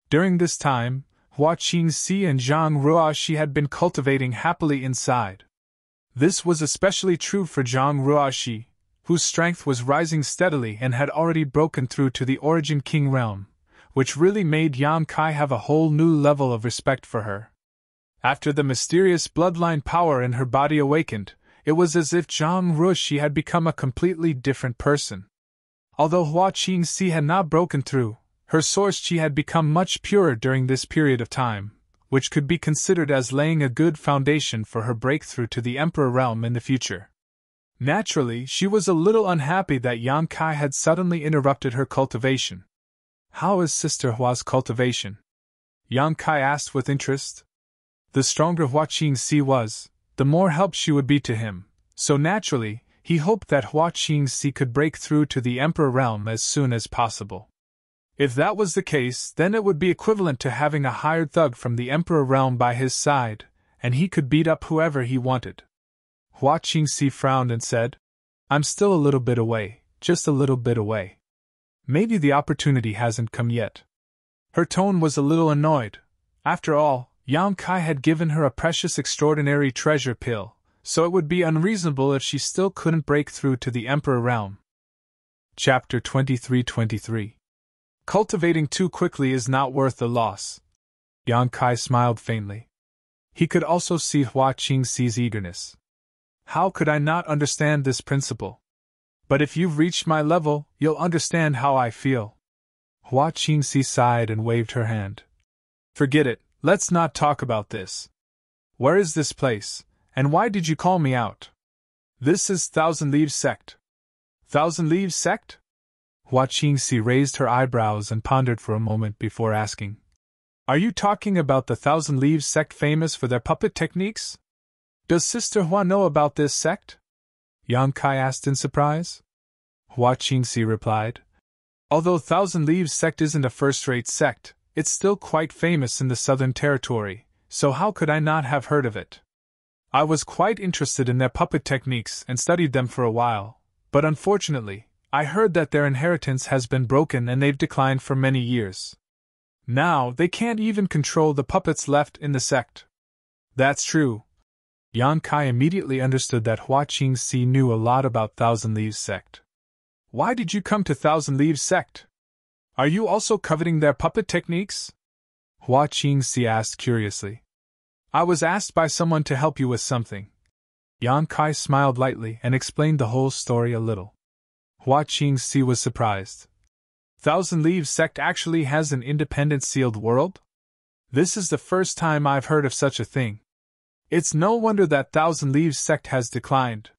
During this time, Hua Qingxi and Zhang Ruoxi had been cultivating happily inside. This was especially true for Zhang Ruoxi, whose strength was rising steadily and had already broken through to the Origin King realm, which really made Yang Kai have a whole new level of respect for her. After the mysterious bloodline power in her body awakened, it was as if Zhang Ruoxi had become a completely different person. Although Hua Qingxi had not broken through, her source chi had become much purer during this period of time, which could be considered as laying a good foundation for her breakthrough to the Emperor realm in the future. Naturally, she was a little unhappy that Yang Kai had suddenly interrupted her cultivation. How is Sister Hua's cultivation? Yang Kai asked with interest. The stronger Hua Qingxi was, the more help she would be to him, so naturally, he hoped that Hua Qingxi could break through to the Emperor realm as soon as possible. If that was the case, then it would be equivalent to having a hired thug from the Emperor realm by his side, and he could beat up whoever he wanted. Hua Qingxi frowned and said, I'm still a little bit away, just a little bit away. Maybe the opportunity hasn't come yet. Her tone was a little annoyed. After all, Yang Kai had given her a precious extraordinary treasure pill, so it would be unreasonable if she still couldn't break through to the Emperor realm. Chapter 23-23. Cultivating too quickly is not worth the loss. Yang Kai smiled faintly. He could also see Hua Qingxi's eagerness. How could I not understand this principle? But if you've reached my level, you'll understand how I feel. Hua Qingxi sighed and waved her hand. Forget it, let's not talk about this. Where is this place, and why did you call me out? This is Thousand Leaves Sect. Thousand Leaves Sect? Hua Qingxi raised her eyebrows and pondered for a moment before asking. Are you talking about the Thousand Leaves Sect famous for their puppet techniques? Does Sister Hua know about this sect? Yang Kai asked in surprise. Hua Qingxi replied. Although Thousand Leaves Sect isn't a first-rate sect, it's still quite famous in the Southern Territory, so how could I not have heard of it? I was quite interested in their puppet techniques and studied them for a while, but unfortunately, I heard that their inheritance has been broken and they've declined for many years. Now, they can't even control the puppets left in the sect. That's true. Yang Kai immediately understood that Hua Qingxi knew a lot about Thousand Leaves Sect. Why did you come to Thousand Leaves Sect? Are you also coveting their puppet techniques? Hua Qingxi asked curiously. I was asked by someone to help you with something. Yang Kai smiled lightly and explained the whole story a little. Hua Qingxi was surprised. Thousand Leaves Sect actually has an independent sealed world? This is the first time I've heard of such a thing. It's no wonder that Thousand Leaves Sect has declined.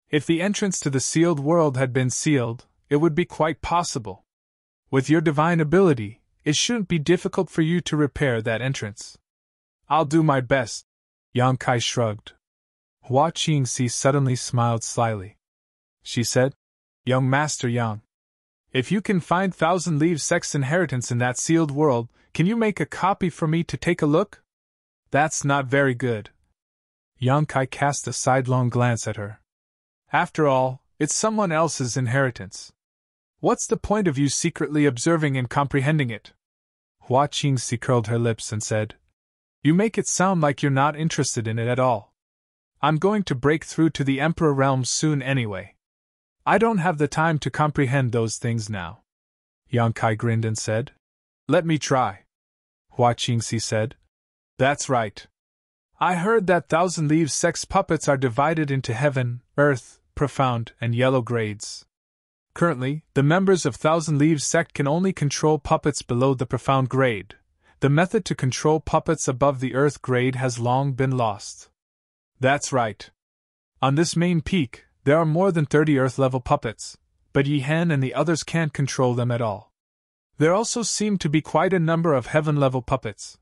If the entrance to the sealed world had been sealed, it would be quite possible. With your divine ability, it shouldn't be difficult for you to repair that entrance. I'll do my best. Yang Kai shrugged. Hua Qingxi suddenly smiled slyly. She said, Young Master Yang, if you can find Thousand Leaves Sect's inheritance in that sealed world, can you make a copy for me to take a look? That's not very good. Yang Kai cast a sidelong glance at her. After all, it's someone else's inheritance. What's the point of you secretly observing and comprehending it? Hua Qingxi curled her lips and said, You make it sound like you're not interested in it at all. I'm going to break through to the Emperor realms soon anyway. I don't have the time to comprehend those things now. Yang Kai grinned and said, Let me try. Hua Qingxi said, That's right. I heard that Thousand Leaves Sect's puppets are divided into Heaven, Earth, Profound, and Yellow grades. Currently, the members of Thousand Leaves Sect can only control puppets below the Profound grade. The method to control puppets above the Earth grade has long been lost. That's right. On this main peak, there are more than 30 Earth-level puppets, but Yi Hen and the others can't control them at all. There also seem to be quite a number of Heaven-level puppets.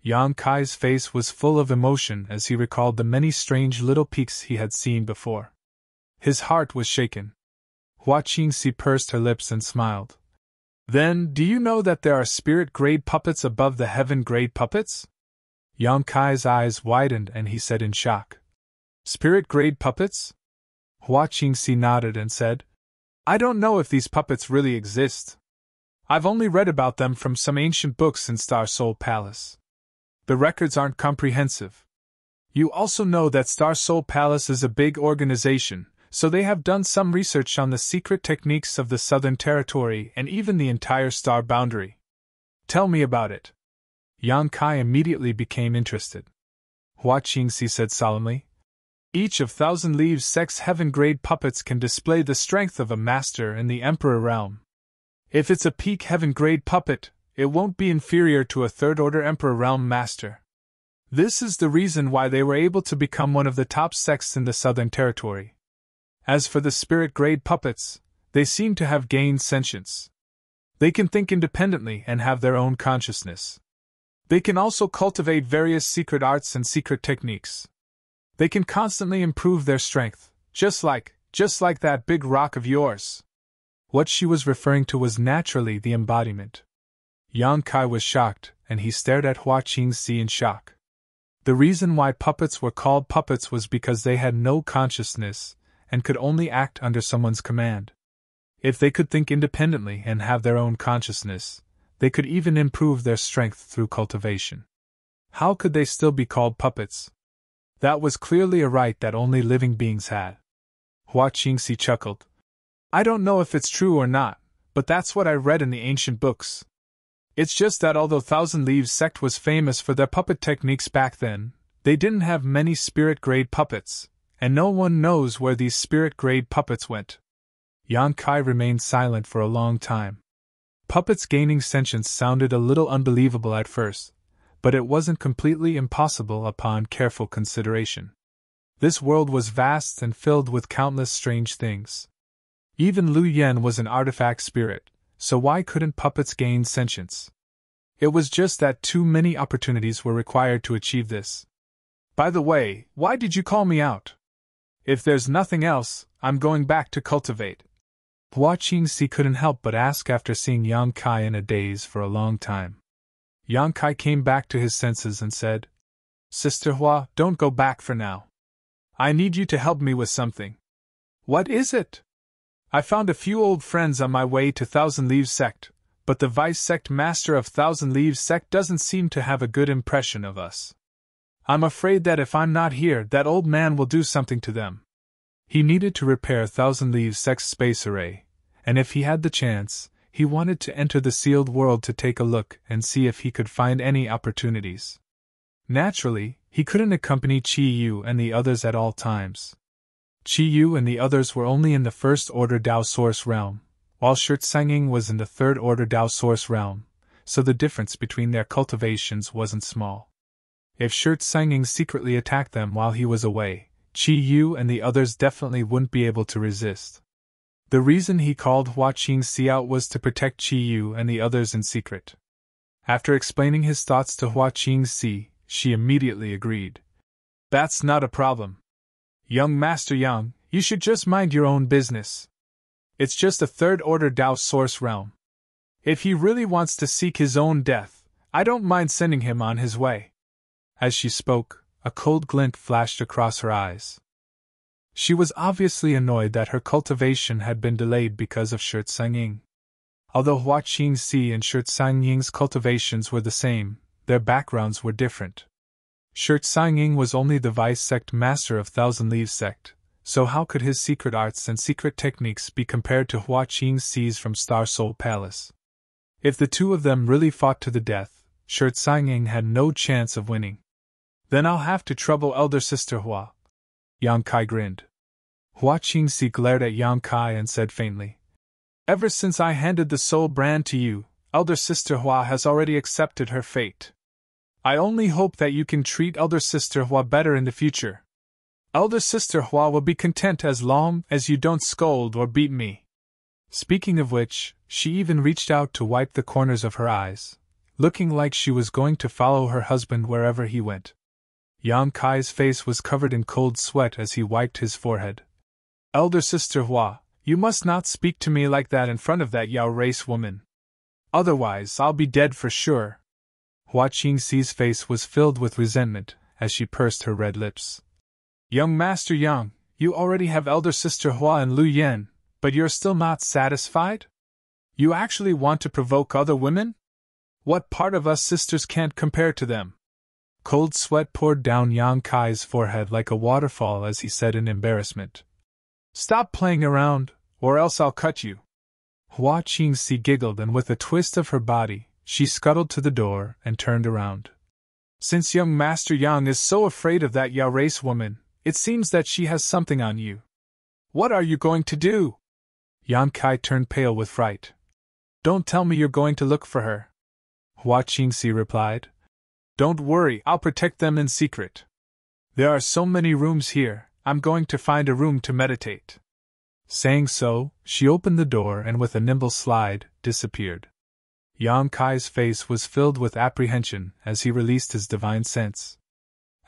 Yang Kai's face was full of emotion as he recalled the many strange little peaks he had seen before. His heart was shaken. Hua Qingxi pursed her lips and smiled. Then, do you know that there are spirit-grade puppets above the heaven-grade puppets? Yang Kai's eyes widened and he said in shock. Spirit-grade puppets? Hua Qingxi nodded and said, I don't know if these puppets really exist. I've only read about them from some ancient books in Star Soul Palace. The records aren't comprehensive. You also know that Star Soul Palace is a big organization, so they have done some research on the secret techniques of the Southern Territory and even the entire star boundary. Tell me about it. Yang Kai immediately became interested. Hua Qingxi said solemnly, Each of Thousand Leaves Sect's heaven-grade puppets can display the strength of a master in the Emperor realm. If it's a peak heaven-grade puppet, it won't be inferior to a third-order Emperor realm master. This is the reason why they were able to become one of the top sects in the Southern Territory. As for the spirit-grade puppets, they seem to have gained sentience. They can think independently and have their own consciousness. They can also cultivate various secret arts and secret techniques. They can constantly improve their strength, just like that big rock of yours. What she was referring to was naturally the embodiment. Yang Kai was shocked, and he stared at Hua Qingxi in shock. The reason why puppets were called puppets was because they had no consciousness, and could only act under someone's command. If they could think independently and have their own consciousness, they could even improve their strength through cultivation. How could they still be called puppets? That was clearly a right that only living beings had. Hua Qingxi chuckled. I don't know if it's true or not, but that's what I read in the ancient books. It's just that although Thousand Leaves Sect was famous for their puppet techniques back then, they didn't have many spirit-grade puppets, and no one knows where these spirit-grade puppets went. Yang Kai remained silent for a long time. Puppets gaining sentience sounded a little unbelievable at first, but it wasn't completely impossible upon careful consideration. This world was vast and filled with countless strange things. Even Lu Yen was an artifact spirit, so why couldn't puppets gain sentience? It was just that too many opportunities were required to achieve this. By the way, why did you call me out? If there's nothing else, I'm going back to cultivate. Hua Qingxi couldn't help but ask after seeing Yang Kai in a daze for a long time. Yang Kai came back to his senses and said, Sister Hua, don't go back for now. I need you to help me with something. What is it? I found a few old friends on my way to Thousand Leaves Sect, but the vice sect master of Thousand Leaves Sect doesn't seem to have a good impression of us. I'm afraid that if I'm not here, that old man will do something to them. He needed to repair Thousand Leaves Sect's space array, and if he had the chance, he wanted to enter the sealed world to take a look and see if he could find any opportunities. Naturally, he couldn't accompany Qi Yu and the others at all times. Qi Yu and the others were only in the First Order Dao Source realm, while Shurtsanging was in the Third Order Dao Source realm, so the difference between their cultivations wasn't small. If Shurtsanging secretly attacked them while he was away, Qi Yu and the others definitely wouldn't be able to resist. The reason he called Hua Qingxi out was to protect Qi Yu and the others in secret. After explaining his thoughts to Hua Qingxi, she immediately agreed. That's not a problem. Young Master Yang, you should just mind your own business. It's just a third-order Dao Source realm. If he really wants to seek his own death, I don't mind sending him on his way. As she spoke, a cold glint flashed across her eyes. She was obviously annoyed that her cultivation had been delayed because of Shurtsanging. Although Hua Qingxi and Shurtsanging's cultivations were the same, their backgrounds were different. Shurtsanging was only the vice sect master of Thousand Leaves Sect, so how could his secret arts and secret techniques be compared to Hua Qingxi's from Star Soul Palace? If the two of them really fought to the death, Shurtsanging had no chance of winning. Then I'll have to trouble elder sister Hua. Yang Kai grinned. Hua Qingxi glared at Yang Kai and said faintly, Ever since I handed the soul brand to you, elder sister Hua has already accepted her fate. I only hope that you can treat elder sister Hua better in the future. Elder sister Hua will be content as long as you don't scold or beat me. Speaking of which, she even reached out to wipe the corners of her eyes, looking like she was going to follow her husband wherever he went. Yang Kai's face was covered in cold sweat as he wiped his forehead. Elder sister Hua, you must not speak to me like that in front of that Yao race woman. Otherwise, I'll be dead for sure. Hua Qingxi's face was filled with resentment as she pursed her red lips. Young Master Yang, you already have elder sister Hua and Lu Yen, but you're still not satisfied? You actually want to provoke other women? What part of us sisters can't compare to them? Cold sweat poured down Yang Kai's forehead like a waterfall as he said in embarrassment. Stop playing around, or else I'll cut you. Hua Qingxi giggled and with a twist of her body, she scuttled to the door and turned around. Since young Master Yang is so afraid of that Yao race woman, it seems that she has something on you. What are you going to do? Yang Kai turned pale with fright. Don't tell me you're going to look for her. Hua Qingxi replied. Don't worry, I'll protect them in secret. There are so many rooms here, I'm going to find a room to meditate. Saying so, she opened the door and with a nimble slide, disappeared. Yang Kai's face was filled with apprehension as he released his divine sense.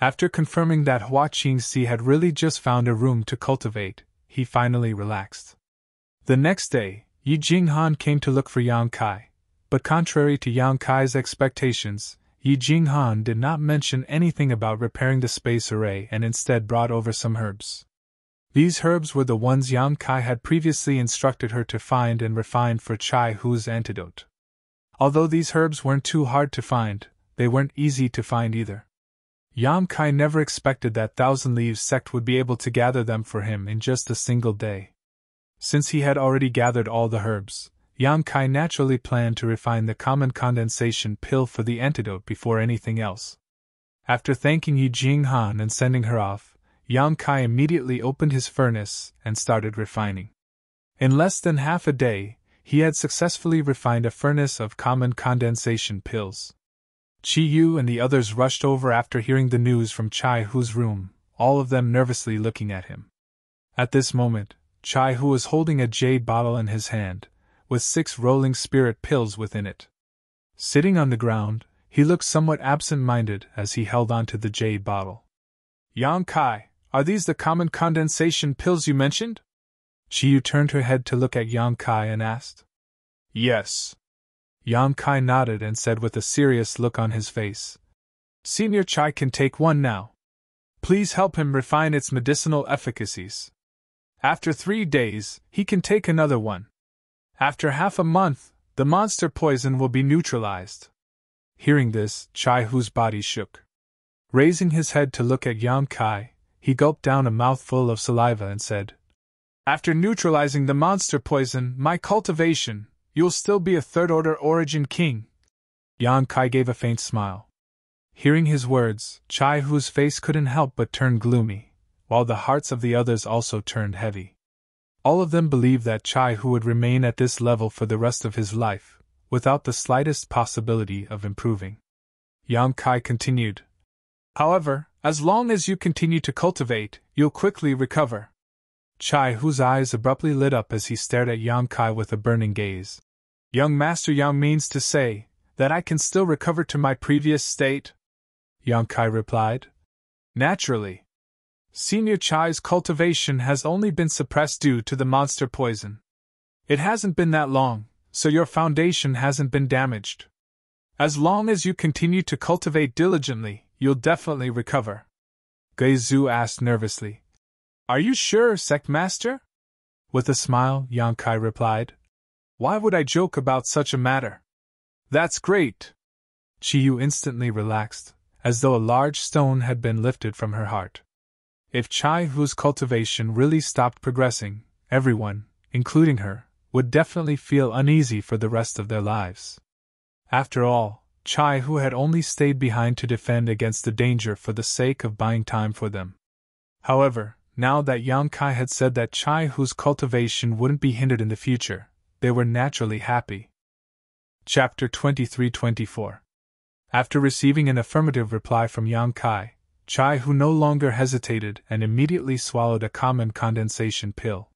After confirming that Hua Qingxi had really just found a room to cultivate, he finally relaxed. The next day, Yi Jinghan came to look for Yang Kai, but contrary to Yang Kai's expectations, Yi Jinghan did not mention anything about repairing the space array and instead brought over some herbs. These herbs were the ones Yang Kai had previously instructed her to find and refine for Chai Hu's antidote. Although these herbs weren't too hard to find, they weren't easy to find either. Yang Kai never expected that Thousand Leaves sect would be able to gather them for him in just a single day. Since he had already gathered all the herbs, Yang Kai naturally planned to refine the common condensation pill for the antidote before anything else. After thanking Yi Jinghan and sending her off, Yang Kai immediately opened his furnace and started refining. In less than half a day, he had successfully refined a furnace of common condensation pills. Chi Yu and the others rushed over after hearing the news from Chai Hu's room, all of them nervously looking at him. At this moment, Chai Hu was holding a jade bottle in his hand, with 6 rolling spirit pills within it. Sitting on the ground, he looked somewhat absent-minded as he held onto the jade bottle. Yang Kai, are these the common condensation pills you mentioned? Chi Yu turned her head to look at Yang Kai and asked. Yes. Yang Kai nodded and said with a serious look on his face. Senior Chai can take one now. Please help him refine its medicinal efficacies. After 3 days, he can take another one. After half a month, the monster poison will be neutralized. Hearing this, Chai Hu's body shook. Raising his head to look at Yang Kai, he gulped down a mouthful of saliva and said, After neutralizing the monster poison, my cultivation, you'll still be a third-order origin king. Yang Kai gave a faint smile. Hearing his words, Chai Hu's face couldn't help but turn gloomy, while the hearts of the others also turned heavy. All of them believed that Chai Hu would remain at this level for the rest of his life, without the slightest possibility of improving. Yang Kai continued. However, as long as you continue to cultivate, you'll quickly recover. Chai Hu's eyes abruptly lit up as he stared at Yang Kai with a burning gaze. Young Master Yang means to say that I can still recover to my previous state? Yang Kai replied. Naturally. Senior Chai's cultivation has only been suppressed due to the monster poison. It hasn't been that long, so your foundation hasn't been damaged. As long as you continue to cultivate diligently, you'll definitely recover. Gei Zhu asked nervously. Are you sure, Sect Master? With a smile, Yang Kai replied. Why would I joke about such a matter? That's great. Chi Yu instantly relaxed, as though a large stone had been lifted from her heart. If Chai Hu's cultivation really stopped progressing, everyone, including her, would definitely feel uneasy for the rest of their lives. After all, Chai Hu had only stayed behind to defend against the danger for the sake of buying time for them. However, now that Yang Kai had said that Chai Hu's cultivation wouldn't be hindered in the future, they were naturally happy. Chapter 23-24. After receiving an affirmative reply from Yang Kai, Chai Hu no longer hesitated and immediately swallowed a common condensation pill.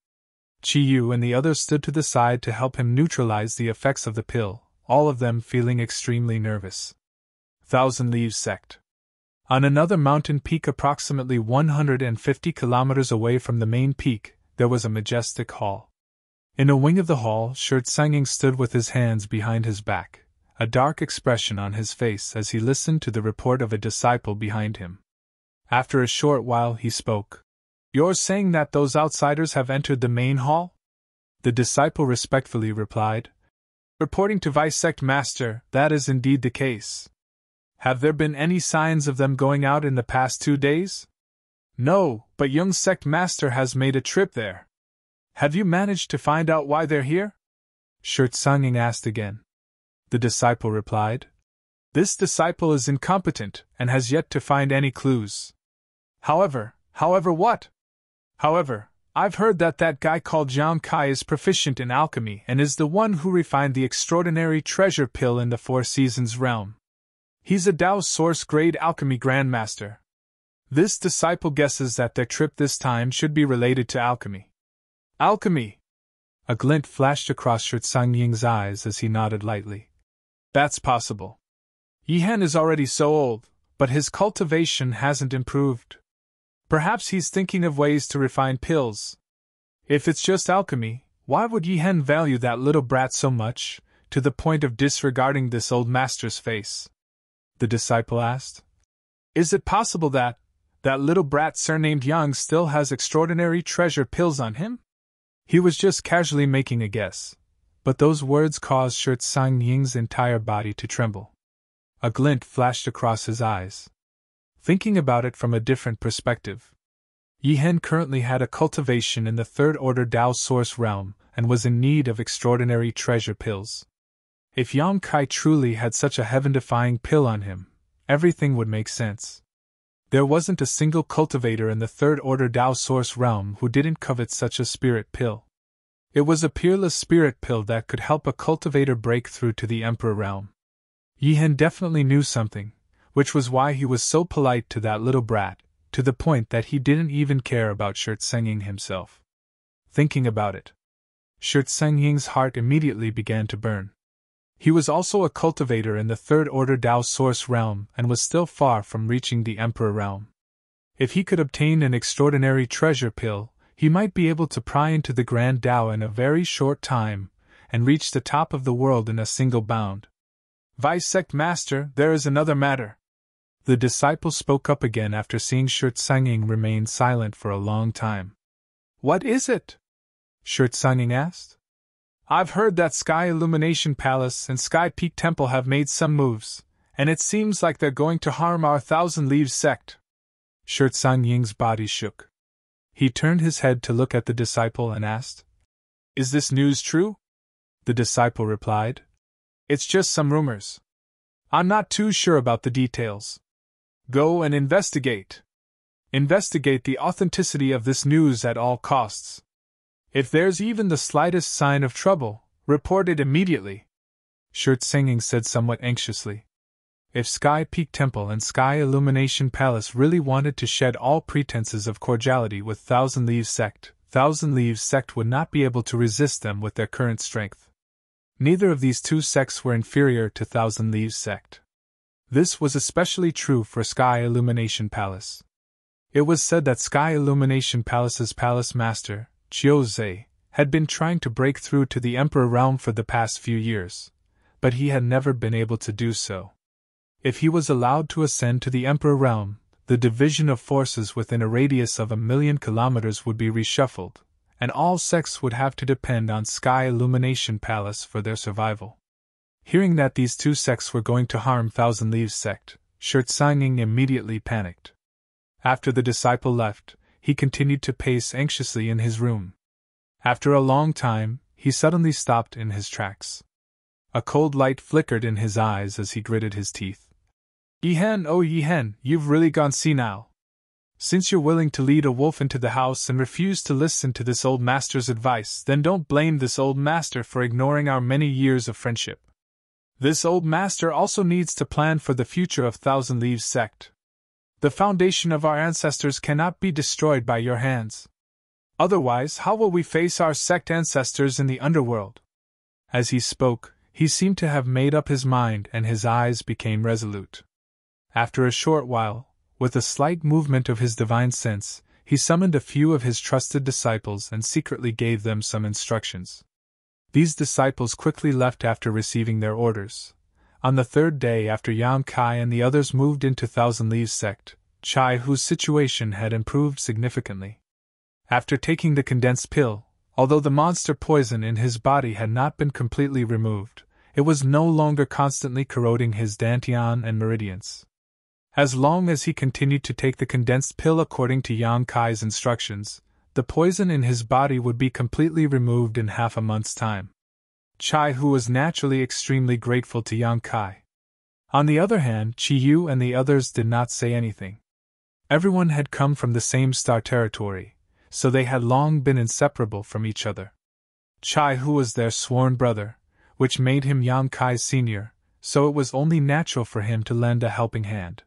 Chi Yu and the others stood to the side to help him neutralize the effects of the pill, all of them feeling extremely nervous. Thousand Leaves Sect. On another mountain peak approximately 150 kilometers away from the main peak, there was a majestic hall. In a wing of the hall, Shurtsanging stood with his hands behind his back, a dark expression on his face as he listened to the report of a disciple behind him. After a short while he spoke. You're saying that those outsiders have entered the main hall? The disciple respectfully replied. Reporting to Vice Sect Master, that is indeed the case. Have there been any signs of them going out in the past 2 days? No, but young Sect Master has made a trip there. Have you managed to find out why they're here? Shurtsanging asked again. The disciple replied. This disciple is incompetent and has yet to find any clues. However what? However, I've heard that guy called Yang Kai is proficient in alchemy and is the one who refined the extraordinary treasure pill in the Four Seasons realm. He's a Dao Source grade alchemy grandmaster. This disciple guesses that their trip this time should be related to alchemy. Alchemy! A glint flashed across Shurtsanging's eyes as he nodded lightly. That's possible. Yihan is already so old, but his cultivation hasn't improved. Perhaps he's thinking of ways to refine pills. If it's just alchemy, why would Yihan value that little brat so much, to the point of disregarding this old master's face? The disciple asked. Is it possible that little brat surnamed Yang still has extraordinary treasure pills on him? He was just casually making a guess, but those words caused Shurtsanging's entire body to tremble. A glint flashed across his eyes. Thinking about it from a different perspective, Yihan currently had a cultivation in the third-order Dao Source realm and was in need of extraordinary treasure pills. If Yang Kai truly had such a heaven-defying pill on him, everything would make sense. There wasn't a single cultivator in the third-order Dao Source realm who didn't covet such a spirit pill. It was a peerless spirit pill that could help a cultivator break through to the Emperor realm. Yihen definitely knew something, which was why he was so polite to that little brat, to the point that he didn't even care about Shirt Sengying himself. Thinking about it, Shirt Sengying's heart immediately began to burn. He was also a cultivator in the third order Dao Source realm and was still far from reaching the Emperor realm. If he could obtain an extraordinary treasure pill, he might be able to pry into the Grand Dao in a very short time and reach the top of the world in a single bound. Vice Sect Master, there is another matter. The disciple spoke up again after seeing Shirt Sengying remain silent for a long time. What is it? Shirt Sengying asked. I've heard that Sky Illumination Palace and Sky Peak Temple have made some moves, and it seems like they're going to harm our Thousand Leaves sect. Shirt Sengying's body shook. He turned his head to look at the disciple and asked, Is this news true? The disciple replied, It's just some rumors. I'm not too sure about the details. Go and investigate. Investigate the authenticity of this news at all costs. If there's even the slightest sign of trouble, report it immediately. Shirt Sengying said somewhat anxiously. If Sky Peak Temple and Sky Illumination Palace really wanted to shed all pretenses of cordiality with Thousand Leaves sect would not be able to resist them with their current strength. Neither of these two sects were inferior to Thousand Leaves sect. This was especially true for Sky Illumination Palace. It was said that Sky Illumination Palace's palace master, Chiozei, had been trying to break through to the Emperor realm for the past few years, but he had never been able to do so. If he was allowed to ascend to the Emperor realm, the division of forces within a radius of 1,000,000 kilometers would be reshuffled, and all sects would have to depend on Sky Illumination Palace for their survival. Hearing that these two sects were going to harm Thousand Leaves sect, Shirt Sengying immediately panicked. After the disciple left, he continued to pace anxiously in his room. After a long time, he suddenly stopped in his tracks. A cold light flickered in his eyes as he gritted his teeth. Yihen, oh Yihen, you've really gone senile. Since you're willing to lead a wolf into the house and refuse to listen to this old master's advice, then don't blame this old master for ignoring our many years of friendship. This old master also needs to plan for the future of Thousand Leaves sect. The foundation of our ancestors cannot be destroyed by your hands. Otherwise, how will we face our sect ancestors in the underworld? As he spoke, he seemed to have made up his mind and his eyes became resolute. After a short while, with a slight movement of his divine sense, he summoned a few of his trusted disciples and secretly gave them some instructions. These disciples quickly left after receiving their orders. On the third day after Yang Kai and the others moved into Thousand Leaves sect, Chai Hu's situation had improved significantly. After taking the condensed pill, although the monster poison in his body had not been completely removed, it was no longer constantly corroding his dantian and meridians. As long as he continued to take the condensed pill according to Yang Kai's instructions, the poison in his body would be completely removed in half a month's time. Chai Hu was naturally extremely grateful to Yang Kai. On the other hand, Chi Yu and the others did not say anything. Everyone had come from the same star territory, so they had long been inseparable from each other. Chai Hu was their sworn brother, which made him Yang Kai's senior, so it was only natural for him to lend a helping hand.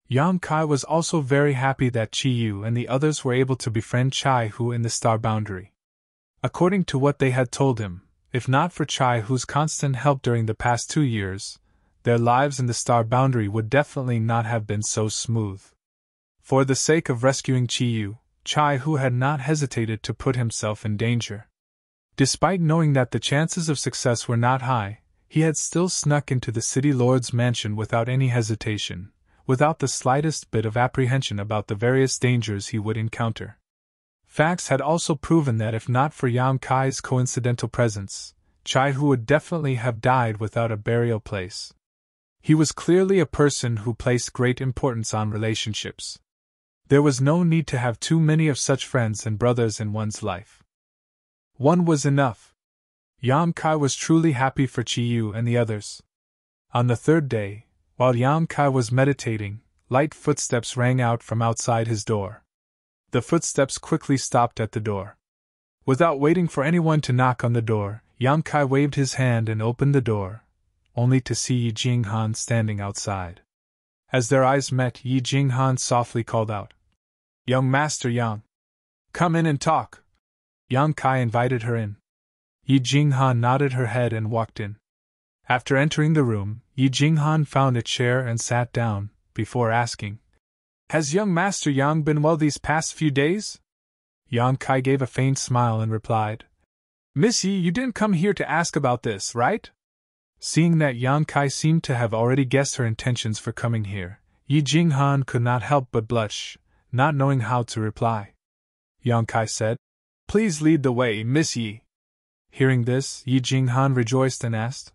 Yang Kai was also very happy that Chi Yu and the others were able to befriend Chai Hu in the star boundary. According to what they had told him, if not for Chai Hu's constant help during the past 2 years, their lives in the star boundary would definitely not have been so smooth. For the sake of rescuing Chi Yu, Chai Hu had not hesitated to put himself in danger. Despite knowing that the chances of success were not high, he had still snuck into the city lord's mansion without any hesitation, without the slightest bit of apprehension about the various dangers he would encounter. Facts had also proven that if not for Yang Kai's coincidental presence, Chai Hu would definitely have died without a burial place. He was clearly a person who placed great importance on relationships. There was no need to have too many of such friends and brothers in one's life. One was enough. Yang Kai was truly happy for Chi Yu and the others. On the third day, while Yang Kai was meditating, light footsteps rang out from outside his door. The footsteps quickly stopped at the door. Without waiting for anyone to knock on the door, Yang Kai waved his hand and opened the door. only to see Yi Jinghan standing outside. As their eyes met, Yi Jinghan softly called out, "Young Master Yang, come in and talk." Yang Kai invited her in. Yi Jinghan nodded her head and walked in. After entering the room, Yi Jinghan found a chair and sat down, before asking, "Has young Master Yang been well these past few days?" Yang Kai gave a faint smile and replied, "Miss Yi, you didn't come here to ask about this, right?" Seeing that Yang Kai seemed to have already guessed her intentions for coming here, Yi Jinghan could not help but blush, not knowing how to reply. Yang Kai said, "Please lead the way, Miss Yi." Hearing this, Yi Jinghan rejoiced and asked,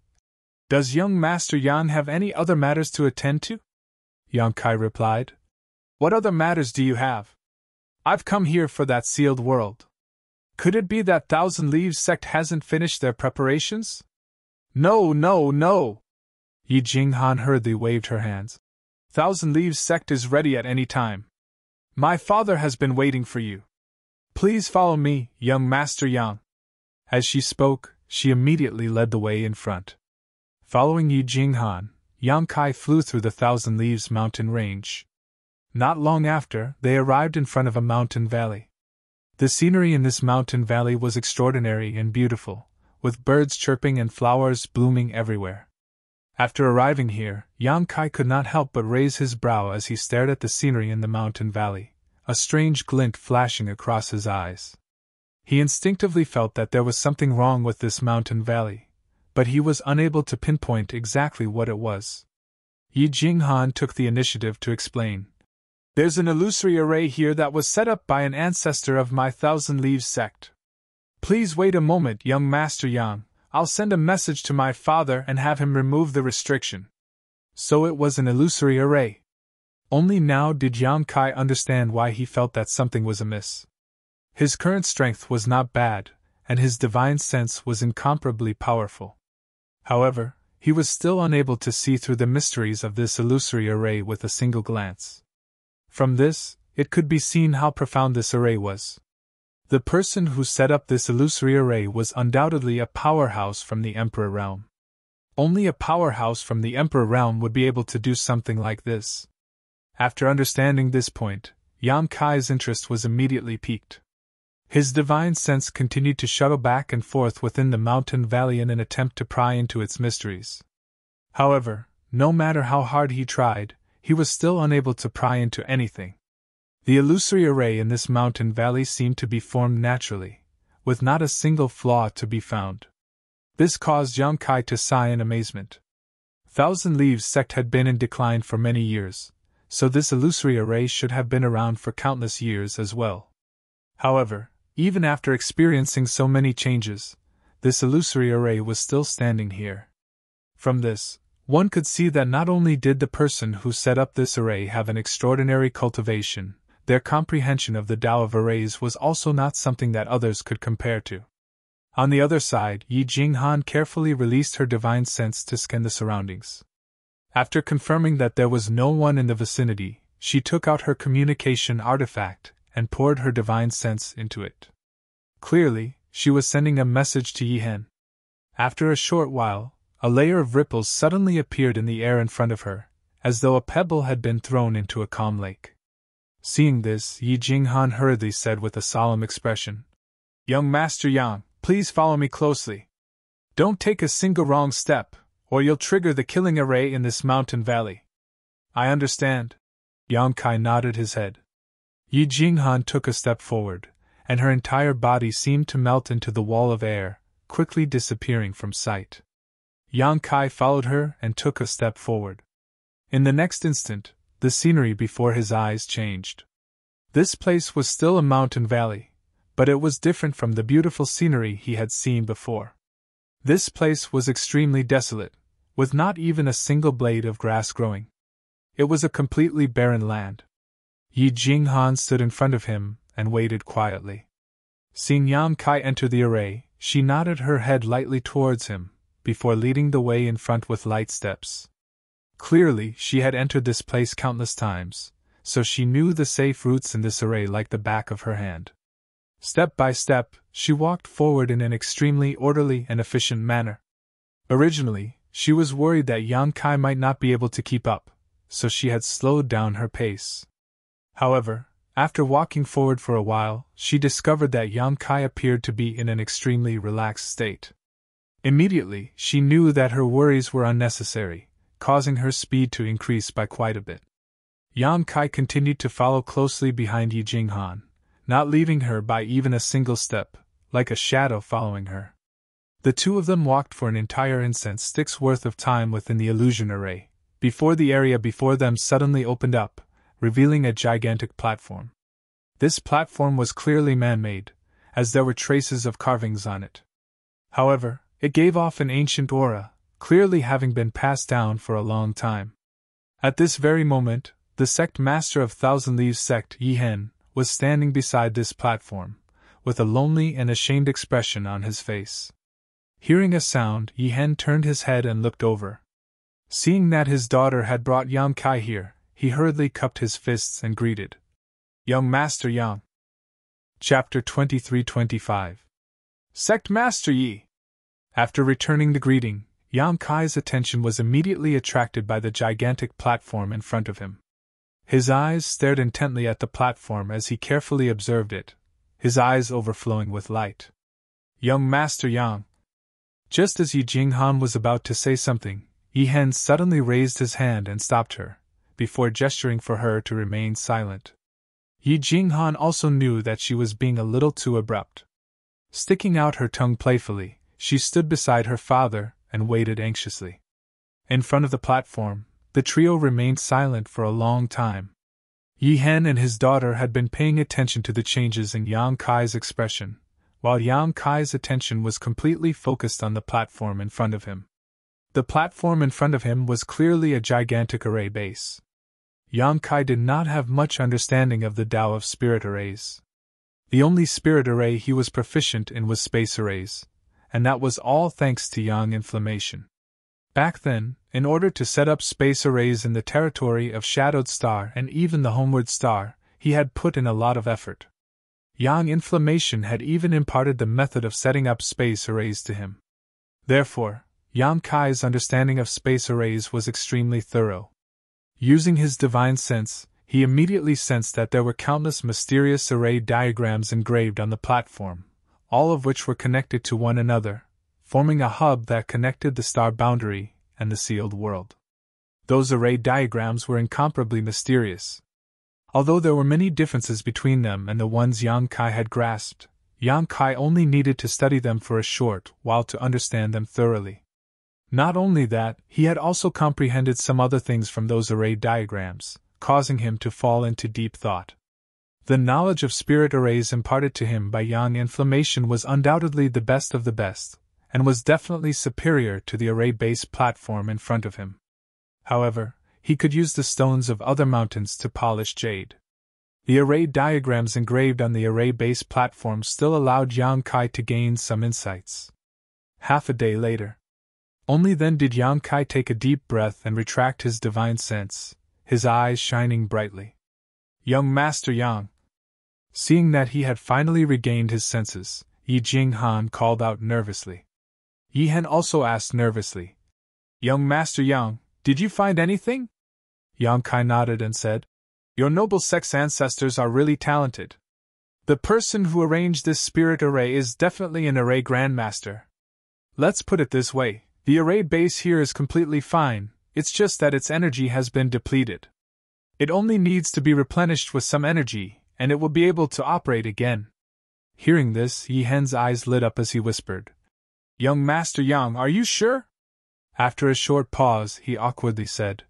"Does young Master Yang have any other matters to attend to?" Yang Kai replied, "What other matters do you have? I've come here for that sealed world. Could it be that Thousand Leaves sect hasn't finished their preparations?" "No, no, no!" Yi Jinghan hurriedly waved her hands. "Thousand Leaves sect is ready at any time. My father has been waiting for you. Please follow me, young Master Yang." As she spoke, she immediately led the way in front. Following Yi Jinghan, Yang Kai flew through the Thousand Leaves mountain range. Not long after, they arrived in front of a mountain valley. The scenery in this mountain valley was extraordinary and beautiful, with birds chirping and flowers blooming everywhere. After arriving here, Yang Kai could not help but raise his brow as he stared at the scenery in the mountain valley, a strange glint flashing across his eyes. He instinctively felt that there was something wrong with this mountain valley, but he was unable to pinpoint exactly what it was. Yi Jinghan took the initiative to explain. "There's an illusory array here that was set up by an ancestor of my Thousand Leaves sect. Please wait a moment, young Master Yang. I'll send a message to my father and have him remove the restriction." So it was an illusory array. Only now did Yang Kai understand why he felt that something was amiss. His current strength was not bad, and his divine sense was incomparably powerful. However, he was still unable to see through the mysteries of this illusory array with a single glance. From this, it could be seen how profound this array was. The person who set up this illusory array was undoubtedly a powerhouse from the Emperor realm. Only a powerhouse from the Emperor realm would be able to do something like this. After understanding this point, Yang Kai's interest was immediately piqued. His divine sense continued to shuttle back and forth within the mountain valley in an attempt to pry into its mysteries. However, no matter how hard he tried, he was still unable to pry into anything. The illusory array in this mountain valley seemed to be formed naturally, with not a single flaw to be found. This caused Yang Kai to sigh in amazement. Thousand Leaves sect had been in decline for many years, so this illusory array should have been around for countless years as well. However, even after experiencing so many changes, this illusory array was still standing here. From this, one could see that not only did the person who set up this array have an extraordinary cultivation, their comprehension of the Tao of arrays was also not something that others could compare to. On the other side, Yi Jinghan carefully released her divine sense to scan the surroundings. After confirming that there was no one in the vicinity, she took out her communication artifact and poured her divine sense into it. Clearly, she was sending a message to Yi Hen. After a short while, a layer of ripples suddenly appeared in the air in front of her, as though a pebble had been thrown into a calm lake. Seeing this, Yi Jinghan hurriedly said with a solemn expression, "Young Master Yang, please follow me closely. Don't take a single wrong step, or you'll trigger the killing array in this mountain valley." "I understand." Yang Kai nodded his head. Yi Jinghan took a step forward, and her entire body seemed to melt into the wall of air, quickly disappearing from sight. Yang Kai followed her and took a step forward. In the next instant, the scenery before his eyes changed. This place was still a mountain valley, but it was different from the beautiful scenery he had seen before. This place was extremely desolate, with not even a single blade of grass growing. It was a completely barren land. Yi Jinghan stood in front of him and waited quietly. Seeing Yang Kai enter the array, she nodded her head lightly towards him, before leading the way in front with light steps. Clearly, she had entered this place countless times, so she knew the safe routes in this array like the back of her hand. Step by step, she walked forward in an extremely orderly and efficient manner. Originally, She was worried that Yang Kai might not be able to keep up, so she had slowed down her pace. However, after walking forward for a while, she discovered that Yang Kai appeared to be in an extremely relaxed state. Immediately, she knew that her worries were unnecessary, causing her speed to increase by quite a bit. Yang Kai continued to follow closely behind Yi Jinghan, not leaving her by even a single step, like a shadow following her. The two of them walked for an entire incense stick's worth of time within the illusion array, before the area before them suddenly opened up, revealing a gigantic platform. This platform was clearly man-made, as there were traces of carvings on it. However, it gave off an ancient aura, clearly having been passed down for a long time. At this very moment, the sect master of Thousand Leaves sect, Yi Hen, was standing beside this platform, with a lonely and ashamed expression on his face. Hearing a sound, Yi Hen turned his head and looked over. Seeing that his daughter had brought Yang Kai here, he hurriedly cupped his fists and greeted. Young Master Yang. Chapter 23-25. Sect Master Yi. After returning the greeting, Yang Kai's attention was immediately attracted by the gigantic platform in front of him. His eyes stared intently at the platform as he carefully observed it, his eyes overflowing with light. Young Master Yang. Just as Yi Jinghan was about to say something, Yi Hen suddenly raised his hand and stopped her, before gesturing for her to remain silent. Yi Jinghan also knew that she was being a little too abrupt. Sticking out her tongue playfully, she stood beside her father and waited anxiously. In front of the platform, the trio remained silent for a long time. Yi Hen and his daughter had been paying attention to the changes in Yang Kai's expression, while Yang Kai's attention was completely focused on the platform in front of him. The platform in front of him was clearly a gigantic array base. Yang Kai did not have much understanding of the Tao of spirit arrays. The only spirit array he was proficient in was space arrays, and that was all thanks to Yang Inflammation. Back then, in order to set up space arrays in the territory of Shadowed Star and even the Homeward Star, he had put in a lot of effort. Yang Inflammation had even imparted the method of setting up space arrays to him. Therefore, Yang Kai's understanding of space arrays was extremely thorough. Using his divine sense, he immediately sensed that there were countless mysterious array diagrams engraved on the platform, all of which were connected to one another, forming a hub that connected the star boundary and the sealed world. Those array diagrams were incomparably mysterious. Although there were many differences between them and the ones Yang Kai had grasped, Yang Kai only needed to study them for a short while to understand them thoroughly. Not only that, he had also comprehended some other things from those array diagrams, causing him to fall into deep thought. The knowledge of spirit arrays imparted to him by Yang Inflammation was undoubtedly the best of the best, and was definitely superior to the array-based platform in front of him. However, he could use the stones of other mountains to polish jade. The array diagrams engraved on the array-based platform still allowed Yang Kai to gain some insights. Half a day later. Only then did Yang Kai take a deep breath and retract his divine sense, his eyes shining brightly. Young Master Yang. Seeing that he had finally regained his senses, Yi Jinghan called out nervously. Yi Hen also asked nervously, Young Master Yang, did you find anything? Yang Kai nodded and said, Your noble sex ancestors are really talented. The person who arranged this spirit array is definitely an array grandmaster. Let's put it this way, the array base here is completely fine, it's just that its energy has been depleted. It only needs to be replenished with some energy, and it will be able to operate again. Hearing this, Yi Hen's eyes lit up as he whispered, Young Master Yang, are you sure? After a short pause, he awkwardly said,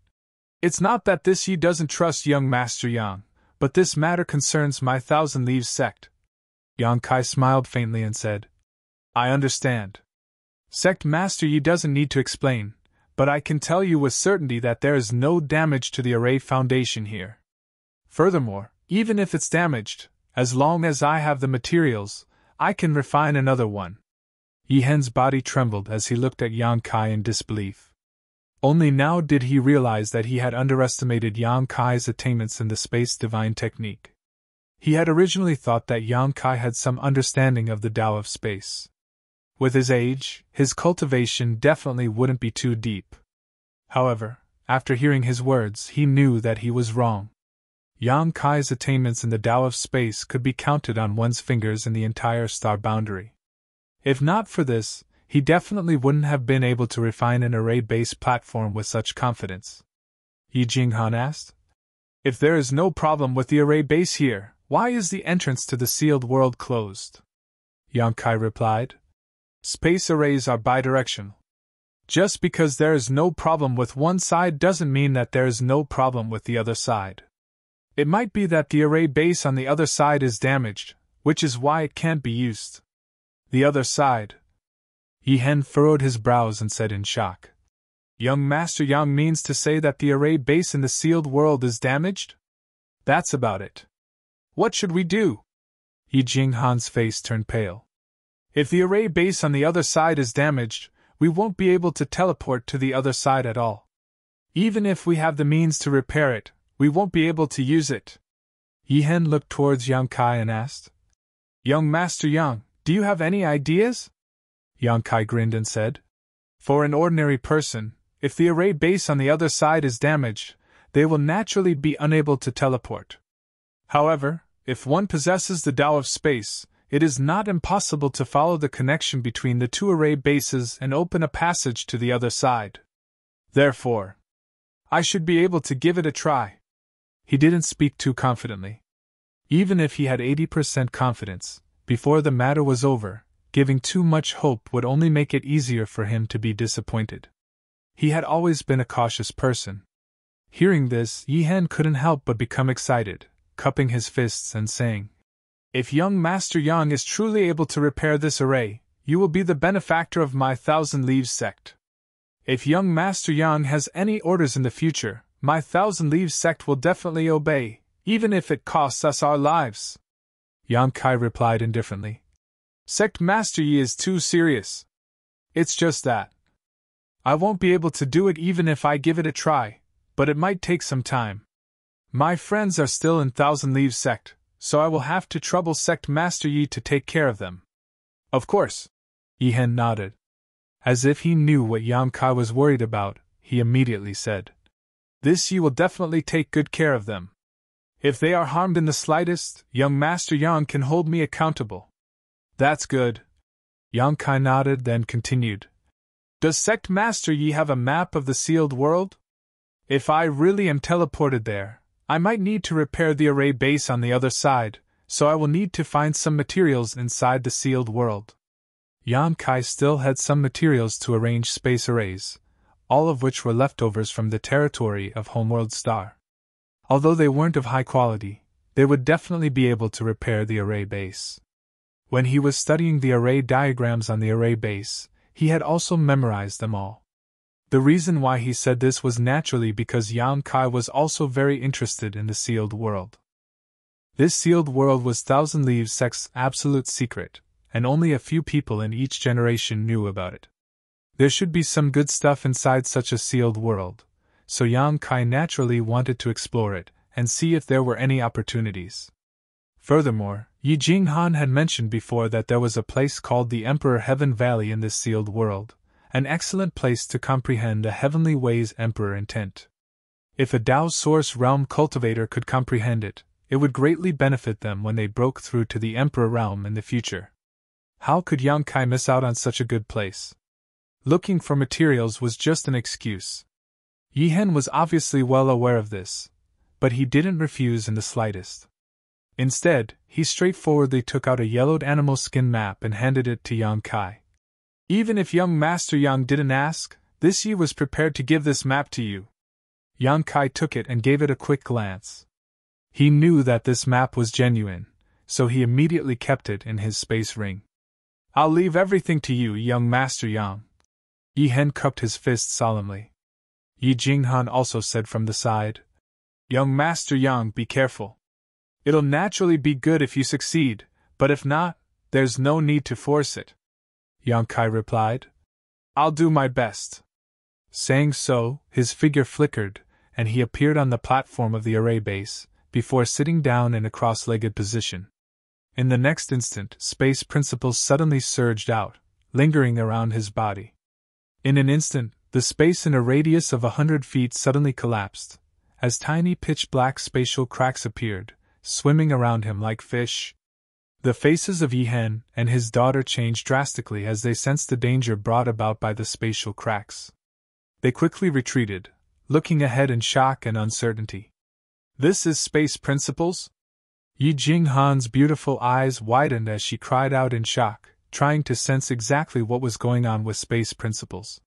It's not that this Yi doesn't trust young Master Yang, but this matter concerns my Thousand Leaves sect. Yang Kai smiled faintly and said, I understand. Sect Master Yi doesn't need to explain, but I can tell you with certainty that there is no damage to the array foundation here. Furthermore, even if it's damaged, as long as I have the materials, I can refine another one. Yi Hen's body trembled as he looked at Yang Kai in disbelief. Only now did he realize that he had underestimated Yang Kai's attainments in the space divine technique. He had originally thought that Yang Kai had some understanding of the Tao of space. With his age, his cultivation definitely wouldn't be too deep. However, after hearing his words, he knew that he was wrong. Yang Kai's attainments in the Tao of space could be counted on one's fingers in the entire star boundary. If not for this, he definitely wouldn't have been able to refine an array-based platform with such confidence. Yi Jinghan asked, "If there is no problem with the array base here, why is the entrance to the sealed world closed?" Yang Kai replied, "Space arrays are bidirectional. Just because there is no problem with one side doesn't mean that there is no problem with the other side. It might be that the array base on the other side is damaged, which is why it can't be used." "The other side?" Yi Hen furrowed his brows and said in shock. "Young Master Yang means to say that the array base in the sealed world is damaged? That's about it. What should we do?" Yi Jinghan's face turned pale. "If the array base on the other side is damaged, we won't be able to teleport to the other side at all. Even if we have the means to repair it, we won't be able to use it." Yi Hen looked towards Yang Kai and asked, "Young Master Yang, do you have any ideas?" Yang Kai grinned and said, "For an ordinary person, if the array base on the other side is damaged, they will naturally be unable to teleport. However, if one possesses the Tao of space, it is not impossible to follow the connection between the two array bases and open a passage to the other side. Therefore, I should be able to give it a try." He didn't speak too confidently. Even if he had 80% confidence, before the matter was over, giving too much hope would only make it easier for him to be disappointed. He had always been a cautious person. Hearing this, Yi Hen couldn't help but become excited, cupping his fists and saying, "If young Master Yang is truly able to repair this array, you will be the benefactor of my Thousand Leaves sect. If young Master Yang has any orders in the future, my Thousand Leaves sect will definitely obey, even if it costs us our lives." Yang Kai replied indifferently, "Sect Master Yi is too serious. It's just that I won't be able to do it even if I give it a try, but it might take some time. My friends are still in Thousand Leaves sect, so I will have to trouble Sect Master Yi to take care of them." "Of course." Yi Hen nodded. As if he knew what Yang Kai was worried about, he immediately said, "This Yi will definitely take good care of them. If they are harmed in the slightest, young Master Yang can hold me accountable." "That's good." Yang Kai nodded, then continued, "Does Sect Master Yi have a map of the sealed world? If I really am teleported there, I might need to repair the array base on the other side, so I will need to find some materials inside the sealed world." Yang Kai still had some materials to arrange space arrays, all of which were leftovers from the territory of Homeworld Star. Although they weren't of high quality, they would definitely be able to repair the array base. When he was studying the array diagrams on the array base, he had also memorized them all. The reason why he said this was naturally because Yang Kai was also very interested in the sealed world. This sealed world was Thousand Leaves sect's absolute secret, and only a few people in each generation knew about it. There should be some good stuff inside such a sealed world, so Yang Kai naturally wanted to explore it and see if there were any opportunities. Furthermore, Yi Jinghan had mentioned before that there was a place called the Emperor Heaven Valley in this sealed world, an excellent place to comprehend the heavenly ways Emperor intent. If a Tao Source Realm cultivator could comprehend it, it would greatly benefit them when they broke through to the Emperor Realm in the future. How could Yang Kai miss out on such a good place? Looking for materials was just an excuse. Yi Hen was obviously well aware of this, but he didn't refuse in the slightest. Instead, he straightforwardly took out a yellowed animal skin map and handed it to Yang Kai. "Even if young Master Yang didn't ask, this Yi was prepared to give this map to you." Yang Kai took it and gave it a quick glance. He knew that this map was genuine, so he immediately kept it in his space ring. "I'll leave everything to you, young Master Yang." Yi Hen cupped his fist solemnly. Yi Jinghan also said from the side, "Young Master Yang, be careful. It'll naturally be good if you succeed, but if not, there's no need to force it." Yang Kai replied, "I'll do my best." Saying so, his figure flickered, and he appeared on the platform of the array base, before sitting down in a cross-legged position. In the next instant, space principles suddenly surged out, lingering around his body. In an instant, the space in a radius of 100 feet suddenly collapsed, as tiny pitch-black spatial cracks appeared, swimming around him like fish. The faces of Yi-Hen and his daughter changed drastically as they sensed the danger brought about by the spatial cracks. They quickly retreated, looking ahead in shock and uncertainty. "This is space principles?" Yi Jinghan's beautiful eyes widened as she cried out in shock, trying to sense exactly what was going on with space principles.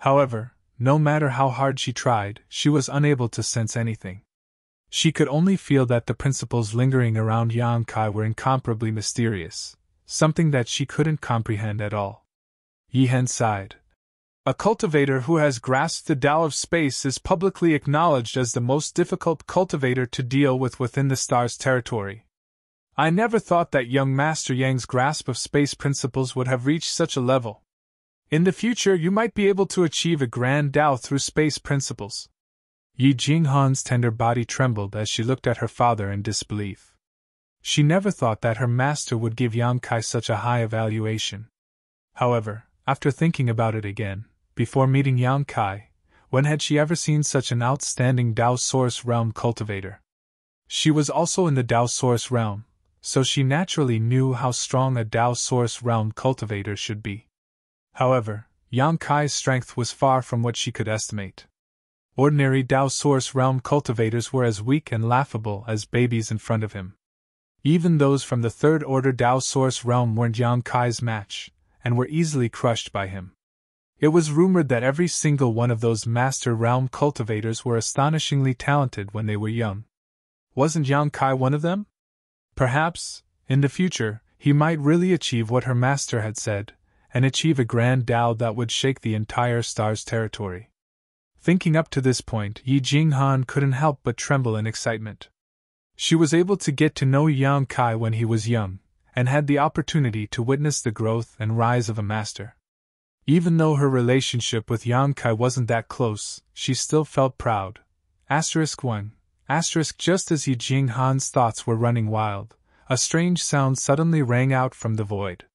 However, no matter how hard she tried, she was unable to sense anything. She could only feel that the principles lingering around Yang Kai were incomparably mysterious, something that she couldn't comprehend at all. Yi-Hen sighed. "A cultivator who has grasped the Tao of space is publicly acknowledged as the most difficult cultivator to deal with within the star's territory. I never thought that young Master Yang's grasp of space principles would have reached such a level. In the future, you might be able to achieve a grand Tao through space principles." Yi Jinghan's tender body trembled as she looked at her father in disbelief. She never thought that her master would give Yang Kai such a high evaluation. However, after thinking about it again, before meeting Yang Kai, when had she ever seen such an outstanding Tao Source Realm cultivator? She was also in the Tao Source Realm, so she naturally knew how strong a Tao Source Realm cultivator should be. However, Yang Kai's strength was far from what she could estimate. Ordinary Tao Source Realm cultivators were as weak and laughable as babies in front of him. Even those from the third order Tao Source Realm weren't Yang Kai's match, and were easily crushed by him. It was rumored that every single one of those Master Realm cultivators were astonishingly talented when they were young. Wasn't Yang Kai one of them? Perhaps, in the future, he might really achieve what her master had said, and achieve a grand Tao that would shake the entire star's territory. Thinking up to this point, Yi Jinghan couldn't help but tremble in excitement. She was able to get to know Yang Kai when he was young, and had the opportunity to witness the growth and rise of a master. Even though her relationship with Yang Kai wasn't that close, she still felt proud. *1. Just as Yi Jinghan's thoughts were running wild, a strange sound suddenly rang out from the void.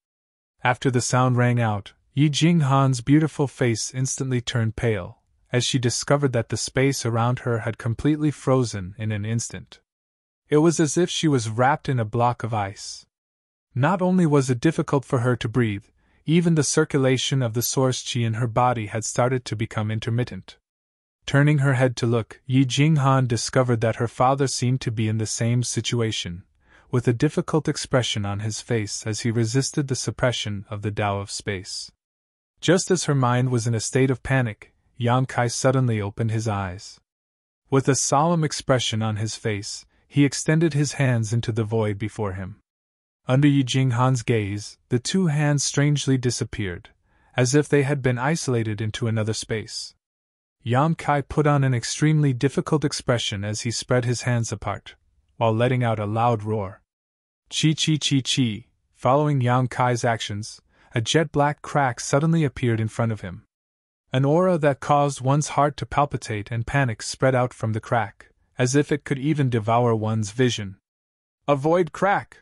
After the sound rang out, Yi Jinghan's beautiful face instantly turned pale, as she discovered that the space around her had completely frozen in an instant. It was as if she was wrapped in a block of ice. Not only was it difficult for her to breathe, even the circulation of the source qi in her body had started to become intermittent. Turning her head to look, Yi Jinghan discovered that her father seemed to be in the same situation, with a difficult expression on his face as he resisted the suppression of the Tao of space. Just as her mind was in a state of panic, Yang Kai suddenly opened his eyes. With a solemn expression on his face, he extended his hands into the void before him. Under Yi Jinghan's gaze, the two hands strangely disappeared, as if they had been isolated into another space. Yang Kai put on an extremely difficult expression as he spread his hands apart, while letting out a loud roar. Chi chi chi chi. Following Yang Kai's actions, a jet-black crack suddenly appeared in front of him. An aura that caused one's heart to palpitate and panic spread out from the crack, as if it could even devour one's vision. "A void crack!"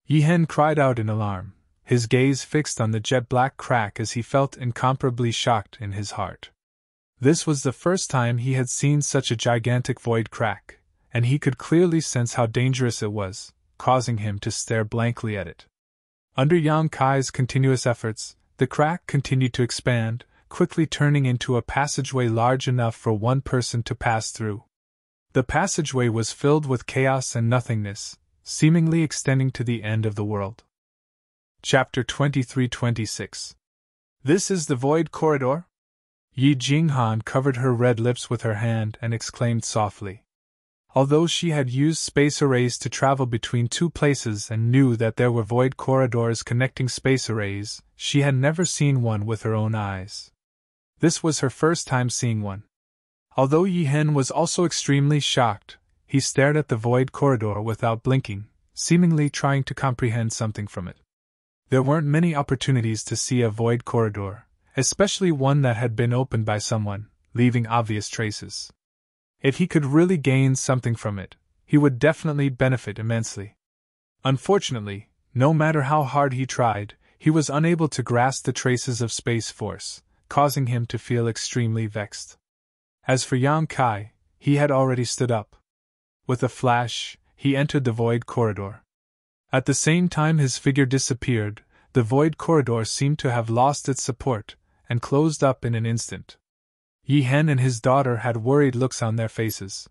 Yi-Hen cried out in alarm, his gaze fixed on the jet-black crack as he felt incomparably shocked in his heart. This was the first time he had seen such a gigantic void crack, and he could clearly sense how dangerous it was, causing him to stare blankly at it. Under Yang Kai's continuous efforts, the crack continued to expand, quickly turning into a passageway large enough for one person to pass through. The passageway was filled with chaos and nothingness, seemingly extending to the end of the world. Chapter 23-26. This is the Void Corridor? Yi Jinghan covered her red lips with her hand and exclaimed softly. Although she had used space arrays to travel between two places and knew that there were void corridors connecting space arrays, she had never seen one with her own eyes. This was her first time seeing one. Although Yi-Hen was also extremely shocked, he stared at the void corridor without blinking, seemingly trying to comprehend something from it. There weren't many opportunities to see a void corridor, especially one that had been opened by someone, leaving obvious traces. If he could really gain something from it, he would definitely benefit immensely. Unfortunately, no matter how hard he tried, he was unable to grasp the traces of space force, causing him to feel extremely vexed. As for Yang Kai, he had already stood up. With a flash, he entered the void corridor. At the same time his figure disappeared, the void corridor seemed to have lost its support, and closed up in an instant. Yi Hen and his daughter had worried looks on their faces.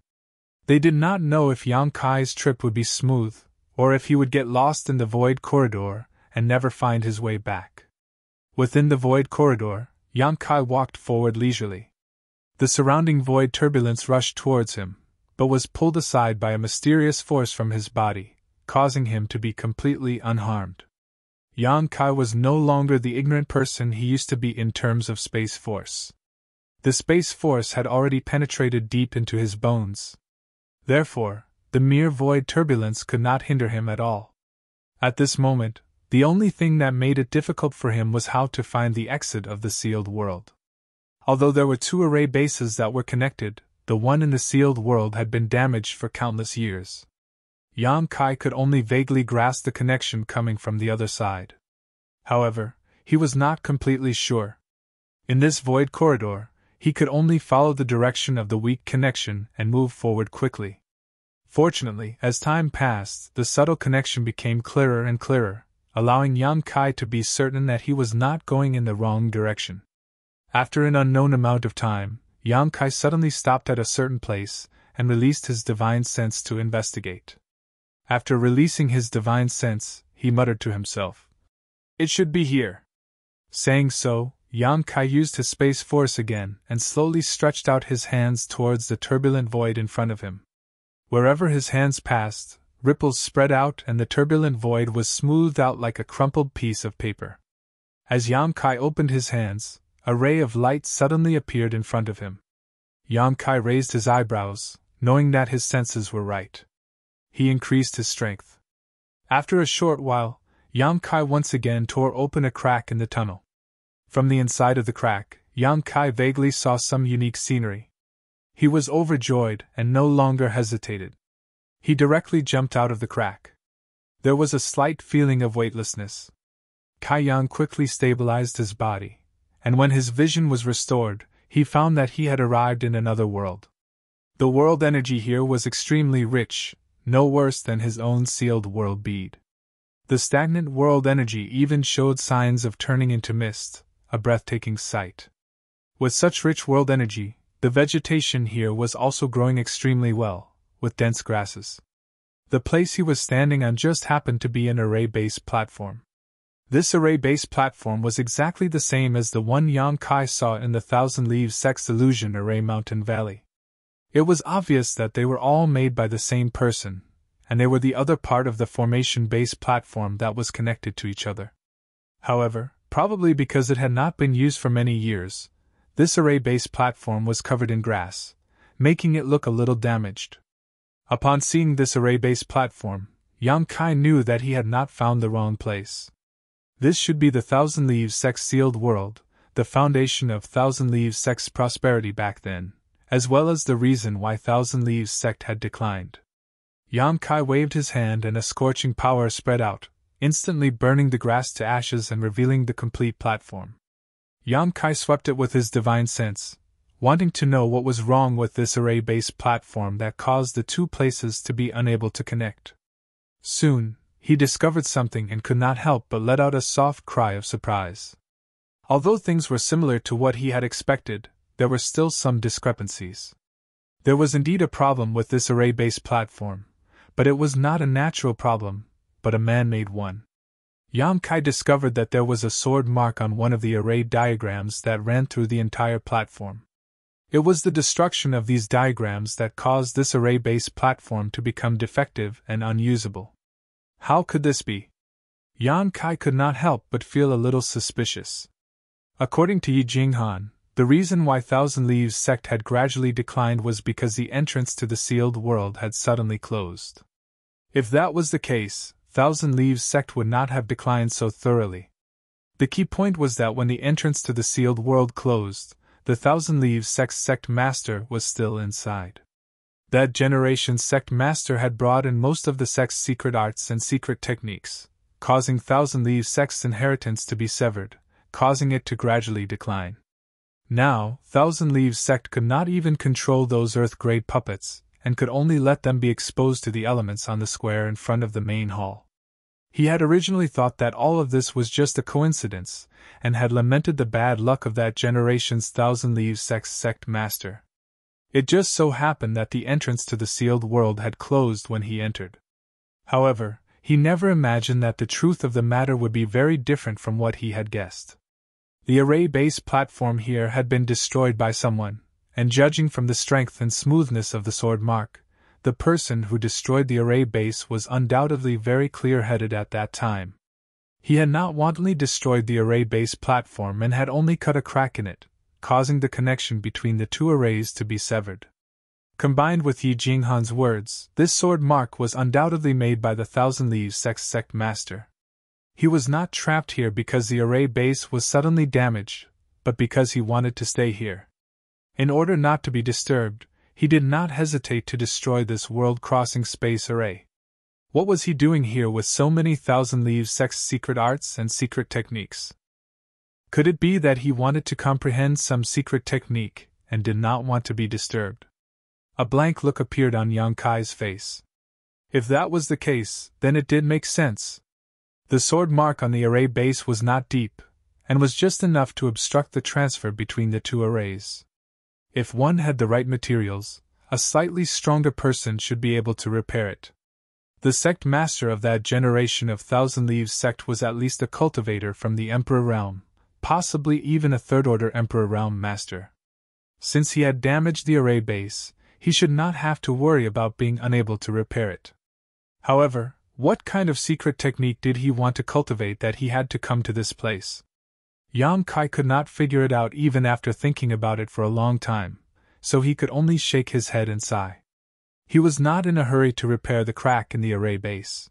They did not know if Yang Kai's trip would be smooth, or if he would get lost in the void corridor and never find his way back. Within the void corridor, Yang Kai walked forward leisurely. The surrounding void turbulence rushed towards him, but was pulled aside by a mysterious force from his body, causing him to be completely unharmed. Yang Kai was no longer the ignorant person he used to be in terms of space force. The space force had already penetrated deep into his bones. Therefore, the mere void turbulence could not hinder him at all. At this moment, the only thing that made it difficult for him was how to find the exit of the sealed world. Although there were 2 array bases that were connected, the one in the sealed world had been damaged for countless years. Yang Kai could only vaguely grasp the connection coming from the other side. However, he was not completely sure. In this void corridor, he could only follow the direction of the weak connection and move forward quickly. Fortunately, as time passed, the subtle connection became clearer and clearer, allowing Yang Kai to be certain that he was not going in the wrong direction. After an unknown amount of time, Yang Kai suddenly stopped at a certain place and released his divine sense to investigate. After releasing his divine sense, he muttered to himself, "It should be here." Saying so, Yang Kai used his space force again and slowly stretched out his hands towards the turbulent void in front of him. Wherever his hands passed, ripples spread out and the turbulent void was smoothed out like a crumpled piece of paper. As Yang Kai opened his hands, a ray of light suddenly appeared in front of him. Yang Kai raised his eyebrows, knowing that his senses were right. He increased his strength. After a short while, Yang Kai once again tore open a crack in the tunnel. From the inside of the crack, Yang Kai vaguely saw some unique scenery. He was overjoyed and no longer hesitated. He directly jumped out of the crack. There was a slight feeling of weightlessness. Kai Yang quickly stabilized his body, and when his vision was restored, he found that he had arrived in another world. The world energy here was extremely rich, no worse than his own sealed world bead. The stagnant world energy even showed signs of turning into mist, a breathtaking sight. With such rich world energy, the vegetation here was also growing extremely well, with dense grasses. The place he was standing on just happened to be an array-based platform. This array-based platform was exactly the same as the one Yang Kai saw in the Thousand Leaves Sex Illusion Array Mountain Valley. It was obvious that they were all made by the same person, and they were the other part of the formation-based platform that was connected to each other. However, probably because it had not been used for many years, this array-based platform was covered in grass, making it look a little damaged. Upon seeing this array-based platform, Yang Kai knew that he had not found the wrong place. This should be the Thousand Leaves Sex Sealed World, the foundation of Thousand Leaves Sex prosperity back then, as well as the reason why Thousand Leaves Sect had declined. Yang Kai waved his hand and a scorching power spread out, instantly burning the grass to ashes and revealing the complete platform. Yang Kai swept it with his divine sense, wanting to know what was wrong with this array-based platform that caused the 2 places to be unable to connect. Soon, he discovered something and could not help but let out a soft cry of surprise. Although things were similar to what he had expected, there were still some discrepancies. There was indeed a problem with this array-based platform, but it was not a natural problem, but a man-made one. Yang Kai discovered that there was a sword mark on one of the array diagrams that ran through the entire platform. It was the destruction of these diagrams that caused this array-based platform to become defective and unusable. How could this be? Yang Kai could not help but feel a little suspicious. According to Yi Jinghan, the reason why Thousand Leaves Sect had gradually declined was because the entrance to the sealed world had suddenly closed. If that was the case, Thousand Leaves Sect would not have declined so thoroughly. The key point was that when the entrance to the sealed world closed, the Thousand Leaves Sect Master was still inside. That generation's Sect Master had brought in most of the sect's secret arts and secret techniques, causing Thousand Leaves sect's inheritance to be severed, causing it to gradually decline. Now, Thousand Leaves sect could not even control those Earth-grade puppets, and could only let them be exposed to the elements on the square in front of the main hall. He had originally thought that all of this was just a coincidence, and had lamented the bad luck of that generation's Thousand Leaves sect's sect master. It just so happened that the entrance to the sealed world had closed when he entered. However, he never imagined that the truth of the matter would be very different from what he had guessed. The array base platform here had been destroyed by someone, and judging from the strength and smoothness of the sword mark, the person who destroyed the array base was undoubtedly very clear-headed at that time. He had not wantonly destroyed the array base platform and had only cut a crack in it, causing the connection between the two arrays to be severed. Combined with Yi Jinghan's words, this sword mark was undoubtedly made by the Thousand Leaves sect master. He was not trapped here because the array base was suddenly damaged, but because he wanted to stay here. In order not to be disturbed, he did not hesitate to destroy this world-crossing space array. What was he doing here with so many Thousand Leaves sect's secret arts and secret techniques? Could it be that he wanted to comprehend some secret technique, and did not want to be disturbed? A blank look appeared on Yang Kai's face. If that was the case, then it did make sense. The sword mark on the array base was not deep, and was just enough to obstruct the transfer between the two arrays. If one had the right materials, a slightly stronger person should be able to repair it. The sect master of that generation of Thousand Leaves sect was at least a cultivator from the Emperor realm, possibly even a third-order Emperor realm master. Since he had damaged the array base, he should not have to worry about being unable to repair it. However, what kind of secret technique did he want to cultivate that he had to come to this place? Yang Kai could not figure it out even after thinking about it for a long time, so he could only shake his head and sigh. He was not in a hurry to repair the crack in the array base.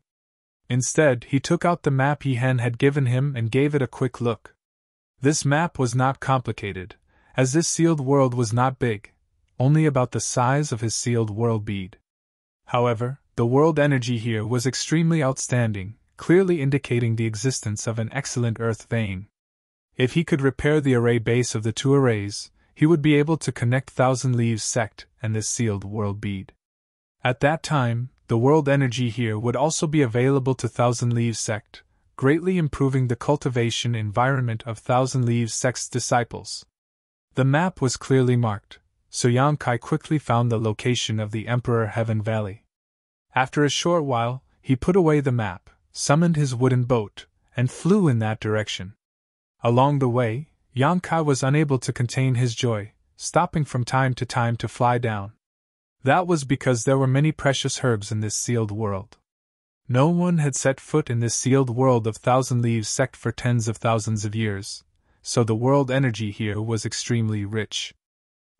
Instead, he took out the map Yi Hen had given him and gave it a quick look. This map was not complicated, as this sealed world was not big, only about the size of his sealed world bead. However, the world energy here was extremely outstanding, clearly indicating the existence of an excellent earth vein. If he could repair the array base of the two arrays, he would be able to connect Thousand Leaves sect and this sealed world bead. At that time, the world energy here would also be available to Thousand Leaves sect, greatly improving the cultivation environment of Thousand Leaves sect's disciples. The map was clearly marked, so Yang Kai quickly found the location of the Emperor Heaven Valley. After a short while, he put away the map, summoned his wooden boat, and flew in that direction. Along the way, Yang Kai was unable to contain his joy, stopping from time to fly down. That was because there were many precious herbs in this sealed world. No one had set foot in this sealed world of Thousand Leaves sect for tens of thousands of years, so the world energy here was extremely rich.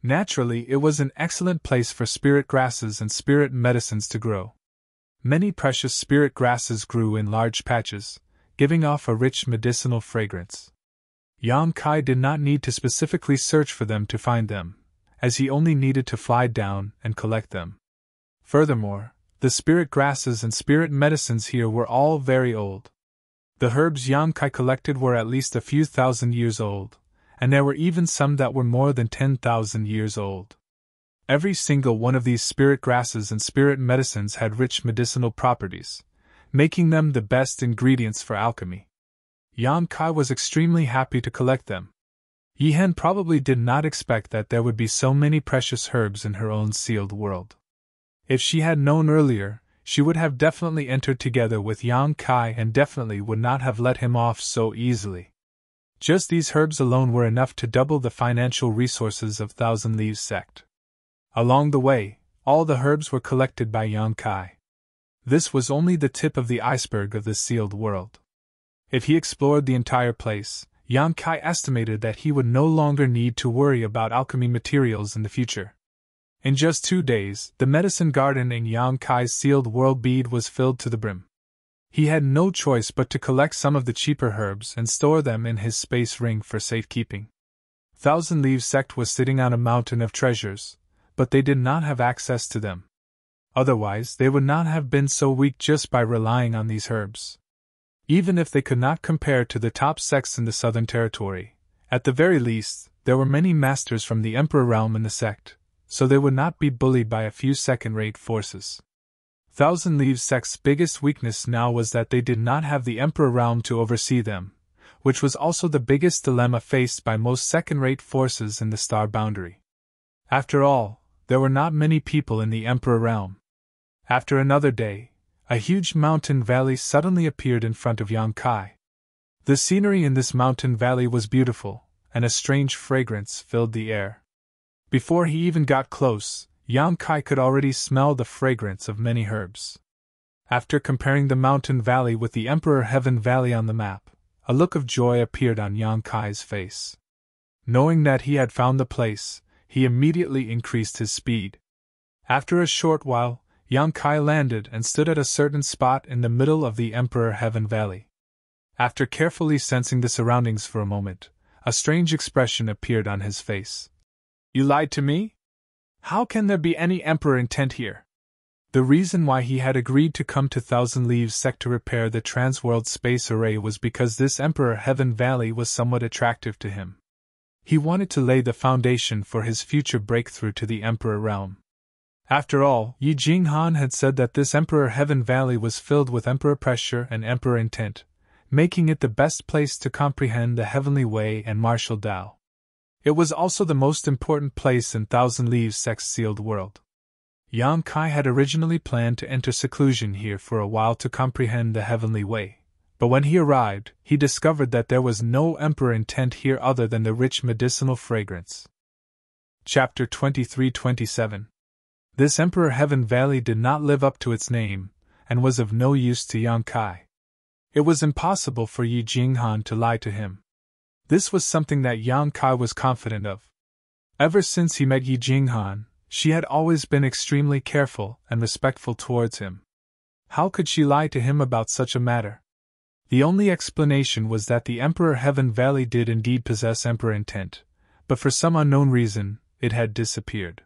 Naturally, it was an excellent place for spirit grasses and spirit medicines to grow. Many precious spirit grasses grew in large patches, giving off a rich medicinal fragrance. Yang Kai did not need to specifically search for them to find them, as he only needed to fly down and collect them. Furthermore, the spirit grasses and spirit medicines here were all very old. The herbs Yang Kai collected were at least a few thousand years old, and there were even some that were more than 10,000 years old. Every single one of these spirit grasses and spirit medicines had rich medicinal properties, making them the best ingredients for alchemy. Yang Kai was extremely happy to collect them. Yi Hen probably did not expect that there would be so many precious herbs in her own sealed world. If she had known earlier, she would have definitely entered together with Yang Kai and definitely would not have let him off so easily. Just these herbs alone were enough to double the financial resources of Thousand Leaves sect. Along the way, all the herbs were collected by Yang Kai. This was only the tip of the iceberg of the sealed world. If he explored the entire place, Yang Kai estimated that he would no longer need to worry about alchemy materials in the future. In just 2 days, the medicine garden in Yang Kai's sealed world bead was filled to the brim. He had no choice but to collect some of the cheaper herbs and store them in his space ring for safekeeping. Thousand Leaves sect was sitting on a mountain of treasures, but they did not have access to them. Otherwise, they would not have been so weak just by relying on these herbs. Even if they could not compare to the top sects in the Southern Territory, at the very least, there were many masters from the Emperor realm in the sect, so they would not be bullied by a few second-rate forces. Thousand Leaves sect's biggest weakness now was that they did not have the Emperor realm to oversee them, which was also the biggest dilemma faced by most second-rate forces in the star boundary. After all, there were not many people in the Emperor realm. After another day, a huge mountain valley suddenly appeared in front of Yang Kai. The scenery in this mountain valley was beautiful, and a strange fragrance filled the air. Before he even got close, Yang Kai could already smell the fragrance of many herbs. After comparing the mountain valley with the Emperor Heaven Valley on the map, a look of joy appeared on Yang Kai's face. Knowing that he had found the place, he immediately increased his speed. After a short while, Yang Kai landed and stood at a certain spot in the middle of the Emperor Heaven Valley. After carefully sensing the surroundings for a moment, a strange expression appeared on his face. "You lied to me? How can there be any Emperor intent here?" The reason why he had agreed to come to Thousand Leaves Sect to repair the Transworld Space Array was because this Emperor Heaven Valley was somewhat attractive to him. He wanted to lay the foundation for his future breakthrough to the Emperor realm. After all, Yi Jinghan had said that this Emperor Heaven Valley was filled with Emperor pressure and Emperor intent, making it the best place to comprehend the Heavenly Way and martial Tao. It was also the most important place in Thousand Leaves Sect's sealed world. Yang Kai had originally planned to enter seclusion here for a while to comprehend the Heavenly Way, but when he arrived, he discovered that there was no Emperor intent here other than the rich medicinal fragrance. Chapter 23-27. This Emperor Heaven Valley did not live up to its name, and was of no use to Yang Kai. It was impossible for Yi Jinghan to lie to him. This was something that Yang Kai was confident of. Ever since he met Yi Jinghan, she had always been extremely careful and respectful towards him. How could she lie to him about such a matter? The only explanation was that the Emperor Heaven Valley did indeed possess Emperor intent, but for some unknown reason, it had disappeared.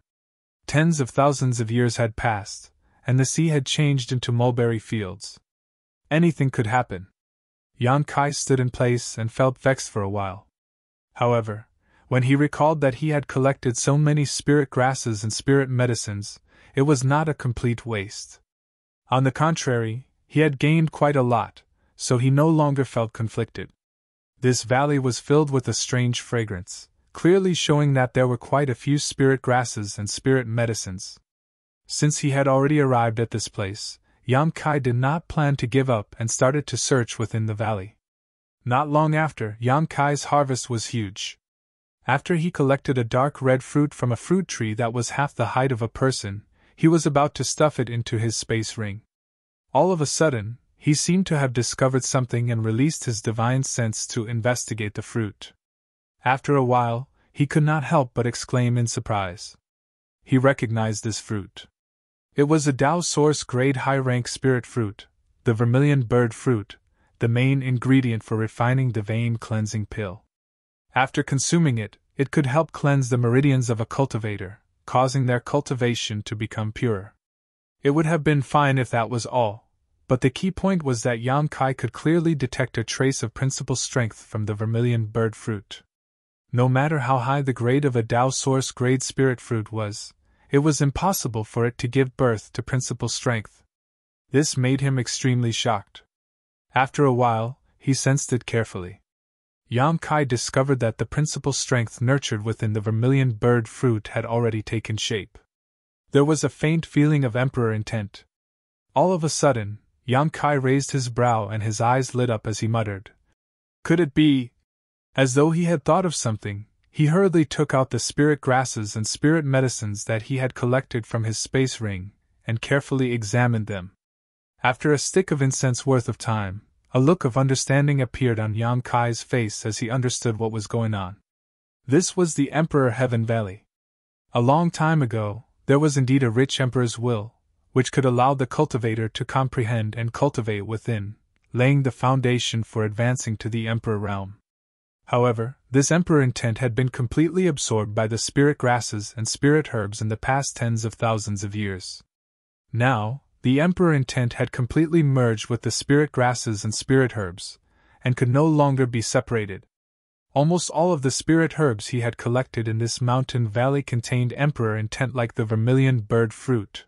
Tens of thousands of years had passed, and the sea had changed into mulberry fields. Anything could happen. Yang Kai stood in place and felt vexed for a while. However, when he recalled that he had collected so many spirit grasses and spirit medicines, it was not a complete waste. On the contrary, he had gained quite a lot, so he no longer felt conflicted. This valley was filled with a strange fragrance, clearly showing that there were quite a few spirit grasses and spirit medicines. Since he had already arrived at this place, Yang Kai did not plan to give up and started to search within the valley. Not long after, Yang Kai's harvest was huge. After he collected a dark red fruit from a fruit tree that was half the height of a person, he was about to stuff it into his space ring. All of a sudden, he seemed to have discovered something and released his divine sense to investigate the fruit. After a while, he could not help but exclaim in surprise. He recognized this fruit. It was a Tao Source grade high-rank spirit fruit, the vermilion bird fruit, the main ingredient for refining the vein cleansing pill. After consuming it, it could help cleanse the meridians of a cultivator, causing their cultivation to become purer. It would have been fine if that was all, but the key point was that Yang Kai could clearly detect a trace of principal strength from the vermilion bird fruit. No matter how high the grade of a Tao Source grade spirit fruit was, it was impossible for it to give birth to principal strength. This made him extremely shocked. After a while, he sensed it carefully. Yang Kai discovered that the principal strength nurtured within the vermilion bird fruit had already taken shape. There was a faint feeling of Emperor intent. All of a sudden, Yang Kai raised his brow and his eyes lit up as he muttered, "Could it be?" As though he had thought of something, he hurriedly took out the spirit grasses and spirit medicines that he had collected from his space ring, and carefully examined them. After a stick of incense worth of time, a look of understanding appeared on Yang Kai's face as he understood what was going on. This was the Emperor Heaven Valley. A long time ago, there was indeed a rich Emperor's will, which could allow the cultivator to comprehend and cultivate within, laying the foundation for advancing to the Emperor realm. However, this Emperor intent had been completely absorbed by the spirit grasses and spirit herbs in the past tens of thousands of years. Now, The emperor intent had completely merged with the spirit grasses and spirit herbs, and could no longer be separated. Almost all of the spirit herbs he had collected in this mountain valley contained emperor intent like the vermilion bird fruit.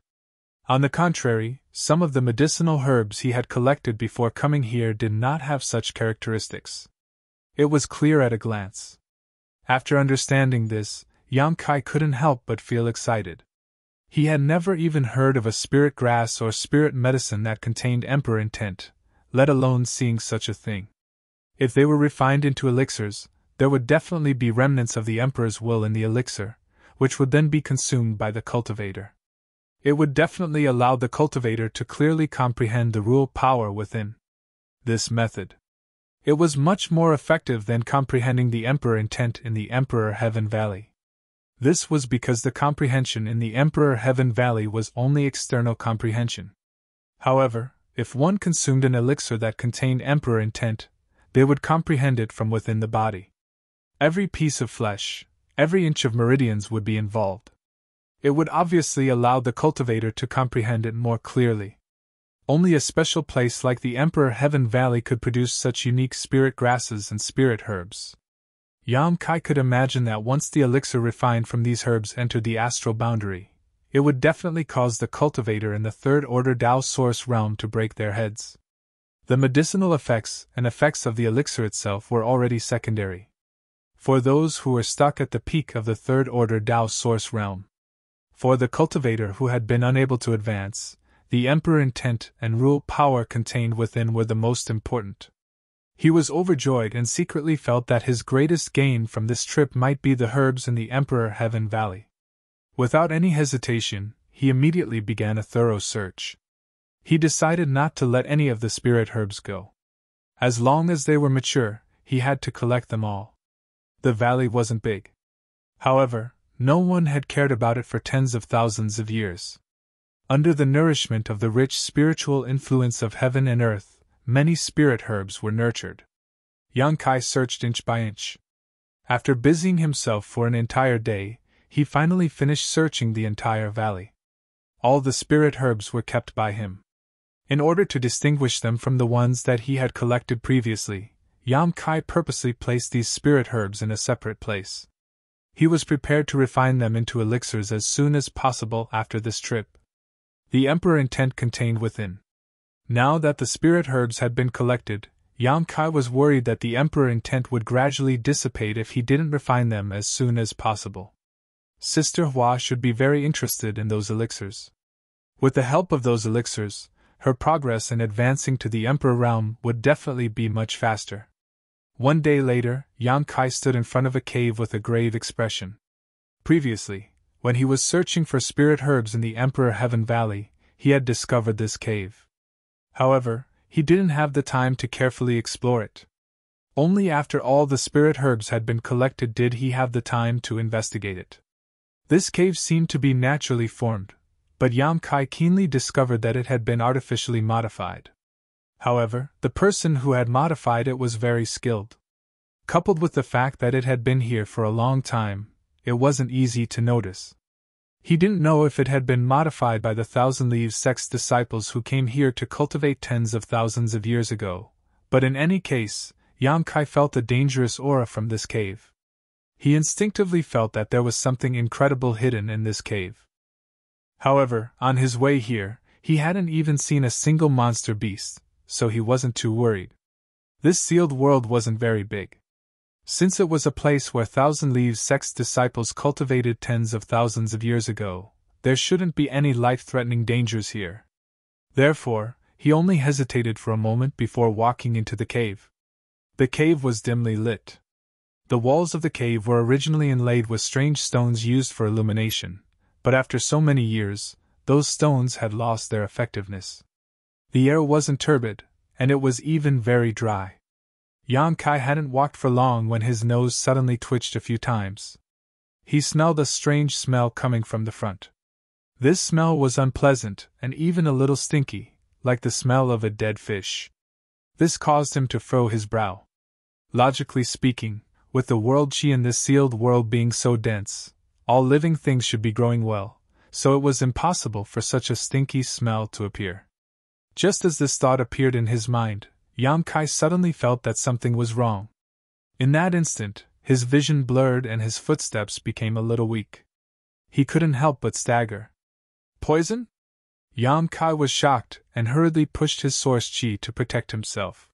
On the contrary, some of the medicinal herbs he had collected before coming here did not have such characteristics. It was clear at a glance. After understanding this, Yang Kai couldn't help but feel excited. He had never even heard of a spirit grass or spirit medicine that contained emperor intent, let alone seeing such a thing. If they were refined into elixirs, there would definitely be remnants of the emperor's will in the elixir, which would then be consumed by the cultivator. It would definitely allow the cultivator to clearly comprehend the rule power within. This method. It was much more effective than comprehending the emperor intent in the Emperor Heaven Valley. This was because the comprehension in the Emperor Heaven Valley was only external comprehension. However, if one consumed an elixir that contained emperor intent, they would comprehend it from within the body. Every piece of flesh, every inch of meridians would be involved. It would obviously allow the cultivator to comprehend it more clearly. Only a special place like the Emperor Heaven Valley could produce such unique spirit grasses and spirit herbs. Yang Kai could imagine that once the elixir refined from these herbs entered the astral boundary, it would definitely cause the cultivator in the third-order Tao source realm to break their heads. The medicinal effects and effects of the elixir itself were already secondary. For those who were stuck at the peak of the third-order Tao source realm. For the cultivator who had been unable to advance, the emperor intent and rule power contained within were the most important. He was overjoyed and secretly felt that his greatest gain from this trip might be the herbs in the Emperor Heaven Valley. Without any hesitation, he immediately began a thorough search. He decided not to let any of the spirit herbs go. As long as they were mature, he had to collect them all. The valley wasn't big. However, no one had cared about it for tens of thousands of years. Under the nourishment of the rich spiritual influence of heaven and earth, many spirit herbs were nurtured. Yang Kai searched inch by inch. After busying himself for an entire day, he finally finished searching the entire valley. All the spirit herbs were kept by him. In order to distinguish them from the ones that he had collected previously, Yang Kai purposely placed these spirit herbs in a separate place. He was prepared to refine them into elixirs as soon as possible after this trip. The emperor intent contained within. Now that the spirit herbs had been collected, Yang Kai was worried that the emperor intent would gradually dissipate if he didn't refine them as soon as possible. Sister Hua should be very interested in those elixirs. With the help of those elixirs, her progress in advancing to the emperor realm would definitely be much faster. One day later, Yang Kai stood in front of a cave with a grave expression. Previously, when he was searching for spirit herbs in the Emperor Heaven Valley, he had discovered this cave. However, he didn't have the time to carefully explore it. Only after all the spirit herbs had been collected did he have the time to investigate it. This cave seemed to be naturally formed, but Yang Kai keenly discovered that it had been artificially modified. However, the person who had modified it was very skilled. Coupled with the fact that it had been here for a long time, it wasn't easy to notice. He didn't know if it had been modified by the Thousand Leaves sect's disciples who came here to cultivate tens of thousands of years ago, but in any case, Yang Kai felt a dangerous aura from this cave. He instinctively felt that there was something incredible hidden in this cave. However, on his way here, he hadn't even seen a single monster beast, so he wasn't too worried. This sealed world wasn't very big. Since it was a place where Thousand Leaves sect's disciples cultivated tens of thousands of years ago, there shouldn't be any life-threatening dangers here. Therefore, he only hesitated for a moment before walking into the cave. The cave was dimly lit. The walls of the cave were originally inlaid with strange stones used for illumination, but after so many years, those stones had lost their effectiveness. The air wasn't turbid, and it was even very dry. Yang Kai hadn't walked for long when his nose suddenly twitched a few times. He smelled a strange smell coming from the front. This smell was unpleasant and even a little stinky, like the smell of a dead fish. This caused him to furrow his brow. Logically speaking, with the world chi in this sealed world being so dense, all living things should be growing well, so it was impossible for such a stinky smell to appear. Just as this thought appeared in his mind, Yang Kai suddenly felt that something was wrong. In that instant, his vision blurred and his footsteps became a little weak. He couldn't help but stagger. Poison? Yang Kai was shocked and hurriedly pushed his source chi to protect himself.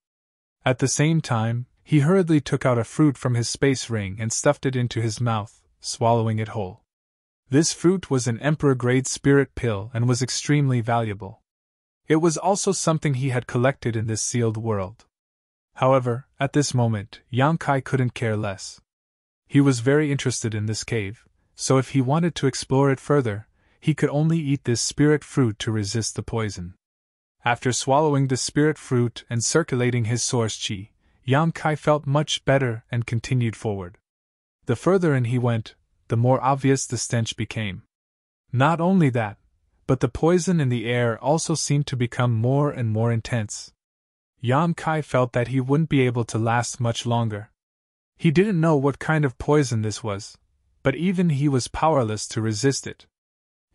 At the same time, he hurriedly took out a fruit from his space ring and stuffed it into his mouth, swallowing it whole. This fruit was an emperor-grade spirit pill and was extremely valuable. It was also something he had collected in this sealed world. However, at this moment, Yang Kai couldn't care less. He was very interested in this cave, so if he wanted to explore it further, he could only eat this spirit fruit to resist the poison. After swallowing the spirit fruit and circulating his source chi, Yang Kai felt much better and continued forward. The further in he went, the more obvious the stench became. Not only that, but the poison in the air also seemed to become more and more intense. Yang Kai felt that he wouldn't be able to last much longer. He didn't know what kind of poison this was, but even he was powerless to resist it.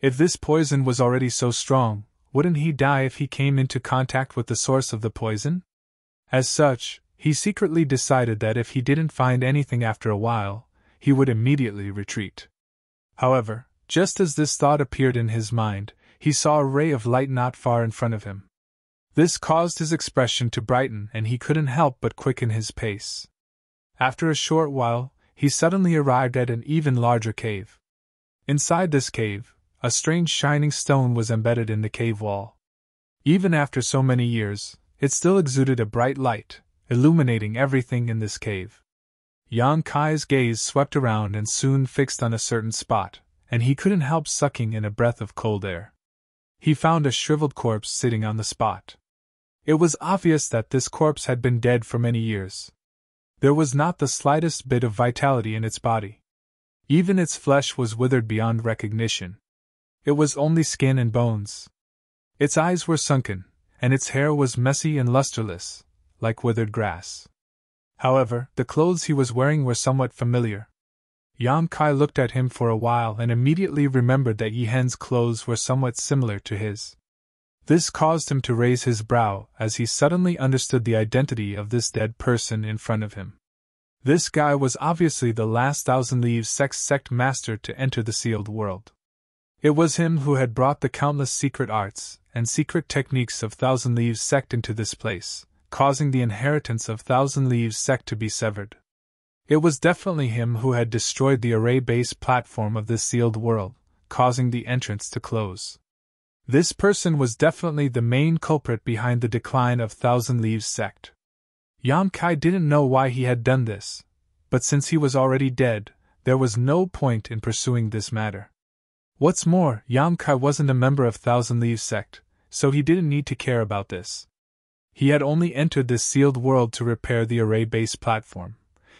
If this poison was already so strong, wouldn't he die if he came into contact with the source of the poison? As such, he secretly decided that if he didn't find anything after a while, he would immediately retreat. However, just as this thought appeared in his mind, he saw a ray of light not far in front of him. This caused his expression to brighten and he couldn't help but quicken his pace. After a short while, he suddenly arrived at an even larger cave. Inside this cave, a strange shining stone was embedded in the cave wall. Even after so many years, it still exuded a bright light, illuminating everything in this cave. Yang Kai's gaze swept around and soon fixed on a certain spot, and he couldn't help sucking in a breath of cold air. He found a shriveled corpse sitting on the spot. It was obvious that this corpse had been dead for many years. There was not the slightest bit of vitality in its body. Even its flesh was withered beyond recognition. It was only skin and bones. Its eyes were sunken, and its hair was messy and lusterless, like withered grass. However, the clothes he was wearing were somewhat familiar. Yang Kai looked at him for a while and immediately remembered that Yi Hen's clothes were somewhat similar to his. This caused him to raise his brow as he suddenly understood the identity of this dead person in front of him. This guy was obviously the last Thousand Leaves sect master to enter the sealed world. It was him who had brought the countless secret arts and secret techniques of Thousand Leaves sect into this place, causing the inheritance of Thousand Leaves sect to be severed. It was definitely him who had destroyed the array-based platform of this sealed world, causing the entrance to close. This person was definitely the main culprit behind the decline of Thousand Leaves sect. Yang Kai didn't know why he had done this, but since he was already dead, there was no point in pursuing this matter. What's more, Yang Kai wasn't a member of Thousand Leaves sect, so he didn't need to care about this. He had only entered this sealed world to repair the array-based platform,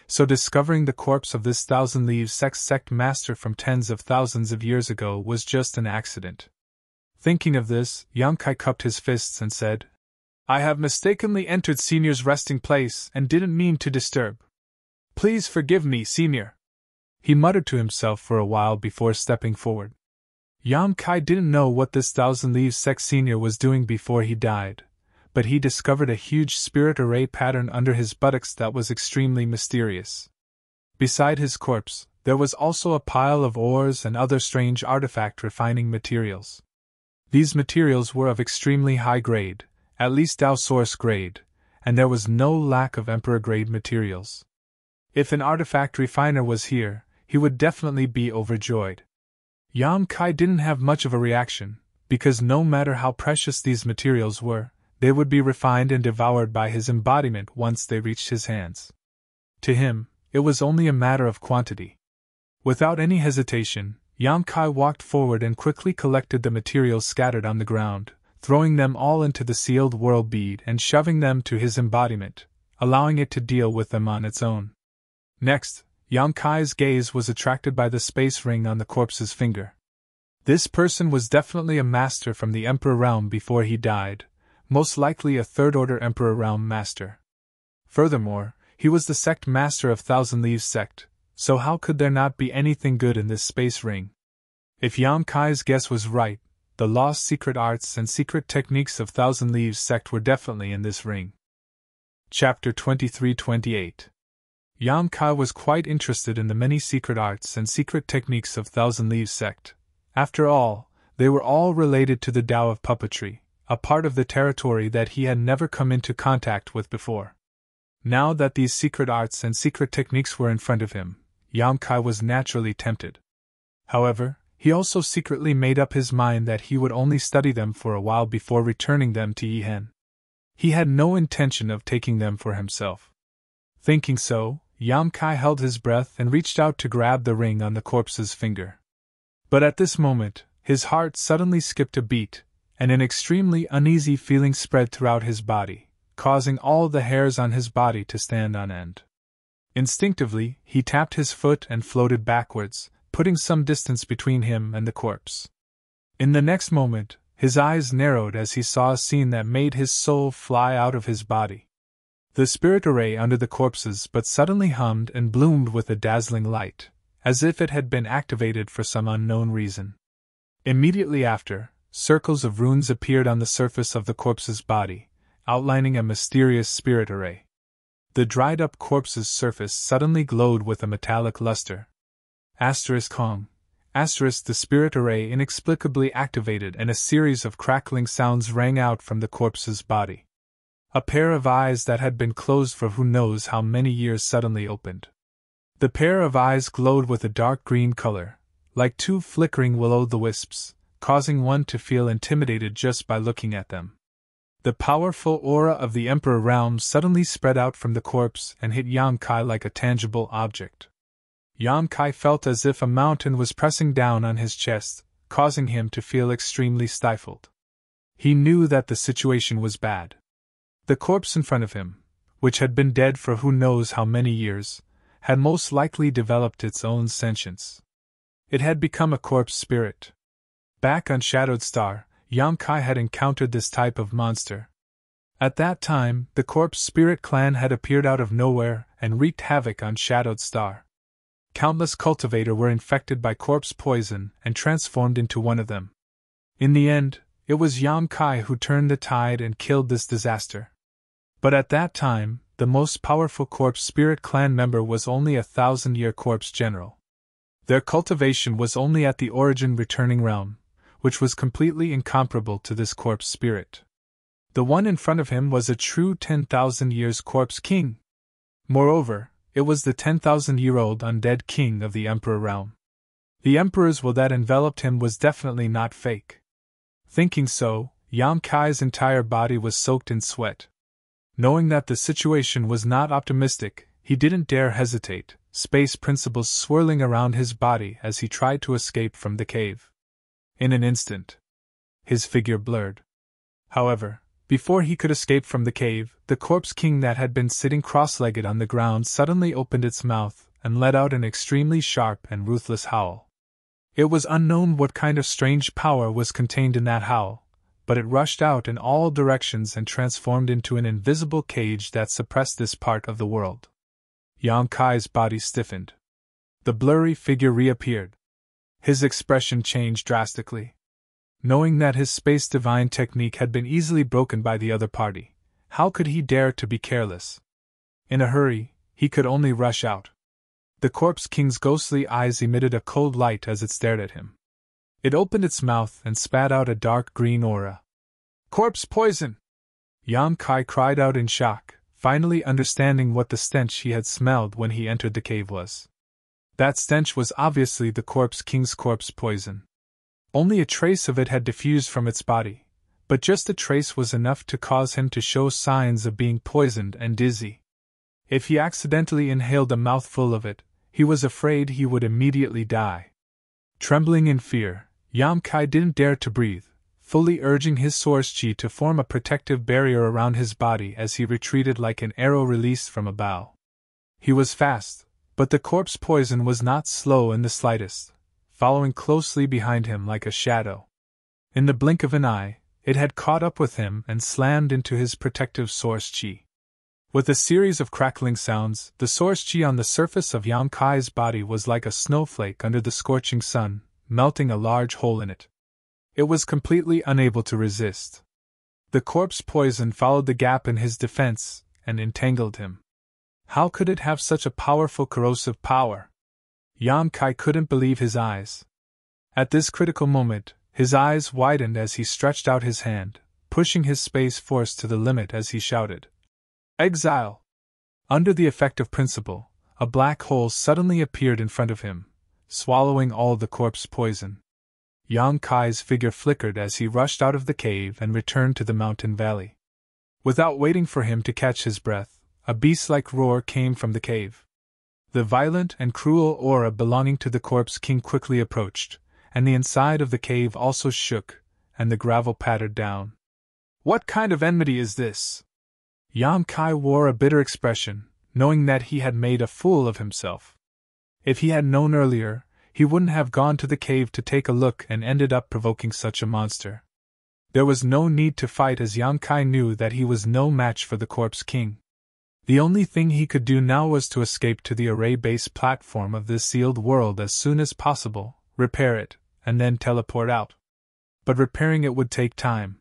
so discovering the corpse of this Thousand Leaves sect master from tens of thousands of years ago was just an accident. Thinking of this, Yang Kai cupped his fists and said, "I have mistakenly entered Senior's resting place and didn't mean to disturb. Please forgive me, Senior." He muttered to himself for a while before stepping forward. Yang Kai didn't know what this Thousand Leaves sect senior was doing before he died, but he discovered a huge spirit array pattern under his buttocks that was extremely mysterious. Beside his corpse, there was also a pile of ores and other strange artifact refining materials. These materials were of extremely high grade, at least Dao Source grade, and there was no lack of Emperor grade materials. If an artifact refiner was here, he would definitely be overjoyed. Yang Kai didn't have much of a reaction, because no matter how precious these materials were, they would be refined and devoured by his embodiment once they reached his hands. To him, it was only a matter of quantity. Without any hesitation, Yang Kai walked forward and quickly collected the materials scattered on the ground, throwing them all into the sealed world bead and shoving them to his embodiment, allowing it to deal with them on its own. Next, Yang Kai's gaze was attracted by the space ring on the corpse's finger. This person was definitely a master from the Emperor realm before he died, most likely a third-order Emperor realm master. Furthermore, he was the sect master of Thousand Leaves sect, so how could there not be anything good in this space ring? If Yang Kai's guess was right, the lost secret arts and secret techniques of Thousand Leaves sect were definitely in this ring. Chapter 23-28. Yang Kai was quite interested in the many secret arts and secret techniques of Thousand Leaves sect. After all, they were all related to the Tao of puppetry, a part of the territory that he had never come into contact with before. Now that these secret arts and secret techniques were in front of him, Yang Kai was naturally tempted. However, he also secretly made up his mind that he would only study them for a while before returning them to Yihen. He had no intention of taking them for himself. Thinking so, Yang Kai held his breath and reached out to grab the ring on the corpse's finger. But at this moment, his heart suddenly skipped a beat, and an extremely uneasy feeling spread throughout his body, causing all the hairs on his body to stand on end. Instinctively, he tapped his foot and floated backwards, putting some distance between him and the corpse. In the next moment, his eyes narrowed as he saw a scene that made his soul fly out of his body. The spirit array under the corpses but suddenly hummed and bloomed with a dazzling light, as if it had been activated for some unknown reason. Immediately after, circles of runes appeared on the surface of the corpse's body, outlining a mysterious spirit array. The dried-up corpse's surface suddenly glowed with a metallic luster. Hong. The spirit array inexplicably activated and a series of crackling sounds rang out from the corpse's body. A pair of eyes that had been closed for who knows how many years suddenly opened. The pair of eyes glowed with a dark green color, like two flickering will-o'-the-wisps, causing one to feel intimidated just by looking at them. The powerful aura of the Emperor realm suddenly spread out from the corpse and hit Yang Kai like a tangible object. Yang Kai felt as if a mountain was pressing down on his chest, causing him to feel extremely stifled. He knew that the situation was bad. The corpse in front of him, which had been dead for who knows how many years, had most likely developed its own sentience. It had become a corpse spirit. Back on Shadowed Star, Yang Kai had encountered this type of monster. At that time, the corpse spirit clan had appeared out of nowhere and wreaked havoc on Shadowed Star. Countless cultivators were infected by corpse poison and transformed into one of them. In the end, it was Yang Kai who turned the tide and killed this disaster. But at that time, the most powerful corpse spirit clan member was only a 1,000-year corpse general. Their cultivation was only at the origin returning realm, which was completely incomparable to this corpse spirit. The one in front of him was a true 10,000 years corpse king. Moreover, it was the 10,000-year-old undead king of the Emperor realm. The Emperor's will that enveloped him was definitely not fake. Thinking so, Yang Kai's entire body was soaked in sweat. Knowing that the situation was not optimistic, he didn't dare hesitate, space principles swirling around his body as he tried to escape from the cave. In an instant, his figure blurred. However, before he could escape from the cave, the corpse king that had been sitting cross-legged on the ground suddenly opened its mouth and let out an extremely sharp and ruthless howl. It was unknown what kind of strange power was contained in that howl, but it rushed out in all directions and transformed into an invisible cage that suppressed this part of the world. Yang Kai's body stiffened. The blurry figure reappeared. His expression changed drastically. Knowing that his space divine technique had been easily broken by the other party, how could he dare to be careless? In a hurry, he could only rush out. The corpse king's ghostly eyes emitted a cold light as it stared at him. It opened its mouth and spat out a dark green aura. "Corpse poison!" Yang Kai cried out in shock, finally understanding what the stench he had smelled when he entered the cave was. That stench was obviously the corpse king's corpse poison. Only a trace of it had diffused from its body, but just a trace was enough to cause him to show signs of being poisoned and dizzy. If he accidentally inhaled a mouthful of it, he was afraid he would immediately die. Trembling in fear, Yang Kai didn't dare to breathe, fully urging his source chi to form a protective barrier around his body as he retreated like an arrow released from a bow. He was fast, but the corpse poison was not slow in the slightest, following closely behind him like a shadow. In the blink of an eye, it had caught up with him and slammed into his protective source chi. With a series of crackling sounds, the source chi on the surface of Yang Kai's body was like a snowflake under the scorching sun, melting a large hole in it. It was completely unable to resist. The corpse poison followed the gap in his defense and entangled him. How could it have such a powerful corrosive power? Yang Kai couldn't believe his eyes. At this critical moment, his eyes widened as he stretched out his hand, pushing his space force to the limit as he shouted, "Exile!" Under the effective principle, a black hole suddenly appeared in front of him, swallowing all the corpse poison. Yang Kai's figure flickered as he rushed out of the cave and returned to the mountain valley. Without waiting for him to catch his breath, a beast-like roar came from the cave. The violent and cruel aura belonging to the corpse king quickly approached, and the inside of the cave also shook, and the gravel pattered down. What kind of enmity is this? Yang Kai wore a bitter expression, knowing that he had made a fool of himself. If he had known earlier, he wouldn't have gone to the cave to take a look and ended up provoking such a monster. There was no need to fight, as Yang Kai knew that he was no match for the corpse king. The only thing he could do now was to escape to the array-based platform of this sealed world as soon as possible, repair it, and then teleport out. But repairing it would take time.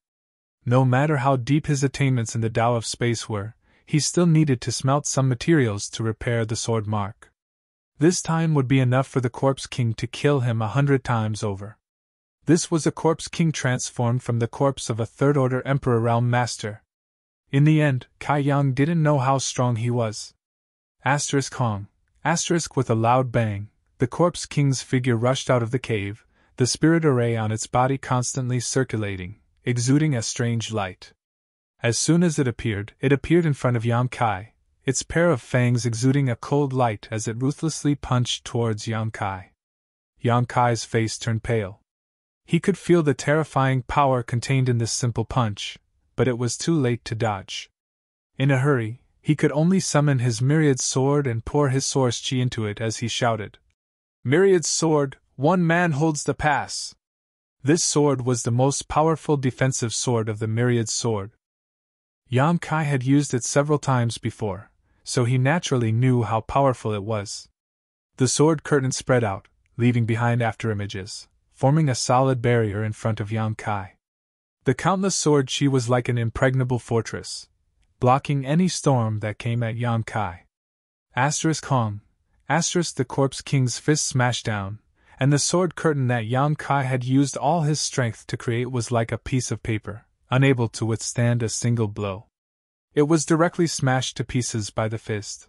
No matter how deep his attainments in the Tao of space were, he still needed to smelt some materials to repair the sword mark. This time would be enough for the corpse king to kill him 100 times over. This was a corpse king transformed from the corpse of a third-order emperor realm master. In the end, Kai Yang didn't know how strong he was. Hong. With a loud bang, the corpse king's figure rushed out of the cave, the spirit array on its body constantly circulating, exuding a strange light. As soon as it appeared in front of Yang Kai, its pair of fangs exuding a cold light as it ruthlessly punched towards Yang Kai. Yang Kai's face turned pale. He could feel the terrifying power contained in this simple punch, but it was too late to dodge. In a hurry, he could only summon his myriad sword and pour his source chi into it as he shouted, "Myriad sword, one man holds the pass!" This sword was the most powerful defensive sword of the myriad sword. Yang Kai had used it several times before, so he naturally knew how powerful it was. The sword curtain spread out, leaving behind afterimages, forming a solid barrier in front of Yang Kai. The countless sword chi was like an impregnable fortress, blocking any storm that came at Yang Kai. Hong. The corpse king's fist smashed down, and the sword curtain that Yang Kai had used all his strength to create was like a piece of paper, unable to withstand a single blow. It was directly smashed to pieces by the fist.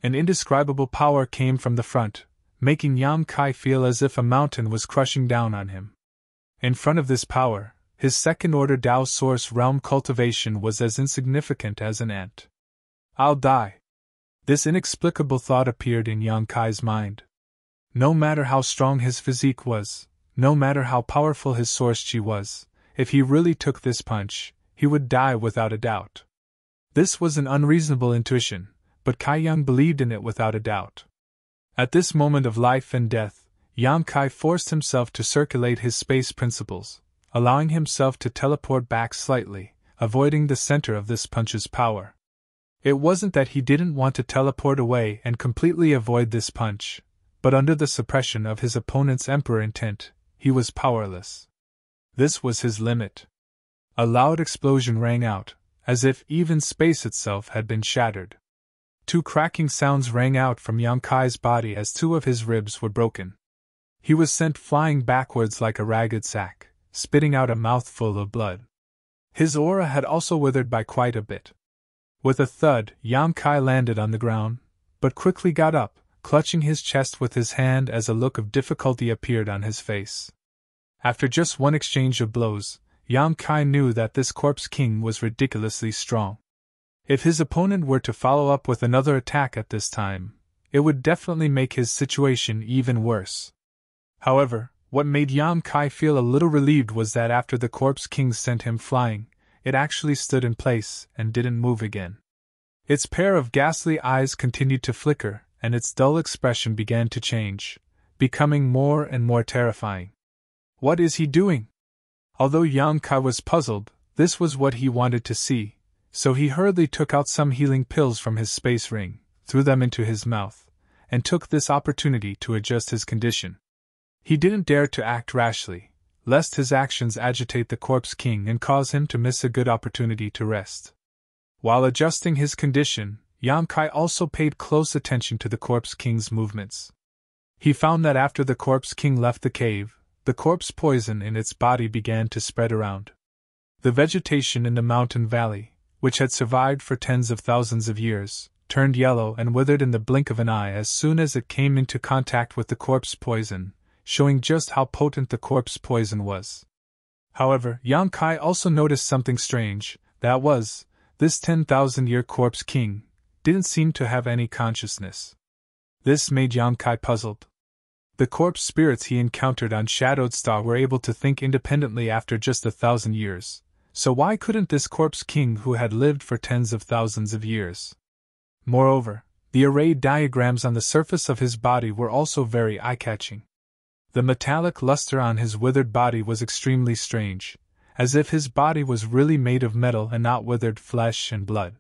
An indescribable power came from the front, making Yang Kai feel as if a mountain was crushing down on him. In front of this power, his second-order Tao source realm cultivation was as insignificant as an ant. "I'll die." This inexplicable thought appeared in Yang Kai's mind. No matter how strong his physique was, no matter how powerful his source chi was, if he really took this punch, he would die without a doubt. This was an unreasonable intuition, but Kai Yang believed in it without a doubt. At this moment of life and death, Yang Kai forced himself to circulate his space principles, allowing himself to teleport back slightly, avoiding the center of this punch's power. It wasn't that he didn't want to teleport away and completely avoid this punch, but under the suppression of his opponent's emperor intent, he was powerless. This was his limit. A loud explosion rang out, as if even space itself had been shattered. Two cracking sounds rang out from Yang Kai's body as two of his ribs were broken. He was sent flying backwards like a ragged sack, spitting out a mouthful of blood. His aura had also withered by quite a bit. With a thud, Yang Kai landed on the ground, but quickly got up, clutching his chest with his hand as a look of difficulty appeared on his face. After just one exchange of blows, Yang Kai knew that this corpse king was ridiculously strong. If his opponent were to follow up with another attack at this time, it would definitely make his situation even worse. However, what made Yang Kai feel a little relieved was that after the corpse king sent him flying, it actually stood in place and didn't move again. Its pair of ghastly eyes continued to flicker, and its dull expression began to change, becoming more and more terrifying. What is he doing? Although Yang Kai was puzzled, this was what he wanted to see, so he hurriedly took out some healing pills from his space ring, threw them into his mouth, and took this opportunity to adjust his condition. He didn't dare to act rashly, lest his actions agitate the Corpse King and cause him to miss a good opportunity to rest. While adjusting his condition, Yang Kai also paid close attention to the Corpse King's movements. He found that after the Corpse King left the cave, the corpse poison in its body began to spread around. The vegetation in the mountain valley, which had survived for tens of thousands of years, turned yellow and withered in the blink of an eye as soon as it came into contact with the corpse poison, showing just how potent the corpse poison was. However, Yang Kai also noticed something strange, that was, this 10,000-year Corpse King didn't seem to have any consciousness. This made Yang Kai puzzled. The corpse spirits he encountered on Shadowed Star were able to think independently after just 1,000 years, so why couldn't this Corpse King who had lived for tens of thousands of years? Moreover, the arrayed diagrams on the surface of his body were also very eye-catching. The metallic luster on his withered body was extremely strange, as if his body was really made of metal and not withered flesh and blood.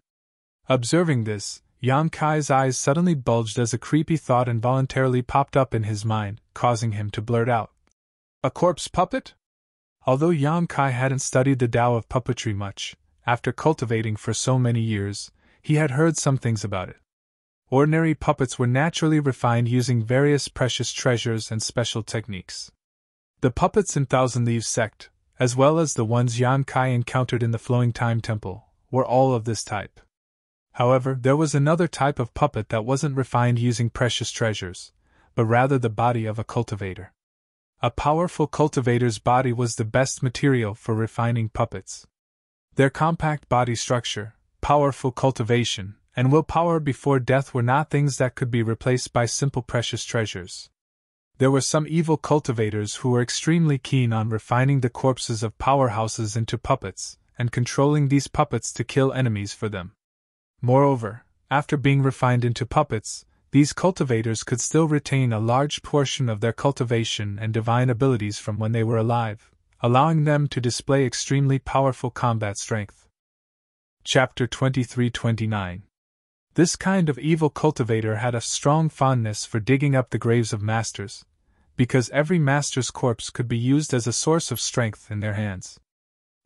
Observing this, Yang Kai's eyes suddenly bulged as a creepy thought involuntarily popped up in his mind, causing him to blurt out, "A corpse puppet?" Although Yang Kai hadn't studied the Tao of puppetry much, after cultivating for so many years, he had heard some things about it. Ordinary puppets were naturally refined using various precious treasures and special techniques. The puppets in Thousand Leaves sect, as well as the ones Yang Kai encountered in the Flowing Time Temple, were all of this type. However, there was another type of puppet that wasn't refined using precious treasures, but rather the body of a cultivator. A powerful cultivator's body was the best material for refining puppets. Their compact body structure, powerful cultivation, and willpower before death were not things that could be replaced by simple precious treasures. There were some evil cultivators who were extremely keen on refining the corpses of powerhouses into puppets, and controlling these puppets to kill enemies for them. Moreover, after being refined into puppets, these cultivators could still retain a large portion of their cultivation and divine abilities from when they were alive, allowing them to display extremely powerful combat strength. Chapter 23-29. This kind of evil cultivator had a strong fondness for digging up the graves of masters, because every master's corpse could be used as a source of strength in their hands.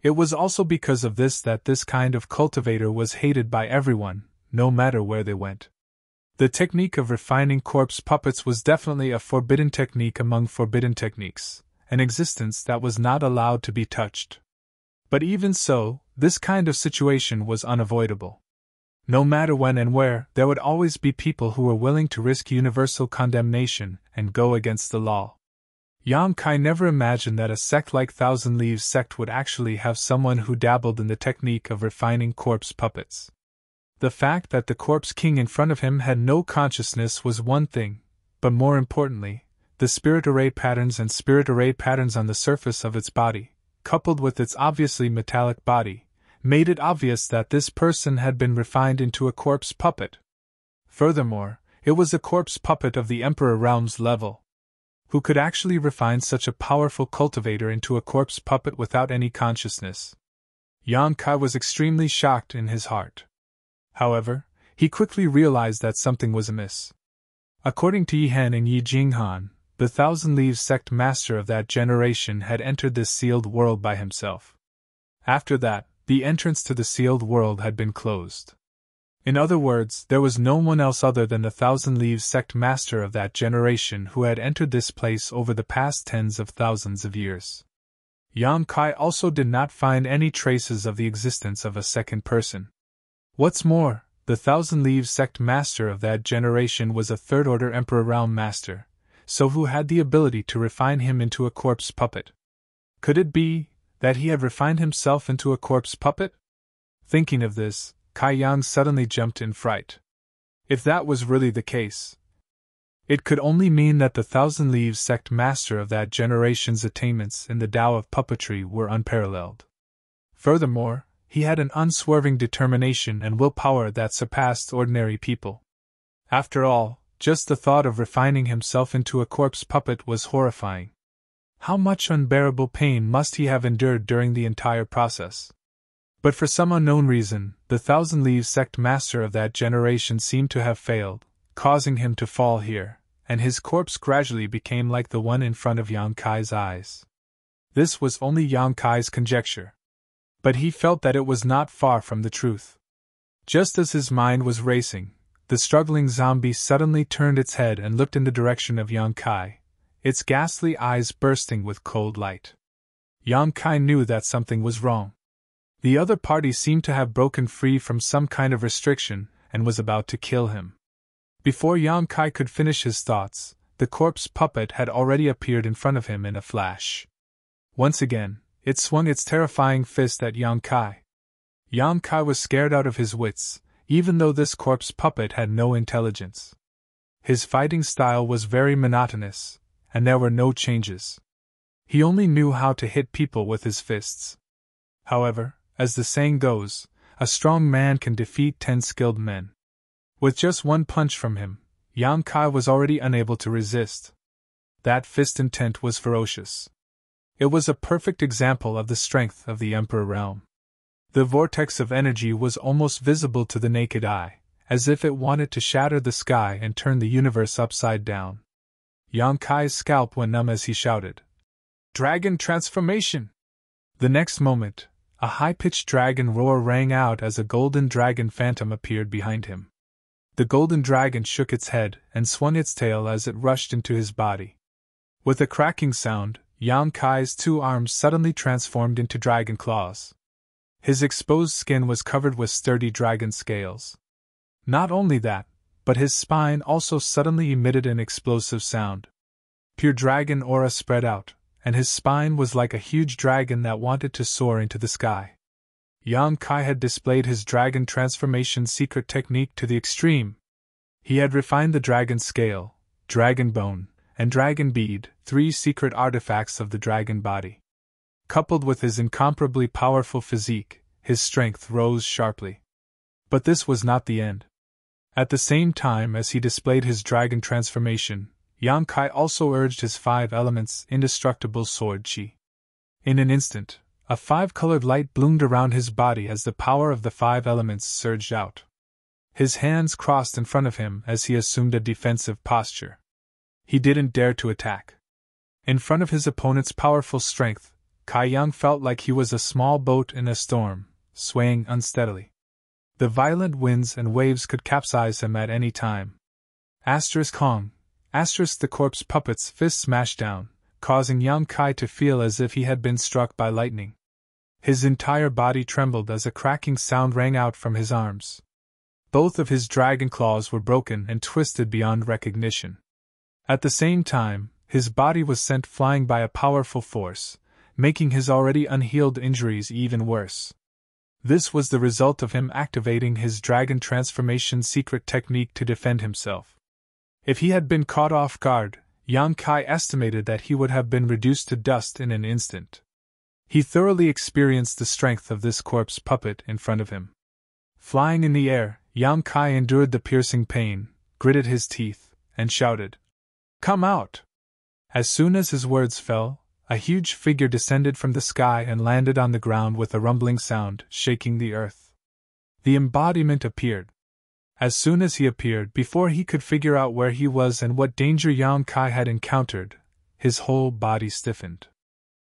It was also because of this that this kind of cultivator was hated by everyone, no matter where they went. The technique of refining corpse puppets was definitely a forbidden technique among forbidden techniques, an existence that was not allowed to be touched. But even so, this kind of situation was unavoidable. No matter when and where, there would always be people who were willing to risk universal condemnation and go against the law. Yang Kai never imagined that a sect like Thousand Leaves sect would actually have someone who dabbled in the technique of refining corpse puppets. The fact that the Corpse King in front of him had no consciousness was one thing, but more importantly, the spirit array patterns and spirit array patterns on the surface of its body, coupled with its obviously metallic body, made it obvious that this person had been refined into a corpse puppet. Furthermore, it was a corpse puppet of the Emperor Realm's level. Who could actually refine such a powerful cultivator into a corpse puppet without any consciousness? Yang Kai was extremely shocked in his heart. However, he quickly realized that something was amiss. According to Yi Hen and Yi Jinghan, the Thousand Leaves sect master of that generation had entered this sealed world by himself. After that, the entrance to the sealed world had been closed. In other words, there was no one else other than the Thousand Leaves sect master of that generation who had entered this place over the past tens of thousands of years. Yang Kai also did not find any traces of the existence of a second person. What's more, the Thousand Leaves sect master of that generation was a third-order Emperor Realm master, so who had the ability to refine him into a corpse puppet? Could it be that he had refined himself into a corpse puppet? Thinking of this, Kai Yang suddenly jumped in fright. If that was really the case, it could only mean that the Thousand Leaves sect master of that generation's attainments in the Tao of puppetry were unparalleled. Furthermore, he had an unswerving determination and willpower that surpassed ordinary people. After all, just the thought of refining himself into a corpse puppet was horrifying. How much unbearable pain must he have endured during the entire process? But for some unknown reason, the Thousand Leaves sect master of that generation seemed to have failed, causing him to fall here, and his corpse gradually became like the one in front of Yang Kai's eyes. This was only Yang Kai's conjecture, but he felt that it was not far from the truth. Just as his mind was racing, the struggling zombie suddenly turned its head and looked in the direction of Yang Kai, its ghastly eyes bursting with cold light. Yang Kai knew that something was wrong. The other party seemed to have broken free from some kind of restriction and was about to kill him. Before Yang Kai could finish his thoughts, the corpse puppet had already appeared in front of him in a flash. Once again, it swung its terrifying fist at Yang Kai. Yang Kai was scared out of his wits, even though this corpse puppet had no intelligence. His fighting style was very monotonous, and there were no changes. He only knew how to hit people with his fists. However, as the saying goes, a strong man can defeat 10 skilled men. With just one punch from him, Yang Kai was already unable to resist. That fist intent was ferocious. It was a perfect example of the strength of the Emperor realm. The vortex of energy was almost visible to the naked eye, as if it wanted to shatter the sky and turn the universe upside down. Yang Kai's scalp went numb as he shouted, "Dragon transformation!" The next moment, a high-pitched dragon roar rang out as a golden dragon phantom appeared behind him. The golden dragon shook its head and swung its tail as it rushed into his body. With a cracking sound, Yang Kai's 2 arms suddenly transformed into dragon claws. His exposed skin was covered with sturdy dragon scales. Not only that, but his spine also suddenly emitted an explosive sound. Pure dragon aura spread out, and his spine was like a huge dragon that wanted to soar into the sky. Yang Kai had displayed his dragon transformation secret technique to the extreme. He had refined the dragon scale, dragon bone, and dragon bead, 3 secret artifacts of the dragon body. Coupled with his incomparably powerful physique, his strength rose sharply. But this was not the end. At the same time as he displayed his dragon transformation, Yang Kai also urged his 5 elements indestructible sword chi. In an instant, a 5-colored light bloomed around his body as the power of the 5 elements surged out. His hands crossed in front of him as he assumed a defensive posture. He didn't dare to attack. In front of his opponent's powerful strength, Kai Yang felt like he was a small boat in a storm, swaying unsteadily. The violent winds and waves could capsize him at any time. Hong. The corpse puppet's fist smashed down, causing Yang Kai to feel as if he had been struck by lightning. His entire body trembled as a cracking sound rang out from his arms. Both of his dragon claws were broken and twisted beyond recognition. At the same time, his body was sent flying by a powerful force, making his already unhealed injuries even worse. This was the result of him activating his dragon transformation secret technique to defend himself. If he had been caught off guard, Yang Kai estimated that he would have been reduced to dust in an instant. He thoroughly experienced the strength of this corpse puppet in front of him. Flying in the air, Yang Kai endured the piercing pain, gritted his teeth, and shouted, "Come out!" As soon as his words fell, a huge figure descended from the sky and landed on the ground with a rumbling sound, shaking the earth. The embodiment appeared. As soon as he appeared, before he could figure out where he was and what danger Yang Kai had encountered, his whole body stiffened.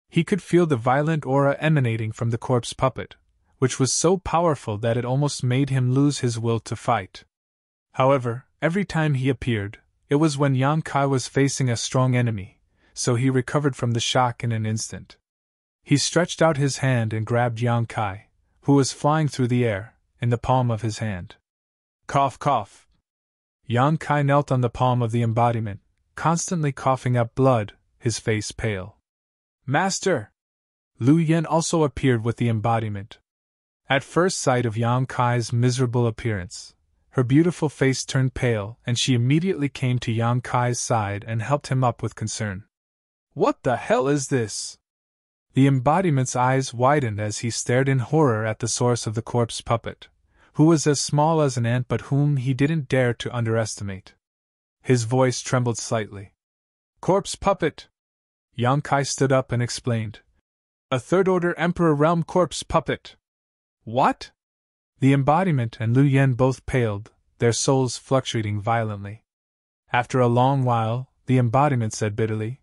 He could feel the violent aura emanating from the corpse puppet, which was so powerful that it almost made him lose his will to fight. However, every time he appeared, it was when Yang Kai was facing a strong enemy, so he recovered from the shock in an instant. He stretched out his hand and grabbed Yang Kai, who was flying through the air, in the palm of his hand. Cough, cough. Yang Kai knelt on the palm of the embodiment, constantly coughing up blood, his face pale. Master! Lu Yen also appeared with the embodiment. At first sight of Yang Kai's miserable appearance, her beautiful face turned pale and she immediately came to Yang Kai's side and helped him up with concern. What the hell is this? The embodiment's eyes widened as he stared in horror at the source of the corpse puppet, who was as small as an ant but whom he didn't dare to underestimate. His voice trembled slightly. Corpse puppet! Yang Kai stood up and explained. A third-order Emperor Realm corpse puppet. What? The embodiment and Lu Yen both paled, their souls fluctuating violently. After a long while, the embodiment said bitterly,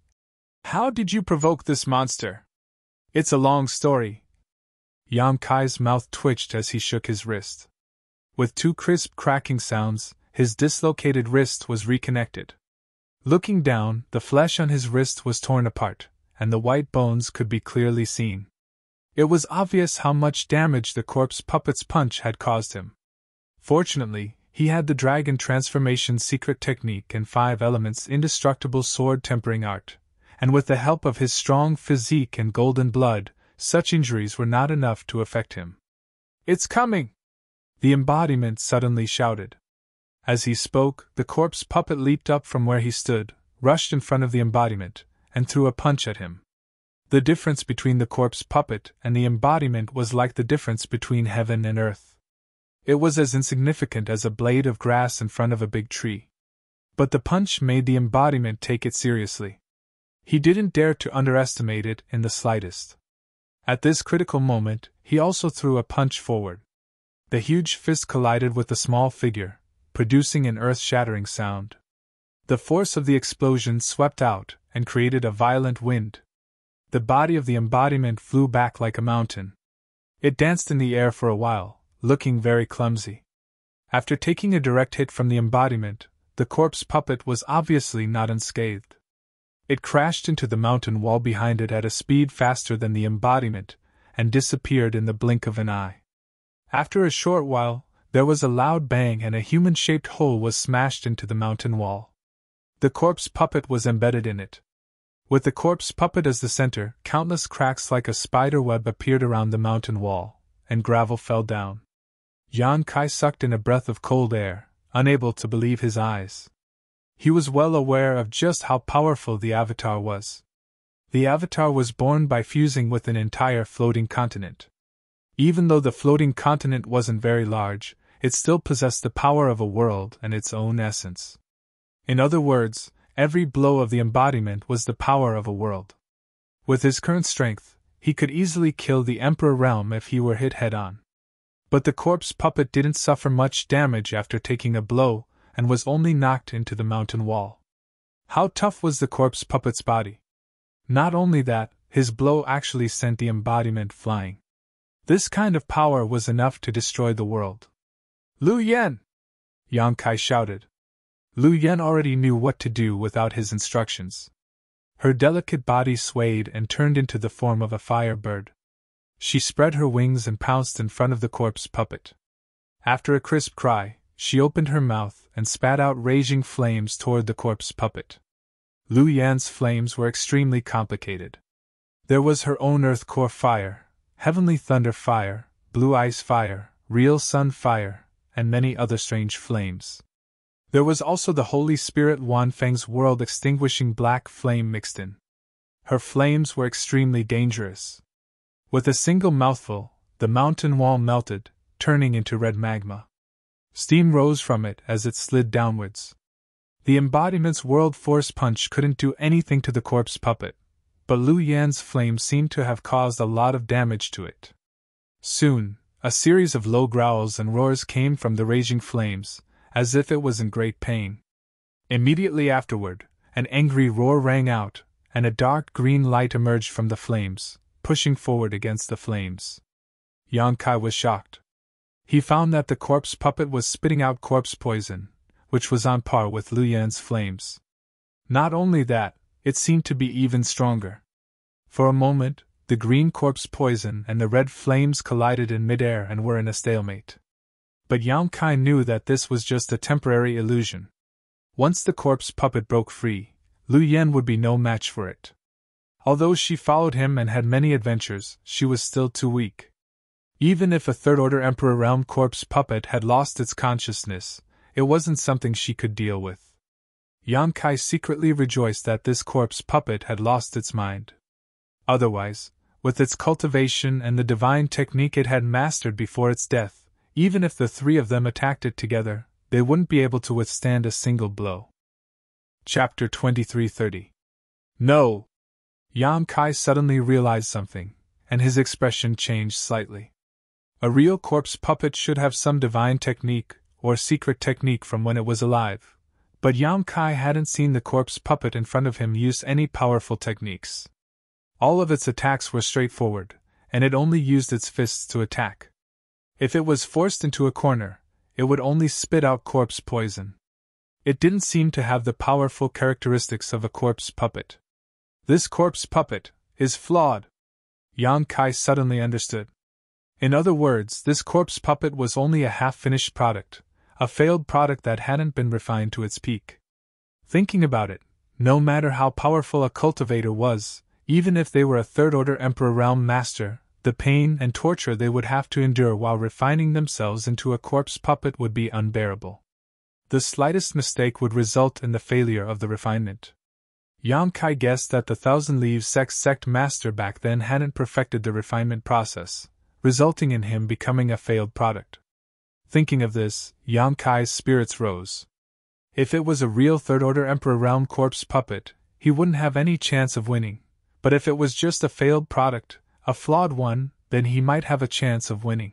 "How did you provoke this monster?" "It's a long story." Yang Kai's mouth twitched as he shook his wrist. With two crisp cracking sounds, his dislocated wrist was reconnected. Looking down, the flesh on his wrist was torn apart, and the white bones could be clearly seen. It was obvious how much damage the corpse puppet's punch had caused him. Fortunately, he had the dragon transformation secret technique and 5 elements indestructible sword tempering art, and with the help of his strong physique and golden blood, such injuries were not enough to affect him. "It's coming!" the embodiment suddenly shouted. As he spoke, the corpse puppet leaped up from where he stood, rushed in front of the embodiment, and threw a punch at him. The difference between the corpse puppet and the embodiment was like the difference between heaven and earth. It was as insignificant as a blade of grass in front of a big tree. But the punch made the embodiment take it seriously. He didn't dare to underestimate it in the slightest. At this critical moment, he also threw a punch forward. The huge fist collided with the small figure, producing an earth-shattering sound. The force of the explosion swept out and created a violent wind. The body of the embodiment flew back like a mountain. It danced in the air for a while, looking very clumsy. After taking a direct hit from the embodiment, the corpse puppet was obviously not unscathed. It crashed into the mountain wall behind it at a speed faster than the embodiment, and disappeared in the blink of an eye. After a short while, there was a loud bang and a human-shaped hole was smashed into the mountain wall. The corpse puppet was embedded in it. With the corpse puppet as the center, countless cracks like a spider web appeared around the mountain wall, and gravel fell down. Yang Kai sucked in a breath of cold air, unable to believe his eyes. He was well aware of just how powerful the Avatar was. The Avatar was born by fusing with an entire floating continent. Even though the floating continent wasn't very large, it still possessed the power of a world and its own essence. In other words, every blow of the embodiment was the power of a world. With his current strength, he could easily kill the Emperor Realm if he were hit head-on. But the corpse puppet didn't suffer much damage after taking a blow, and was only knocked into the mountain wall. How tough was the corpse puppet's body? Not only that, his blow actually sent the embodiment flying. This kind of power was enough to destroy the world. "Lu Yen!" Yang Kai shouted. Lu Yen already knew what to do without his instructions. Her delicate body swayed and turned into the form of a fire bird. She spread her wings and pounced in front of the corpse puppet. After a crisp cry, she opened her mouth and spat out raging flames toward the corpse puppet. Lu Yan's flames were extremely complicated. There was her own earth core fire, heavenly thunder fire, blue ice fire, real sun fire, and many other strange flames. There was also the Holy Spirit Wanfeng's world-extinguishing black flame mixed in. Her flames were extremely dangerous. With a single mouthful, the mountain wall melted, turning into red magma. Steam rose from it as it slid downwards. The embodiment's world force punch couldn't do anything to the corpse puppet, but Lu Yan's flame seemed to have caused a lot of damage to it. Soon, a series of low growls and roars came from the raging flames, as if it was in great pain. Immediately afterward, an angry roar rang out, and a dark green light emerged from the flames, pushing forward against the flames. Yang Kai was shocked. He found that the corpse puppet was spitting out corpse poison, which was on par with Lu Yan's flames. Not only that, it seemed to be even stronger. For a moment, the green corpse poison and the red flames collided in midair and were in a stalemate. But Yang Kai knew that this was just a temporary illusion. Once the corpse puppet broke free, Lu Yan would be no match for it. Although she followed him and had many adventures, she was still too weak. Even if a third-order Emperor Realm corpse puppet had lost its consciousness, it wasn't something she could deal with. Yang Kai secretly rejoiced that this corpse puppet had lost its mind. Otherwise, with its cultivation and the divine technique it had mastered before its death, even if the three of them attacked it together, they wouldn't be able to withstand a single blow. Chapter 2330. No! Yang Kai suddenly realized something, and his expression changed slightly. A real corpse puppet should have some divine technique, or secret technique from when it was alive, But Yang Kai hadn't seen the corpse puppet in front of him use any powerful techniques. All of its attacks were straightforward, and it only used its fists to attack. If it was forced into a corner, it would only spit out corpse poison. It didn't seem to have the powerful characteristics of a corpse puppet. This corpse puppet is flawed. Yang Kai suddenly understood. In other words, this corpse puppet was only a half-finished product, a failed product that hadn't been refined to its peak. Thinking about it, no matter how powerful a cultivator was, even if they were a third-order Emperor Realm Master, the pain and torture they would have to endure while refining themselves into a corpse puppet would be unbearable. The slightest mistake would result in the failure of the refinement. Yang Kai guessed that the Thousand Leaves sect master back then hadn't perfected the refinement process, resulting in him becoming a failed product. Thinking of this, Yang Kai's spirits rose. If it was a real third-order Emperor Realm corpse puppet, he wouldn't have any chance of winning, but if it was just a failed product, a flawed one, then he might have a chance of winning.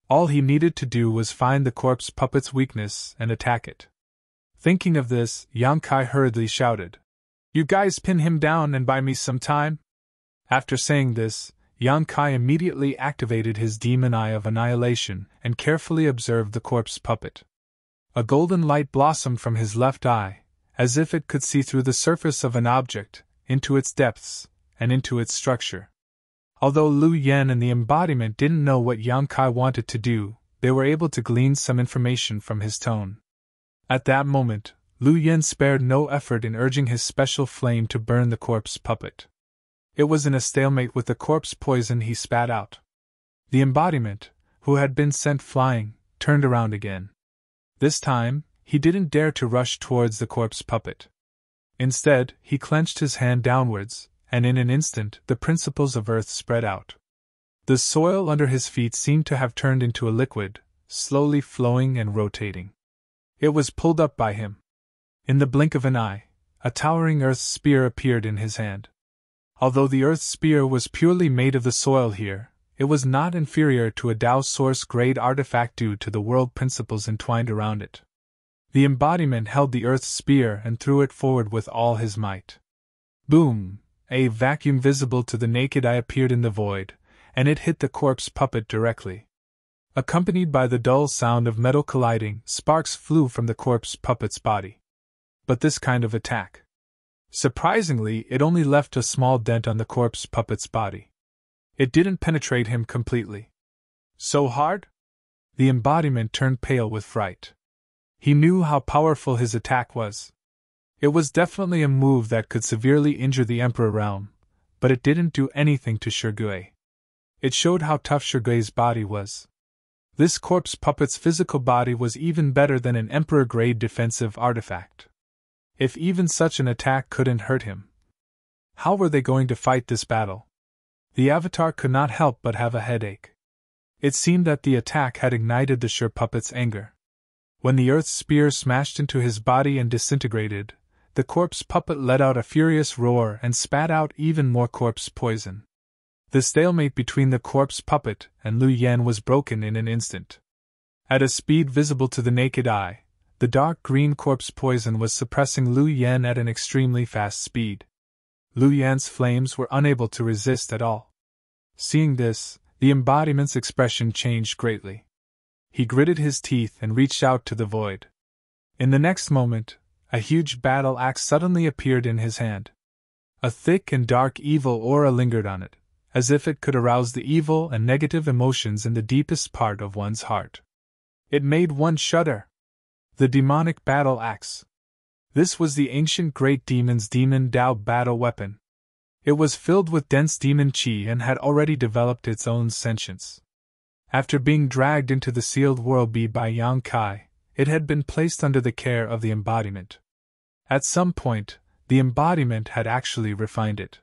All he needed to do was find the corpse puppet's weakness and attack it. Thinking of this, Yang Kai hurriedly shouted, "You guys pin him down and buy me some time?" After saying this, Yang Kai immediately activated his demon eye of annihilation and carefully observed the corpse puppet. A golden light blossomed from his left eye, as if it could see through the surface of an object, into its depths, and into its structure. Although Lu Yan and the embodiment didn't know what Yang Kai wanted to do, they were able to glean some information from his tone. At that moment, Lu Yan spared no effort in urging his special flame to burn the corpse puppet. It was in a stalemate with the corpse poison he spat out. The embodiment, who had been sent flying, turned around again. This time, he didn't dare to rush towards the corpse puppet. Instead, he clenched his hand downwards, and in an instant the principles of earth spread out. The soil under his feet seemed to have turned into a liquid, slowly flowing and rotating. It was pulled up by him. In the blink of an eye, a towering earth spear appeared in his hand. Although the earth spear was purely made of the soil here, it was not inferior to a Tao Source-grade artifact due to the world principles entwined around it. The embodiment held the earth spear and threw it forward with all his might. Boom! A vacuum visible to the naked eye appeared in the void, and it hit the corpse puppet directly. Accompanied by the dull sound of metal colliding, sparks flew from the corpse puppet's body. But this kind of attack. Surprisingly, it only left a small dent on the corpse puppet's body. It didn't penetrate him completely. So hard? The embodiment turned pale with fright. He knew how powerful his attack was. It was definitely a move that could severely injure the Emperor Realm, but it didn't do anything to Shirgui. It showed how tough Shirgui's body was. This corpse puppet's physical body was even better than an Emperor-grade defensive artifact. If even such an attack couldn't hurt him, how were they going to fight this battle? The Avatar could not help but have a headache. It seemed that the attack had ignited the Shir puppet's anger. When the earth spear smashed into his body and disintegrated, the corpse puppet let out a furious roar and spat out even more corpse poison. The stalemate between the corpse puppet and Lu Yan was broken in an instant. At a speed visible to the naked eye, the dark green corpse poison was suppressing Lu Yan at an extremely fast speed. Lu Yan's flames were unable to resist at all. Seeing this, the embodiment's expression changed greatly. He gritted his teeth and reached out to the void. In the next moment, a huge battle axe suddenly appeared in his hand. A thick and dark evil aura lingered on it, as if it could arouse the evil and negative emotions in the deepest part of one's heart. It made one shudder. The demonic battle axe. This was the ancient great demon's demon Tao battle weapon. It was filled with dense demon qi and had already developed its own sentience. After being dragged into the sealed world by Yang Kai, it had been placed under the care of the embodiment. At some point, the embodiment had actually refined it.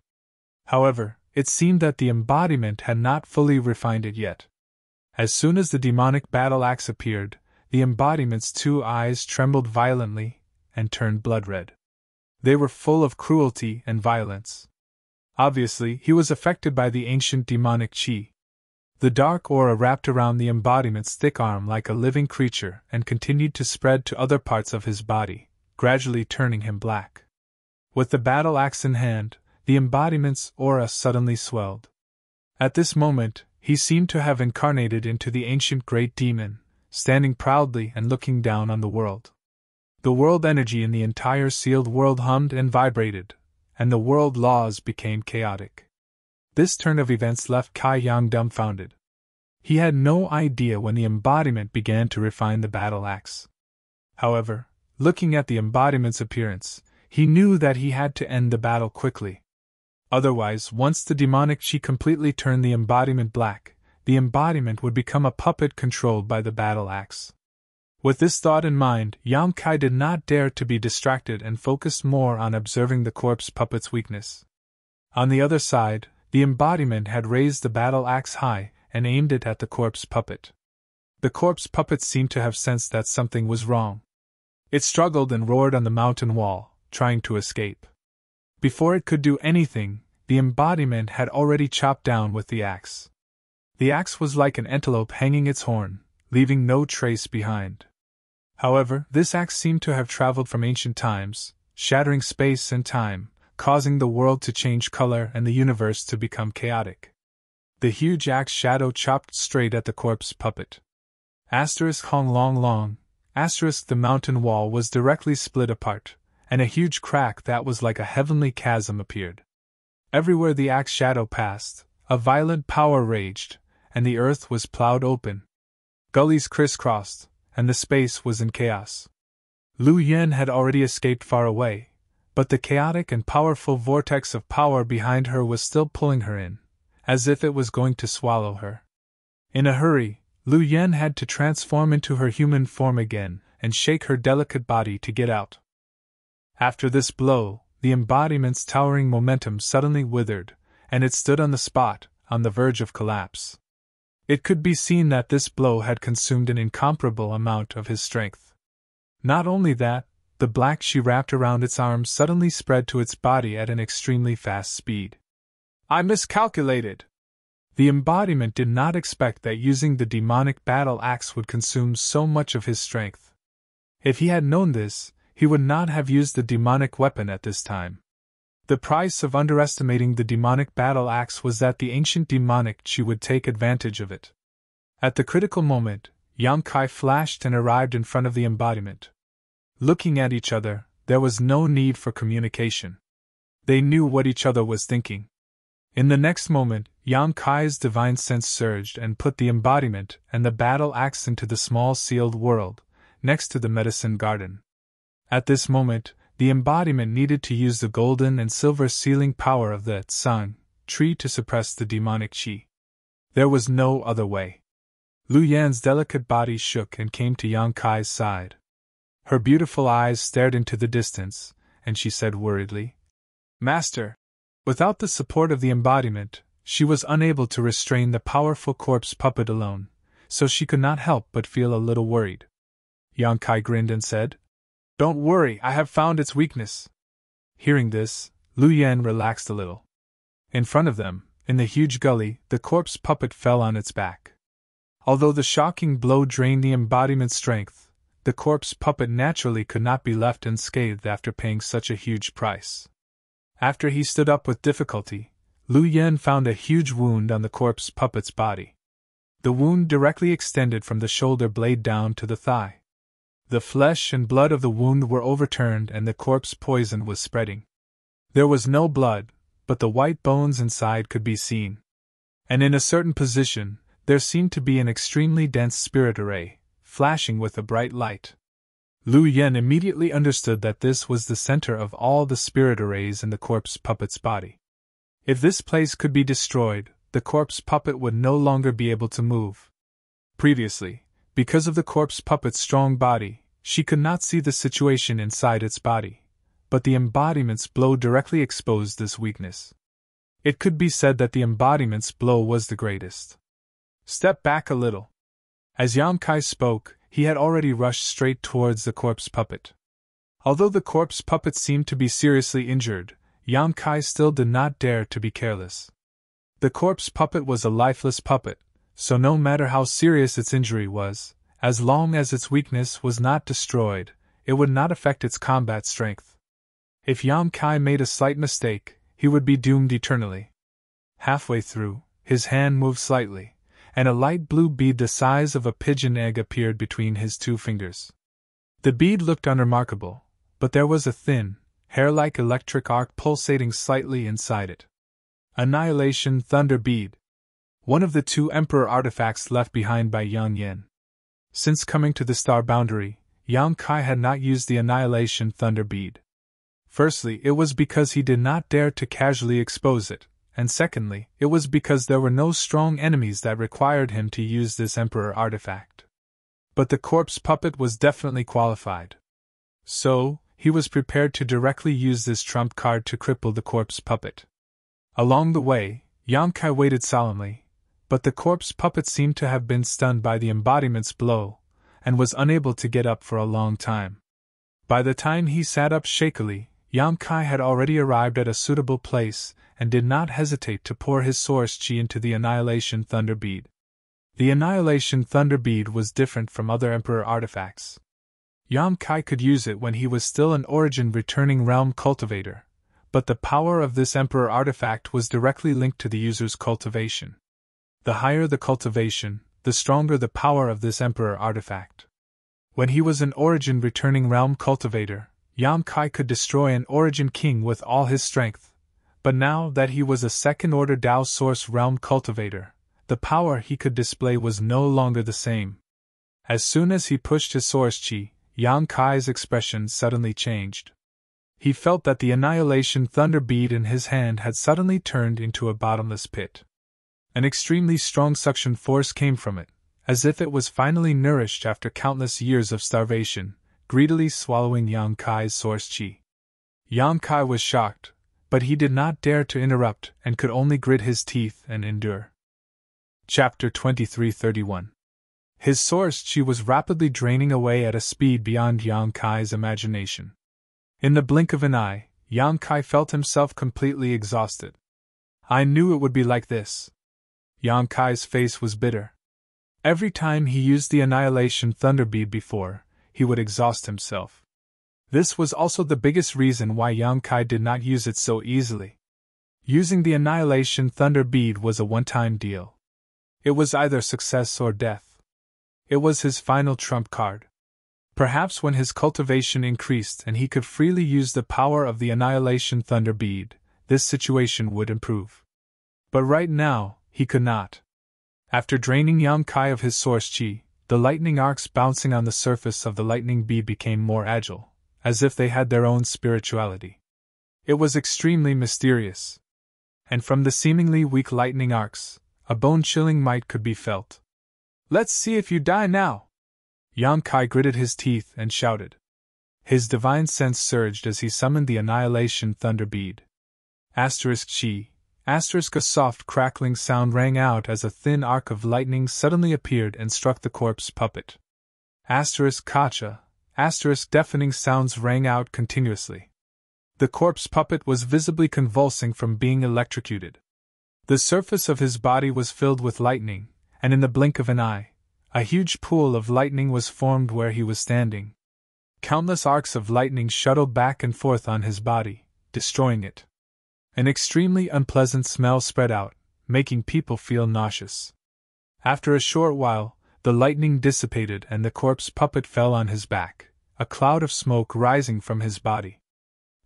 However, it seemed that the embodiment had not fully refined it yet. As soon as the demonic battle axe appeared, the embodiment's two eyes trembled violently and turned blood red. They were full of cruelty and violence. Obviously, he was affected by the ancient demonic qi. The dark aura wrapped around the embodiment's thick arm like a living creature and continued to spread to other parts of his body, gradually turning him black. With the battle axe in hand, the embodiment's aura suddenly swelled. At this moment, he seemed to have incarnated into the ancient great demon, standing proudly and looking down on the world. The world energy in the entire sealed world hummed and vibrated, and the world laws became chaotic. This turn of events left Kai Yang dumbfounded. He had no idea when the embodiment began to refine the battle axe. However, looking at the embodiment's appearance, he knew that he had to end the battle quickly. Otherwise, once the demonic chi completely turned the embodiment black, the embodiment would become a puppet controlled by the battle axe. With this thought in mind, Yang Kai did not dare to be distracted and focused more on observing the corpse puppet's weakness. On the other side, the embodiment had raised the battle axe high and aimed it at the corpse puppet. The corpse puppet seemed to have sensed that something was wrong. It struggled and roared on the mountain wall, trying to escape. Before it could do anything, the embodiment had already chopped down with the axe. The axe was like an antelope hanging its horn, leaving no trace behind. However, this axe seemed to have traveled from ancient times, shattering space and time, causing the world to change color and the universe to become chaotic. The huge axe shadow chopped straight at the corpse puppet. Hong long long, the mountain wall was directly split apart, and a huge crack that was like a heavenly chasm appeared. Everywhere the axe shadow passed, a violent power raged, and the earth was plowed open. Gullies crisscrossed, and the space was in chaos. Lu Yen had already escaped far away, but the chaotic and powerful vortex of power behind her was still pulling her in, as if it was going to swallow her. In a hurry, Lu Yen had to transform into her human form again and shake her delicate body to get out. After this blow, the embodiment's towering momentum suddenly withered, and it stood on the spot, on the verge of collapse. It could be seen that this blow had consumed an incomparable amount of his strength. Not only that, the black she wrapped around its arms suddenly spread to its body at an extremely fast speed. I miscalculated! The embodiment did not expect that using the demonic battle axe would consume so much of his strength. If he had known this, he would not have used the demonic weapon at this time. The price of underestimating the demonic battle axe was that the ancient demonic chi would take advantage of it. At the critical moment, Yang Kai flashed and arrived in front of the embodiment. Looking at each other, there was no need for communication. They knew what each other was thinking. In the next moment, Yang Kai's divine sense surged and put the embodiment and the battle axe into the small sealed world, next to the medicine garden. At this moment, the embodiment needed to use the golden and silver sealing power of the Tsang tree to suppress the demonic chi. There was no other way. Lu Yan's delicate body shook and came to Yang Kai's side. Her beautiful eyes stared into the distance, and she said worriedly, "Master." Without the support of the embodiment, she was unable to restrain the powerful corpse puppet alone, so she could not help but feel a little worried. Yang Kai grinned and said, "Don't worry, I have found its weakness." Hearing this, Lu Yan relaxed a little. In front of them, in the huge gully, the corpse puppet fell on its back. Although the shocking blow drained the embodiment's strength, the corpse puppet naturally could not be left unscathed after paying such a huge price. After he stood up with difficulty, Lu Yan found a huge wound on the corpse puppet's body. The wound directly extended from the shoulder blade down to the thigh. The flesh and blood of the wound were overturned and the corpse poison was spreading. There was no blood, but the white bones inside could be seen. And in a certain position, there seemed to be an extremely dense spirit array, flashing with a bright light. Lu Yan immediately understood that this was the center of all the spirit arrays in the corpse puppet's body. If this place could be destroyed, the corpse puppet would no longer be able to move. Previously, because of the corpse puppet's strong body, she could not see the situation inside its body, but the embodiment's blow directly exposed this weakness. It could be said that the embodiment's blow was the greatest. "Step back a little." As Yang Kai spoke, he had already rushed straight towards the corpse puppet. Although the corpse puppet seemed to be seriously injured, Yang Kai still did not dare to be careless. The corpse puppet was a lifeless puppet, so no matter how serious its injury was, as long as its weakness was not destroyed, it would not affect its combat strength. If Yang Kai made a slight mistake, he would be doomed eternally. Halfway through, his hand moved slightly, and a light blue bead the size of a pigeon egg appeared between his two fingers. The bead looked unremarkable, but there was a thin, hair-like electric arc pulsating slightly inside it. Annihilation Thunder Bead. One of the two Emperor artifacts left behind by Yang Yen. Since coming to the star boundary, Yang Kai had not used the Annihilation Thunder Bead. Firstly, it was because he did not dare to casually expose it, and secondly, it was because there were no strong enemies that required him to use this Emperor artifact. But the corpse puppet was definitely qualified. So, he was prepared to directly use this trump card to cripple the corpse puppet. Along the way, Yang Kai waited solemnly, but the corpse puppet seemed to have been stunned by the embodiment's blow, and was unable to get up for a long time. By the time he sat up shakily, Yang Kai had already arrived at a suitable place, and did not hesitate to pour his source chi into the Annihilation Thunder Bead. The Annihilation Thunder Bead was different from other Emperor artifacts. Yang Kai could use it when he was still an Origin Returning Realm cultivator, but the power of this Emperor artifact was directly linked to the user's cultivation. The higher the cultivation, the stronger the power of this Emperor artifact. When he was an Origin Returning Realm cultivator, Yang Kai could destroy an Origin King with all his strength, but now that he was a second-order Dao Source Realm cultivator, the power he could display was no longer the same. As soon as he pushed his source chi, Yang Kai's expression suddenly changed. He felt that the Annihilation Thunder Bead in his hand had suddenly turned into a bottomless pit. An extremely strong suction force came from it, as if it was finally nourished after countless years of starvation, greedily swallowing Yang Kai's source chi. Yang Kai was shocked, but he did not dare to interrupt and could only grit his teeth and endure. Chapter 2331. His source chi was rapidly draining away at a speed beyond Yang Kai's imagination. In the blink of an eye, Yang Kai felt himself completely exhausted. I knew it would be like this. Yang Kai's face was bitter. Every time he used the Annihilation Thunder Bead before, he would exhaust himself. This was also the biggest reason why Yang Kai did not use it so easily. Using the Annihilation Thunder Bead was a one-time deal. It was either success or death. It was his final trump card. Perhaps when his cultivation increased and he could freely use the power of the Annihilation Thunder Bead, this situation would improve. But right now, he could not. After draining Yang Kai of his source chi, the lightning arcs bouncing on the surface of the lightning bead became more agile, as if they had their own spirituality. It was extremely mysterious. And from the seemingly weak lightning arcs, a bone-chilling might could be felt. Let's see if you die now! Yang Kai gritted his teeth and shouted. His divine sense surged as he summoned the Annihilation Thunder Bead. Chi. A soft crackling sound rang out as a thin arc of lightning suddenly appeared and struck the corpse puppet. Kacha. Deafening sounds rang out continuously. The corpse puppet was visibly convulsing from being electrocuted. The surface of his body was filled with lightning, and in the blink of an eye, a huge pool of lightning was formed where he was standing. Countless arcs of lightning shuttled back and forth on his body, destroying it. An extremely unpleasant smell spread out, making people feel nauseous. After a short while, the lightning dissipated and the corpse puppet fell on his back, a cloud of smoke rising from his body.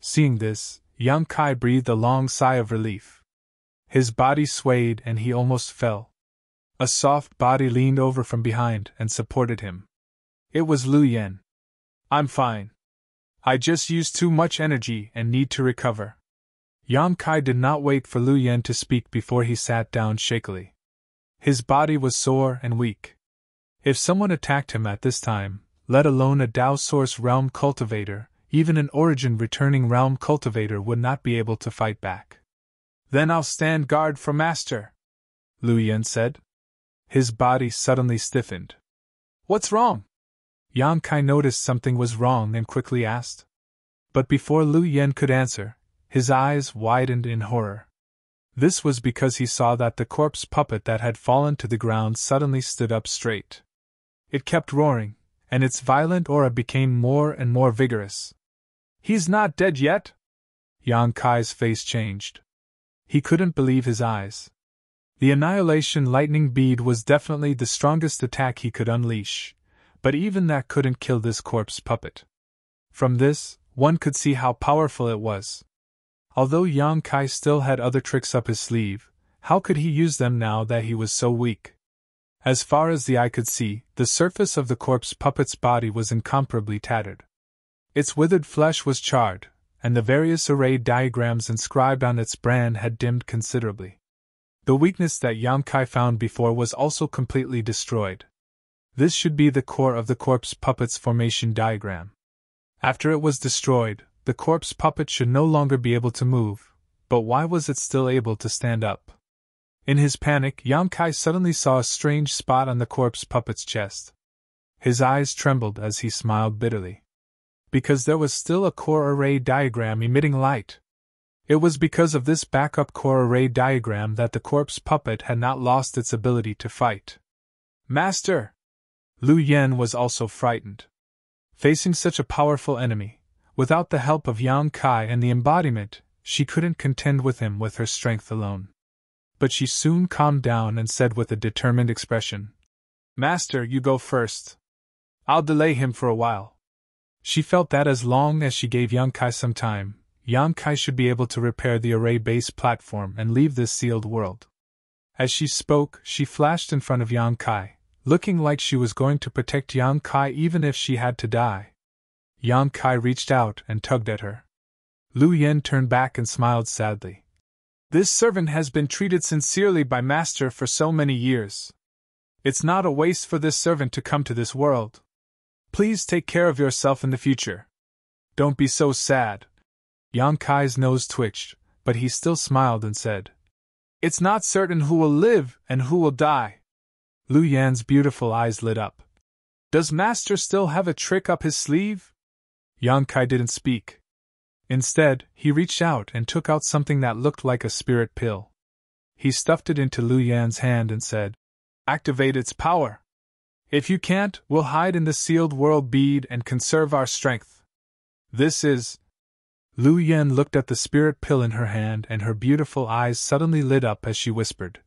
Seeing this, Yang Kai breathed a long sigh of relief. His body swayed and he almost fell. A soft body leaned over from behind and supported him. It was Lu Yen. I'm fine. I just used too much energy and need to recover. Yang Kai did not wait for Lu Yen to speak before he sat down shakily. His body was sore and weak. If someone attacked him at this time, let alone a Dao Source Realm cultivator, even an Origin Returning Realm cultivator would not be able to fight back. Then I'll stand guard for Master, Lu Yen said. His body suddenly stiffened. What's wrong? Yang Kai noticed something was wrong and quickly asked. But before Lu Yen could answer, his eyes widened in horror. This was because he saw that the corpse puppet that had fallen to the ground suddenly stood up straight. It kept roaring, and its violent aura became more and more vigorous. "He's not dead yet?" Yang Kai's face changed. He couldn't believe his eyes. The Annihilation Lightning Bead was definitely the strongest attack he could unleash, but even that couldn't kill this corpse puppet. From this, one could see how powerful it was. Although Yang Kai still had other tricks up his sleeve, how could he use them now that he was so weak? As far as the eye could see, the surface of the corpse puppet's body was incomparably tattered. Its withered flesh was charred, and the various array diagrams inscribed on its brand had dimmed considerably. The weakness that Yang Kai found before was also completely destroyed. This should be the core of the corpse puppet's formation diagram. After it was destroyed, the corpse puppet should no longer be able to move, but why was it still able to stand up? In his panic, Yang Kai suddenly saw a strange spot on the corpse puppet's chest. His eyes trembled as he smiled bitterly. Because there was still a core array diagram emitting light. It was because of this backup core array diagram that the corpse puppet had not lost its ability to fight. "Master!" Lu Yen was also frightened. Facing such a powerful enemy, without the help of Yang Kai and the embodiment, she couldn't contend with him with her strength alone. But she soon calmed down and said with a determined expression, "Master, you go first. I'll delay him for a while." She felt that as long as she gave Yang Kai some time, Yang Kai should be able to repair the array base platform and leave this sealed world. As she spoke, she flashed in front of Yang Kai, looking like she was going to protect Yang Kai even if she had to die. Yang Kai reached out and tugged at her. Lu Yen turned back and smiled sadly. "This servant has been treated sincerely by Master for so many years. It's not a waste for this servant to come to this world. Please take care of yourself in the future. Don't be so sad." Yang Kai's nose twitched, but he still smiled and said, "It's not certain who will live and who will die." Lu Yan's beautiful eyes lit up. "Does Master still have a trick up his sleeve?" Yang Kai didn't speak. Instead, he reached out and took out something that looked like a spirit pill. He stuffed it into Lu Yan's hand and said, "Activate its power. If you can't, we'll hide in the sealed world bead and conserve our strength. This is—" Lu Yan looked at the spirit pill in her hand and her beautiful eyes suddenly lit up as she whispered,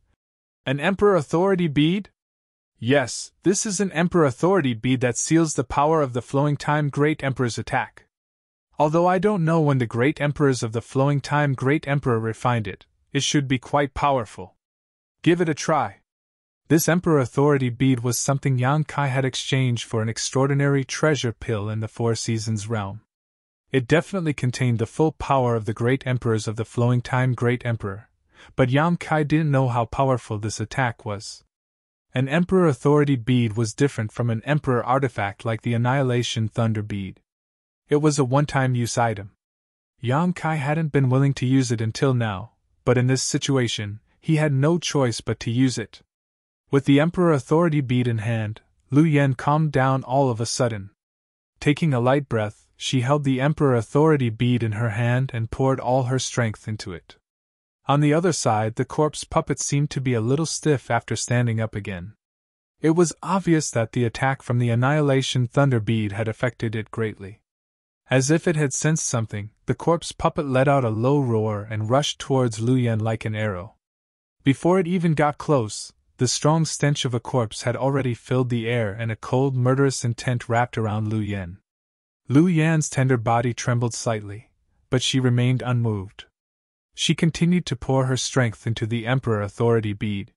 "An Emperor Authority bead? Yes, this is an Emperor Authority bead that seals the power of the Flowing Time Great Emperor's attack. Although I don't know when the Great Emperors of the Flowing Time Great Emperor refined it, it should be quite powerful. Give it a try." This Emperor Authority bead was something Yang Kai had exchanged for an extraordinary treasure pill in the Four Seasons realm. It definitely contained the full power of the Great Emperors of the Flowing Time Great Emperor, but Yang Kai didn't know how powerful this attack was. An Emperor Authority bead was different from an Emperor artifact like the Annihilation Thunder bead. It was a one-time use item. Yang Kai hadn't been willing to use it until now, but in this situation, he had no choice but to use it. With the Emperor Authority bead in hand, Lu Yen calmed down all of a sudden. Taking a light breath, she held the Emperor Authority bead in her hand and poured all her strength into it. On the other side, the corpse puppet seemed to be a little stiff after standing up again. It was obvious that the attack from the Annihilation Thunder bead had affected it greatly. As if it had sensed something, the corpse puppet let out a low roar and rushed towards Lu Yen like an arrow. Before it even got close, the strong stench of a corpse had already filled the air and a cold, murderous intent wrapped around Lu Yen. Lu Yan's tender body trembled slightly, but she remained unmoved. She continued to pour her strength into the Emperor Authority bead.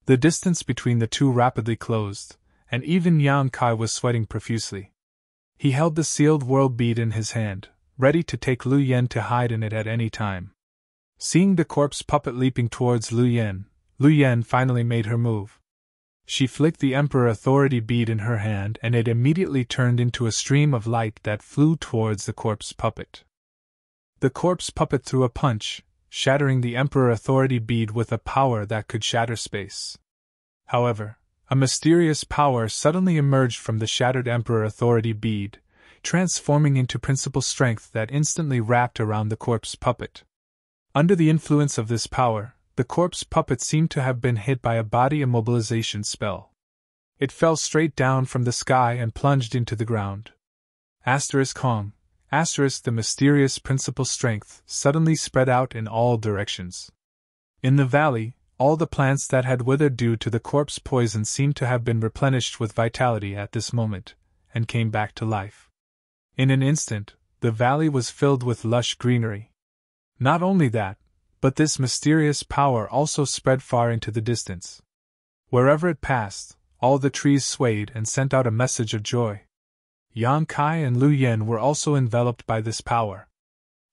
The distance between the two rapidly closed, and even Yang Kai was sweating profusely. He held the sealed world bead in his hand, ready to take Lu Yen to hide in it at any time. Seeing the corpse puppet leaping towards Lu Yen finally made her move. She flicked the Emperor Authority bead in her hand and it immediately turned into a stream of light that flew towards the corpse puppet. The corpse puppet threw a punch, shattering the Emperor Authority bead with a power that could shatter space. However, a mysterious power suddenly emerged from the shattered Emperor Authority bead, transforming into principal strength that instantly wrapped around the corpse puppet. Under the influence of this power, the corpse puppet seemed to have been hit by a body immobilization spell. It fell straight down from the sky and plunged into the ground. Hong. The mysterious principal strength suddenly spread out in all directions. In the valley, all the plants that had withered due to the corpse poison seemed to have been replenished with vitality at this moment, and came back to life. In an instant, the valley was filled with lush greenery. Not only that, but this mysterious power also spread far into the distance. Wherever it passed, all the trees swayed and sent out a message of joy. Yang Kai and Lu Yen were also enveloped by this power.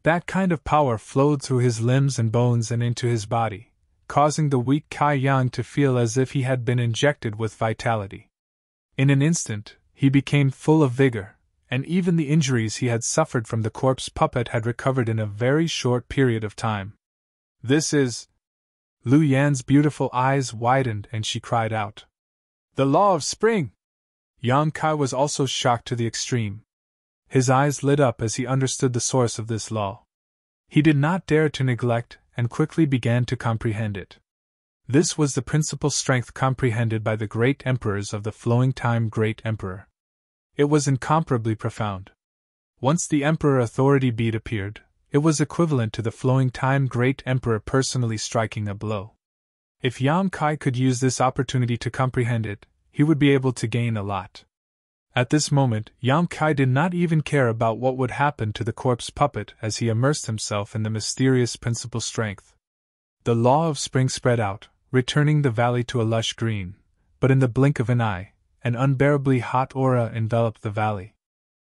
That kind of power flowed through his limbs and bones and into his body, causing the weak Kai Yang to feel as if he had been injected with vitality. In an instant, he became full of vigor, and even the injuries he had suffered from the corpse puppet had recovered in a very short period of time. This is... Lu Yan's beautiful eyes widened and she cried out. The law of spring! Yang Kai was also shocked to the extreme. His eyes lit up as he understood the source of this law. He did not dare to neglect and quickly began to comprehend it. This was the principal strength comprehended by the great emperors of the flowing time Great Emperor. It was incomparably profound. Once the Emperor Authority bead appeared, it was equivalent to the flowing time Great Emperor personally striking a blow. If Yang Kai could use this opportunity to comprehend it, he would be able to gain a lot. At this moment, Yang Kai did not even care about what would happen to the corpse puppet as he immersed himself in the mysterious principal strength. The law of spring spread out, returning the valley to a lush green, but in the blink of an eye, an unbearably hot aura enveloped the valley.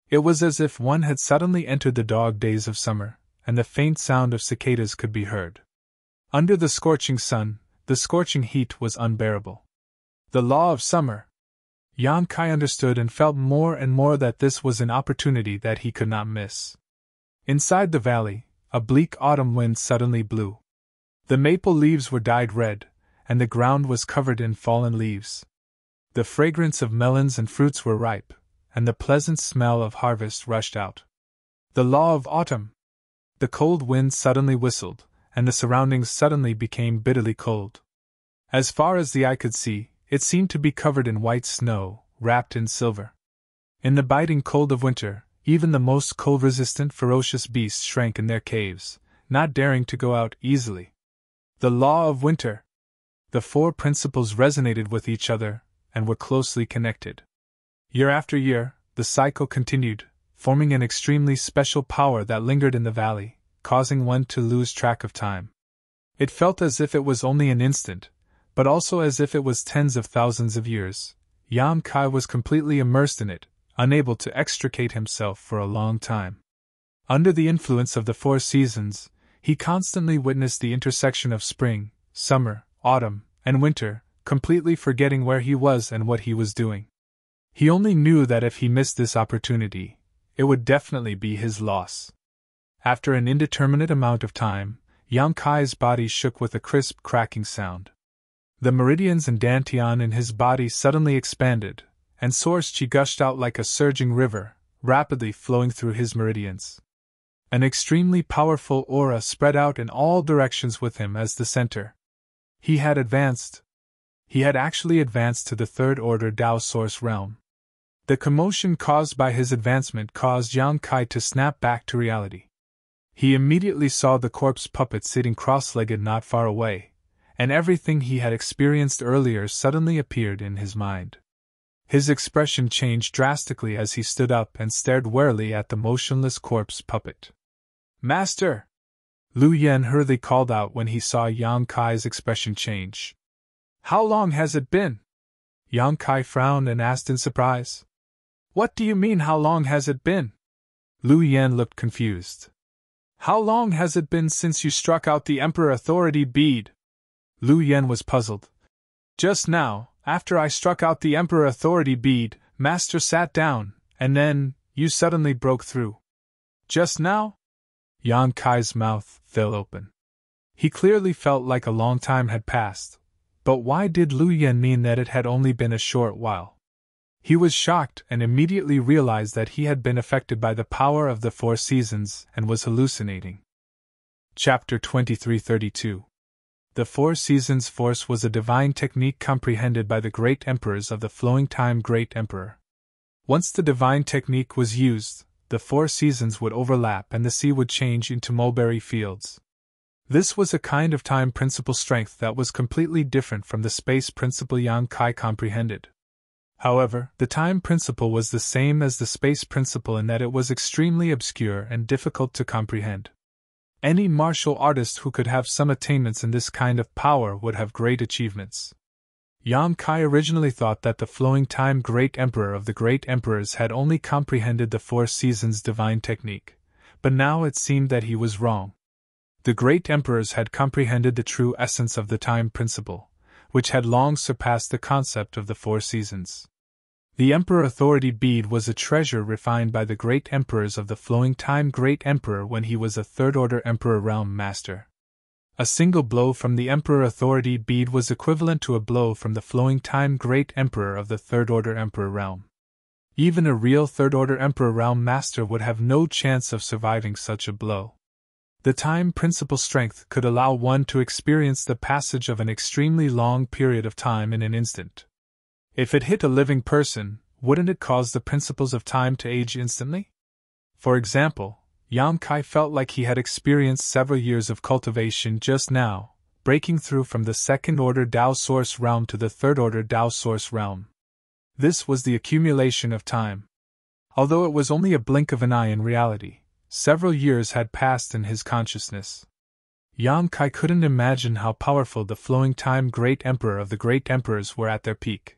It was as if one had suddenly entered the dog days of summer, and the faint sound of cicadas could be heard. Under the scorching sun, the scorching heat was unbearable. The law of summer! Yang Kai understood and felt more and more that this was an opportunity that he could not miss. Inside the valley, a bleak autumn wind suddenly blew. The maple leaves were dyed red, and the ground was covered in fallen leaves. The fragrance of melons and fruits were ripe, and the pleasant smell of harvest rushed out. The law of autumn! The cold wind suddenly whistled, and the surroundings suddenly became bitterly cold. As far as the eye could see, it seemed to be covered in white snow, wrapped in silver. In the biting cold of winter, even the most cold-resistant ferocious beasts shrank in their caves, not daring to go out easily. The law of winter! The four principles resonated with each other, and were closely connected. Year after year, the cycle continued, forming an extremely special power that lingered in the valley, causing one to lose track of time. It felt as if it was only an instant, but also as if it was tens of thousands of years. Yang Kai was completely immersed in it, unable to extricate himself for a long time. Under the influence of the four seasons, he constantly witnessed the intersection of spring, summer, autumn, and winter, completely forgetting where he was and what he was doing. He only knew that if he missed this opportunity, it would definitely be his loss. After an indeterminate amount of time, Yang Kai's body shook with a crisp cracking sound. The meridians and dantian in his body suddenly expanded, and source qi gushed out like a surging river, rapidly flowing through his meridians. An extremely powerful aura spread out in all directions with him as the center. He had actually advanced to the third order Dao source realm. The commotion caused by his advancement caused Yang Kai to snap back to reality. He immediately saw the corpse puppet sitting cross-legged not far away, and everything he had experienced earlier suddenly appeared in his mind. His expression changed drastically as he stood up and stared warily at the motionless corpse puppet. "Master!" Lu Yen hurriedly called out when he saw Yang Kai's expression change. "How long has it been?" Yang Kai frowned and asked in surprise. "What do you mean, how long has it been?" Lu Yen looked confused. "How long has it been since you struck out the Emperor Authority bead?" Lu Yen was puzzled. "Just now, after I struck out the Emperor Authority bead, Master sat down, and then, you suddenly broke through." "Just now?" Yang Kai's mouth fell open. He clearly felt like a long time had passed, but why did Lu Yen mean that it had only been a short while? He was shocked and immediately realized that he had been affected by the power of the four seasons and was hallucinating. Chapter 2332. The Four Seasons Force was a divine technique comprehended by the great emperors of the flowing time Great Emperor. Once the divine technique was used, the four seasons would overlap and the sea would change into mulberry fields. This was a kind of time principle strength that was completely different from the space principle Yang Kai comprehended. However, the time principle was the same as the space principle in that it was extremely obscure and difficult to comprehend. Any martial artist who could have some attainments in this kind of power would have great achievements. Yang Kai originally thought that the flowing time Great Emperor of the Great Emperors had only comprehended the Four Seasons divine technique, but now it seemed that he was wrong. The Great Emperors had comprehended the true essence of the time principle, which had long surpassed the concept of the Four Seasons. The Emperor Authority bead was a treasure refined by the great emperors of the flowing time Great Emperor when he was a third-order Emperor Realm Master. A single blow from the Emperor Authority bead was equivalent to a blow from the flowing time Great Emperor of the third-order Emperor Realm. Even a real third-order Emperor Realm Master would have no chance of surviving such a blow. The time principle strength could allow one to experience the passage of an extremely long period of time in an instant. If it hit a living person, wouldn't it cause the principles of time to age instantly? For example, Yang Kai felt like he had experienced several years of cultivation just now, breaking through from the second-order Tao Source realm to the third-order Tao Source realm. This was the accumulation of time. Although it was only a blink of an eye in reality, several years had passed in his consciousness. Yang Kai couldn't imagine how powerful the flowing time Great Emperor of the Great Emperors were at their peak.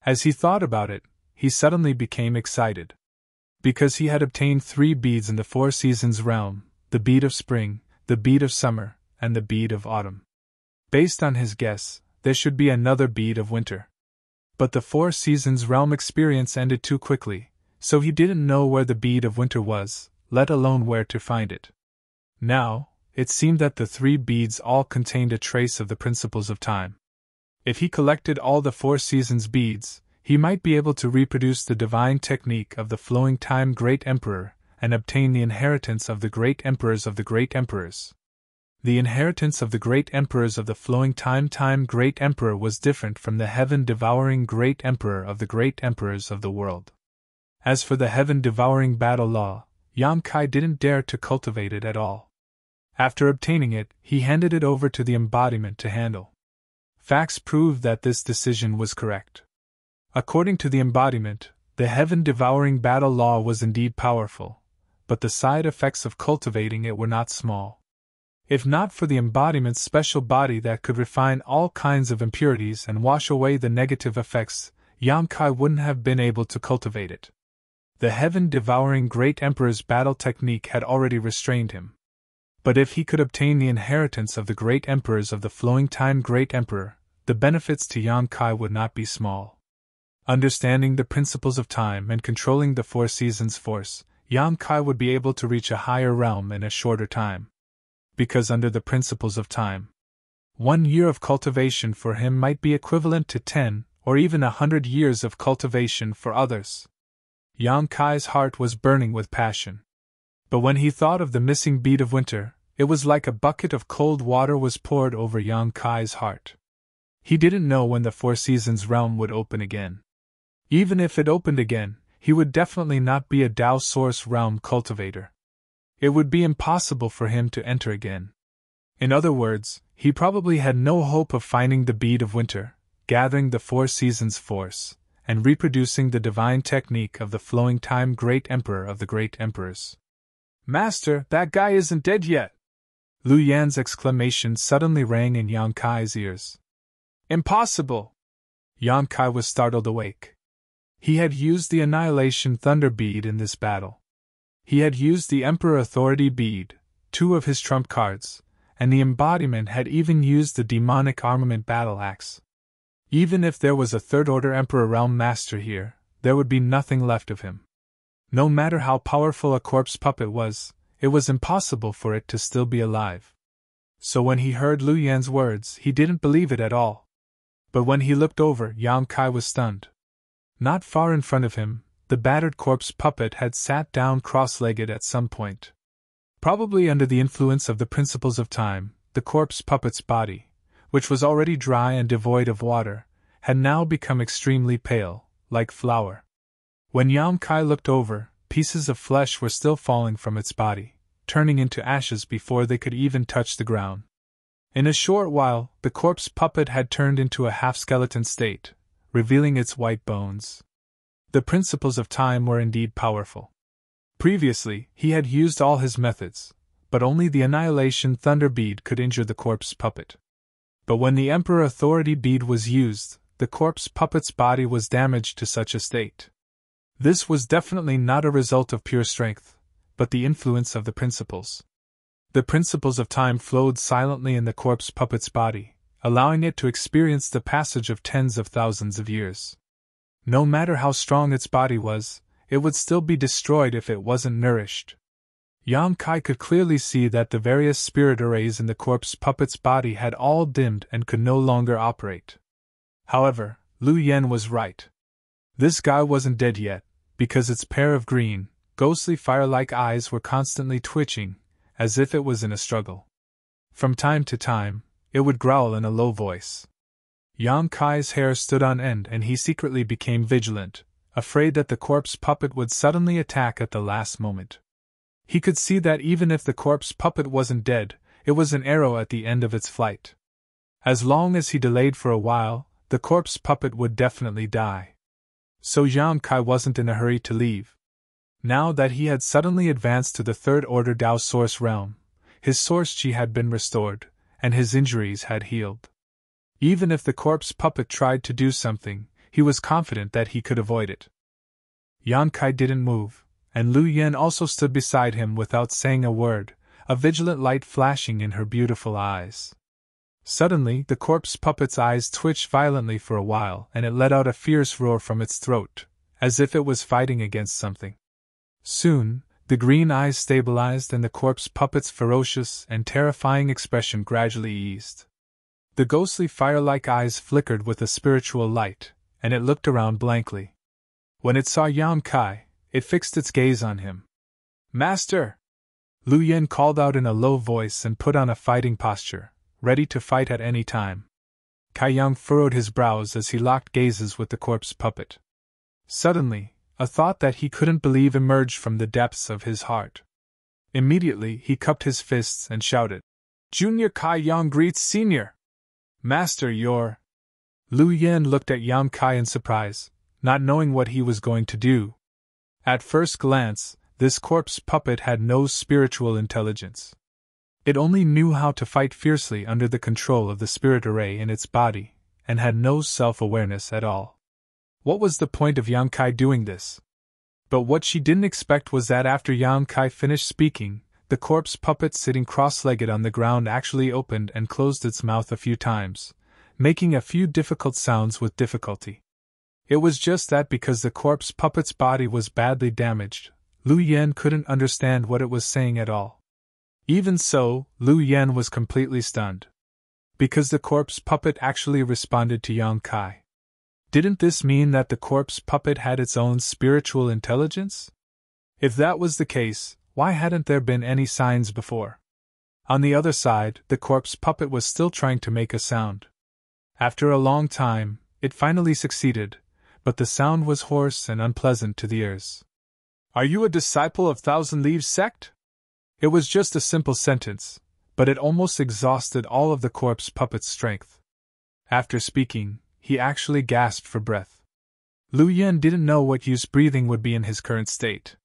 As he thought about it, he suddenly became excited. Because he had obtained 3 beads in the Four Seasons realm, the bead of spring, the bead of summer, and the bead of autumn. Based on his guess, there should be another bead of winter. But the Four Seasons realm experience ended too quickly, so he didn't know where the bead of winter was, let alone where to find it. Now, it seemed that the 3 beads all contained a trace of the principles of time. If he collected all the Four Seasons beads, he might be able to reproduce the divine technique of the flowing time Great Emperor and obtain the inheritance of the Great Emperors of the Great Emperors. The inheritance of the Great Emperors of the flowing time Great Emperor was different from the heaven-devouring Great Emperor of the Great Emperors of the world. As for the heaven-devouring battle law, Yang Kai didn't dare to cultivate it at all. After obtaining it, he handed it over to the embodiment to handle. Facts proved that this decision was correct. According to the embodiment, the heaven-devouring battle law was indeed powerful, but the side effects of cultivating it were not small. If not for the embodiment's special body that could refine all kinds of impurities and wash away the negative effects, Yang Kai wouldn't have been able to cultivate it. The heaven-devouring Great Emperor's battle technique had already restrained him. But if he could obtain the inheritance of the Great Emperors of the flowing time Great Emperor, the benefits to Yang Kai would not be small. Understanding the principles of time and controlling the Four Seasons force, Yang Kai would be able to reach a higher realm in a shorter time. Because under the principles of time, 1 year of cultivation for him might be equivalent to 10 or even 100 years of cultivation for others. Yang Kai's heart was burning with passion. But when he thought of the missing bead of winter, it was like a bucket of cold water was poured over Yang Kai's heart. He didn't know when the Four Seasons realm would open again. Even if it opened again, he would definitely not be a Tao Source realm cultivator. It would be impossible for him to enter again. In other words, he probably had no hope of finding the bead of winter, gathering the Four Seasons force, and reproducing the divine technique of the flowing time Great Emperor of the Great Emperors. "Master, that guy isn't dead yet!" Lu Yan's exclamation suddenly rang in Yang Kai's ears. "Impossible!" Yang Kai was startled awake. He had used the Annihilation Thunder bead in this battle. He had used the Emperor Authority bead, 2 of his trump cards, and the embodiment had even used the Demonic Armament battle axe. Even if there was a third-order Emperor Realm Master here, there would be nothing left of him. No matter how powerful a corpse puppet was, it was impossible for it to still be alive. So when he heard Lu Yan's words, he didn't believe it at all. But when he looked over, Yang Kai was stunned. Not far in front of him, the battered corpse puppet had sat down cross-legged at some point. Probably under the influence of the principles of time, the corpse puppet's body, which was already dry and devoid of water, had now become extremely pale, like flour. When Yang Kai looked over, pieces of flesh were still falling from its body, turning into ashes before they could even touch the ground. In a short while, the corpse puppet had turned into a half-skeleton state, revealing its white bones. The principles of time were indeed powerful. Previously, he had used all his methods, but only the Annihilation Thunder Bead could injure the corpse puppet. But when the Emperor Authority Bead was used, the corpse puppet's body was damaged to such a state. This was definitely not a result of pure strength, but the influence of the principles. The principles of time flowed silently in the corpse puppet's body, allowing it to experience the passage of tens of thousands of years. No matter how strong its body was, it would still be destroyed if it wasn't nourished. Yang Kai could clearly see that the various spirit arrays in the corpse puppet's body had all dimmed and could no longer operate. However, Lu Yen was right. This guy wasn't dead yet, because its pair of green, ghostly fire-like eyes were constantly twitching, as if it was in a struggle. From time to time, it would growl in a low voice. Yang Kai's hair stood on end and he secretly became vigilant, afraid that the corpse puppet would suddenly attack at the last moment. He could see that even if the corpse puppet wasn't dead, it was an arrow at the end of its flight. As long as he delayed for a while, the corpse puppet would definitely die. So Yang Kai wasn't in a hurry to leave. Now that he had suddenly advanced to the third-order Dao Source realm, his Source Chi had been restored, and his injuries had healed. Even if the corpse puppet tried to do something, he was confident that he could avoid it. Yang Kai didn't move, and Lu Yen also stood beside him without saying a word, a vigilant light flashing in her beautiful eyes. Suddenly, the corpse puppet's eyes twitched violently for a while, and it let out a fierce roar from its throat, as if it was fighting against something. Soon, the green eyes stabilized and the corpse puppet's ferocious and terrifying expression gradually eased. The ghostly fire-like eyes flickered with a spiritual light, and it looked around blankly. When it saw Yang Kai, it fixed its gaze on him. "Master!" Lu Yen called out in a low voice and put on a fighting posture, ready to fight at any time. Kai Yang furrowed his brows as he locked gazes with the corpse puppet. Suddenly, a thought that he couldn't believe emerged from the depths of his heart. Immediately, he cupped his fists and shouted, "Junior Kai Yang greets Senior! Master, you're—" Lu Yen looked at Yang Kai in surprise, not knowing what he was going to do. At first glance, this corpse puppet had no spiritual intelligence. It only knew how to fight fiercely under the control of the spirit array in its body, and had no self-awareness at all. What was the point of Yang Kai doing this? But what she didn't expect was that after Yang Kai finished speaking, the corpse puppet sitting cross-legged on the ground actually opened and closed its mouth a few times, making a few difficult sounds with difficulty. It was just that because the corpse puppet's body was badly damaged, Lu Yen couldn't understand what it was saying at all. Even so, Lu Yen was completely stunned. Because the corpse puppet actually responded to Yang Kai. Didn't this mean that the corpse puppet had its own spiritual intelligence? If that was the case, why hadn't there been any signs before? On the other side, the corpse puppet was still trying to make a sound. After a long time, it finally succeeded, but the sound was hoarse and unpleasant to the ears. "Are you a disciple of Thousand Leaves sect?" It was just a simple sentence, but it almost exhausted all of the corpse puppet's strength. After speaking, he actually gasped for breath. Lu Yen didn't know what use breathing would be in his current state.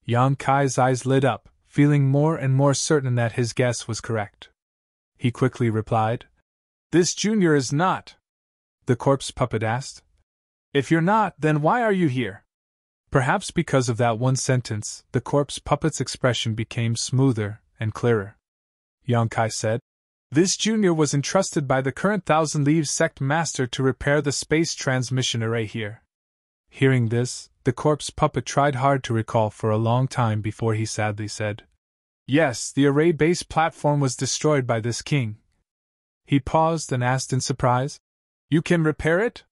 Yang Kai's eyes lit up, feeling more and more certain that his guess was correct. He quickly replied, "This junior is not." The corpse puppet asked, "If you're not, then why are you here?" Perhaps because of that one sentence, the corpse puppet's expression became smoother and clearer. Yang Kai said, "This junior was entrusted by the current Thousand Leaves sect master to repair the space transmission array here." Hearing this, the corpse puppet tried hard to recall for a long time before he sadly said, "Yes, the array base platform was destroyed by this king." He paused and asked in surprise, "You can repair it?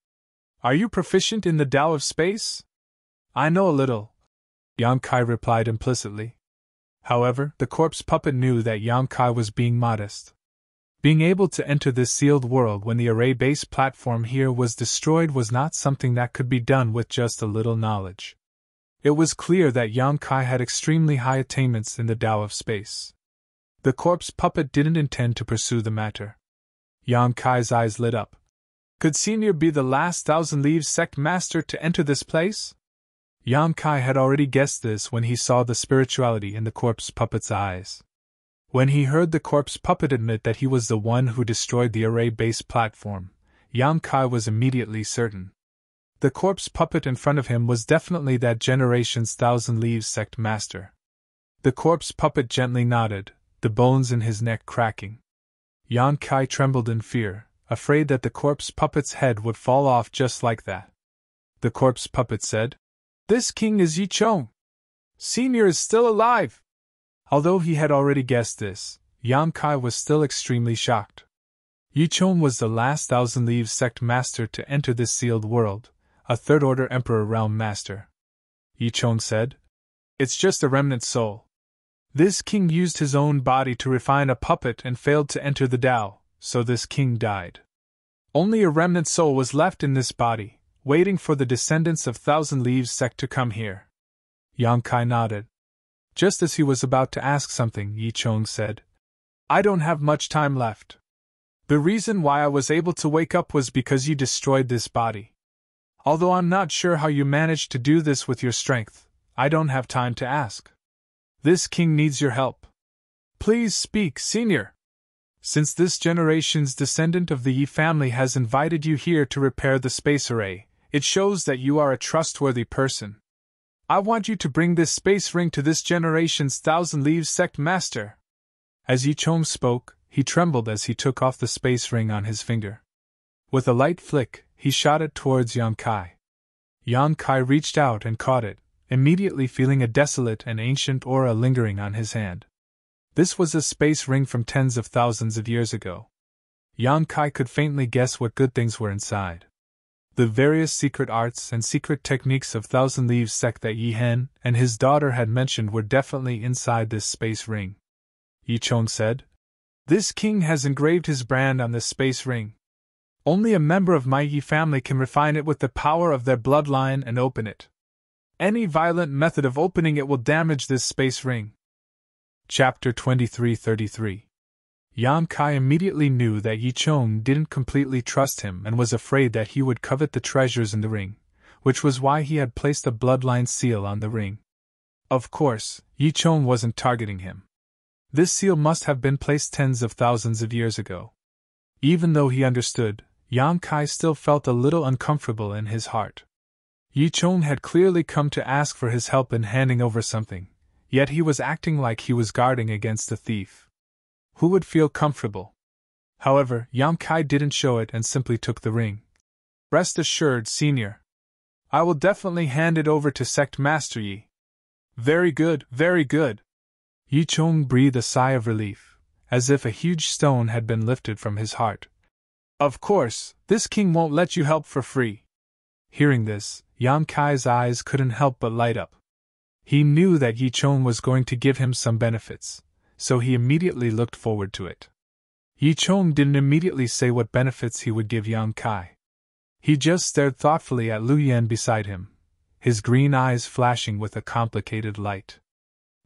Are you proficient in the Tao of space?" "I know a little," Yang Kai replied implicitly. However, the corpse puppet knew that Yang Kai was being modest. Being able to enter this sealed world when the array base platform here was destroyed was not something that could be done with just a little knowledge. It was clear that Yang Kai had extremely high attainments in the Tao of space. The corpse puppet didn't intend to pursue the matter. Yang Kai's eyes lit up. Could Senior be the last Thousand Leaves sect master to enter this place? Yang Kai had already guessed this when he saw the spirituality in the corpse puppet's eyes. When he heard the corpse puppet admit that he was the one who destroyed the array base platform, Yang Kai was immediately certain. The corpse puppet in front of him was definitely that generation's Thousand Leaves sect master. The corpse puppet gently nodded, the bones in his neck cracking. Yang Kai trembled in fear, afraid that the corpse puppet's head would fall off just like that. The corpse puppet said, "This king is Yi Chong. Senior is still alive." Although he had already guessed this, Yang Kai was still extremely shocked. Yi Chong was the last Thousand Leaves sect master to enter this sealed world, a third-order Emperor Realm Master. Yi Chong said, "It's just a remnant soul. This king used his own body to refine a puppet and failed to enter the Tao, so this king died. Only a remnant soul was left in this body, waiting for the descendants of Thousand Leaves sect to come here." Yang Kai nodded. Just as he was about to ask something, Yi Chong said, "I don't have much time left. The reason why I was able to wake up was because you destroyed this body. Although I'm not sure how you managed to do this with your strength, I don't have time to ask. This king needs your help. Please speak, Senior. Since this generation's descendant of the Yi family has invited you here to repair the space array, it shows that you are a trustworthy person. I want you to bring this space ring to this generation's Thousand Leaves sect master." As Yi Chong spoke, he trembled as he took off the space ring on his finger. With a light flick, he shot it towards Yang Kai. Yang Kai reached out and caught it, immediately feeling a desolate and ancient aura lingering on his hand. This was a space ring from tens of thousands of years ago. Yang Kai could faintly guess what good things were inside. The various secret arts and secret techniques of Thousand Leaves sect that Yi Hen and his daughter had mentioned were definitely inside this space ring. Yi Chong said, "This king has engraved his brand on this space ring. Only a member of my Yi family can refine it with the power of their bloodline and open it. Any violent method of opening it will damage this space ring." Chapter 2333. Yang Kai immediately knew that Yi Chong didn't completely trust him and was afraid that he would covet the treasures in the ring, which was why he had placed a bloodline seal on the ring. Of course, Yi Chong wasn't targeting him. This seal must have been placed tens of thousands of years ago. Even though he understood, Yang Kai still felt a little uncomfortable in his heart. Yi Chong had clearly come to ask for his help in handing over something, yet he was acting like he was guarding against a thief. Who would feel comfortable? However, Yang Kai didn't show it and simply took the ring. "Rest assured, Senior. I will definitely hand it over to Sect Master Yi." "Very good, very good." Yi Chong breathed a sigh of relief, as if a huge stone had been lifted from his heart. "Of course, this king won't let you help for free." Hearing this, Yang Kai's eyes couldn't help but light up. He knew that Yi Chong was going to give him some benefits, so he immediately looked forward to it. Yi Chong didn't immediately say what benefits he would give Yang Kai. He just stared thoughtfully at Lu Yen beside him, his green eyes flashing with a complicated light.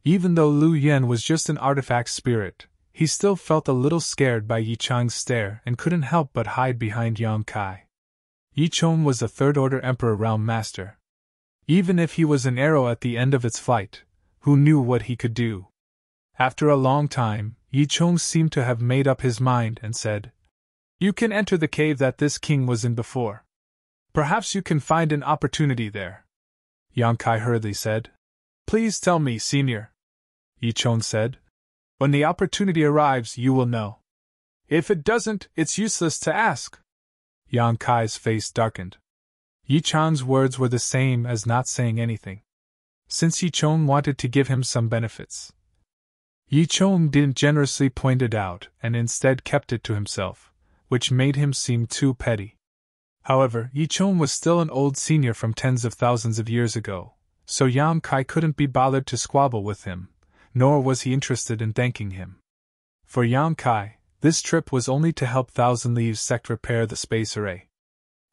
Even though Lu Yen was just an artifact spirit, he still felt a little scared by Yi Chong's stare and couldn't help but hide behind Yang Kai. Yi Chong was a third-order Emperor Realm Master. Even if he was an arrow at the end of its flight, who knew what he could do? After a long time, Yi Chong seemed to have made up his mind and said, "You can enter the cave that this king was in before. Perhaps you can find an opportunity there." Yang Kai hurriedly said, "Please tell me, Senior." Yi Chong said, "When the opportunity arrives, you will know. If it doesn't, it's useless to ask." Yang Kai's face darkened. Yi Chong's words were the same as not saying anything. Since Yi Chong wanted to give him some benefits, Yi Chong didn't generously point it out and instead kept it to himself, which made him seem too petty. However, Yi Chong was still an old senior from tens of thousands of years ago, so Yang Kai couldn't be bothered to squabble with him, nor was he interested in thanking him. For Yang Kai, This trip was only to help Thousand Leaves sect repair the space array.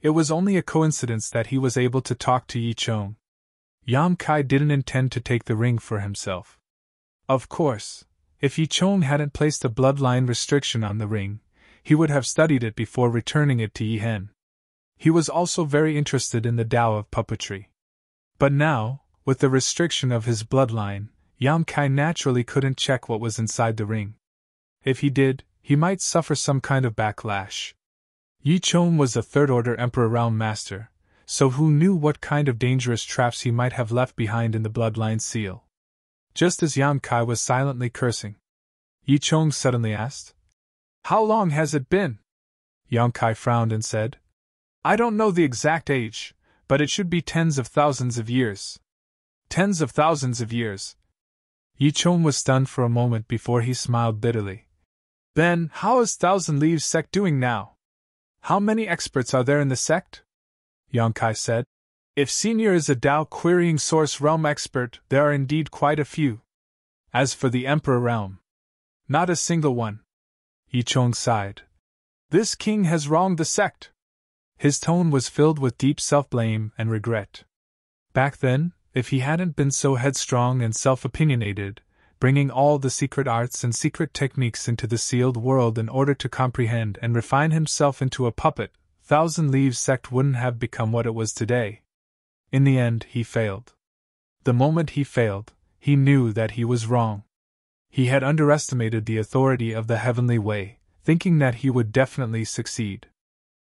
It was only a coincidence that he was able to talk to Yi Chong. Yang Kai didn't intend to take the ring for himself. Of course, if Yi Chong hadn't placed a bloodline restriction on the ring, he would have studied it before returning it to Yi Hen. He was also very interested in the Tao of puppetry. But now, with the restriction of his bloodline, Yang Kai naturally couldn't check what was inside the ring. If he did, he might suffer some kind of backlash. Yi Chong was a third-order Emperor Realm Master, so who knew what kind of dangerous traps he might have left behind in the bloodline seal? Just as Yang Kai was silently cursing, Yi Chong suddenly asked, "How long has it been?" Yang Kai frowned and said, "I don't know the exact age, but it should be tens of thousands of years." Tens of thousands of years. Yi Chong was stunned for a moment before he smiled bitterly. "Then, how is Thousand Leaves sect doing now? How many experts are there in the sect?" Yang Kai said. "If Senior is a Tao querying source realm expert, there are indeed quite a few. As for the Emperor realm, not a single one." Yi Chong sighed. "This king has wronged the sect." His tone was filled with deep self-blame and regret. Back then, if he hadn't been so headstrong and self-opinionated, bringing all the secret arts and secret techniques into the sealed world in order to comprehend and refine himself into a puppet, Thousand Leaves sect wouldn't have become what it was today. In the end, he failed. The moment he failed, he knew that he was wrong. He had underestimated the authority of the heavenly way, thinking that he would definitely succeed.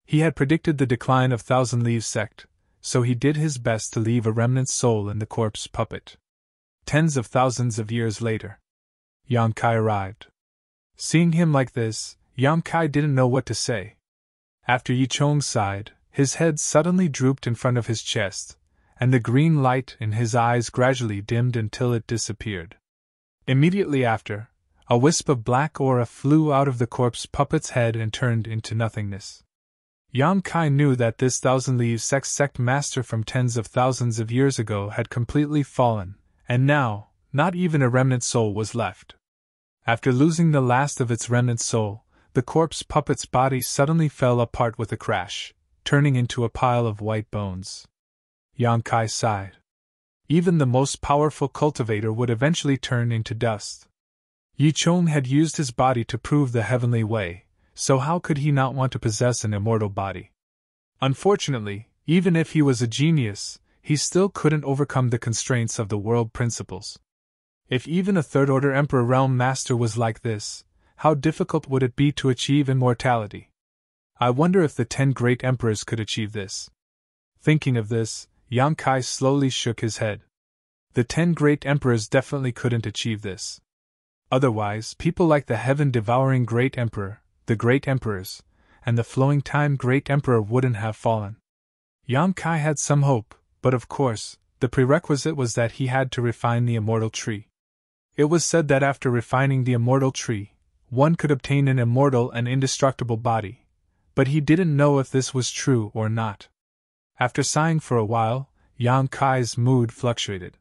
He had predicted the decline of Thousand Leaves sect, so he did his best to leave a remnant soul in the corpse puppet. Tens of thousands of years later, Yang Kai arrived. Seeing him like this, Yang Kai didn't know what to say. After Yi Chong sighed, his head suddenly drooped in front of his chest, and the green light in his eyes gradually dimmed until it disappeared. Immediately after, a wisp of black aura flew out of the corpse puppet's head and turned into nothingness. Yang Kai knew that this Thousand Leaves sect master from tens of thousands of years ago had completely fallen, and now, not even a remnant soul was left. After losing the last of its remnant soul, the corpse puppet's body suddenly fell apart with a crash, turning into a pile of white bones. Yang Kai sighed. Even the most powerful cultivator would eventually turn into dust. Yi Chong had used his body to prove the heavenly way, so how could he not want to possess an immortal body? Unfortunately, even if he was a genius, he still couldn't overcome the constraints of the world principles. If even a third-order Emperor Realm Master was like this, how difficult would it be to achieve immortality? I wonder if the 10 great emperors could achieve this. Thinking of this, Yang Kai slowly shook his head. The 10 great emperors definitely couldn't achieve this. Otherwise, people like the heaven-devouring Great Emperor, the Great Emperors, and the Flowing Time Great Emperor wouldn't have fallen. Yang Kai had some hope, but of course, the prerequisite was that he had to refine the immortal tree. It was said that after refining the immortal tree, one could obtain an immortal and indestructible body, but he didn't know if this was true or not. After sighing for a while, Yang Kai's mood fluctuated.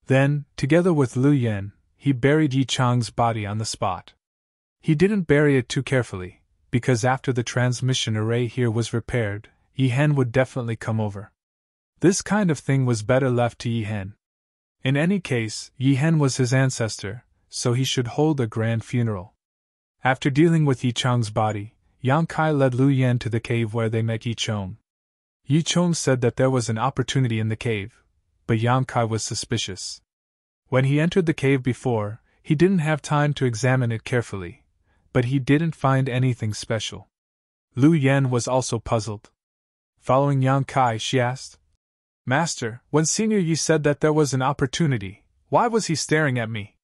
Then, together with Lu Yan, he buried Yi Chong's body on the spot. He didn't bury it too carefully, because after the transmission array here was repaired, Yi Hen would definitely come over. This kind of thing was better left to Yi Hen. In any case, Yi Hen was his ancestor, so he should hold a grand funeral. After dealing with Yi Chong's body, Yang Kai led Lu Yan to the cave where they met Yi Chong. Yi Chong said that there was an opportunity in the cave, but Yang Kai was suspicious. When he entered the cave before, he didn't have time to examine it carefully, but he didn't find anything special. Lu Yan was also puzzled. Following Yang Kai, she asked, "Master, when Senior Yi said that there was an opportunity, why was he staring at me?"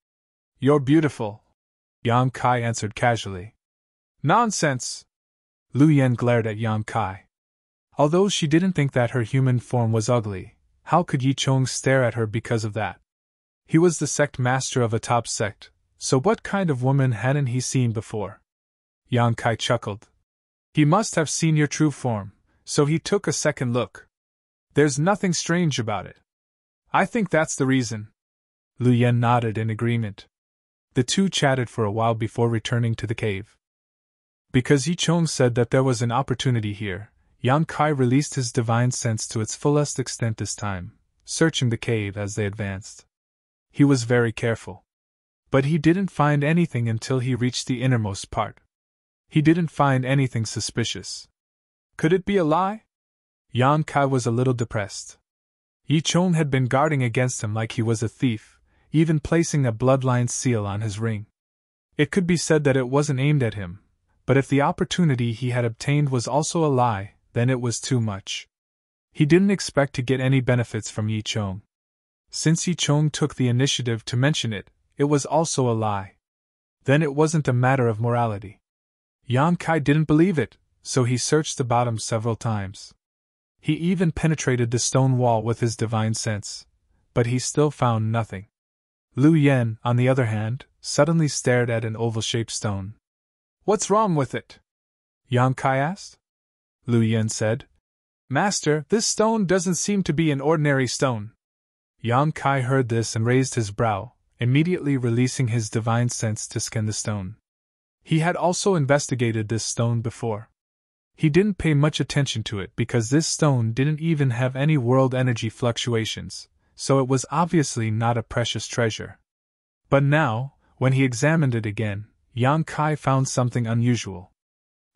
"You're beautiful," Yang Kai answered casually. "Nonsense!" Lu Yan glared at Yang Kai. Although she didn't think that her human form was ugly, how could Yi Chong stare at her because of that? He was the sect master of a top sect, so what kind of woman hadn't he seen before? Yang Kai chuckled. "He must have seen your true form, so he took a second look. There's nothing strange about it. I think that's the reason." Lu Yan nodded in agreement. The two chatted for a while before returning to the cave. Because Yi Chong said that there was an opportunity here, Yang Kai released his divine sense to its fullest extent this time, searching the cave as they advanced. He was very careful. But he didn't find anything until he reached the innermost part. He didn't find anything suspicious. Could it be a lie? Yang Kai was a little depressed. Yi Chong had been guarding against him like he was a thief, even placing a bloodline seal on his ring. It could be said that it wasn't aimed at him, but if the opportunity he had obtained was also a lie, then it was too much. He didn't expect to get any benefits from Yi Chong. Since Yi Chong took the initiative to mention it, it was also a lie. Then it wasn't a matter of morality. Yang Kai didn't believe it, so he searched the bottom several times. He even penetrated the stone wall with his divine sense, but he still found nothing. Lu Yen, on the other hand, suddenly stared at an oval-shaped stone. "What's wrong with it?" Yang Kai asked. Lu Yen said, "Master, this stone doesn't seem to be an ordinary stone." Yang Kai heard this and raised his brow, immediately releasing his divine sense to scan the stone. He had also investigated this stone before. He didn't pay much attention to it because this stone didn't even have any world energy fluctuations, so it was obviously not a precious treasure. But now, when he examined it again, Yang Kai found something unusual.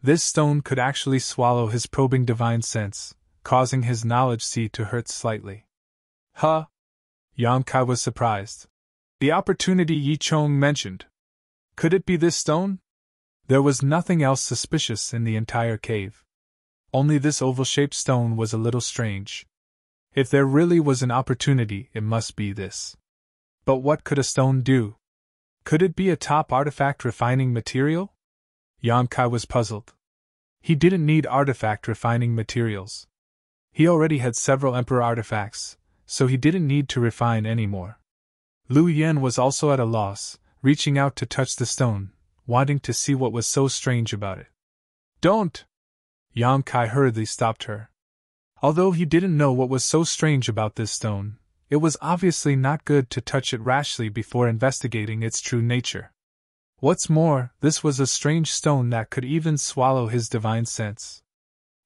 This stone could actually swallow his probing divine sense, causing his knowledge seed to hurt slightly. Huh? Yang Kai was surprised. The opportunity Yi Chong mentioned. Could it be this stone? There was nothing else suspicious in the entire cave. Only this oval-shaped stone was a little strange. If there really was an opportunity, it must be this. But what could a stone do? Could it be a top artifact refining material? Yang Kai was puzzled. He didn't need artifact refining materials. He already had several Emperor artifacts, so he didn't need to refine any more. Lu Yen was also at a loss, reaching out to touch the stone, wanting to see what was so strange about it. "Don't!" Yang Kai hurriedly stopped her. Although he didn't know what was so strange about this stone, it was obviously not good to touch it rashly before investigating its true nature. What's more, this was a strange stone that could even swallow his divine sense.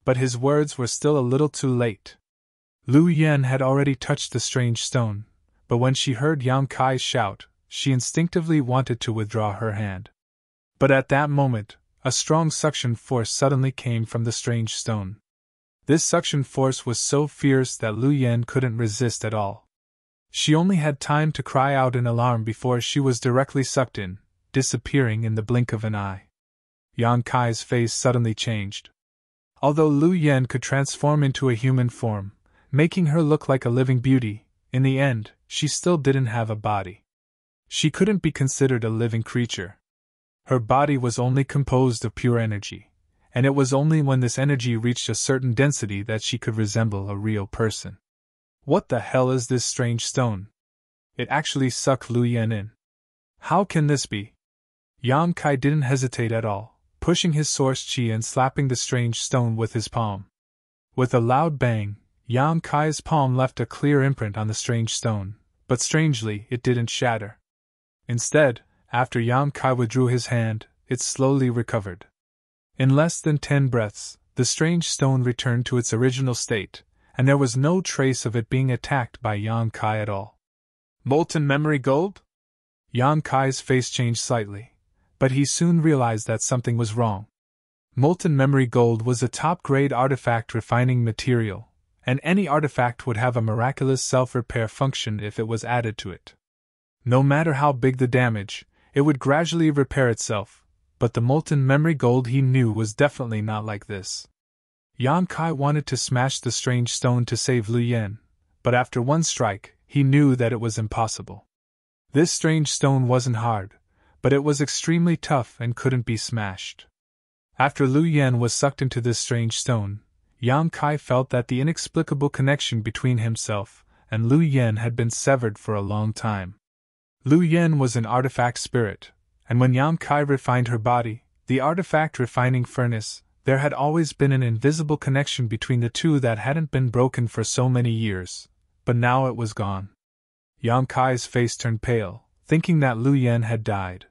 But his words were still a little too late. Lu Yen had already touched the strange stone, but when she heard Yang Kai shout, she instinctively wanted to withdraw her hand. But at that moment, a strong suction force suddenly came from the strange stone. This suction force was so fierce that Lu Yen couldn't resist at all. She only had time to cry out in alarm before she was directly sucked in, disappearing in the blink of an eye. Yang Kai's face suddenly changed. Although Lu Yen could transform into a human form, making her look like a living beauty, in the end, she still didn't have a body. She couldn't be considered a living creature. Her body was only composed of pure energy, and it was only when this energy reached a certain density that she could resemble a real person. What the hell is this strange stone? It actually sucked Lu Yen in. How can this be? Yang Kai didn't hesitate at all, pushing his source chi and slapping the strange stone with his palm. With a loud bang, Yang Kai's palm left a clear imprint on the strange stone, but strangely, it didn't shatter. Instead, after Yang Kai withdrew his hand, it slowly recovered. In less than 10 breaths, the strange stone returned to its original state, and there was no trace of it being attacked by Yang Kai at all. Molten memory gold? Yang Kai's face changed slightly, but he soon realized that something was wrong. Molten memory gold was a top-grade artifact refining material, and any artifact would have a miraculous self-repair function if it was added to it. No matter how big the damage, it would gradually repair itself, but the molten memory gold he knew was definitely not like this. Yang Kai wanted to smash the strange stone to save Lu Yen, but after one strike, he knew that it was impossible. This strange stone wasn't hard, but it was extremely tough and couldn't be smashed. After Lu Yen was sucked into this strange stone, Yang Kai felt that the inexplicable connection between himself and Lu Yen had been severed for a long time. Lu Yen was an artifact spirit, and when Yang Kai refined her body, the artifact refining furnace, there had always been an invisible connection between the two that hadn't been broken for so many years, but now it was gone. Yang Kai's face turned pale, thinking that Lu Yen had died.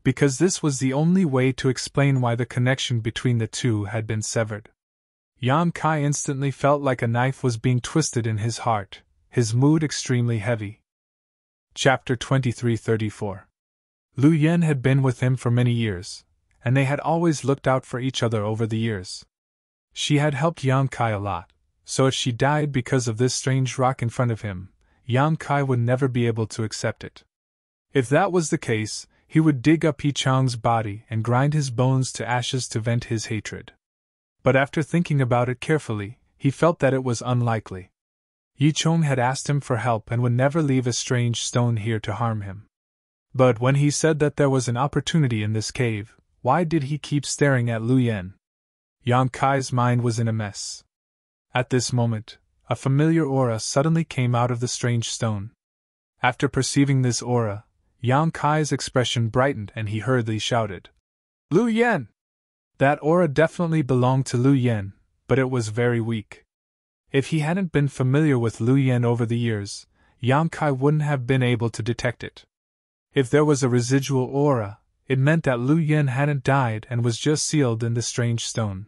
because this was the only way to explain why the connection between the two had been severed. Yang Kai instantly felt like a knife was being twisted in his heart, his mood extremely heavy. Chapter 2334. Lu Yen had been with him for many years, and they had always looked out for each other over the years. She had helped Yang Kai a lot, so if she died because of this strange rock in front of him, Yang Kai would never be able to accept it. If that was the case, he would dig up Yi Chang's body and grind his bones to ashes to vent his hatred. But after thinking about it carefully, he felt that it was unlikely. Yi Chang had asked him for help and would never leave a strange stone here to harm him. But when he said that there was an opportunity in this cave, why did he keep staring at Lu Yen? Yang Kai's mind was in a mess. At this moment, a familiar aura suddenly came out of the strange stone. After perceiving this aura, Yang Kai's expression brightened and he hurriedly shouted, "Lu Yen!" That aura definitely belonged to Lu Yen, but it was very weak. If he hadn't been familiar with Lu Yen over the years, Yang Kai wouldn't have been able to detect it. If there was a residual aura, it meant that Lu Yen hadn't died and was just sealed in the strange stone.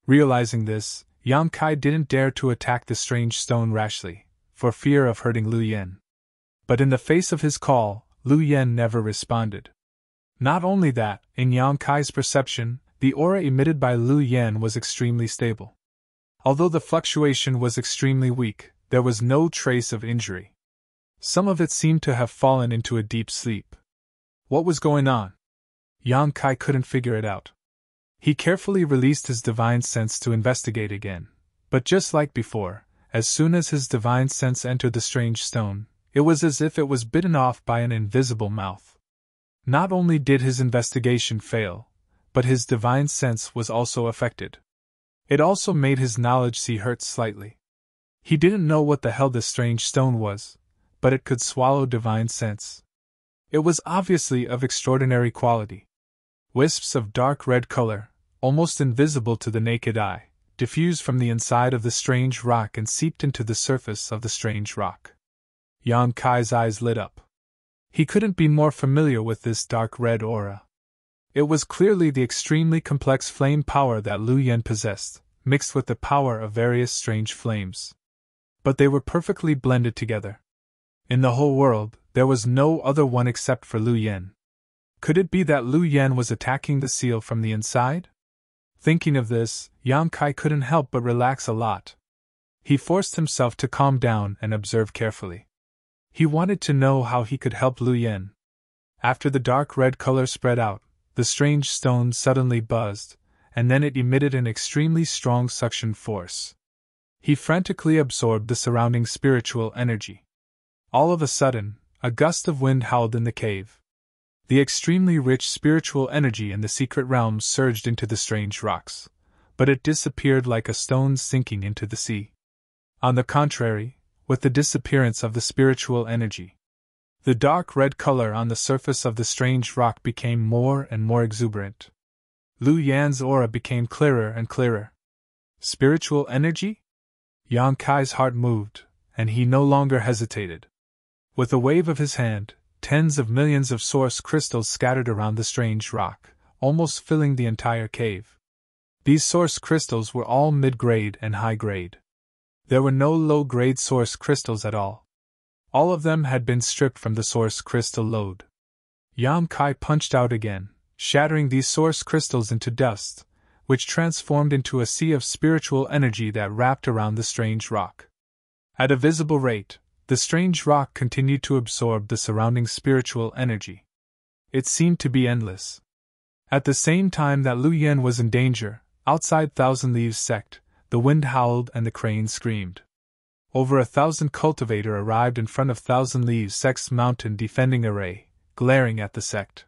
Realizing this, Yang Kai didn't dare to attack the strange stone rashly, for fear of hurting Lu Yen. But in the face of his call, Lu Yen never responded. Not only that, in Yang Kai's perception, the aura emitted by Lu Yen was extremely stable. Although the fluctuation was extremely weak, there was no trace of injury. Some of it seemed to have fallen into a deep sleep. What was going on? Yang Kai couldn't figure it out. He carefully released his divine sense to investigate again, but just like before, as soon as his divine sense entered the strange stone, it was as if it was bitten off by an invisible mouth. Not only did his investigation fail, but his divine sense was also affected. It also made his knowledge see hurt slightly. He didn't know what the hell this strange stone was, but it could swallow divine sense. It was obviously of extraordinary quality. Wisps of dark red color, almost invisible to the naked eye, diffused from the inside of the strange rock and seeped into the surface of the strange rock. Yang Kai's eyes lit up. He couldn't be more familiar with this dark red aura. It was clearly the extremely complex flame power that Lu Yen possessed, mixed with the power of various strange flames. But they were perfectly blended together. In the whole world, there was no other one except for Lu Yen. Could it be that Lu Yen was attacking the seal from the inside? Thinking of this, Yang Kai couldn't help but relax a lot. He forced himself to calm down and observe carefully. He wanted to know how he could help Lu Yen. After the dark red color spread out, the strange stone suddenly buzzed, and then it emitted an extremely strong suction force. He frantically absorbed the surrounding spiritual energy. All of a sudden, a gust of wind howled in the cave. The extremely rich spiritual energy in the secret realms surged into the strange rocks, but it disappeared like a stone sinking into the sea. On the contrary, with the disappearance of the spiritual energy, the dark red color on the surface of the strange rock became more and more exuberant. Lu Yan's aura became clearer and clearer. Spiritual energy? Yang Kai's heart moved, and he no longer hesitated. With a wave of his hand, tens of millions of source crystals scattered around the strange rock, almost filling the entire cave. These source crystals were all mid-grade and high-grade. There were no low-grade source crystals at all. All of them had been stripped from the source crystal load. Yang Kai punched out again, shattering these source crystals into dust, which transformed into a sea of spiritual energy that wrapped around the strange rock. At a visible rate, the strange rock continued to absorb the surrounding spiritual energy. It seemed to be endless. At the same time that Lu Yen was in danger, outside Thousand Leaves sect, the wind howled and the cranes screamed. Over 1,000 cultivator arrived in front of Thousand Leaves sect's mountain defending array, glaring at the sect.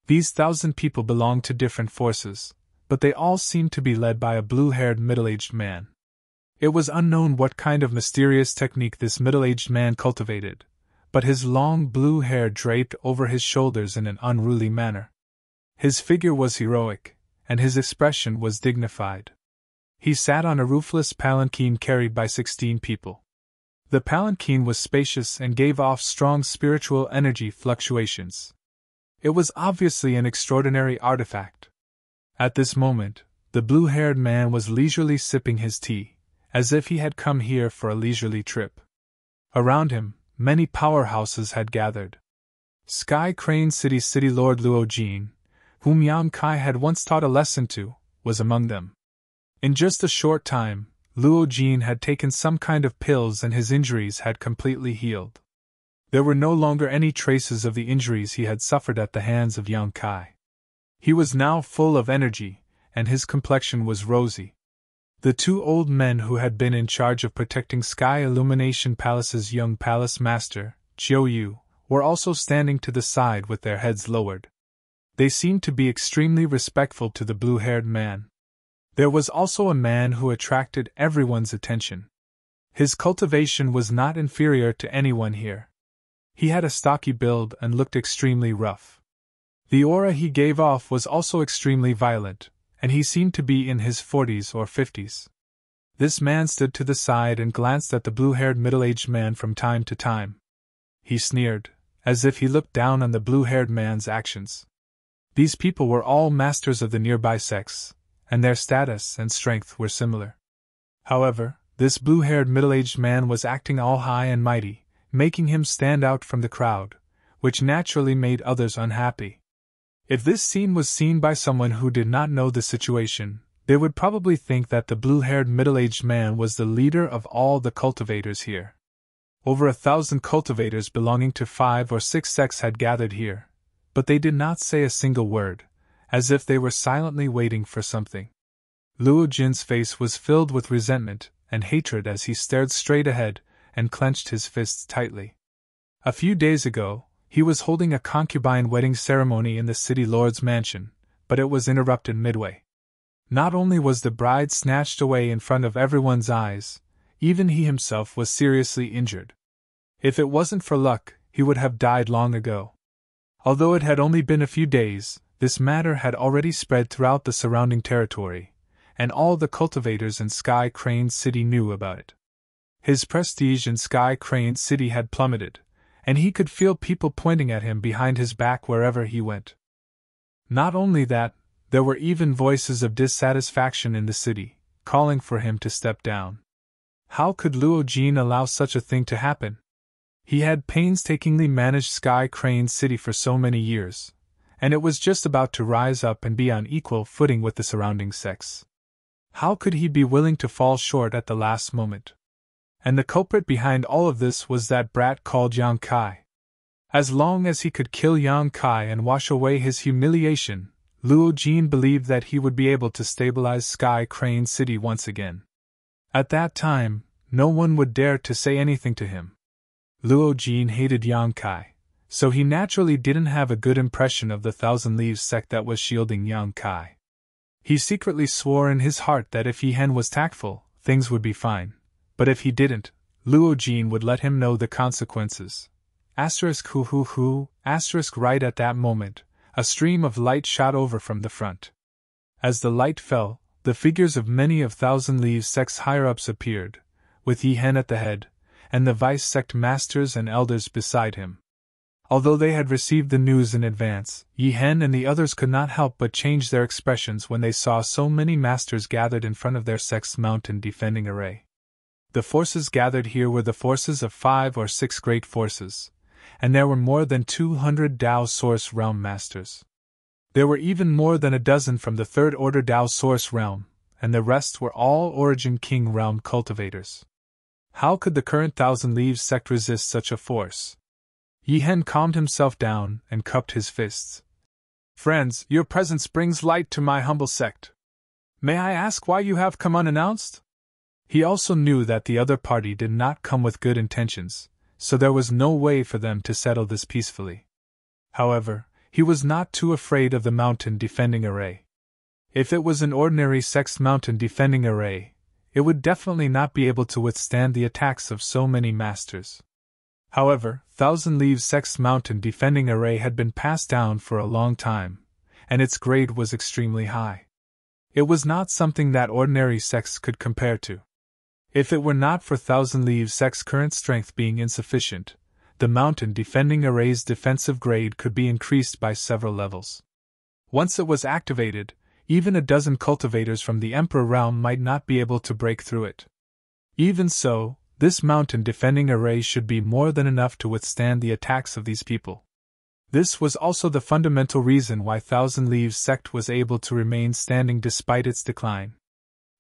These 1,000 people belonged to different forces, but they all seemed to be led by a blue-haired middle-aged man. It was unknown what kind of mysterious technique this middle-aged man cultivated, but his long blue hair draped over his shoulders in an unruly manner. His figure was heroic, and his expression was dignified. He sat on a roofless palanquin carried by 16 people. The palanquin was spacious and gave off strong spiritual energy fluctuations. It was obviously an extraordinary artifact. At this moment, the blue-haired man was leisurely sipping his tea, as if he had come here for a leisurely trip. Around him, many powerhouses had gathered. Sky Crane City's City Lord Luo Jin, whom Yang Kai had once taught a lesson to, was among them. In just a short time, Luo Jin had taken some kind of pills and his injuries had completely healed. There were no longer any traces of the injuries he had suffered at the hands of Yang Kai. He was now full of energy, and his complexion was rosy. The two old men who had been in charge of protecting Sky Illumination Palace's young palace master, Chiu Yu, were also standing to the side with their heads lowered. They seemed to be extremely respectful to the blue-haired man. There was also a man who attracted everyone's attention. His cultivation was not inferior to anyone here. He had a stocky build and looked extremely rough. The aura he gave off was also extremely violent, and he seemed to be in his 40s or 50s. This man stood to the side and glanced at the blue-haired middle-aged man from time to time. He sneered, as if he looked down on the blue-haired man's actions. These people were all masters of the nearby sects, and their status and strength were similar. However, this blue-haired middle-aged man was acting all high and mighty, making him stand out from the crowd, which naturally made others unhappy. If this scene was seen by someone who did not know the situation, they would probably think that the blue-haired middle-aged man was the leader of all the cultivators here. Over 1,000 cultivators belonging to 5 or 6 sects had gathered here, but they did not say a single word, as if they were silently waiting for something. Luo Jin's face was filled with resentment and hatred as he stared straight ahead and clenched his fists tightly. A few days ago, he was holding a concubine wedding ceremony in the city lord's mansion, but it was interrupted midway. Not only was the bride snatched away in front of everyone's eyes, even he himself was seriously injured. If it wasn't for luck, he would have died long ago. Although it had only been a few days, this matter had already spread throughout the surrounding territory, and all the cultivators in Sky Crane City knew about it. His prestige in Sky Crane City had plummeted, and he could feel people pointing at him behind his back wherever he went. Not only that, there were even voices of dissatisfaction in the city, calling for him to step down. How could Luo Jin allow such a thing to happen? He had painstakingly managed Sky Crane City for so many years, and it was just about to rise up and be on equal footing with the surrounding sects. How could he be willing to fall short at the last moment? And the culprit behind all of this was that brat called Yang Kai. As long as he could kill Yang Kai and wash away his humiliation, Luo Jin believed that he would be able to stabilize Sky Crane City once again. At that time, no one would dare to say anything to him. Luo Jin hated Yang Kai, so he naturally didn't have a good impression of the Thousand Leaves sect that was shielding Yang Kai. He secretly swore in his heart that if he was tactful, things would be fine. But if he didn't, Luo Jin would let him know the consequences. Right at that moment, a stream of light shot over from the front. As the light fell, the figures of many of Thousand Leaves sect's higher-ups appeared, with Yihen at the head, and the vice-sect masters and elders beside him. Although they had received the news in advance, Yihen and the others could not help but change their expressions when they saw so many masters gathered in front of their sect's mountain defending array. The forces gathered here were the forces of 5 or 6 great forces, and there were more than 200 Dao Source Realm masters. There were even more than a dozen from the Third Order Dao Source Realm, and the rest were all Origin King Realm cultivators. How could the current Thousand Leaves sect resist such a force? Yihen calmed himself down and cupped his fists. Friends, your presence brings light to my humble sect. May I ask why you have come unannounced? He also knew that the other party did not come with good intentions, so there was no way for them to settle this peacefully. However, he was not too afraid of the mountain defending array. If it was an ordinary sect's mountain defending array, it would definitely not be able to withstand the attacks of so many masters. However, Thousand Leaves sect's mountain defending array had been passed down for a long time, and its grade was extremely high. It was not something that ordinary sects could compare to. If it were not for Thousand Leaves sect's current strength being insufficient, the mountain defending array's defensive grade could be increased by several levels. Once it was activated, even a dozen cultivators from the Emperor realm might not be able to break through it. Even so, this mountain defending array should be more than enough to withstand the attacks of these people. This was also the fundamental reason why Thousand Leaves sect was able to remain standing despite its decline.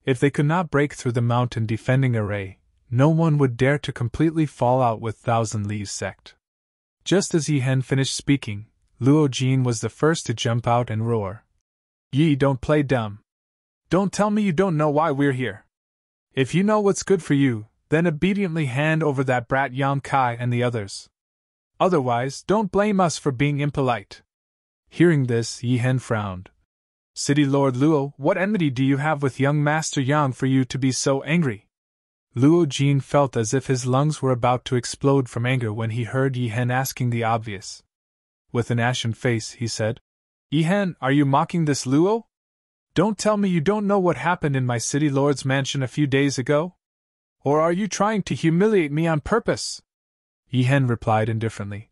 If they could not break through the mountain defending array, no one would dare to completely fall out with Thousand Leaves sect. Just as Yi Hen finished speaking, Luo Jin was the first to jump out and roar. Yi, don't play dumb. Don't tell me you don't know why we're here. If you know what's good for you, then obediently hand over that brat Yang Kai and the others. Otherwise, don't blame us for being impolite. Hearing this, Yi Hen frowned. City Lord Luo, what enmity do you have with young Master Yang for you to be so angry? Luo Jin felt as if his lungs were about to explode from anger when he heard Yi Hen asking the obvious. With an ashen face, he said, Yi Hen, are you mocking this Luo? Don't tell me you don't know what happened in my city lord's mansion a few days ago? Or are you trying to humiliate me on purpose? Yi Hen replied indifferently.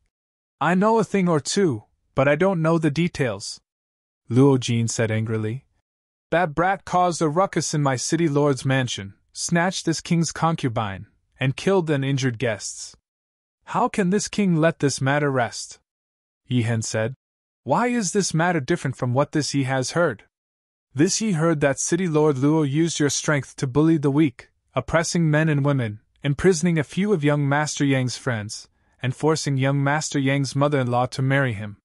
I know a thing or two, but I don't know the details. Luo Jin said angrily. That brat caused a ruckus in my city lord's mansion, snatched this king's concubine, and killed and injured guests. How can this king let this matter rest? Yi Hen said. Why is this matter different from what this Yi has heard? This Yi heard that city lord Luo used your strength to bully the weak, oppressing men and women, imprisoning a few of young Master Yang's friends, and forcing young Master Yang's mother-in-law to marry him.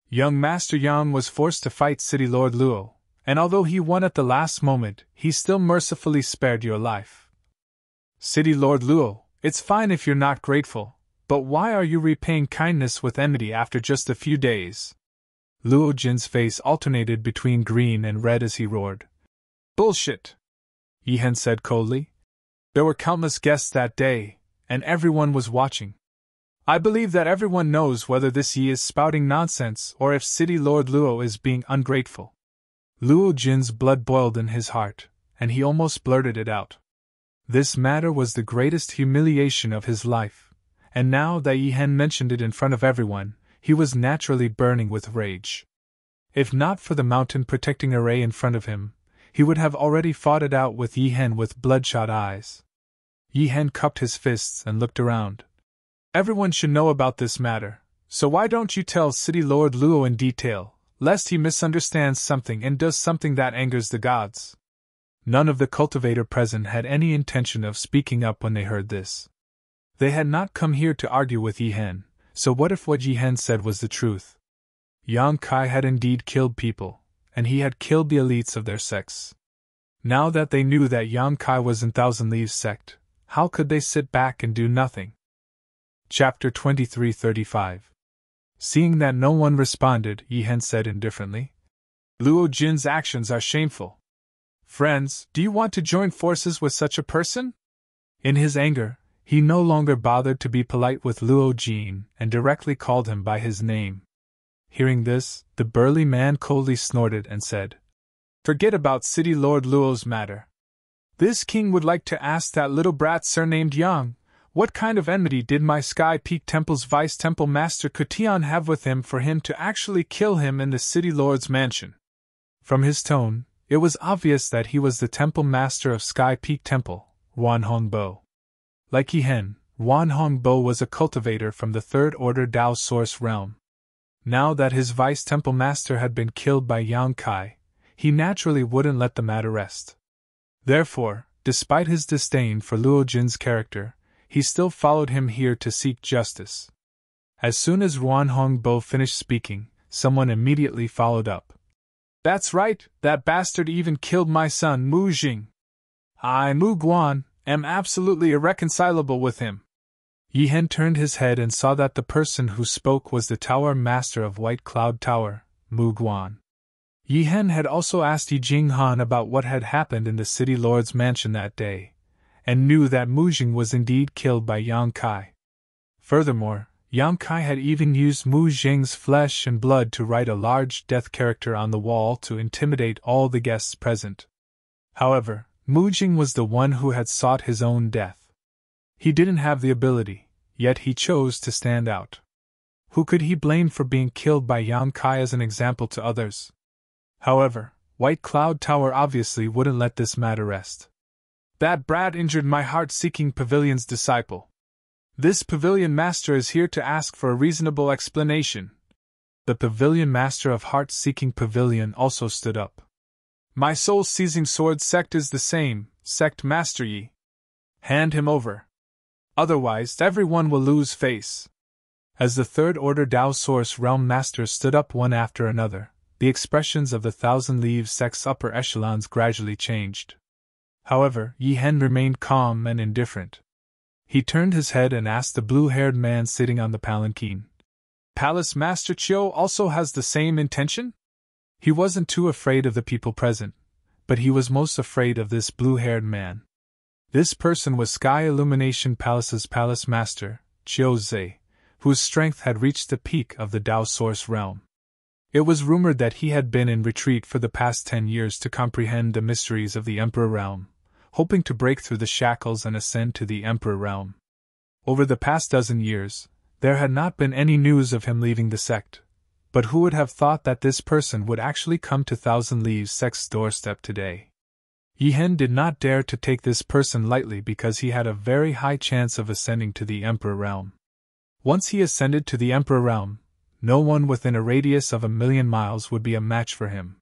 Young Master Yang was forced to fight City Lord Luo, and although he won at the last moment, he still mercifully spared your life. City Lord Luo, it's fine if you're not grateful, but why are you repaying kindness with enmity after just a few days? Luo Jin's face alternated between green and red as he roared. Bullshit! Yi Hen said coldly. There were countless guests that day, and everyone was watching. I believe that everyone knows whether this Yi is spouting nonsense or if City Lord Luo is being ungrateful. Luo Jin's blood boiled in his heart, and he almost blurted it out. This matter was the greatest humiliation of his life, and now that Yi Hen mentioned it in front of everyone, he was naturally burning with rage. If not for the mountain protecting array in front of him, he would have already fought it out with Yi Hen with bloodshot eyes. Yi Hen cupped his fists and looked around. Everyone should know about this matter, so why don't you tell City Lord Luo in detail, lest he misunderstands something and does something that angers the gods? None of the cultivator present had any intention of speaking up when they heard this. They had not come here to argue with Yi Hen, so what if what Yi Hen said was the truth? Yang Kai had indeed killed people, and he had killed the elites of their sects. Now that they knew that Yang Kai was in Thousand Leaves sect, how could they sit back and do nothing? Chapter 23:35. Seeing that no one responded, Yi Hen said indifferently, Luo Jin's actions are shameful. Friends, do you want to join forces with such a person? In his anger, he no longer bothered to be polite with Luo Jin and directly called him by his name. Hearing this, the burly man coldly snorted and said, Forget about City Lord Luo's matter. This king would like to ask that little brat surnamed Yang, what kind of enmity did my Sky Peak Temple's Vice Temple Master Kutian have with him for him to actually kill him in the City Lord's mansion? From his tone, it was obvious that he was the Temple Master of Sky Peak Temple, Wan Hongbo. Like Yi Hen, Wan Hongbo was a cultivator from the Third Order Dao Source realm. Now that his Vice Temple Master had been killed by Yang Kai, he naturally wouldn't let the matter rest. Therefore, despite his disdain for Luo Jin's character, he still followed him here to seek justice. As soon as Wan Hongbo finished speaking, someone immediately followed up. That's right, that bastard even killed my son Mu Jing. I, Mu Guan, am absolutely irreconcilable with him. Yi Hen turned his head and saw that the person who spoke was the Tower Master of White Cloud Tower, Mu Guan. Yi Hen had also asked Yi Jing Han about what had happened in the City Lord's mansion that day, and knew that Mu Jing was indeed killed by Yang Kai. Furthermore, Yang Kai had even used Mu Jing's flesh and blood to write a large death character on the wall to intimidate all the guests present. However, Mu Jing was the one who had sought his own death. He didn't have the ability, yet he chose to stand out. Who could he blame for being killed by Yang Kai as an example to others? However, White Cloud Tower obviously wouldn't let this matter rest. That brat injured my heart-seeking pavilion's disciple. This pavilion master is here to ask for a reasonable explanation. The pavilion master of Heart-Seeking Pavilion also stood up. My soul-seizing sword sect is the same, sect master Yi. Hand him over. Otherwise, everyone will lose face. As the Third Order Dao Source Realm Masters stood up one after another, the expressions of the Thousand Leaves sect's upper echelons gradually changed. However, Yi Hen remained calm and indifferent. He turned his head and asked the blue-haired man sitting on the palanquin. Palace Master Chiu also has the same intention? He wasn't too afraid of the people present, but he was most afraid of this blue-haired man. This person was Sky Illumination Palace's Palace Master, Chiu Zhe, whose strength had reached the peak of the Dao Source realm. It was rumored that he had been in retreat for the past 10 years to comprehend the mysteries of the Emperor realm, hoping to break through the shackles and ascend to the Emperor realm. Over the past dozen years, there had not been any news of him leaving the sect, but who would have thought that this person would actually come to Thousand Leaves sect's doorstep today? Yi Hen did not dare to take this person lightly because he had a very high chance of ascending to the Emperor realm. Once he ascended to the Emperor realm, no one within a radius of 1,000,000 miles would be a match for him.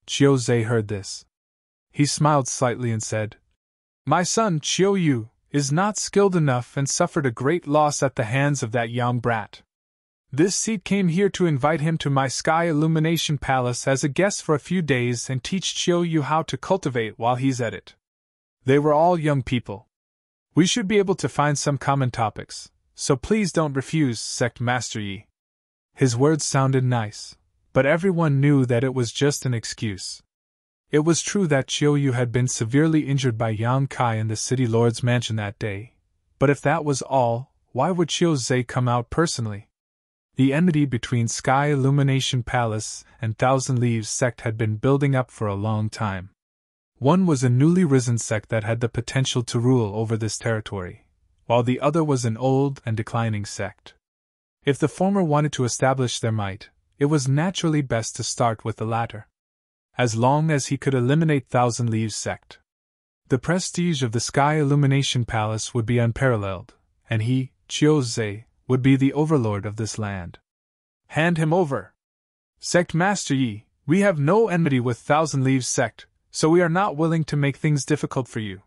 Chiu Zhe heard this. He smiled slightly and said, My son, Chiu Yu, is not skilled enough and suffered a great loss at the hands of that young brat. This seed came here to invite him to my Sky Illumination Palace as a guest for a few days and teach Chiu Yu how to cultivate while he's at it. They were all young people. We should be able to find some common topics. So please don't refuse, Sect Master Yi. His words sounded nice, but everyone knew that it was just an excuse. It was true that Chiu Yu had been severely injured by Yang Kai in the City Lord's mansion that day, but if that was all, why would Chiu Zhe come out personally? The enmity between Sky Illumination Palace and Thousand Leaves sect had been building up for a long time. One was a newly risen sect that had the potential to rule over this territory, while the other was an old and declining sect. If the former wanted to establish their might, it was naturally best to start with the latter. As long as he could eliminate Thousand Leaves sect, the prestige of the Sky Illumination Palace would be unparalleled, and he, Chiu Zhe, would be the overlord of this land. Hand him over. Sect Master Yi, we have no enmity with Thousand Leaves sect, so we are not willing to make things difficult for you.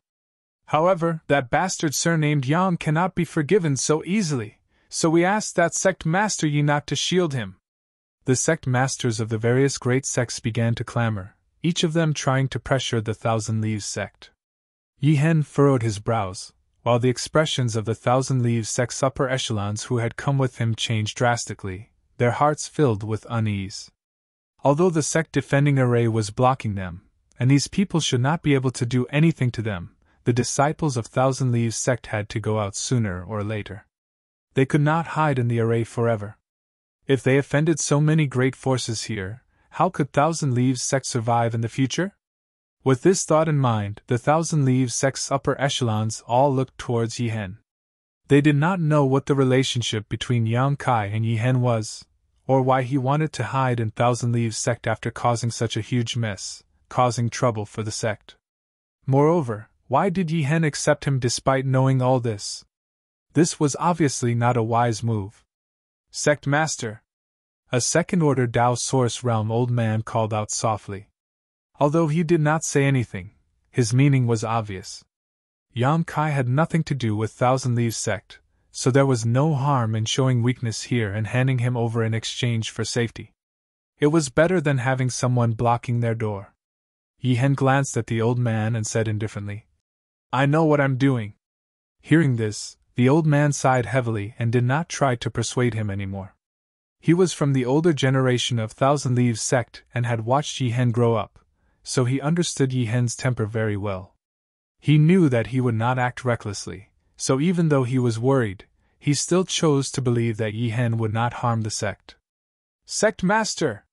However, that bastard surnamed Yang cannot be forgiven so easily, so we ask that Sect Master Yi not to shield him. The sect masters of the various great sects began to clamor, each of them trying to pressure the Thousand Leaves sect. Yi Hen furrowed his brows, while the expressions of the Thousand Leaves sect's upper echelons who had come with him changed drastically, their hearts filled with unease. Although the sect defending array was blocking them, and these people should not be able to do anything to them, the disciples of Thousand Leaves sect had to go out sooner or later. They could not hide in the array forever. If they offended so many great forces here, how could Thousand Leaves sect survive in the future? With this thought in mind, the Thousand Leaves sect's upper echelons all looked towards Yi Hen. They did not know what the relationship between Yang Kai and Yi Hen was, or why he wanted to hide in Thousand Leaves sect after causing such a huge mess, causing trouble for the sect. Moreover, why did Yi Hen accept him despite knowing all this? This was obviously not a wise move. Sect Master! A second-order Dao Source Realm old man called out softly. Although he did not say anything, his meaning was obvious. Yang Kai had nothing to do with Thousand Leaves sect, so there was no harm in showing weakness here and handing him over in exchange for safety. It was better than having someone blocking their door. Yi Hen glanced at the old man and said indifferently, I know what I'm doing. Hearing this, the old man sighed heavily and did not try to persuade him anymore. He was from the older generation of Thousand Leaves sect and had watched Yi Hen grow up, so he understood Yi Hen's temper very well. He knew that he would not act recklessly, so even though he was worried, he still chose to believe that Yi Hen would not harm the sect. Sect Master!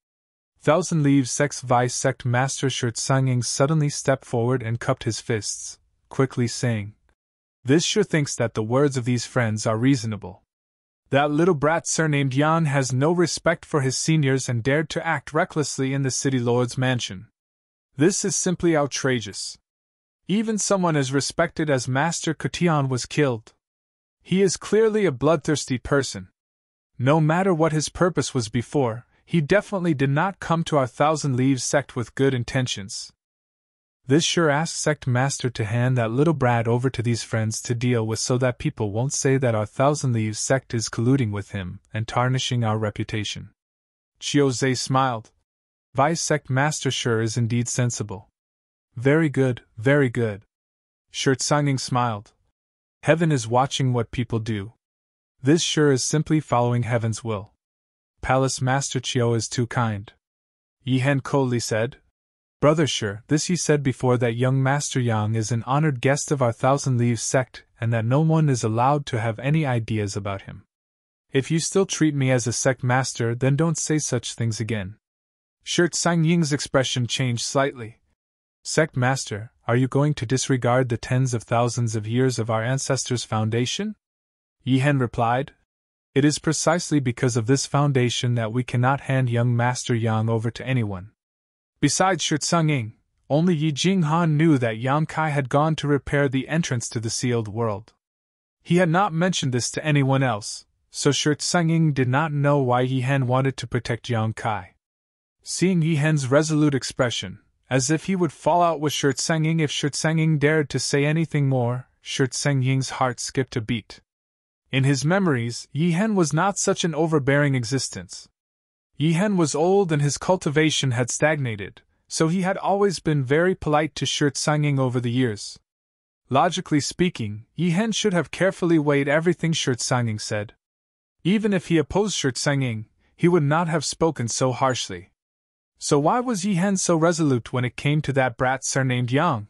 Thousand Leaves sect's Vice Sect Master Shirt Sanging suddenly stepped forward and cupped his fists, quickly saying, This sure thinks that the words of these friends are reasonable. That little brat surnamed Yang has no respect for his seniors and dared to act recklessly in the city lord's mansion. This is simply outrageous. Even someone as respected as Master Cotillon was killed. He is clearly a bloodthirsty person. No matter what his purpose was before, he definitely did not come to our Thousand Leaves sect with good intentions. This sure asks sect master to hand that little brat over to these friends to deal with so that people won't say that our Thousand Leaves sect is colluding with him and tarnishing our reputation. Chiozei smiled. Vice sect master sure is indeed sensible. Very good, very good. Shurtsanging smiled. Heaven is watching what people do. This sure is simply following heaven's will. Palace Master Chio is too kind. Yihen coldly said. Brother sure, this ye said before that young Master Yang is an honored guest of our Thousand Leaves sect and that no one is allowed to have any ideas about him. If you still treat me as a sect master, then don't say such things again. Shurtsang Ying's expression changed slightly. Sect master, are you going to disregard the tens of thousands of years of our ancestors' foundation? Yihen replied. It is precisely because of this foundation that we cannot hand young Master Yang over to anyone. Besides Shurtsang Ying, only Yi Jinghan knew that Yang Kai had gone to repair the entrance to the sealed world. He had not mentioned this to anyone else, so Shurtsang Ying did not know why Yihen wanted to protect Yang Kai. Seeing Yihen's resolute expression, as if he would fall out with Shurtsang Ying if Shurtsang Ying dared to say anything more, Shurtsang Ying's heart skipped a beat. In his memories, Yihen was not such an overbearing existence. Yihen was old and his cultivation had stagnated, so he had always been very polite to Shurtsang Ying over the years. Logically speaking, Yihen should have carefully weighed everything Shurtsang Ying said. Even if he opposed Shurtsang Ying, he would not have spoken so harshly. So why was Yihen so resolute when it came to that brat surnamed Yang?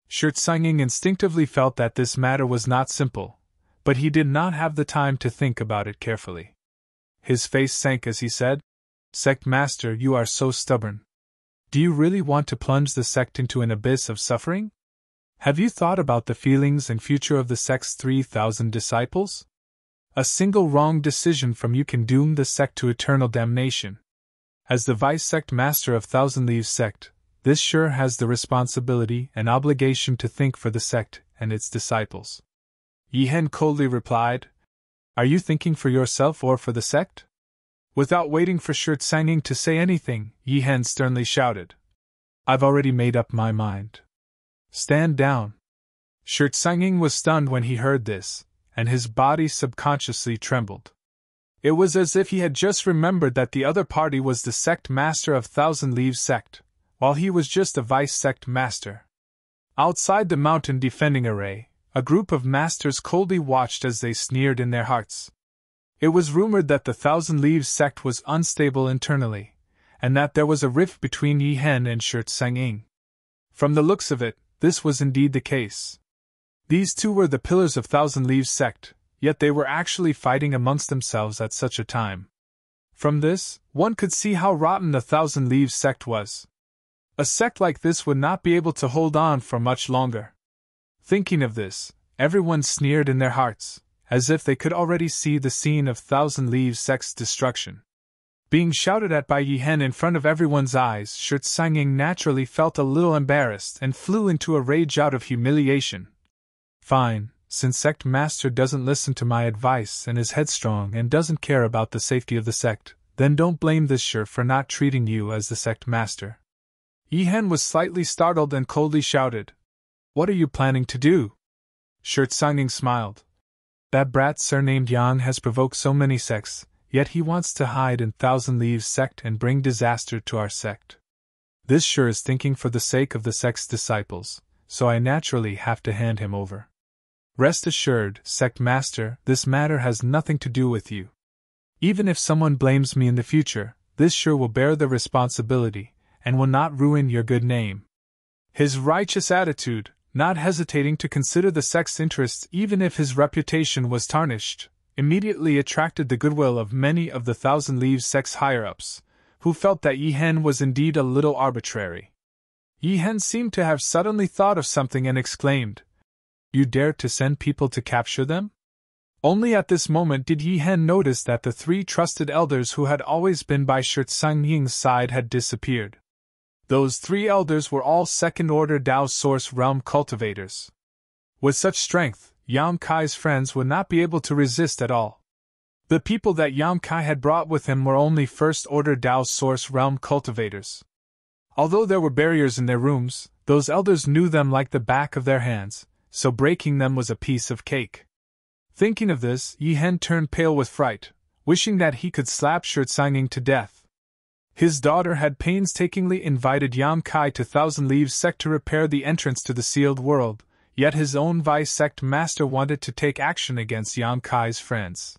Shurtsang Ying instinctively felt that this matter was not simple, but he did not have the time to think about it carefully. His face sank as he said, Sect Master, you are so stubborn. Do you really want to plunge the sect into an abyss of suffering? Have you thought about the feelings and future of the sect's 3,000 disciples? A single wrong decision from you can doom the sect to eternal damnation. As the Vice Sect Master of Thousand Leaves Sect, this sure has the responsibility and obligation to think for the sect and its disciples. Yihen coldly replied, Are you thinking for yourself or for the sect? Without waiting for Shurtsang Ying to say anything, Yihen sternly shouted, I've already made up my mind. Stand down. Shurtsang Ying was stunned when he heard this, and his body subconsciously trembled. It was as if he had just remembered that the other party was the sect master of Thousand Leaves Sect, while he was just a vice sect master. Outside the mountain defending array, a group of masters coldly watched as they sneered in their hearts. It was rumored that the Thousand Leaves sect was unstable internally, and that there was a rift between Yihen and Shurtsang Ying. From the looks of it, this was indeed the case. These two were the pillars of Thousand Leaves sect, yet they were actually fighting amongst themselves at such a time. From this, one could see how rotten the Thousand Leaves sect was. A sect like this would not be able to hold on for much longer. Thinking of this, everyone sneered in their hearts, as if they could already see the scene of Thousand Leaves sect's destruction. Being shouted at by Yihen in front of everyone's eyes, Shurtsang Ying naturally felt a little embarrassed and flew into a rage out of humiliation. Fine, since sect master doesn't listen to my advice and is headstrong and doesn't care about the safety of the sect, then don't blame this Shur for not treating you as the sect master. Yihen was slightly startled and coldly shouted, What are you planning to do? Shurtsang Ying smiled. That brat surnamed Yang has provoked so many sects, yet he wants to hide in Thousand Leaves sect and bring disaster to our sect. This sure is thinking for the sake of the sect's disciples, so I naturally have to hand him over. Rest assured, sect master, this matter has nothing to do with you. Even if someone blames me in the future, this sure will bear the responsibility, and will not ruin your good name. His righteous attitude, not hesitating to consider the sect's interests even if his reputation was tarnished, immediately attracted the goodwill of many of the Thousand Leaves sect's higher-ups, who felt that Yihen was indeed a little arbitrary. Yihen seemed to have suddenly thought of something and exclaimed, You dared to send people to capture them? Only at this moment did Yi Hen notice that the three trusted elders who had always been by Shi Ying's side had disappeared. Those three elders were all second-order Dao Source Realm cultivators. With such strength, Yang Kai's friends would not be able to resist at all. The people that Yang Kai had brought with him were only first-order Dao Source Realm cultivators. Although there were barriers in their rooms, those elders knew them like the back of their hands, so breaking them was a piece of cake. Thinking of this, Yi Hen turned pale with fright, wishing that he could slap Shi Ying to death. His daughter had painstakingly invited Yang Kai to Thousand Leaves Sect to repair the entrance to the sealed world, yet his own Vice Sect master wanted to take action against Yang Kai's friends.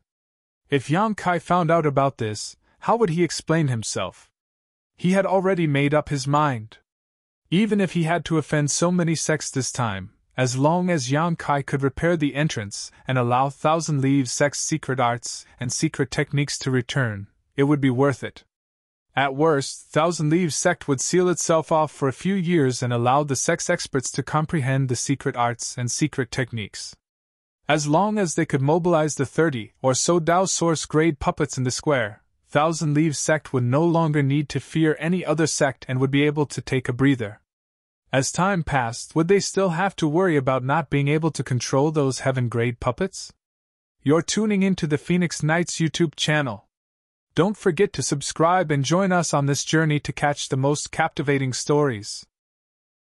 If Yang Kai found out about this, how would he explain himself? He had already made up his mind. Even if he had to offend so many sects this time, as long as Yang Kai could repair the entrance and allow Thousand Leaves Sect's secret arts and secret techniques to return, it would be worth it. At worst, Thousand Leaves Sect would seal itself off for a few years and allow the sect's experts to comprehend the secret arts and secret techniques. As long as they could mobilize the 30 or so Dao Source grade puppets in the square, Thousand Leaves Sect would no longer need to fear any other sect and would be able to take a breather. As time passed, would they still have to worry about not being able to control those heaven-grade puppets? You're tuning into the Phoenix Knights YouTube channel. Don't forget to subscribe and join us on this journey to catch the most captivating stories.